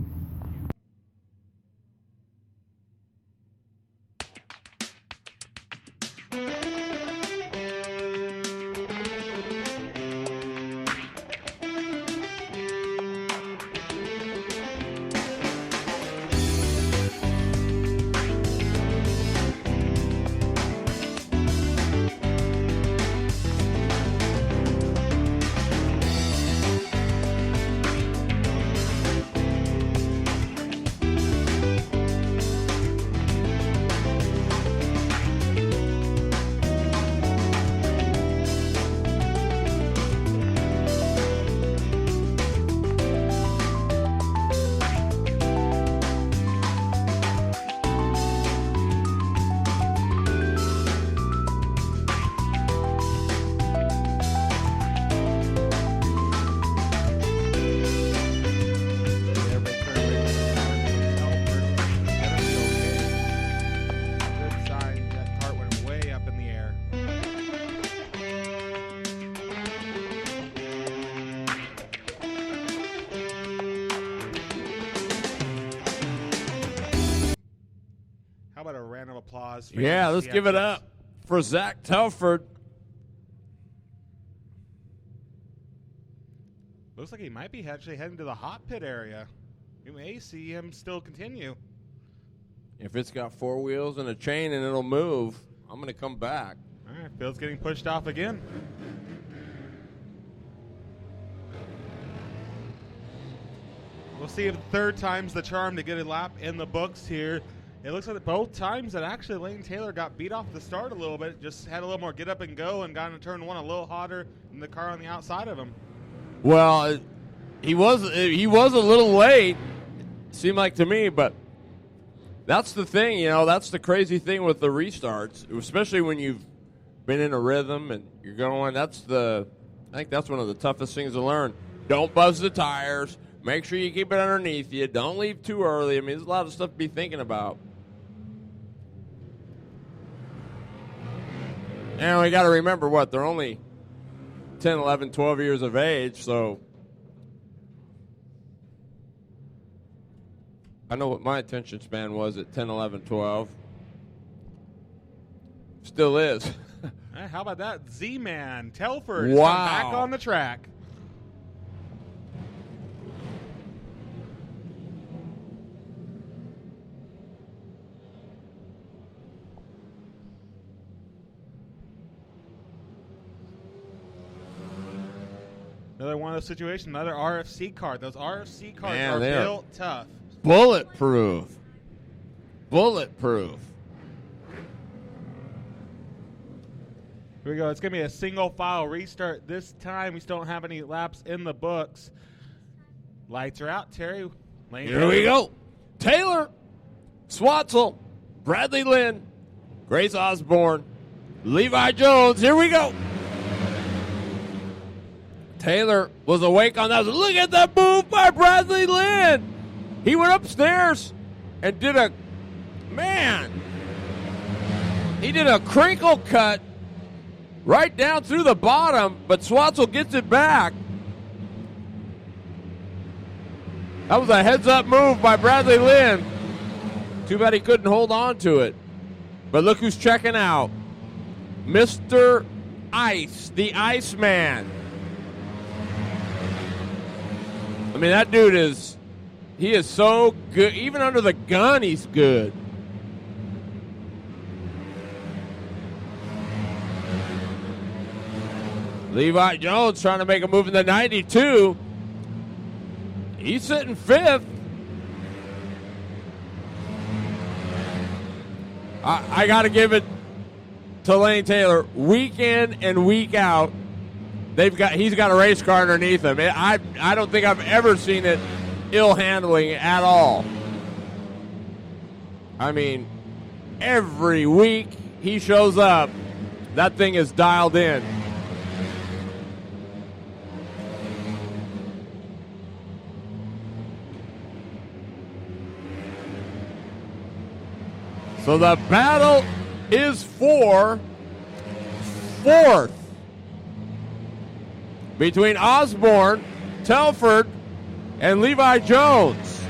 Applause. Yeah, let's give it up for Zach Telford. Looks like he might be actually heading to the hot pit area. You may see him still continue. If it's got 4 wheels and a chain and it'll move, I'm going to come back. All right, Bill's getting pushed off again. We'll see if the third time's the charm to get a lap in the books here. It looks like both times that actually Lane Taylor got beat off the start a little bit, just had a little more get up and go and got into turn one a little hotter than the car on the outside of him. Well, he was a little late, seemed like to me, but that's the thing, that's the crazy thing with the restarts, especially when you've been in a rhythm and you're going. I think that's one of the toughest things to learn. Don't buzz the tires. Make sure you keep it underneath you. Don't leave too early. I mean, there's a lot of stuff to be thinking about. And we got to remember they're only 10, 11, 12 years of age, so I know what my attention span was at 10, 11, 12. Still is. Hey, how about that? Z-Man Telford Wow. is back on the track. Another one of those situations, another RFC card. Those RFC cards are built tough. Bulletproof. Bulletproof. Here we go. It's going to be a single file restart this time. We still don't have any laps in the books. Lights are out, Terry. Lane Here we go. Taylor, Swatzel, Bradley Lynn, Grace Osborne, Levi Jones. Here we go. Taylor was awake on that. Look at that move by Bradley Lynn. He went upstairs and did a crinkle cut right down through the bottom, but Swatzel gets it back. That was a heads-up move by Bradley Lynn. Too bad he couldn't hold on to it. But look who's checking out. Mr. Ice, the Iceman. I mean, that dude is so good. Even under the gun, he's good. Levi Jones trying to make a move in the 92. He's sitting fifth. I got to give it to Lane Taylor. Week in and week out, he's got a race car underneath him. I don't think I've ever seen it ill handling at all. I mean, every week he shows up, that thing is dialed in. So the battle is for fourth between Osborne, Telford, and Levi Jones.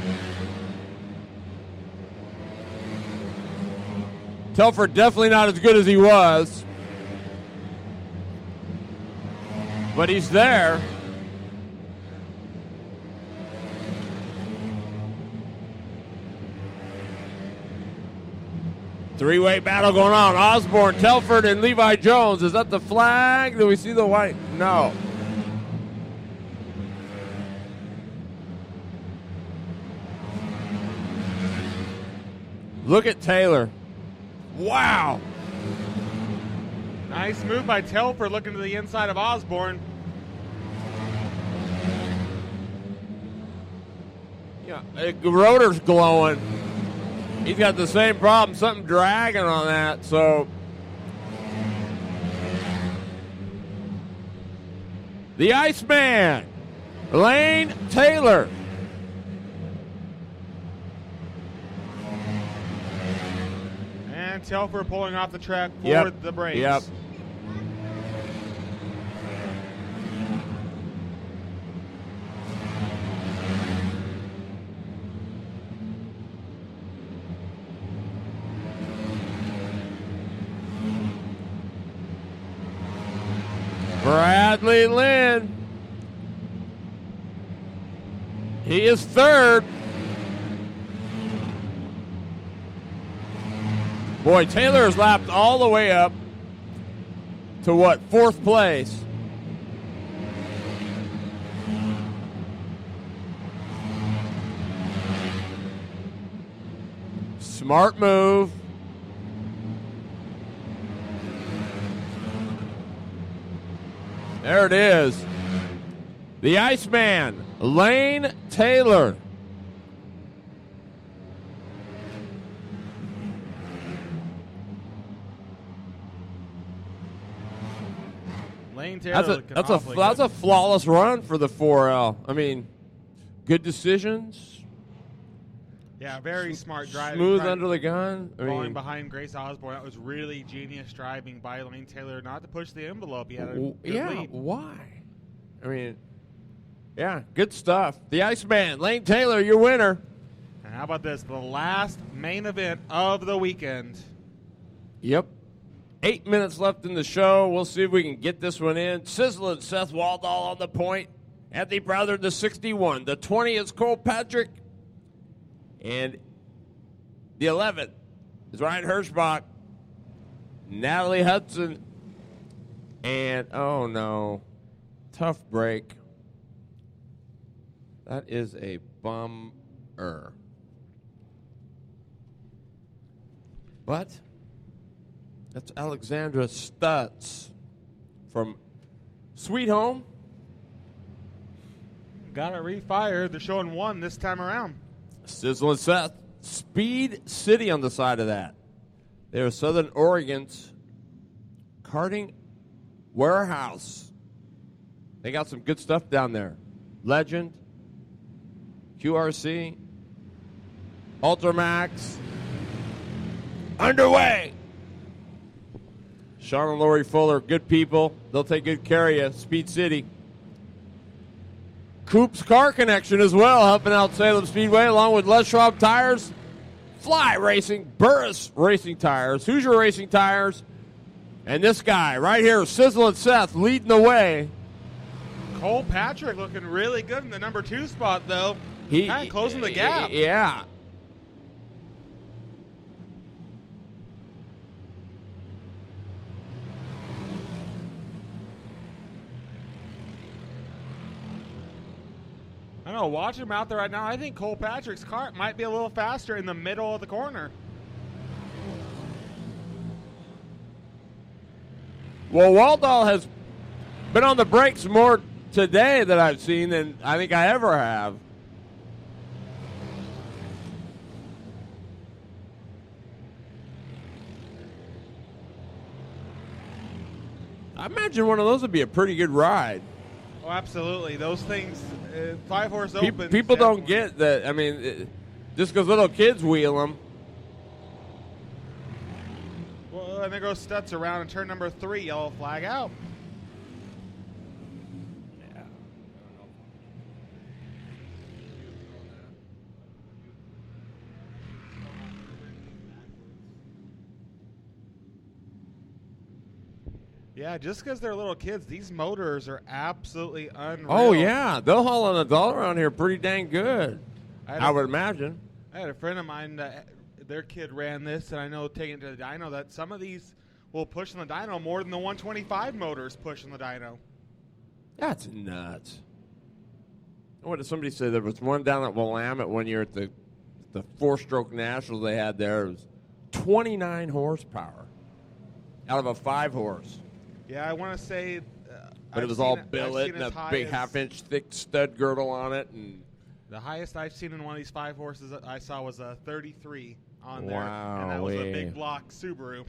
Telford definitely not as good as he was, but he's there. Three-way battle going on. Osborne, Telford, and Levi Jones. Is that the flag? Do we see the white? No. Look at Taylor. Wow. Nice move by Telford looking to the inside of Osborne. Yeah, the rotor's glowing. He's got the same problem, something dragging on that, so. The Iceman, Lane Taylor. And Telford pulling off the track for the Braves. Yep. Bradley Lynn. He is third. Boy, Taylor has lapped all the way up to what? Fourth place. Smart move. There it is. The Iceman, Lane Taylor. Lane Taylor. That's a flawless run for the 4L. I mean, good decisions. Yeah, very smart driving. Smooth under the gun. Falling behind Grace Osborne. That was really genius driving by Lane Taylor not to push the envelope. He had a good lead. Why? I mean, yeah, good stuff. The Iceman, Lane Taylor, your winner. And how about this? The last main event of the weekend. Yep. 8 minutes left in the show. We'll see if we can get this one in. Sizzling Seth Waldall on the point. Anthony Brother, the 61. The 20 is Cole Patrick. And the 11 is Ryan Hirschbach, Natalie Hudson, and, oh, no, tough break. That is a bummer. But that's Alexandra Stutz from Sweet Home. Got it refired. They're showing one this time around. Sizzle and Seth, Speed City on the side of that. They're Southern Oregon's karting warehouse. They got some good stuff down there. Legend, QRC, Ultramax, underway. Sean and Lori Fuller, good people. They'll take good care of you. Speed City. Coop's Car Connection as well, helping out Salem Speedway, along with Les Schwab Tires, Fly Racing, Burris Racing Tires, Hoosier Racing Tires, and this guy right here, Sizzle and Seth, leading the way. Cole Patrick looking really good in the number 2 spot, though. Kind of closing the gap. Yeah. I don't know, watching him out there right now, I think Cole Patrick's car might be a little faster in the middle of the corner. Well, Waldall has been on the brakes more today that I've seen than I think I ever have. I imagine one of those would be a pretty good ride. Oh, absolutely. Those things, 5-horse open. People don't get that. I mean, just because little kids wheel them. Oh, and there goes Stutz around in turn number 3. Yellow flag out. Yeah, just because they're little kids, these motors are absolutely unreal. Oh, yeah. They'll haul an adult around here pretty dang good, I would imagine. I had a friend of mine, their kid ran this, and I know taking it to the dyno that some of these will push on the dyno more than the 125 motors push on the dyno. That's nuts. What did somebody say? There was one down at Willamette one year at the 4-stroke Nationals they had there. It was 29 horsepower out of a 5-horse. Yeah, I want to say... but it was all billet and a big half-inch thick stud girdle on it. And the highest I've seen in one of these 5 horses that I saw was a 33 on there. Wow. And that was a big block Subaru.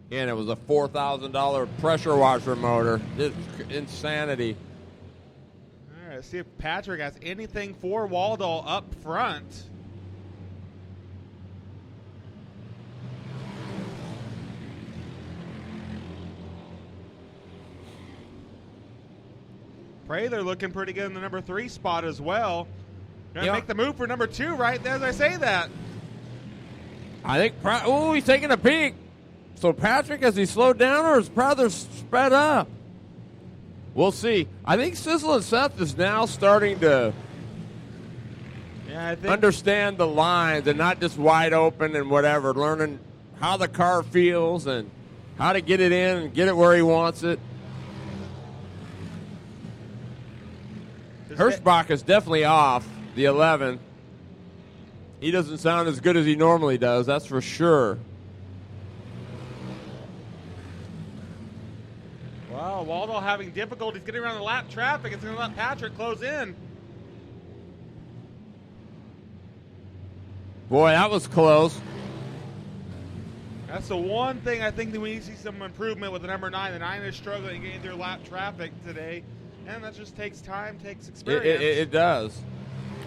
And it was a $4,000 pressure washer motor. It's insanity. All right, let's see if Patrick has anything for Waldo up front. They're looking pretty good in the number 3 spot as well. Gonna make the move for number 2 right there as I say that. I think, he's taking a peek. So Patrick, has he slowed down or is Prather sped up? We'll see. I think Sizzle and Seth is now starting to understand the lines and not just wide open and whatever, learning how the car feels and how to get it in and get it where he wants it. Hirschbach is definitely off the 11. He doesn't sound as good as he normally does, that's for sure. Wow, Waldo having difficulties getting around the lap traffic. It's going to let Patrick close in. Boy, that was close. That's the one thing I think that we need to see some improvement with the number 9. The 9 is struggling getting through lap traffic today. And that just takes time, takes experience. It does.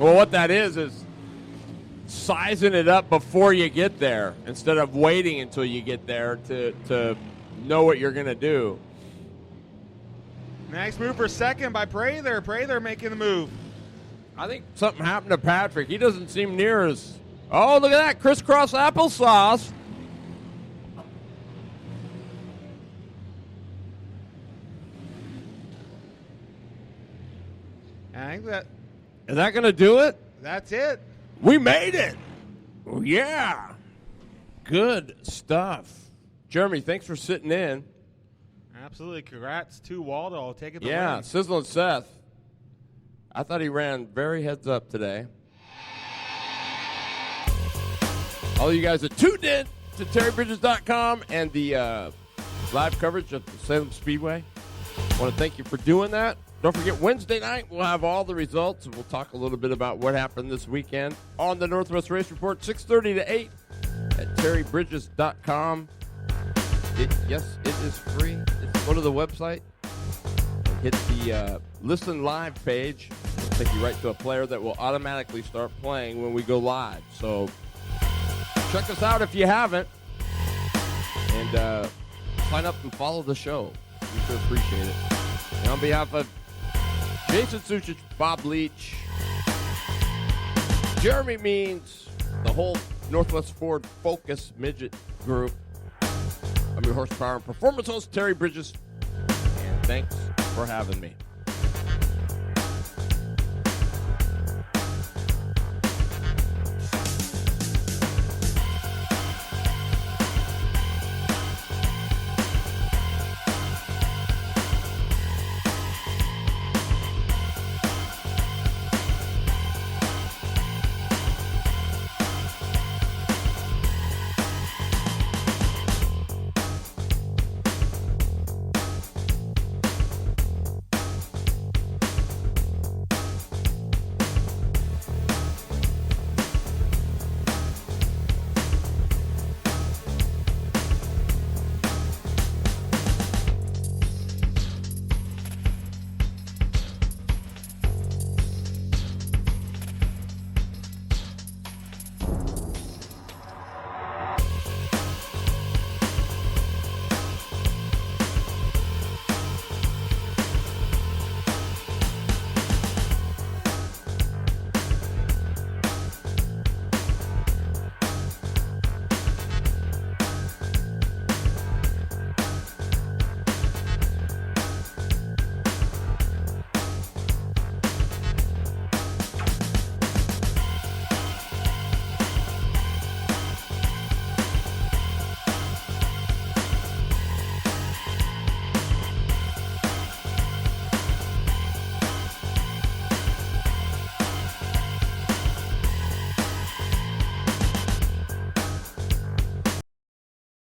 Well, what that is sizing it up before you get there instead of waiting until you get there to know what you're going to do. Nice move for second by Prather. Prather making the move. I think something happened to Patrick. He doesn't seem near as... Oh, look at that. Crisscross applesauce. I think that... Is that going to do it? That's it. We made it. Oh, yeah. Good stuff. Jeremy, thanks for sitting in. Absolutely. Congrats to Waldo. I'll take it the Yeah, win. Sizzle and Seth. I thought he ran very heads up today. All you guys that tuned in to terrybridges.com and the live coverage of the Salem Speedway, I want to thank you for doing that. Don't forget, Wednesday night, we'll have all the results, and we'll talk a little bit about what happened this weekend on the Northwest Race Report, 6:30 to 8 at terrybridges.com. Yes, it is free. Go to the website, hit the Listen Live page. It'll take you right to a player that will automatically start playing when we go live. So check us out if you haven't, and sign up and follow the show. We sure appreciate it. And on behalf of Jason Suchich, Bob Leach, Jeremy Means, the whole Northwest Ford Focus Midget group, I'm your horsepower and performance host, Terry Bridges, and thanks for having me.